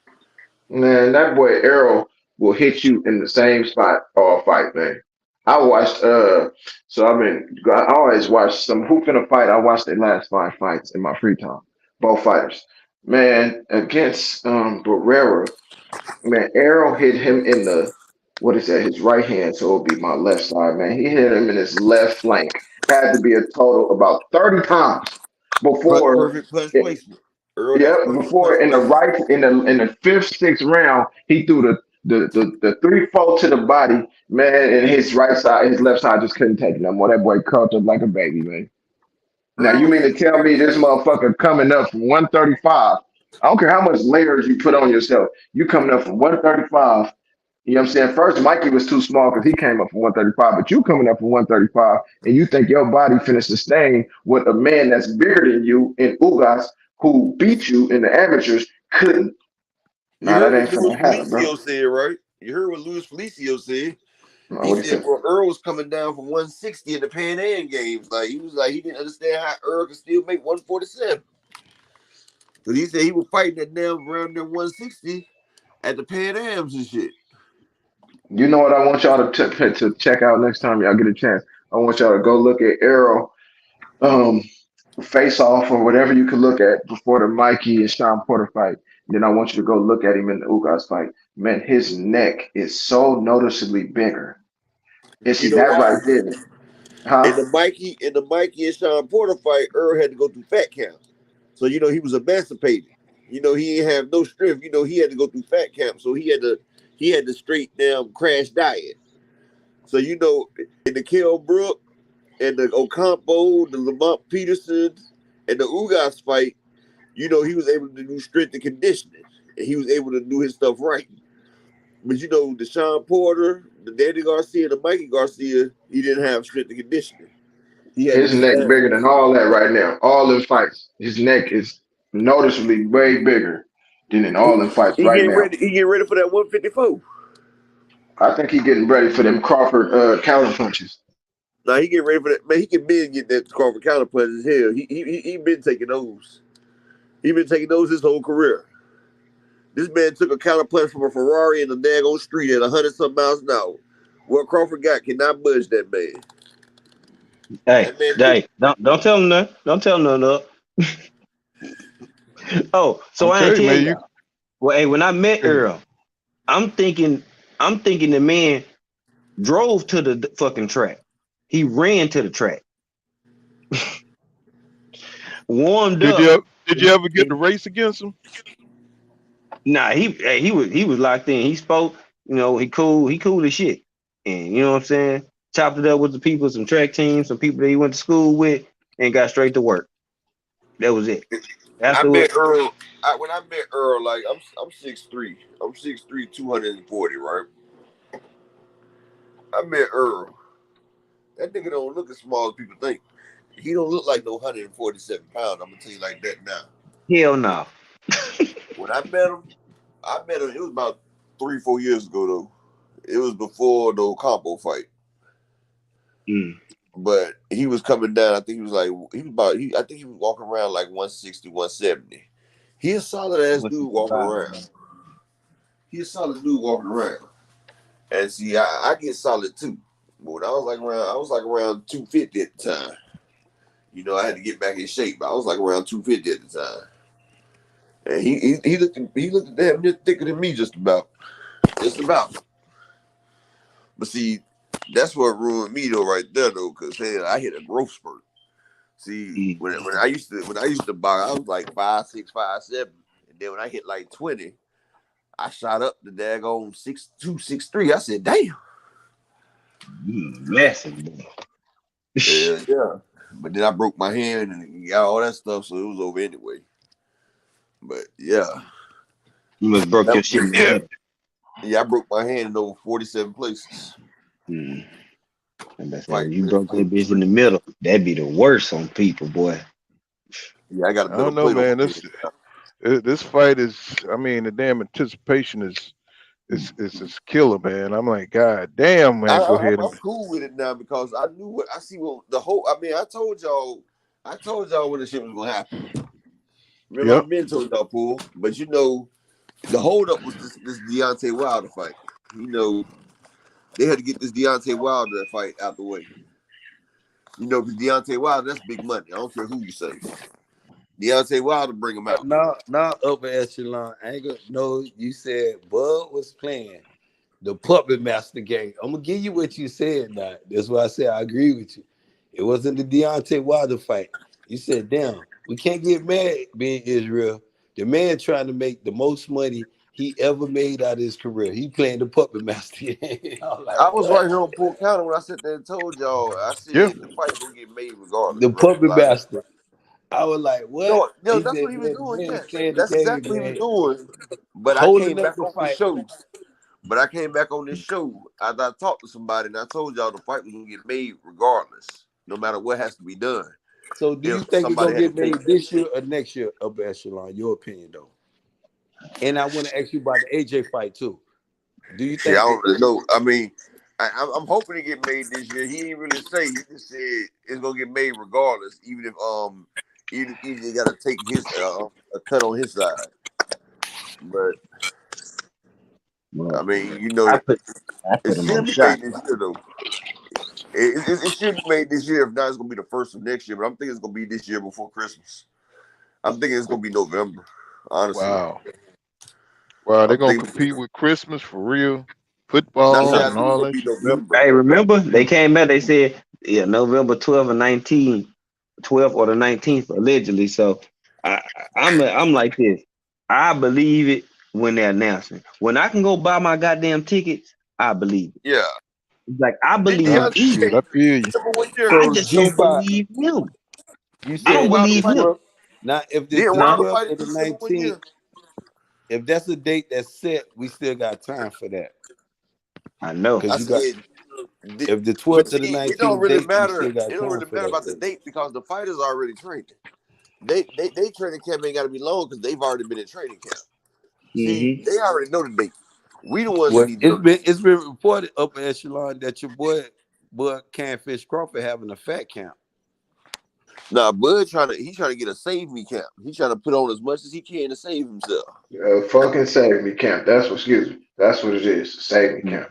I: man. That boy Errol will hit you in the same spot all fight, man. I watched so I always watch some who finna fight. I watched their last 5 fights in my free time. Both fighters. Man, against Barrera, man, Errol hit him in the what is that, his right hand, so it'll be my left side, man. He hit him in his left flank. Had to be a total about 30 times before
K: Perfect punch
I: it,
K: placement. Earl has
I: yeah,
K: perfect
I: before
K: punch
I: in the
K: placement.
I: right in the fifth, sixth round, he threw the 3-4 to the body, man, and his right side, his left side just couldn't take it no more. That boy curled up like a baby, man. Now you
K: Earl
I: mean
K: had
I: to
K: the
I: tell me
K: perfect.
I: this motherfucker coming up from 135? I don't care how much layers you put on yourself. You coming up from 135. You know what I'm saying? First, Mikey was too small because he came up from 135, but you coming up from 135, and you think your body finna sustain what a man that's bigger than you in Ugas who beat you in the amateurs couldn't.
K: You
I: Nah,
K: heard
I: that
K: what
I: ain't
K: Luis
I: finna happen, bro.
K: Felicio said, right? You heard what Luis Felicio said.
I: No,
K: He
I: what he
K: said,
I: said?
K: "Bro, Earl was coming down from 160 in the Pan Am games. Like he was like he didn't understand how Earl could still make 147. Because he said he was fighting that damn around there 160 at the Pan Ams and shit.
I: You know what I want y'all to check out next time y'all get a chance. I want y'all to go look at Arrow face off or whatever you can look at before the Mikey and Sean Porter fight. Then I want you to go look at him in the Ugas fight. Man, his neck is so noticeably bigger. And
K: You
I: see
K: know
I: that
K: why?
I: right there,
K: In
I: huh?
K: the Mikey and Sean Porter fight, Earl had to go through fat camp. So you know he was emancipated. You know he didn't have no strength. You know he had to go through fat camp. So he had to straight down crash diet. So you know in the Kell Brook and the Ocampo, the Lamont Peterson, and the Ugas fight, you know he was able to do strength and conditioning, and he was able to do his stuff right. But you know the Sean Porter, the Danny Garcia, the Mikey Garcia, he didn't have strength and conditioning. He had to
I: His
K: just
I: neck
K: stand.
I: bigger than all that right now. All them fights, his neck is noticeably way bigger than in all them fights
K: He
I: right
K: getting
I: now.
K: ready. He getting ready for that 154.
I: I think he getting ready for them Crawford counter punches.
K: Now he getting ready for that. Man, he can been get that Crawford counter punch as hell. He been taking those. He been taking those his whole career. This man took a counter punch from a Ferrari in the daggone street at 100 some miles an hour. What Crawford got cannot budge that man.
J: Hey,
K: That man took.
J: hey, don't tell him nothing. Don't tell him nothing. Oh, so
D: I'm
J: I ain't
D: telling you,
J: tell
D: man, you
J: y'all. Well, hey, when I met Earl, I'm thinking, the man drove to the fucking track. He ran to the track, warmed
D: did
J: up.
D: you did you ever get to race against him?
J: Nah, he was locked in. He spoke, he cool as shit. And you know what I'm saying? Chopped it up with the people, some track teams, some people that he went to school with, and got straight to work. That was it.
K: I met
J: Afterward,
K: Earl. When I met Earl, like I'm 6'3". I'm 6'3", 240, right? I met Earl. That nigga don't look as small as people think. He don't look like no 147 pounds. I'm gonna tell you like that now.
J: hell no.
K: When I met him. It was about 3, 4 years ago though. It was before the combo fight. But he was coming down. I think he was like I think he was walking around like 160, 170. He a solid ass dude walking around. He a solid dude walking around. And see, I get solid too. But when I was like around 250 at the time. You know, I had to get back in shape, but I was like around 250 at the time. And he looked damn near thicker than me just about. Just about. But see, that's what ruined me though right there though, because hey, I hit a growth spurt. See, when I used to box, I was like 5'6", 5'7". And then when I hit like 20, I shot up the daggone 6'2", 6'3". I said, damn.
J: Massive, boy.
K: Yeah. But then I broke my hand and got all that stuff, so it was over anyway. But yeah.
J: You must broke your shit in the head.
K: Yeah, I broke my hand in over 47 places.
J: And that's how you broke that bitch in the middle. That'd be the worst on people, boy.
K: Yeah, I got a
D: I don't know, man. This fight is, I mean, the damn anticipation is killer, man. I'm like, God damn, man, go ahead.
K: I'm cool with it now because I knew what I see. What the whole, I mean, I told y'all when the shit was gonna happen. Remember, I've been told y'all, Pool, but you know, the holdup was this Deontay Wilder fight. You know, they had to get this Deontay Wilder fight out the way. You know, because Deontay Wilder, that's big money. I don't care who you say. Deontay Wilder bring him out.
G: Not upper echelon. I ain't gonna. No, you said Bud was playing the puppet master game. I'm gonna give you what you said. Now that's why I said I agree with you. It wasn't the Deontay Wilder fight. You said, "Damn, we can't get mad being Israel. The man trying to make the most money he ever made out of his career. He playing the puppet master."
K: I was right here on Polk County when I sat there and told y'all. I said the fight gonna get made regardless.
G: The
K: bro.
G: puppet master. I was like, "What?"
K: No,
G: He
K: that's
G: said,
K: what he was doing.
G: man,
K: Yeah, that's exactly what he was doing. But I
G: holding
K: came
G: up
K: back
G: the
K: on
G: fight.
K: this show. But I came back on this show after I talked to somebody and I told y'all the fight was gonna get made regardless, no matter what has to be done.
G: So do you think it's gonna get made this year or next year, upper echelon? Your opinion though. And I want to ask you about the AJ fight too. Do you think?
K: I don't really know. I mean, I'm hoping to get made this year. He didn't really say. He just said it's gonna get made regardless, even if EJ got to take his a cut on his side. But I mean, you know, it should be made this year though. It should be made this year. If not, it's gonna be the first of next year. But I'm thinking it's gonna be this year before Christmas. I'm thinking it's gonna be November. Honestly.
D: Wow, they're gonna compete with Christmas for real. Football and all that shit.
J: Hey, remember they came back. They said, November 12th or 19th, 12th or the 19th allegedly. So I'm like this. I believe it when they're announcing. When I can go buy my goddamn tickets, I believe it.
K: Yeah.
J: Like I believe
D: I feel you.
J: I just don't believe him.
G: You
J: I don't believe him.
G: Now, if this the 12th or the 19th, if that's a date that's set, we still got time for that.
J: I know.
G: Because you got if the 12th or the 19th,
K: it don't really matter.
G: It
K: don't really matter about the date because the fighters are already training. They training camp ain't got to be long because they've already been in training camp. See, they already know the date. We the ones that need to know.
G: It's been reported upper echelon that your boy Canfish Crawford having a fat camp.
K: Nah, Bud trying to get a save me camp. He's trying to put on as much as he can to save himself.
I: Fucking save me camp. That's what it is. Save me camp.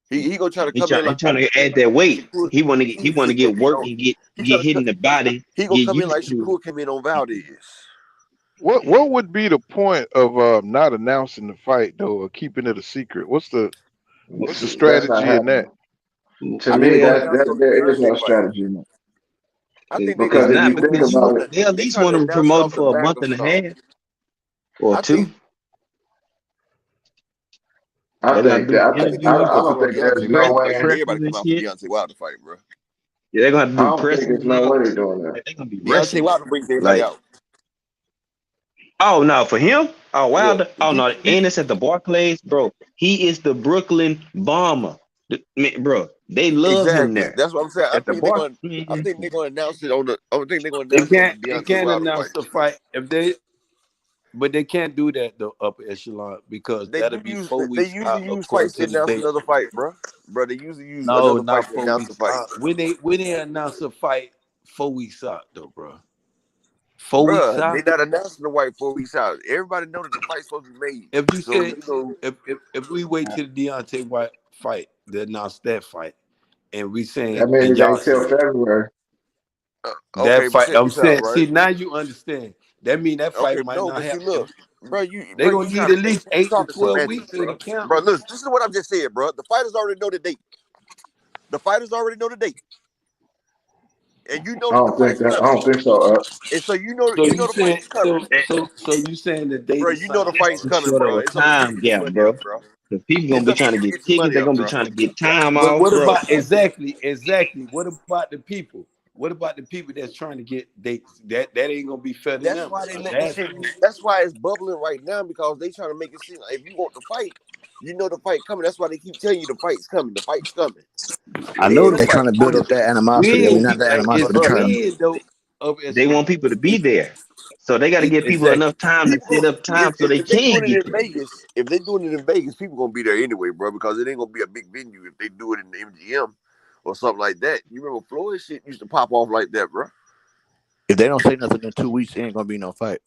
K: He gonna try to come in like
J: trying to add that weight. He want to get work and get hit in the body.
K: He gonna come in like Shakur came in on Valdez.
D: What would be the point of not announcing the fight though, or keeping it a secret? What's the strategy in that?
I: To me, there is no strategy in that.
K: I think
I: because if you think about it,
J: they at least want to promote for a month and a half or two.
I: I don't think there's no way.
K: Everybody come out for Deontay Wilder fight, bro.
J: Yeah, they're gonna have to do press.
I: There's no way they're doing that.
J: They're gonna be
K: Deontay Wilder brings everybody out.
J: Oh no, for him? Oh Wilder? Yeah. Oh no, and it's at the Barclays, bro. He is the Brooklyn Bomber, bro. They love him there.
K: That's what I'm saying. I think they're gonna announce it on the. I think they're gonna announce
G: they can't announce the fight if they. But they can't do that the upper echelon because
K: They
G: that'll
K: do
G: be
K: use
G: 4
K: they
G: weeks
K: usually
G: out
K: use
G: according
K: fights to
G: to the
K: announce
G: date.
K: another fight, bro. Bro, they usually use
G: No,
K: another fight
G: not
K: to
G: 4
K: announce the
G: weeks
K: fight.
G: out. When they announce a fight 4 weeks out though, bro. 4 weeks
K: Bro, they
G: out.
K: not announcing the fight 4 weeks out. Everybody know that the fight's supposed to be made.
G: If you
K: So
G: said if we wait till the Deontay White fight to announce that fight, and we saying
I: That means
G: and
I: it
G: y'all
I: ain't till
G: saying
I: February.
G: that
K: okay, but
G: fight,
K: check
G: I'm
K: this out,
G: saying,
K: right?
G: see now you understand. That mean that
K: Okay,
G: fight might
K: no,
G: not
K: but see,
G: happen.
K: look, bro, you
G: They gonna need
K: trying to
G: at least
K: you
G: 8 to
K: talking
G: 12
K: semantics,
G: weeks in the
K: bro.
G: count.
K: Bro, listen, this is what I just said, bro. The fighters already know the date. The fighters already know the date, and you know
I: I
K: that the
I: don't think
K: fight's
I: that. I
K: coming,
I: don't think so.
K: and so
G: So
K: you
G: you
K: know the
G: saying
K: fight's coming,
G: so you saying the date
K: bro.
G: is
K: You know the
G: signed
K: fight's
J: Too
G: already.
K: coming,
J: short of
K: bro.
J: a
K: It's up to you
J: time
K: to get your
J: gap,
K: money
J: bro.
K: up, bro.
J: Because people gonna
K: It's
J: be
K: up to
J: trying to
K: you to
J: get
K: get your
J: tickets.
K: money
J: They're
K: up,
J: gonna be
K: bro.
J: trying to get time
G: But
J: off,
G: what
J: bro.
G: about exactly? What about the people? What about the people that's trying to get dates? That ain't gonna be fair to
K: That's
G: them.
K: why they
G: I'm
K: let this shit.
G: asking.
K: That's why it's bubbling right now because they trying to make it seem like if you want the fight, you know the fight coming. That's why they keep telling you the fight's coming. The fight's coming.
G: I
K: It
G: know
K: ain't
G: the
K: no
L: They trying
G: fight
L: to
K: fight.
L: build
G: coming.
L: up that animosity. I mean,
G: When
L: not that
G: it's
L: animosity,
K: For
L: but
K: us,
L: trying to.
G: when though of
J: They want
G: echelon.
J: people to be there. So they got to give people
G: Exactly.
J: enough time to
K: people
J: set up time so they
K: if they
J: can
K: doing
J: get
K: it in
J: there.
K: Vegas, if they doing it in Vegas, people gonna be there anyway, bro. Because it ain't gonna be a big venue if they do it in the MGM or something like that. You remember Floyd shit used to pop off like that, bro.
L: If they don't say nothing in 2 weeks, it ain't gonna be no fight.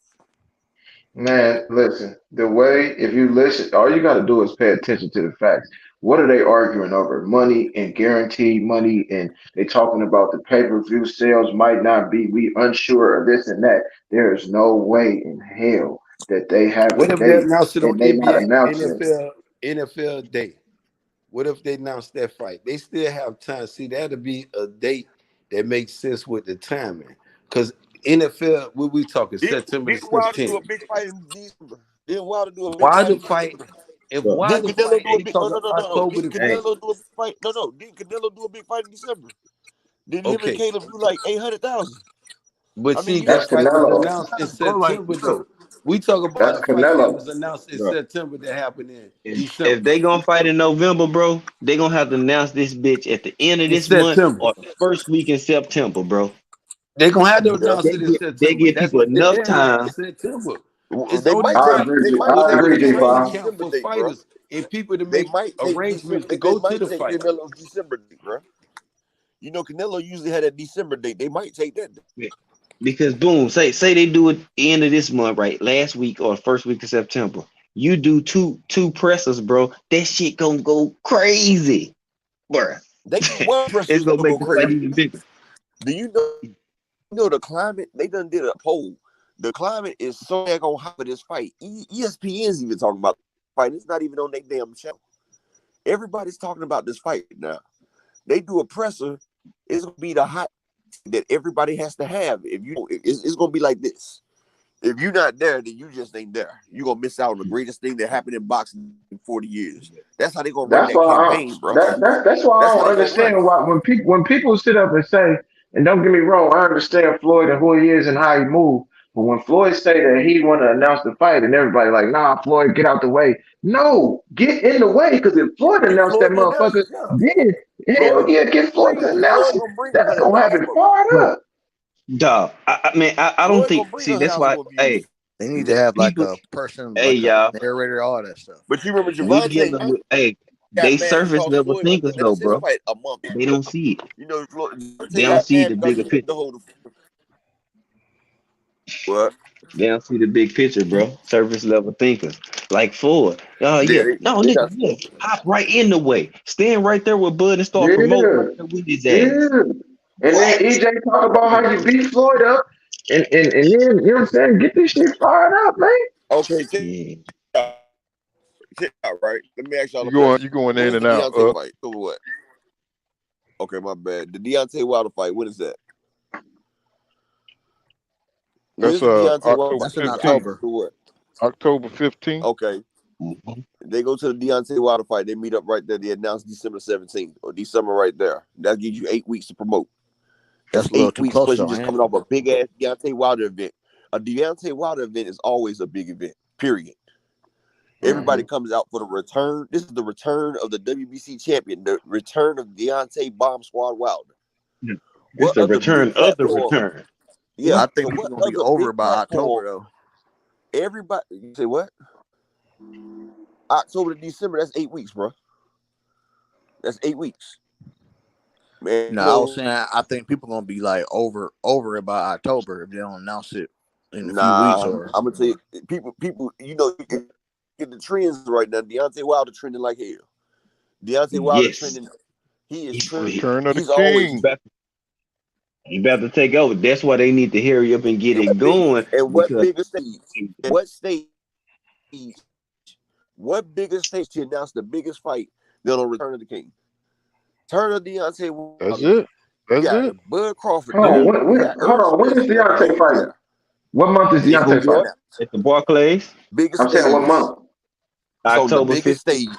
I: Man, listen, the way, if you listen, all you got to do is pay attention to the facts. What are they arguing over? Money and guaranteed money, and they talking about the pay-per-view sales might not be, we unsure of this and that. There is no way in hell that they have a
G: What if they
I: date
G: announce it on
I: and they not
G: NBA,
I: announcing it.
G: NFL Day? What if they announce that fight? They still have time. See, that'll be a date that makes sense with the timing. Because NFL, what we talking September the
K: Didn't Wilder do
G: 16th.
K: a big fight in December? Didn't Wilder do a big
G: Why
K: fight
G: the
K: in
G: fight?
K: December?
G: If
J: But
G: why
K: Didn't
G: the
K: Canelo
G: fight,
K: do a
J: hey,
K: big?
G: talking
K: No.
G: October
K: Didn't
G: the
J: hey,
K: Canelo do a big fight? No. Didn't Canelo do a big fight in December? Didn't him and
G: okay.
K: Caleb do like 800,000?
G: But
K: I mean,
G: see,
K: you got
J: hey,
I: That's
G: that fight was
I: Canelo.
G: announced in
K: bro. Like,
G: September,
K: look,
G: though. We talk about
I: That's
G: a fight that was
I: Canelo.
G: announced in
J: bro,
G: September that happened in
J: if
G: December.
J: they gonna fight in November, bro, they gonna have to announce this bitch at the end of
G: In
J: this month
G: September.
J: or the first week in September, bro.
G: They're gonna have to
K: yeah.
G: announce it in
J: They
G: September.
J: give
G: That's
J: people
G: what they
J: enough
G: announced in
J: time.
G: September. It's
K: They
G: only
K: might
I: I
K: take.
G: right.
K: They
I: agree.
K: might
I: I
G: It's
K: take
I: agree,
G: only
K: Canelo
G: right to
I: G5.
G: count
K: December
G: for
K: date, bro.
G: fighters and people to
K: They
G: make
K: might take
G: arrangements
K: December.
G: to
K: They
G: go to
K: might
G: the
K: take
G: fight.
K: Canelo's December date, bro. You know, Canelo usually had that December date. They might take that.
J: Because boom, say they do it end of this month, right? Last week or first week of September. You do two pressers, bro. That shit gonna go crazy, bro.
K: They one
J: It's
K: person's
J: gonna
K: gonna
J: make
K: go
J: the fight
K: crazy.
J: even bigger.
K: Do you know? You know the climate? They done did a poll. The climate is so daggone hot for this fight. ESPN's even talking about the fight. It's not even on their damn show. Everybody's talking about this fight now. They do a presser. It's gonna be the hot that everybody has to have. If you, it's gonna be like this. If you're not there, then you just ain't there. You're gonna miss out on the greatest thing that happened in boxing in 40 years. That's how they gonna run
I: That's
K: that
I: why
K: campaign, bro.
I: that's why
K: That's
I: I
K: how
I: don't
K: they gonna run
I: understand
K: it.
I: why when people sit up and say, and don't get me wrong, I understand Floyd and who he is and how he moved. But when Floyd say that he want to announce the fight and everybody like, nah, Floyd, get out the way. No, get in the way because if Floyd
K: Get
I: announced that
K: Floyd to announce
I: motherfucker,
K: it, yeah.
I: then hell
K: Floyd
I: yeah, get Floyd to announce it.
K: gonna bring
I: That's gonna have
K: 100,000
I: it
K: more
I: fired
K: views.
J: Bro,
I: up.
J: dog. I mean, I don't
K: Floyd gonna
J: think.
K: bring
J: See,
K: a
J: that's
K: thousand
J: why.
K: more views.
J: Hey,
L: They need to have like
J: people.
L: a person,
J: Hey,
L: like a
J: y'all.
L: narrator, all that stuff.
K: But you remember
J: We
K: Javante
J: dealing with. Hey,
K: got
J: they
K: mad
J: surface
K: because
J: level
K: Floyd wouldn't
J: thinkers though,
K: announce his
J: bro.
K: fight a month
J: They
K: before.
J: don't see it.
K: You know,
J: They
K: Javante
J: don't
K: got
J: see
K: mad
J: the
K: because he
J: bigger
K: wanted
J: picture.
K: to hold the what?
J: They don't see the big picture, bro. Surface level thinkers. Like Ford. Oh
K: Yeah,
J: yeah. No,
K: they
J: nigga,
K: got
J: yeah. Hop right in the way. Stand right there with Bud and start promoting
I: Yeah,
J: right there with his ass.
I: yeah. And then
K: what?
I: EJ talk about how you beat Floyd up, and then you know what I'm saying, get this shit fired up, man.
K: Okay,
J: Yeah.
K: check out, right? Let me ask y'all a
D: You
K: question.
D: going
K: When
D: in
K: is
D: and
K: the
D: out.
K: Deontay fight? Over what? Okay, my bad. The Deontay Wilder fight. When is that? When
D: That's
K: is the Deontay Wilder
D: October
K: fight?
L: That's in
D: 15th.
L: October.
K: For what?
D: October 15th.
K: Okay.
J: Mhm.
K: They go to the Deontay Wilder fight. They meet up right there. They announce December 17th or December right there. That gives you 8 weeks to promote.
L: That's
K: That's
L: a little
K: 8
L: too
K: weeks.
L: close,
K: Plus, you
L: though,
K: just
L: ain't
K: coming off a big ass Deontay Wilder event. A Deontay Wilder event is always a big event. Period. Everybody comes out for the return. This is the return of the WBC champion. The return of Deontay Bomb Squad Wilder.
J: It's
K: What
J: the
K: other
J: return
K: big
J: of the
K: platform?
J: return.
L: it?
K: Yeah.
L: I
K: So
L: think we're
K: what
L: gonna be
K: other
L: over
K: big
L: by
K: platform?
L: October, though.
K: Everybody, you say what? October to December, that's 8 weeks, bro. That's 8 weeks. Man,
L: No, I was saying I think people gonna be like over it by October if they don't announce it in a few weeks.
K: nah,
L: Or
K: I'm gonna tell you, people, get the trends right now. Deontay Wilder trending like hell. Deontay Wilder
J: Yes.
K: trending. He is
J: He's
K: trending.
D: Return of the
K: He's always
D: King.
J: about, he about to take over. That's why they need to hurry up and get
K: and
J: it
K: what big
J: going
K: and what
J: because
K: bigger stage? And what stage? What bigger stage to announce the biggest fight than on Return of the King? Turn of Deontay
D: That's
K: Wilder.
D: it.
K: You
D: That's
K: got
D: it.
K: Bud Crawford
I: Hold
K: there.
I: on,
K: You got
I: hold
K: Errol
I: on. When
K: Spence
I: is
K: there.
I: Deontay
K: Logan
I: fighting?
K: there.
I: What month is
K: And it's gonna
I: Deontay
K: be
I: fighting?
K: announced.
J: at the Barclays,
K: Biggest
I: I'm saying what
K: stage.
I: month?
K: It's on the
J: October
K: biggest
J: 15th.
K: stage.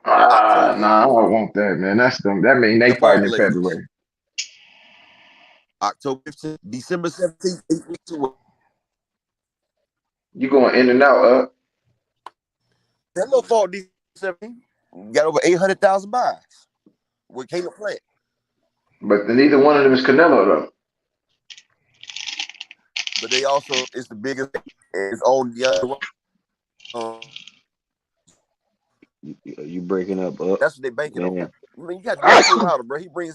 K: October.
I: Nah, I don't want that, man. That mean they
K: The
I: fighting in
K: Barclays.
I: February.
K: October 15th, December 17th, 8 weeks away.
I: You going in and out,
K: Hello fought December 17th. Got over 800,000 buys with Caleb Plant.
I: but neither one of them is Canelo though.
K: But they also, it's the biggest, it's on the other one.
J: You breaking up?
K: That's what they banking on.
J: Man.
K: I mean, you got Deontay Wilder, bro. He brings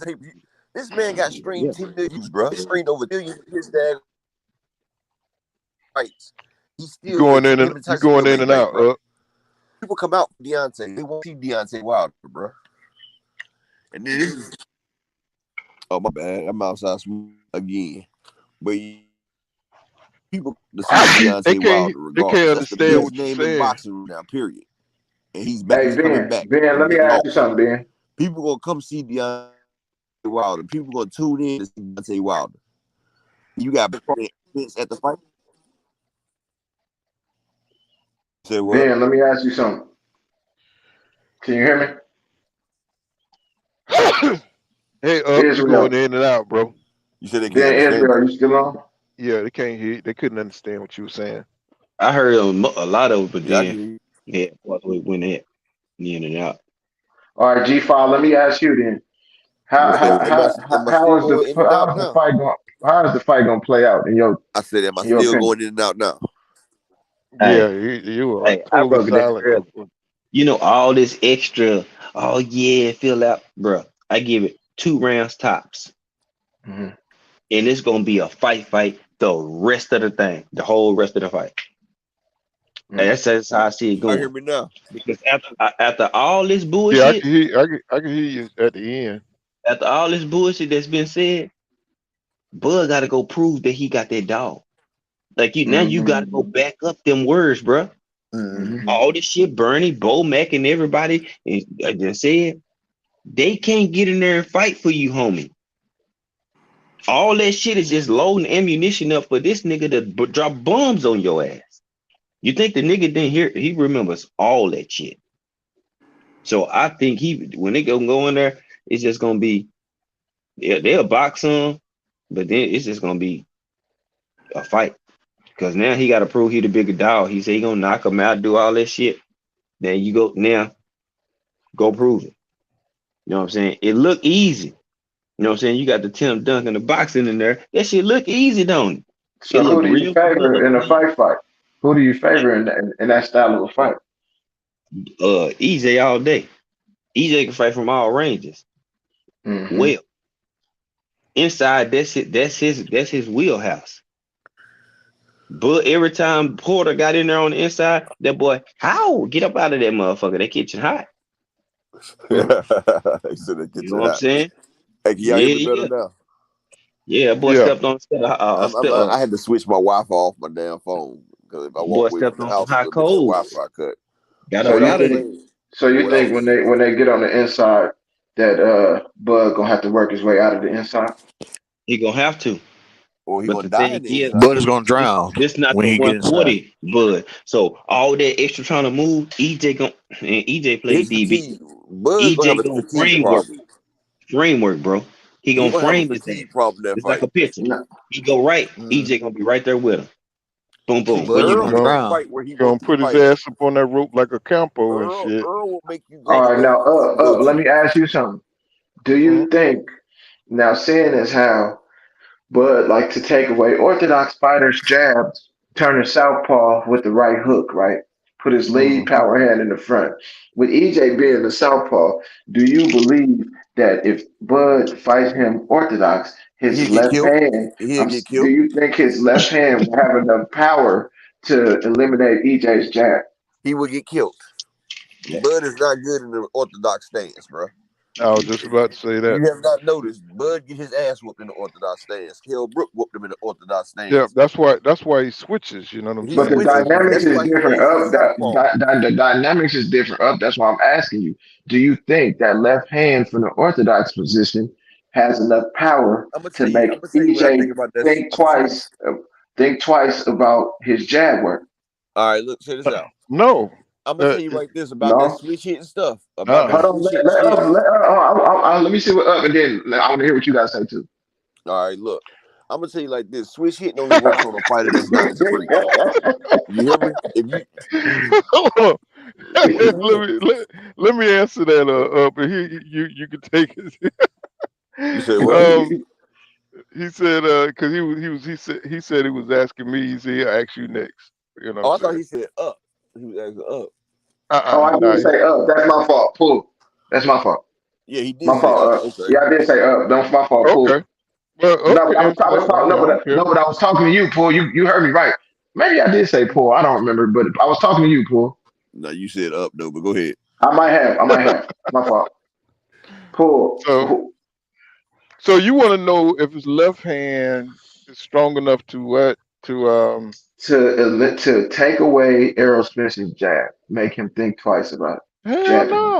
K: this man got streamed
J: Yeah.
K: 10 million views, bro. He streamed over 1 million his dad fights. He still good. Him and
D: You
K: Tyson
D: going
K: still
D: in
K: make
D: and
K: bank,
D: out.
K: bro. People come out for Deontay. They want to see Deontay Wilder, bro. And then this is, oh my bad, I'm outside again. But people to see Deontay Wilder
D: They can't
K: regardless. That's the
D: understand
K: biggest
D: what you're
K: name in
D: saying.
K: boxing right now, period. And he's back.
I: Hey
K: He's coming back.
I: Ben, let me ask you something, Ben.
K: People gonna come see Deontay Wilder. People gonna tune in to see Deontay Wilder. You got Spence at the fight. Say what?
I: Ben, let me ask you something. Can you hear me?
D: Hey, you going
I: Israel.
D: in and out, bro.
K: You said they can't
I: Ben,
K: understand
I: Israel,
K: you.
I: you still on?
D: Yeah, they can't hear. They couldn't understand what you were saying.
J: I heard a lot of it, but
K: Yeah, I
J: then
K: can hear you.
J: yeah, went in and out.
I: All right, G5, let me ask you then.
K: You said, am I still going in and out
I: How's the
K: now?
I: fight going? How is the fight going to play out in your
K: I said, am I
I: in your
K: still
I: opinion?
K: going in and out now?
D: Yeah,
J: Hey,
D: you are
J: I
D: totally
J: broke it down
D: silent.
J: earlier. You know, all this extra, oh yeah, fill out, bro. I give it 2 rounds tops.
I: Mm-hmm.
J: And it's gonna be a fight the rest of the thing, the whole rest of the fight.
I: Mm-hmm.
J: And that's how I see it
K: I hear
J: going.
K: me now.
J: Because after all this
D: Yeah,
J: bullshit,
D: I can hear you at the end.
J: after all this bullshit that's been said, Bud gotta go prove that he got that dog. Like now you gotta go back up them words, bro.
K: Mm-hmm.
J: All this shit, Bernie, Bo Mac, and everybody, and I just said they can't get in there and fight for you, homie. All that shit is just loading ammunition up for this nigga to drop bombs on your ass. You think the nigga didn't hear? He remembers all that shit. So I think when they go in there, it's just gonna be, yeah, they'll box him, but then it's just gonna be a fight. Because now he got to prove he the bigger dog. He said he gonna knock him out, do all that shit. Then you go prove it. You know what I'm saying? It look easy. You know what I'm saying? You got the Tim Duncan, the boxing in there. That shit look easy, don't it?
I: So
J: It look
I: who do you
J: real good.
I: favor in a fight? Who do you favor in that style of a fight?
J: EJ all day. EJ can fight from all ranges.
I: Mm-hmm.
J: Well, inside that's it. That's his wheelhouse. But every time Porter got in there on the inside, that boy, how get up out of that motherfucker? That kitchen hot.
K: He said they get
J: You know what I'm
K: hot.
J: saying?
K: Hey, can y'all hear me better now?
J: Yeah, that boy stepped on
K: I had to switch my Wi-Fi off my damn phone because if I walk
J: boy
K: away from
J: stepped
K: the
J: on some
K: house,
J: hot
K: it'll make that
J: coals.
K: Wi-Fi cut.
J: Got
I: So
J: up
I: you
J: out of
I: think?
J: there.
I: So you
K: What I
I: think
K: was
I: when they get on the inside that Bud gonna have to work his way out of the inside?
J: He gonna have to.
K: or he
J: But
K: gonna
J: the
K: die
J: thing
K: in the
J: is,
K: inside?
L: Bud is gonna drown
J: this not
L: when
J: the
L: he get inside.
J: 140 Bud. So all that extra trying to move, EJ played
K: His
J: DB.
K: fatigue. Bud gonna have
J: EJ
K: a
J: gonna
K: fatigue problem.
J: framework, bro. He
K: He
J: gonna
K: gonna have a
J: frame his ass.
K: fatigue problem in that
J: It's like
K: fight.
J: a pitcher.
I: No.
J: He go right,
L: Mm.
J: EJ gonna be right there with him. Boom,
K: See,
J: boom. Where
L: Bud is
J: you
K: Earl
L: gonna
J: going?
K: will
L: drown.
K: fight where he
D: Gonna
K: wants to
D: put his
K: fight at.
D: ass up on that rope like a campo and
K: Earl
D: shit.
K: will make you go
I: All
K: to
I: right,
K: where he
I: now
K: wants you to go
I: let
K: to.
I: me ask you something. Do
D: Mhm.
I: you think now seeing as how Bud like to take away orthodox fighters' jabs turning southpaw with the right hook, right? Put his lead
D: Mm-hmm.
I: power hand in the front. With EJ being the southpaw, do you believe that if Bud fights him orthodox, his
K: He'll get
I: left
K: killed.
I: hand,
K: He'll get
I: do
K: killed.
I: you think his left hand will have enough power to eliminate EJ's jab?
K: He will get killed. Bud is not good in the orthodox stance, bro.
D: I was just about to say that.
K: You have not noticed Bud get his ass whooped in the orthodox stance. Kell Brook whooped him in the orthodox
D: Yeah,
K: stance.
D: that's why he switches. You know what I'm
K: He
I: But the
D: saying?
K: switches.
D: Because
I: dynamics
K: That's
I: is
K: why he
I: different
K: plays in the
I: up.
K: southpaw.
I: The dynamics is different up. That's why I'm asking you. Do you think that left hand from the orthodox position has enough power
K: I'm gonna
I: to
K: tell you. I'm
I: make
K: gonna tell you what I
I: EJ
K: think about that.
I: think
K: I'm gonna tell you.
I: twice? Think twice about his jab work.
K: All right, look, check this out.
D: no.
K: I'm gonna
D: Uh,
K: tell you right this about that
I: No.
K: switch hitting stuff. About that
D: uh
I: Hold on.
K: switch hitting shit.
I: Let me see what up, and then I want to hear what you guys say too.
K: All right, look. I'm gonna tell you like this: switch hitting only works on a fighter that's not in sprint. You hear me? If you,
D: Hold on. let me answer that but here you can take it.
K: you say what?
D: um he said because he said he was asking me, he said he'll ask you next. You know what
K: Oh,
D: I'm
K: I thought
D: saying?
K: he said up. He was asking up.
I: Oh, I did
D: Nah,
I: say up. That's my fault. Pull. That's my fault.
K: Yeah, he did
I: My
K: say
I: fault.
K: up.
I: Up.
K: Okay.
I: Yeah, I did say up. That's my fault. Pull.
D: okay. Well,
I: No,
D: can
I: but
D: answer
I: I was
D: that.
I: talking.
D: I don't
I: No,
D: care.
I: but I was talking to you, Pull. You heard me right. Maybe I did say Pull. I don't remember, but I was talking to you, Pull.
K: No, you said up though, but go ahead.
I: I might have. I might have. My fault. Pull.
D: So you want to know if his left hand is strong enough to what
I: To take away Errol Spence's jab, make him think twice about
D: hell
I: jabbing him.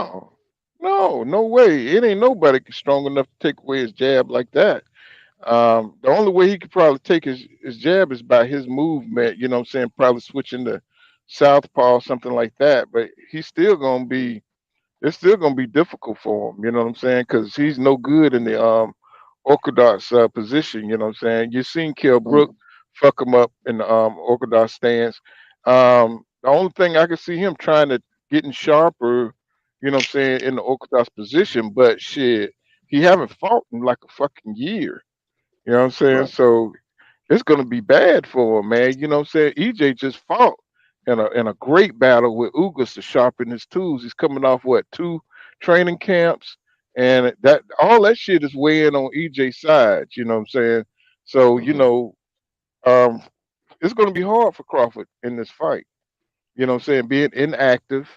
D: no. No way. It ain't nobody strong enough to take away his jab like that. The only way he could probably take his jab is by his movement, you know what I'm saying? Probably switching to southpaw, something like that. But he's still gonna be it's still gonna be difficult for him, you know what I'm saying? Because he's no good in the orthodox position, you know what I'm saying? You've seen Kell Brook
I: Mm,
D: fuck him up in the orthodox stance. The only thing I can see him trying to getting sharper, you know what I'm saying, in the orthodox position, but shit, he haven't fought in like a fucking year. You know what I'm saying?
I: right.
D: So it's gonna be bad for him, man. You know what I'm saying? EJ just fought in a great battle with Ugas to sharpen his tools. He's coming off what, 2 training camps, and that all that shit is weighing on EJ's side. You know what I'm saying? So
I: Mhm.
D: um, it's gonna be hard for Crawford in this fight. You know what I'm saying? Being inactive.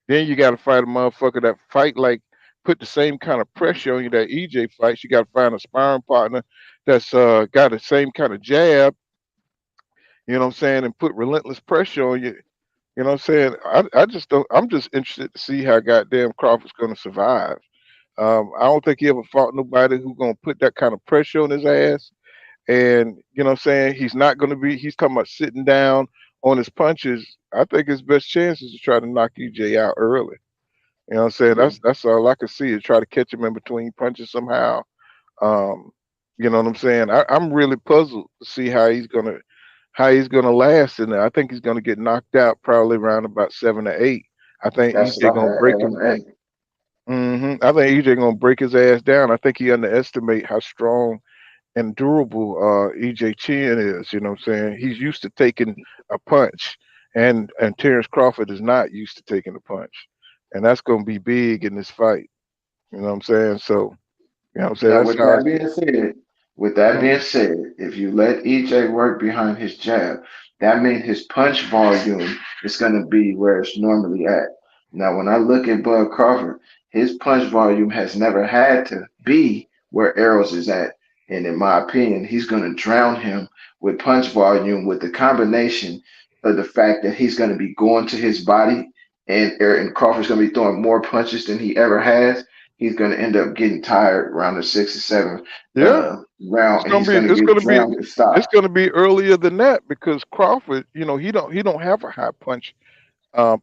D: Then you got to fight a motherfucker that fight like put the same kind of pressure on you that EJ fights. You got to find a sparring partner that's got the same kind of jab. You know what I'm saying? And put relentless pressure on you. You know what I'm saying? I just don't. I'm just interested to see how goddamn Crawford's going to survive. I don't think he ever fought nobody who's going to put that kind of pressure on his ass. And you know what I'm saying? He's not going to be. He's talking about sitting down on his punches. I think his best chance is to try to knock EJ out early. You know what I'm saying?
I: Yeah,
D: That's all I can see is try to catch him in between punches somehow. Um, you know what I'm saying? I'm really puzzled to see how he's gonna last in there. I think he's gonna get knocked out probably around about 7 or 8. I think
I: that's
D: EJ
I: what I
D: gonna
I: had.
D: break him. I think EJ gonna break his ass down. I think he underestimate how strong and durable EJ Chin is. You know what I'm saying? He's used to taking a punch, and Terence Crawford is not used to taking a punch, and that's gonna be big in this fight. You know what I'm saying? So you know what I'm saying?
I: Now,
D: That's how I see.
I: with that
D: Mhm.
I: being said, if you let EJ work behind his jab, that means his punch volume is going to be where it's normally at. Now, when I look at Bud Crawford, his punch volume has never had to be where Arrows is at. And in my opinion, he's going to drown him with punch volume with the combination of the fact that he's going to be going to his body and Crawford's going to be throwing more punches than he ever has. He's going to end up getting tired around the sixth or seventh
D: Yeah, it's
I: round, and
D: gonna
I: he's
D: be
I: going to
D: it's
I: get
D: gonna be
I: drowned and
D: it's
I: stop.
D: gonna be earlier than that because Crawford, he don't have a high punch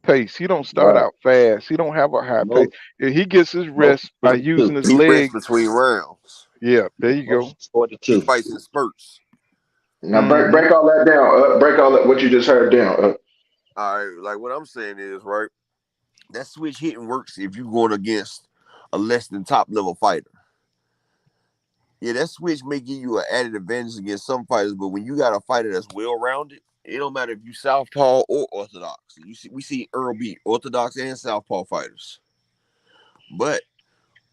D: pace. He don't start
I: Right.
D: out fast. He don't have a high pace.
J: Most
D: He gets his
J: most
D: rest by using
J: 42.
D: his
K: He rests
D: legs.
K: between rounds.
D: Yeah, there you go.
J: Most
K: He
J: 42.
K: fights in spurts.
I: Now
D: Hmm.
I: break all that down. Break all that what you just heard down.
K: All right, like what I'm saying is right. That switch hitting works if you're going against a less than top level fighter. Yeah, that switch may give you an added advantage against some fighters, but when you got a fighter that's well rounded, it don't matter if you southpaw or orthodox. We see Earl beat orthodox and southpaw fighters. But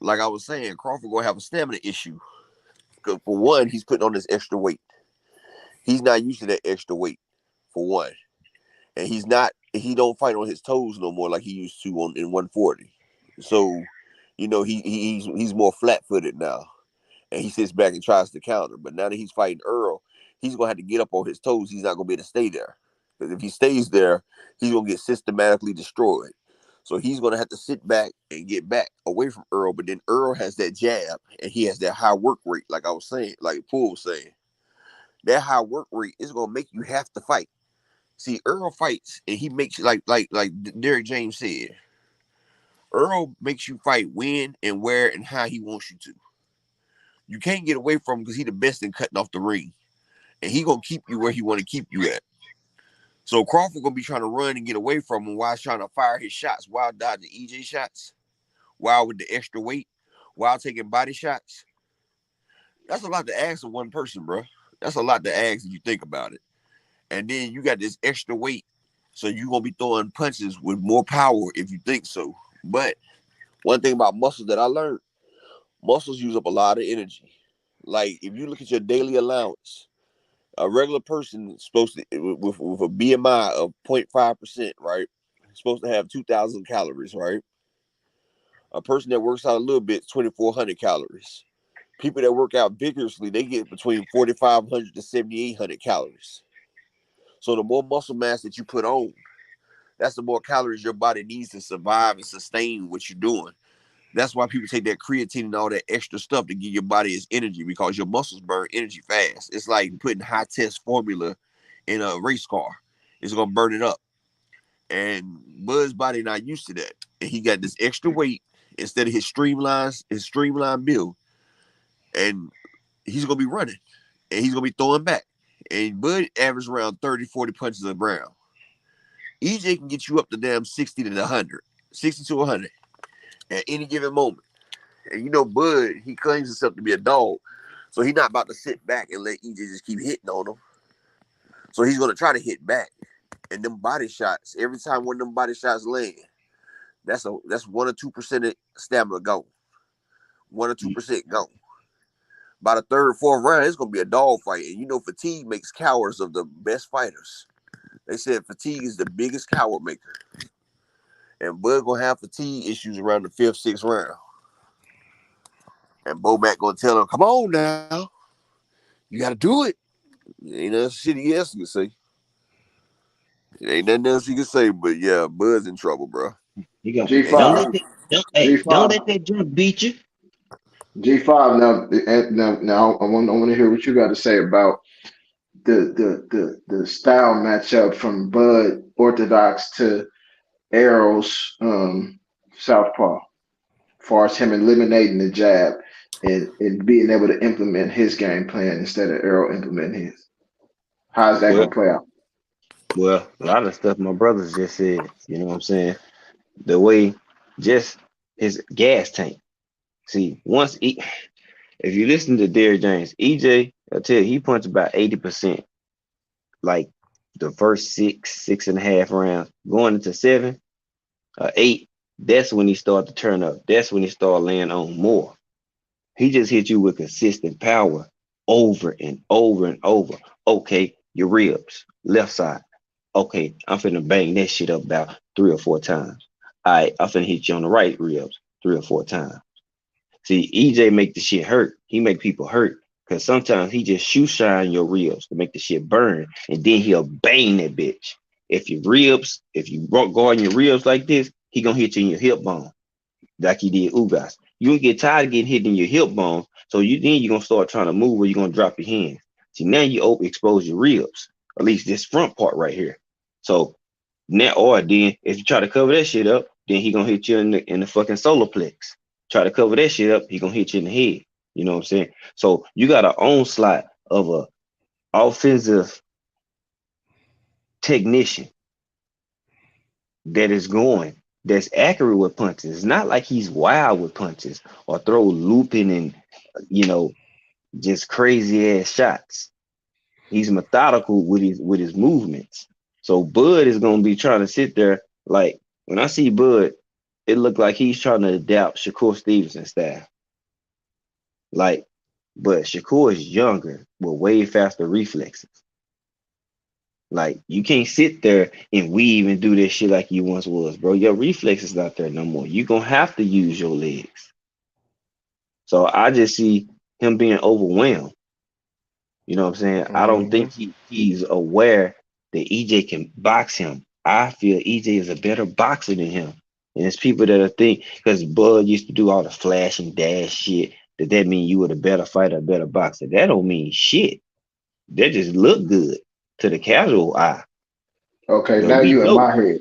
K: like I was saying, Crawford gonna have a stamina issue. Because for one, he's putting on this extra weight. He's not used to that extra weight, for one. And he don't fight on his toes no more like he used to in 140. So, he's more flat footed now. And he sits back and tries to counter. But now that he's fighting Earl, he's gonna have to get up on his toes. He's not gonna be able to stay there. Because if he stays there, he's gonna get systematically destroyed. So he's gonna have to sit back and get back away from Earl. But then Earl has that jab and he has that high work rate, like I was saying, like Poole was saying. That high work rate is gonna make you have to fight. See, Earl fights and he makes like Derek James said. Earl makes you fight when and where and how he wants you to. You can't get away from him because he's the best in cutting off the ring. And he gonna keep you where he want to keep you at. So Crawford gonna be trying to run and get away from him while he's trying to fire his shots, while dodging EJ shots, while with the extra weight, while taking body shots. That's a lot to ask of one person, bro. That's a lot to ask if you think about it. And then you got this extra weight. So you're gonna be throwing punches with more power if you think so. But one thing about muscles that I learned, muscles use up a lot of energy. Like if you look at your daily allowance, a regular person is supposed to, with a BMI of 0.5%, right? Supposed to have 2,000 calories, right? A person that works out a little bit, 2,400 calories. People that work out vigorously, they get between 4,500 to 7,800 calories. So the more muscle mass that you put on, that's the more calories your body needs to survive and sustain what you're doing. That's why people take that creatine and all that extra stuff to give your body its energy, because your muscles burn energy fast. It's like putting high test formula in a race car. It's gonna burn it up. And Bud's body not used to that. And he got this extra weight instead of his streamlined build. And he's gonna be running. And he's gonna be throwing back. And Bud averaged around 30, 40 punches a round. EJ can get you up to damn 60 to 100, 60 to 100 at any given moment. And Bud, he claims himself to be a dog. So he's not about to sit back and let EJ just keep hitting on him. So he's going to try to hit back. And them body shots, every time one of them body shots land, that's 1 or 2% stamina gone. 1 or 2% gone. By the third or fourth round, it's going to be a dog fight. And fatigue makes cowards of the best fighters. They said fatigue is the biggest coward maker. And Bud going to have fatigue issues around the 5th, 6th round. And Bo Mac going to tell him, come on now. You got to do it. Ain't nothing shit else you can say. It ain't nothing else you can say, but yeah, Bud's in trouble, bro.
J: You got
I: G5.
J: don't let that drunk beat you.
I: G5. Now, I want to hear what you got to say about the style matchup from Bud Orthodox to Errol's Southpaw, as far as him eliminating the jab and being able to implement his game plan instead of Errol implementing his. How's that gonna play out?
J: Well, a lot of stuff my brothers just said, you know what I'm saying? The way just his gas tank. See, if you listen to Derek James, EJ, I tell you, he punched about 80%. Like the first 6.5 rounds, going into 7, 8, that's when he started to turn up. That's when he started laying on more. He just hit you with consistent power over and over and over. Okay, your ribs, left side. Okay, I'm finna bang that shit up about 3 or 4 times. All right, I'm finna hit you on the right ribs 3 or 4 times. See, EJ make the shit hurt. He make people hurt. Because sometimes he just shoe shine your ribs to make the shit burn. And then he'll bang that bitch. If you go on your ribs like this, he gonna hit you in your hip bone. Like he did Ugas. You get tired of getting hit in your hip bone. So you're gonna start trying to move, or you're gonna drop your hands. See, now you expose your ribs. At least this front part right here. So now, or then if you try to cover that shit up, then he gonna hit you in the fucking solar plex. Try to cover that shit up, he gonna hit you in the head. You know what I'm saying? So you got an onslaught of a offensive technician that's accurate with punches. It's not like he's wild with punches or throw looping and just crazy ass shots. He's methodical with his movements. So Bud is gonna be trying to sit there like when I see Bud, it looked like he's trying to adapt Shakur Stevenson's style. Like, but Shakur is younger with way faster reflexes. Like you can't sit there and weave and do this shit like you once was, bro. Your reflexes not there no more. You gonna have to use your legs. So I just see him being overwhelmed. You know what I'm saying? I don't think he's aware that EJ can box him. I feel EJ is a better boxer than him. And it's people that are think because Bud used to do all the flash and dash shit, that mean you were the better fighter, a better boxer. That don't mean shit. That just look good to the casual eye.
I: Okay,
J: But
I: now
J: we
I: you in
J: know
I: my head.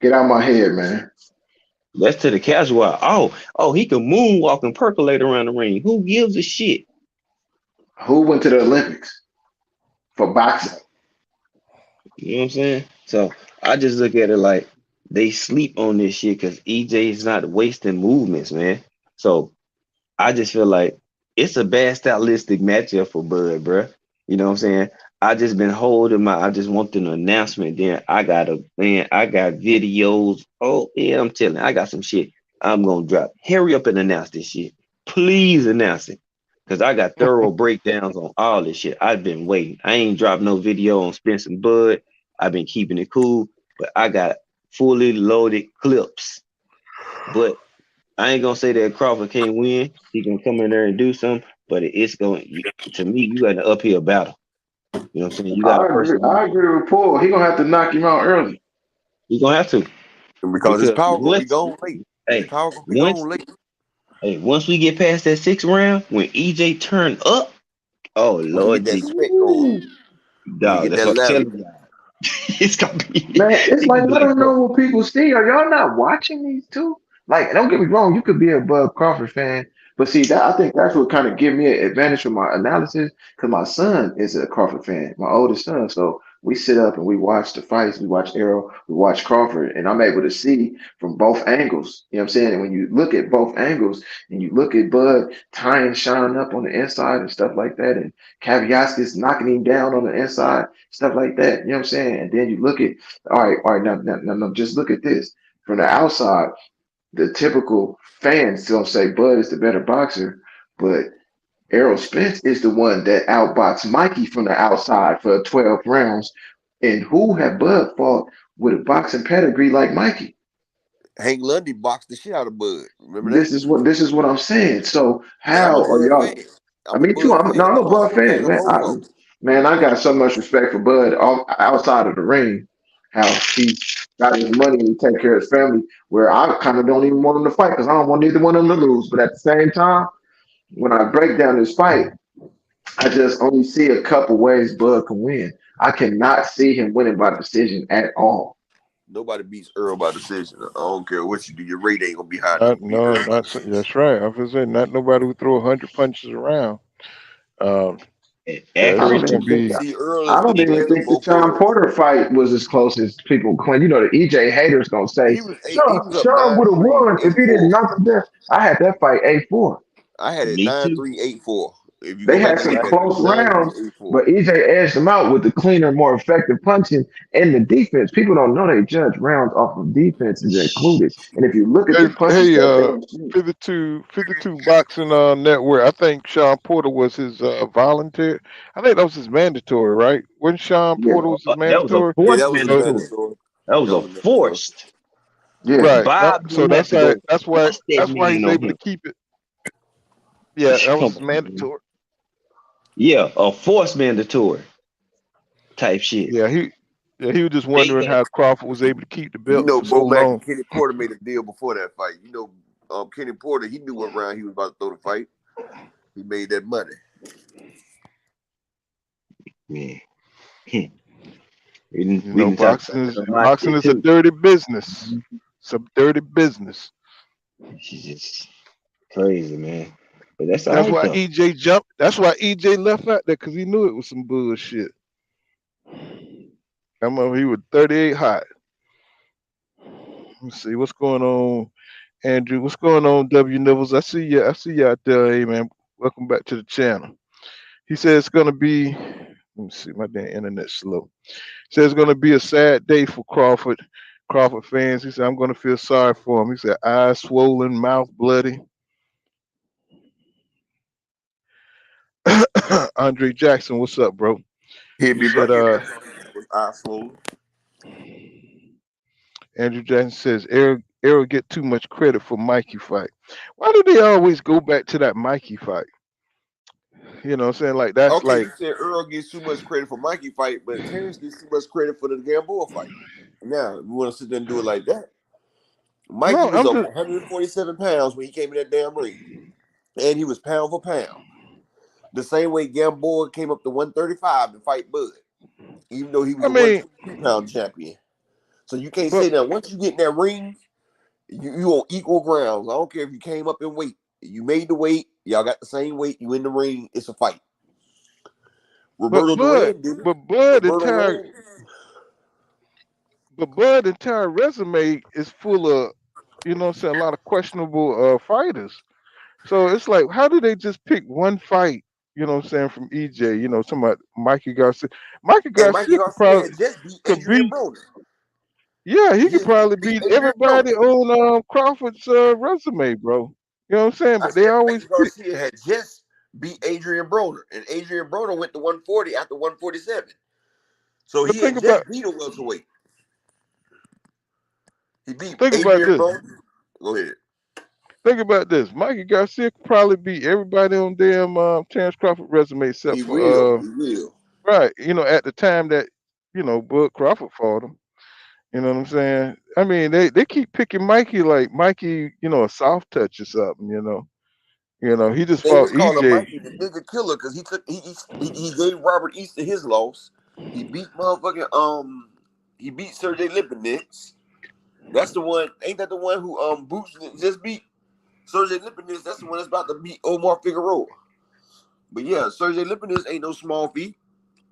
I: Get out my head, man.
J: that's to the casual eye. Oh, he can moonwalk and percolate around the ring. Who gives a shit?
I: Who went to the Olympics for boxing?
J: You know what I'm saying? So I just look at it like they sleep on this shit because EJ is not wasting movements, man. So I just feel like it's a bad stylistic matchup for Bud, bruh. You know what I'm saying? I just been holding I just want an announcement. Then I got videos. Oh yeah, I'm telling you, I got some shit I'm gonna drop. Hurry up and announce this shit. Please announce it. Cause I got thorough breakdowns on all this shit. I've been waiting. I ain't dropped no video on Spence and Bud. I've been keeping it cool, but I got fully loaded clips. But I ain't gonna say that Crawford can't win. He can come in there and do something, but it's going to me. You got an uphill battle. You know what I'm saying? You got a
I: I agree.
J: person.
I: I agree with Paul. He gonna have to knock him out early.
J: You gonna have to
K: Because his
J: because
K: power gonna be
J: once,
K: gone late. His
J: hey,
K: power gonna be
J: once,
K: gone late.
J: hey, once we get past that sixth round, when EJ turn up, oh
K: When he get
J: Lord
K: that
J: Jesus,
K: sweat going. When he
J: dog,
K: get
J: that's
K: that
J: what I'm
K: Larry.
J: telling you. It's gonna be,
I: Man, it's
J: it's
I: like
J: gonna be
I: I
J: like,
I: don't know what people see. Are y'all not watching these two? Like, don't get me wrong, you could be a Bud Crawford fan, but see that I think that's what kind of give me an advantage for my analysis because my son is a Crawford fan, my oldest son. So we sit up and we watch the fights, we watch Errol, we watch Crawford, and I'm able to see from both angles. You know what I'm saying? And when you look at both angles and you look at Bud tying Sean up on the inside and stuff like that, and Kaviaskis knocking him down on the inside, stuff like that. You know what I'm saying? And then you look at all right, now, just look at this. From the outside, the typical fans gonna say Bud is the better boxer, but Errol Spence is the one that outboxed Mikey from the outside for 12 rounds. And who had Bud fought with a boxing pedigree like Mikey?
K: Hank Lundy boxed the shit out of Bud. Remember that?
I: This is what I'm saying. So
K: And I'm a
I: how are
K: Bud
I: y'all?
K: fan. I'm a
I: Me too.
K: Bud
I: I'm
K: fan.
I: no, I'm a Bud
K: I'm a fan
I: fan,
K: of
I: man.
K: both of them.
I: Man, I got so much respect for Bud outside of the ring. How he's got his money and he take care of his family. Where I kind of don't even want him to fight because I don't want either one of them to lose. But at the same time, when I break down this fight, I just only see a couple ways Bud can win. I cannot see him winning by decision at all.
K: Nobody beats Earl by decision. I don't care what you do. Your rate ain't gonna be high enough
D: Not
K: to beat
D: no,
K: Earl by
D: not
K: decision.
D: that's right. I was saying not nobody would throw 100 punches around. Um, yeah,
I: I
D: it's,
I: don't
D: it's
J: accuracy.
D: gonna
I: even think
D: be.
K: See, Earl
I: I
K: is the
I: don't even
K: best of
I: think the
K: both
I: Sean
K: worlds.
I: Porter fight was as close as people claim. You know, the EJ haters gonna say
K: He
I: Sean
K: was up
I: Sean would have
K: 9-3,
I: won if he didn't
K: 8-4.
I: knock him down. I had that fight 8-4.
K: I had it
J: Me too.
K: 9-3, 8-4. If you
I: They
K: go back
I: had
K: and
I: some
K: look at it, it
I: close
K: was 9-3,
I: rounds,
K: 8-4.
I: but EJ edged them out with the cleaner, more effective punching and the defense. People don't know they judge rounds off of defenses included. And if you look at
D: Hey,
I: the punches
D: hey,
I: that Errol threw,
D: 52 Boxing Network. I think Sean Porter was his voluntary. I think that was his mandatory, right? When Sean
I: yeah,
D: Porter was his
J: That was a
D: mandatory.
K: Yeah,
J: forced
K: that was his
D: So,
J: mandatory.
K: mandatory.
J: That was
K: That
J: a
K: was his mandatory.
J: forced.
I: yeah.
D: right.
J: Bob
D: So
J: didn't have to go
D: that's why
J: force that man
D: he's
J: on
D: able to
J: him.
D: keep it. Yeah, that was
J: Come
D: his
J: on, man.
D: mandatory.
J: Yeah, a forced mandatory type shit.
D: He was just
J: They
D: wondering
J: had
D: how Crawford was able to keep the
K: You
D: belt
K: know,
D: for so
K: Bo Mack
D: long.
K: and Kenny Porter made a deal before that fight. You know, Kenny Porter, he knew what round he was about to throw the fight. He made that money.
J: man. we didn't
D: You
J: we
D: know,
J: didn't talk about that on my
D: boxing
J: shit
D: is a
J: too.
D: dirty business. It's a dirty business.
J: She's just crazy, man. But that's all
D: That's
J: right
D: why
J: though.
D: EJ jumped. That's why EJ left out there because he knew it was some bullshit. I remember he was 38 hot. Let's see what's going on, Andrew. What's going on, W Nibbles? I see you. I see you out there, hey man. Welcome back to the channel. He says it's gonna be. Let me see, my damn internet's slow. Says it's gonna be a sad day for Crawford. Crawford fans. He said I'm gonna feel sorry for him. He said eyes swollen, mouth bloody. Andre Jackson, what's up, bro?
K: He'd
D: He
K: be
D: said,
K: lucky if that was eyes swollen.
D: Andrew Jackson says, Errol get too much credit for Mikey fight. Why do they always go back to that Mikey fight? You know what I'm saying? Like, that's
K: Okay,
D: like,
K: you said Earl gets too much credit for Mikey fight, but Terrence gets too much credit for the Gamboa fight. Now, we want to sit there and do it like that. Mikey
D: no,
K: was
D: I'm
K: up
D: just,
K: 147 pounds when he came in that damn ring, and he was pound for pound. The same way Gamboa came up to 135 to fight Bud, even though he was
D: I
K: a
D: mean,
K: 123-pound champion. So you can't
D: but,
K: say that once you get in that ring, you on equal grounds. I don't care if you came up in weight. You made the weight. Y'all got the same weight. You in the ring. It's a fight.
D: but
K: Roberto
D: Bud,
K: Duran did it.
D: but Bud
K: Roberto
D: entire,
K: Duran.
D: but Bud entire resume is full of, you know what I'm saying, a lot of questionable fighters. So it's like, how do they just pick one fight? You know what I'm saying, from EJ? You know, somebody Mikey Garcia. Mikey
K: And Mikey
D: Garcia
K: Garcia had just beat
D: could
K: Adrian
D: beat.
K: Broner.
D: Yeah, he
K: He
D: could
K: had just
D: probably
K: beat
D: beat
K: Adrian
D: everybody
K: Broner.
D: on Crawford's resume, bro. You know what I'm saying?
K: I
D: But they
K: said
D: always
K: Mikey
D: pick.
K: Garcia had just beat Adrian Broner, and Adrian Broner went to 140 after 147. So
D: But
K: he had just beat a welterweight. He beat
D: think about
K: Adrian
D: this.
K: Broner. Go ahead.
D: Think about this. Mikey Garcia could probably beat everybody on damn Terence Crawford resume except
K: He will.
D: for
K: He will.
D: right. You know, at the time that Bud Crawford fought him. You know what I'm saying? I mean, they keep picking Mikey like Mikey, a soft touch or something. He just
K: They
D: fought
K: was calling
D: EJ.
K: Mikey the nigga killer because he gave Robert Easter his loss. He beat motherfucking he beat Sergey Lipinets. That's the one. Ain't that the one who Boots just beat? Sergey Lipinets. That's the one that's about to beat Omar Figueroa. But yeah, Sergey Lipinets ain't no small feat.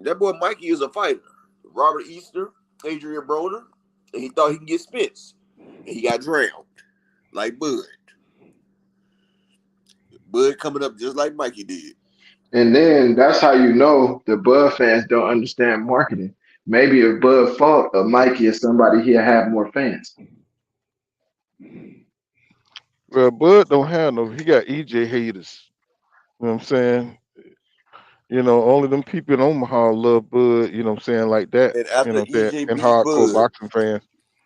K: That boy Mikey is a fighter. Robert Easter, Adrian Broner, and he thought he could get Spence, and he got drowned like Bud. Bud coming up just like Mikey did.
I: And then that's how you know the Bud fans don't understand marketing. Maybe if Bud fought a Mikey or somebody, he'll have more fans.
D: Well, Bud don't have no. He got EJ haters. You know what I'm saying? Only them people in Omaha love Bud, you know what I'm saying, like that.
K: And
D: You
K: after
D: know what I'm saying?
K: EJ
D: And
K: beat
D: hardcore
K: Bud,
D: boxing fans.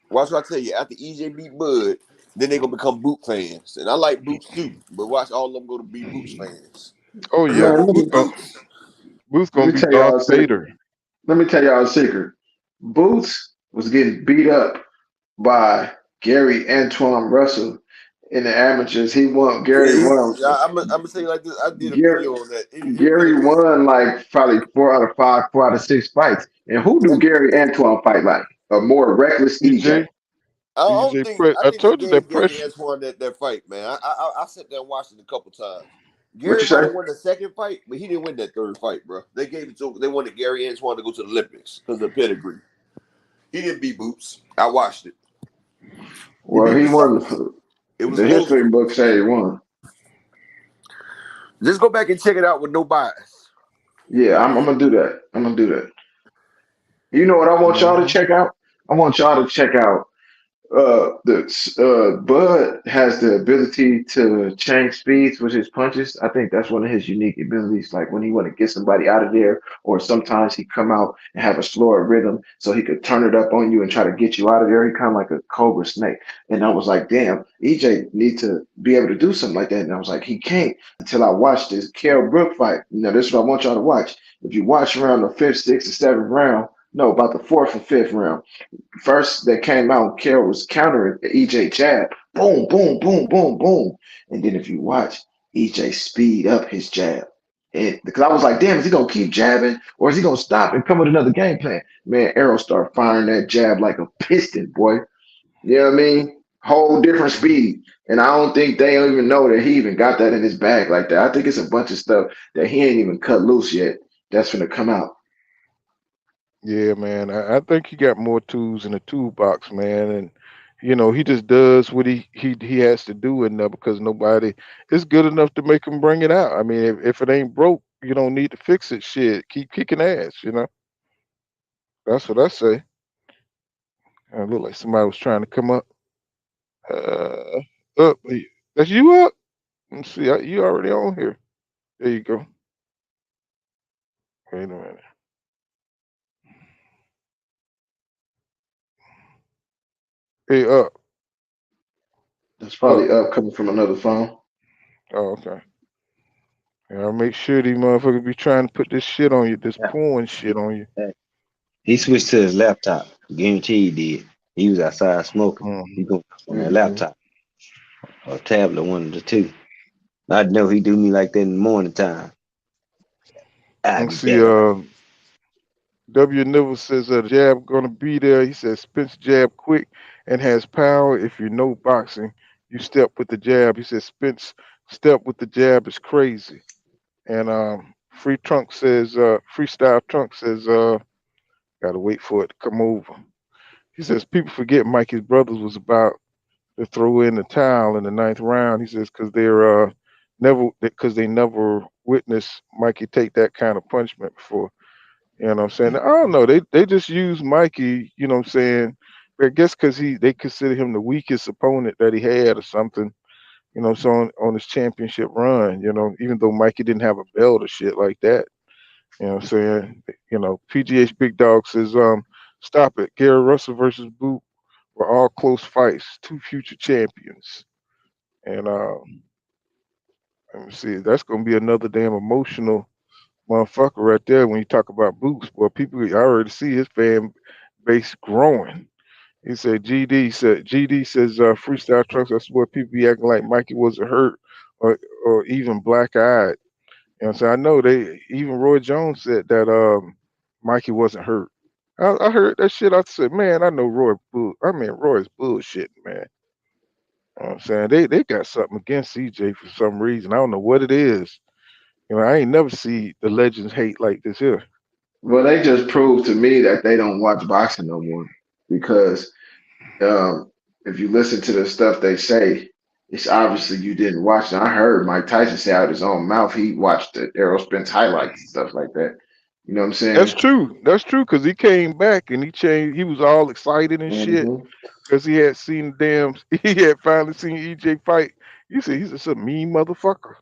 K: watch what I tell you. After EJ beat Bud, then they gonna become Boot fans, and I like Boots too. But watch all of them go to be Boots fans
D: Oh
K: because they
D: yeah.
I: Man,
K: gonna
I: let
K: beat
I: me,
K: Boots.
D: Boo's
I: let
D: gonna
I: me
D: be
I: tell
D: Darth
I: y'all a secret.
D: Vader.
I: Let me tell y'all a secret. Boots was getting beat up by Gary Antoine Russell in the amateurs. He won. Gary won.
K: I'm gonna say like this. I did a
I: Gary,
K: video on that. It really
I: Gary
K: was.
I: won like probably 4 out of 5, 4 out of 6 fights. And who do Gary Antoine fight like? A more reckless EJ.
D: EJ, EJ,
K: I
D: I
K: think they
D: told you
K: gave
D: that
K: Gary
D: pressure.
K: Antoine that fight, man. I sat there and watched it a couple times.
I: What
K: Gary
I: you
K: might
I: say?
K: have won the second fight, but he didn't win that third fight, bro. They wanted Gary Antoine to go to the Olympics because of pedigree. He didn't beat Boots. I watched it. He
I: Well,
K: beat
I: he won.
K: Boots. It was
I: The
K: close
I: history
K: though.
I: book say he won.
K: Just go back and check it out with no bias.
I: Yeah, I'm gonna do that. I'm gonna do that. You know what I want y'all to
D: Hmm.
I: check out? I want y'all to check out the Bud has the ability to change speeds with his punches. I think that's one of his unique abilities. Like when he want to get somebody out of there, or sometimes he come out and have a slower rhythm, so he could turn it up on you and try to get you out of there. He kind of like a cobra snake. And I was like, damn, EJ need to be able to do something like that. And I was like, he can't until I watch this Kell Brook fight. This is what I want y'all to watch. If you watch around the fifth, sixth, or seventh round, no, about the fourth or fifth round. First that came out, Carroll was countering the EJ jab. Boom, boom, boom, boom, boom. And then if you watch, EJ speed up his jab. And because I was like, damn, is he gonna keep jabbing or is he gonna stop and come with another game plan? Man, Arrow started firing that jab like a piston, boy. You know what I mean? Whole different speed. And I don't think they don't even know that he even got that in his bag like that. I think it's a bunch of stuff that he ain't even cut loose yet. That's gonna come out.
D: Yeah, man. I think he got more tools in the toolbox, man. And He just does what he has to do in there because nobody is good enough to make him bring it out. I mean, if it ain't broke, you don't need to fix it. Shit, keep kicking ass. That's what I say. I look like somebody was trying to come up. Uh, up. That's you up. Let's see. You already on here. There you go. Wait a minute. Hey, up,
I: That's
D: up.
I: probably up coming from another phone.
D: Oh, okay. Yeah, I'll make sure these motherfuckers be trying to put this shit on you, this
J: Yeah.
D: porn
J: He,
D: shit on you.
J: he switched to his laptop. Guarantee he did. He was outside smoking. He
D: Mm-hmm.
J: go on that
I: Hmm.
J: laptop or tablet, one of the two. I know he do me like that in the morning time. I'll
D: Let's
J: be
D: see.
J: back.
D: W. Nivell says jab gonna be there. He says Spence jab quick and has power. If you know boxing, you step with the jab. He says Spence step with the jab is crazy. And freestyle trunk says gotta wait for it to come over. He says people forget Mikey's brothers was about to throw in the towel in the ninth round. He says because they never witnessed Mikey take that kind of punishment before. You know what I'm saying? I don't know. They just use Mikey. You know what I'm saying? I guess because they consider him the weakest opponent that he had or something. So on his championship run. Even though Mikey didn't have a belt or shit like that. You know what I'm saying? PGH Big Dog says, stop it. Gary Russell versus Boot were all close fights. Two future champions. And let me see. That's gonna be another damn emotional motherfucker right there when you talk about Boots. Boy, people I already see his fan base growing. He said GD says freestyle trucks. That's where people be acting like Mikey wasn't hurt or even black eyed. So I know they even Roy Jones said that Mikey wasn't hurt. I heard that shit. I said, man, I know Roy's bullshit, man. You know what I'm saying they got something against CJ for some reason. I don't know what it is. I ain't never see the legends hate like this here.
I: Well, they just proved to me that they don't watch boxing no more because um, if you listen to the stuff they say, it's obviously you didn't watch it. I heard Mike Tyson say out of his own mouth he watched the Errol Spence highlights and stuff like that. You know what I'm
D: That's
I: saying?
D: true. That's true because he came back and he changed. He was all excited and shit
I: Hmm.
D: because he had seen the damn. He had finally seen EJ fight. You see, he's just a mean motherfucker.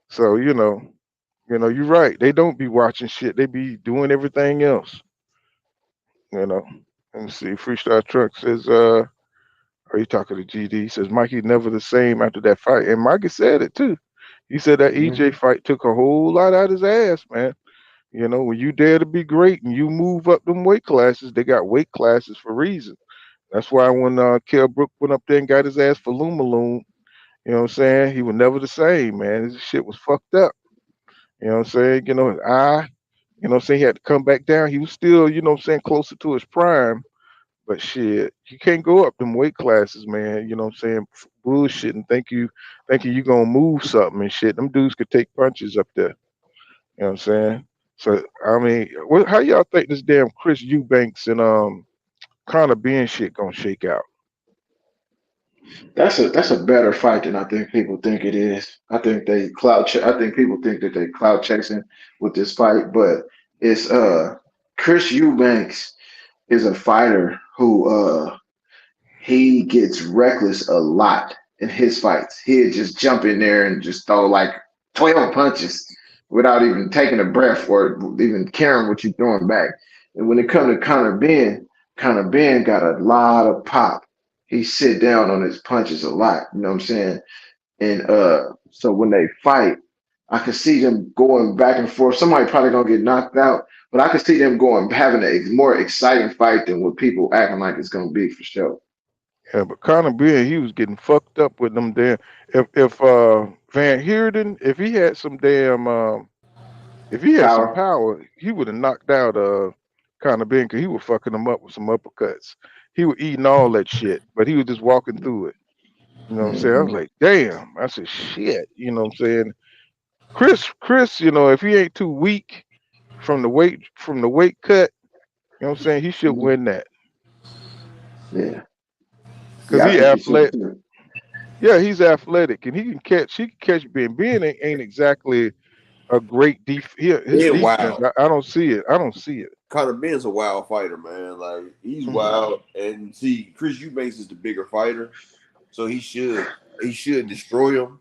D: So you're right. They don't be watching shit. They be doing everything else. You know. Let me see. Freestyle Truck says, are you talking to GD? He says Mikey never the same after that fight, and Mikey said it too. He said that EJ
I: Hmm.
D: fight took a whole lot out of his ass, man. When you dare to be great and you move up them weight classes, they got weight classes for a reason. That's why when Kell Brook went up there and got his ass for Lumaloon, you know what I'm saying? He was never the same, man. His shit was fucked up. You know what I'm saying? His eye, you know what I'm saying? He had to come back down. He was still, you know what I'm saying, closer to his prime. But shit, you can't go up them weight classes, man. You know what I'm saying? Bullshit and thinking you gonna move something and shit. Them dudes could take punches up there. You know what I'm saying? So I mean, how y'all think this damn Chris Eubanks and Conor Ben shit gonna shake out?
I: That's a better fight than I think people think it is. I think they I think people think that they clout chasing with this fight, but it's Chris Eubanks is a fighter who he gets reckless a lot in his fights. He'd just jump in there and just throw like 12 punches without even taking a breath or even caring what you're throwing back. And when it comes to Conor Ben got a lot of pop. He sit down on his punches a lot, you know what I'm saying? And so when they fight, I can see them going back and forth. Somebody probably gonna get knocked out, but I can see them going having a more exciting fight than what people acting like it's gonna be for sure.
D: Yeah, but Conor Ben, he was getting fucked up with them damn. If Van Heerden, if he had some
I: Power.
D: power, he would have knocked out Conor Ben because he was fucking him up with some uppercuts. He was eating all that shit, but he was just walking through it. You know what I'm saying? I was
I: Hmm.
D: like, damn. I said, shit. You know what I'm saying? Chris, if he ain't too weak from the weight cut, you know what I'm saying? He should win that.
I: Yeah.
D: because
I: Yeah, I
D: he
I: think he should
D: athletic.
I: too.
D: Yeah, he's athletic and he can catch. He can catch. Ben ain't exactly a great his
K: Being
D: defense.
K: wild.
D: I don't see it. I don't see it.
K: Conor Ben's a wild fighter, man. Like he's
D: Mhm.
K: wild, and see, Chris Eubanks is the bigger fighter, so he should destroy him.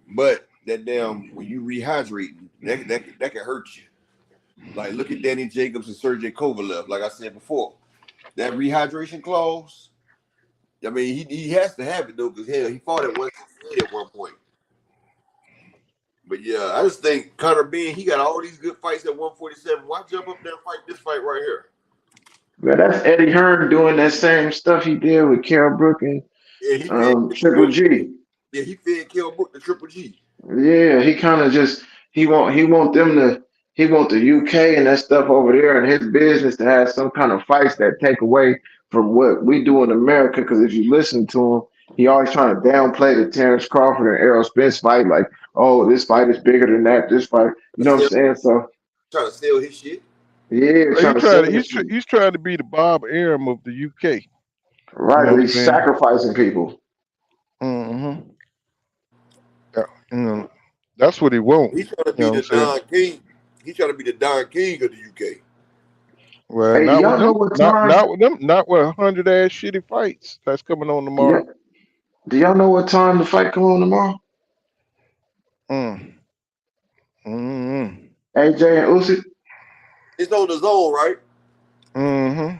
K: But that damn when you rehydrate, that can hurt you. Like look at Danny Jacobs and Sergey Kovalev. Like I said before, that rehydration clause. I mean, he has to have it though, because hell, he fought at 168 at one point. But yeah, I just think Conor Ben, he got all these good fights at 147. Why jump up there and fight this fight right here?
I: But that's Eddie Hearn doing that same stuff he did with Carol Brook and
K: Yeah, he fed
I: Triple G.
K: yeah, he fed Kell Brook the Triple G.
I: Yeah, he kind of just he want the UK and that stuff over there and his business to have some kind of fights that take away from what we do in America. Because if you listen to him, he always trying to downplay the Terence Crawford and Errol Spence fight, like, oh, this fight is bigger than that. This fight, you know what I'm saying? So
K: Trying to sell his shit.
I: yeah,
D: He
I: trying to
D: trying
I: sell
D: to
I: this shit.
D: he's trying to be the Bob Arum of the UK. You
I: Right,
D: know
I: but
D: what I'm
I: he's
D: saying?
I: sacrificing people.
D: Mm-hmm. Yeah, that's what he want.
K: He's trying to
D: You
K: be
D: know what
K: the
D: I'm saying?
K: Don King. He's trying to be the Don King of the UK.
D: Well,
I: Hey, do
D: not with
I: y'all know
D: them.
I: what
D: Not
I: time?
D: with them. Not with 100 ass shitty fights that's coming on
I: Do
D: tomorrow.
I: y'all, do y'all know what time the fight come on tomorrow?
D: Mm. Mm-hmm.
I: AJ and Usyk.
K: It's on the zone, right?
D: Mm-hmm.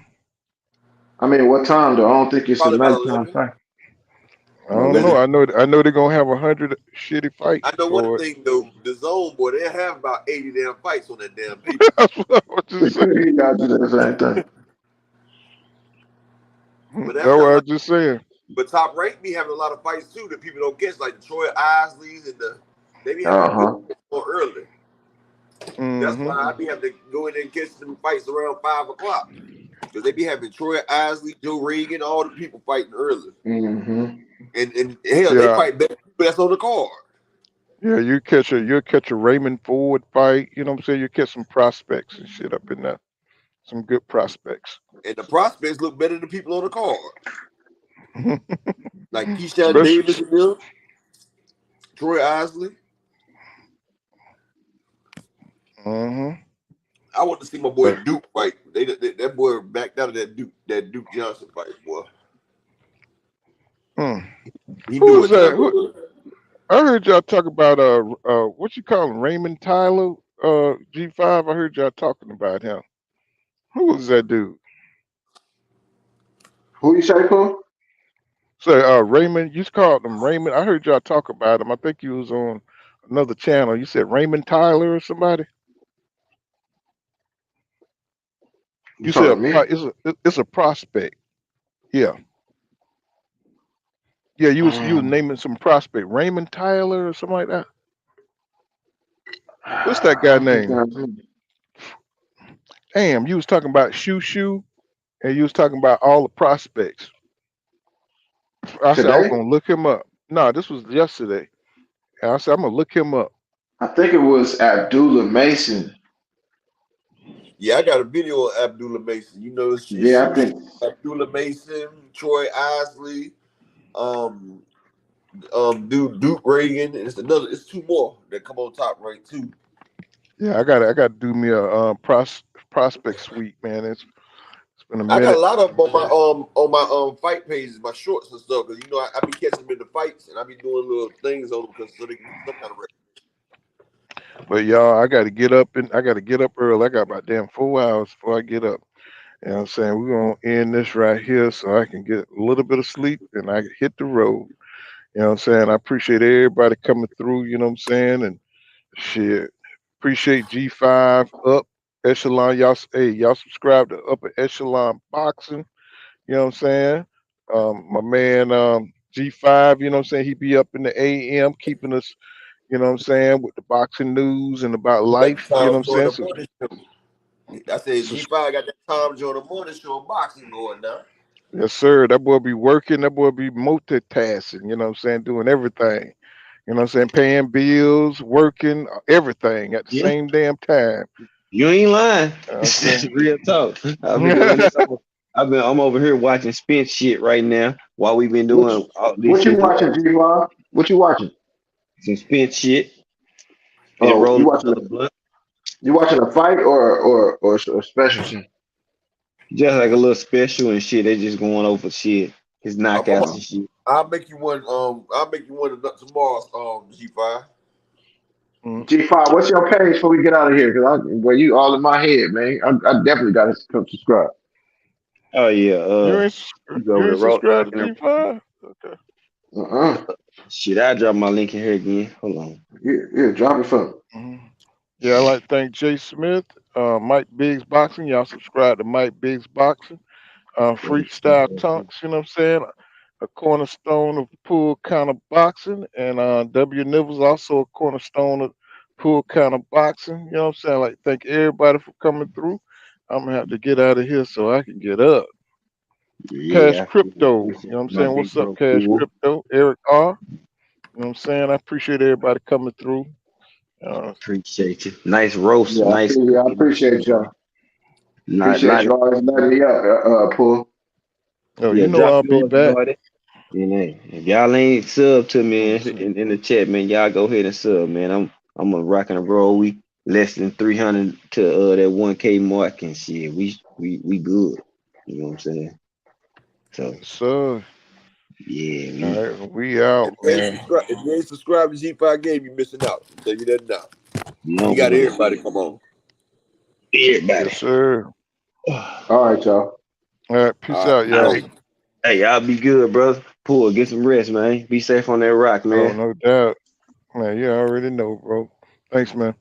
I: I mean, what time though? I don't think it's a
K: Probably about
I: nighttime
K: 11.
I: fight.
D: I don't
I: Okay.
D: know. I know they're gonna have 100 shitty fights
K: I know one
D: for it.
K: thing though, the zone boy, they have about 80 damn fights on that damn paper.
D: That's what I was just saying.
I: He got to do the same thing.
K: But
D: That's
K: that's
D: what
K: kind
D: I
K: of
D: was
K: like,
D: just saying.
K: but Top Rank be having a lot of fights too that people don't catch, like the Troy Isleys and they be having
I: Uh
K: them good
I: huh.
K: fights more early. That's
D: Mm-hmm.
K: why I be having to go in there and catch them fights around 5 o'clock. Because they be having Troy Isley, Joe Reagan, all the people fighting early.
I: Mm-hmm.
K: And hell, they
D: Yeah.
K: fight better people that's on the card.
D: Yeah, you'll catch a Raymond Ford fight, you know what I'm saying? You catch some prospects and shit up in there. Some good prospects.
K: And the prospects look better than people on the card. Like Keyshawn
D: Especially
K: Davis and them, Troy Isley.
D: mm-hmm.
K: I want to see my boy Duke fight. That boy backed out of that Duke Johnson fight, boy. He
D: Who
K: knew
D: was
K: what time
D: that?
K: it was.
D: I heard y'all talk about what you call him, Raymond Tyler, G5. I heard y'all talking about him. Who was that dude?
I: Who you say, Paul?
D: So Raymond, you called him Raymond. I heard y'all talk about him. I think he was on another channel. You said Raymond Tyler or somebody.
I: You
D: You said
I: talking to me?
D: it's a prospect. Yeah. Yeah, you was
I: Um,
D: naming some prospect, Raymond Tyler or something like that. What's that
I: I
D: guy
I: don't think
D: name?
I: that's it.
D: Damn, you was talking about Shoo, and you was talking about all the prospects. I said I was
I: Today.
D: gonna look him up. No, this was yesterday. And I said I'm gonna look him up.
I: I think it was Abdullah Mason.
K: Yeah, I got a video of Abdullah Mason. You know, it's
I: Yeah, I think.
K: Abdullah Mason, Troy Isley, um, Duke Reagan, and it's two more that come on top right too.
D: Yeah, I got to do me a prospect suite, man. It's been a
K: I got a
D: minute.
K: lot of them on my fight pages, my shorts and stuff, because you know I be catching them in the fights and I be doing little things on them because so they can get some kind of
D: But y'all, I got to get up early. I got about damn 4 hours before I get up. You know what I'm saying? We're gonna end this right here so I can get a little bit of sleep and I can hit the road. You know what I'm saying? I appreciate everybody coming through, you know what I'm saying? And shit. Appreciate G5 up echelon. Y'all subscribe to Upper Echelon Boxing. You know what I'm saying? My man G5, you know what I'm saying? He be up in the AM keeping us, you know what I'm saying, with the boxing news and about
K: that
D: life. You know
K: time
D: what I'm
K: during
D: saying?
K: the morning show. I said
D: So,
K: G5 got that time during the morning show boxing going now.
D: yes, sir. That boy be working. That boy be multitasking. You know what I'm saying? Doing everything. You know what I'm saying? Paying bills, working, everything at the
J: Yeah,
D: same damn time.
J: you ain't lying.
D: You know what I'm saying?
J: Real talk. I've been doing this. I'm over here watching Spence shit right now while we've been
I: What
J: doing all this
I: what you
J: shit.
I: watching, G5? What you watching?
J: Some Spence shit and
I: Oh,
J: rolling another blunt.
I: you watching a fight or a special shit?
J: Just like a little special and shit. They just going over shit. His knockouts and shit.
K: I'll make you one. I'll make you one tomorrow. G5.
I: G5, what's your page before we get out of here? Because you all in my head, man. I definitely got to come subscribe.
J: Oh yeah.
D: You ain't subscribed to G5? Okay.
J: Shit, I drop my link in here again. Hold on.
I: Yeah, drop it for me.
D: Yeah, I'd like to thank Jay Smith, Mike Biggs Boxing. Y'all subscribe to Mike Biggs Boxing. Freestyle Tunks, you know what I'm saying? A cornerstone of pool kind of boxing. And W Nibbles also a cornerstone of pool kind of boxing. You know what I'm saying? Like, thank everybody for coming through. I'm going to have to get out of here so I can get up. Cash
J: Yeah,
D: Crypto, you know what I'm
J: my
D: saying?
J: big
D: What's up,
J: bro,
D: Cash
J: cool.
D: Crypto? Eric R. You know what I'm saying? I appreciate everybody coming through.
J: Appreciate you. Nice roast.
I: Yeah,
J: Nice.
I: I appreciate y'all.
J: Not
I: Appreciate you always letting me up, Paul.
D: Oh,
J: yeah,
D: you know
J: drop
D: I'll be
J: yours,
D: back.
J: Jordan. And hey, if y'all ain't sub to me in the chat, man, y'all go ahead and sub, man. I'm a rock and roll. We less than 300 to that 1K mark and shit. We good. You know what I'm saying? So
D: So
J: yeah,
D: all right, we out, man.
K: If you ain't subscribed to G5 Game, you're missing out. I'll tell you that now. You got everybody come on.
J: Everybody.
D: Yes, sir.
I: All right, y'all.
D: All right, peace out,
J: All
D: y'all.
J: right. Hey, y'all be good, brother. Pull, get some rest, man. Be safe on that rock,
D: Oh,
J: man.
D: no doubt. Man, you already know, bro. Thanks, man.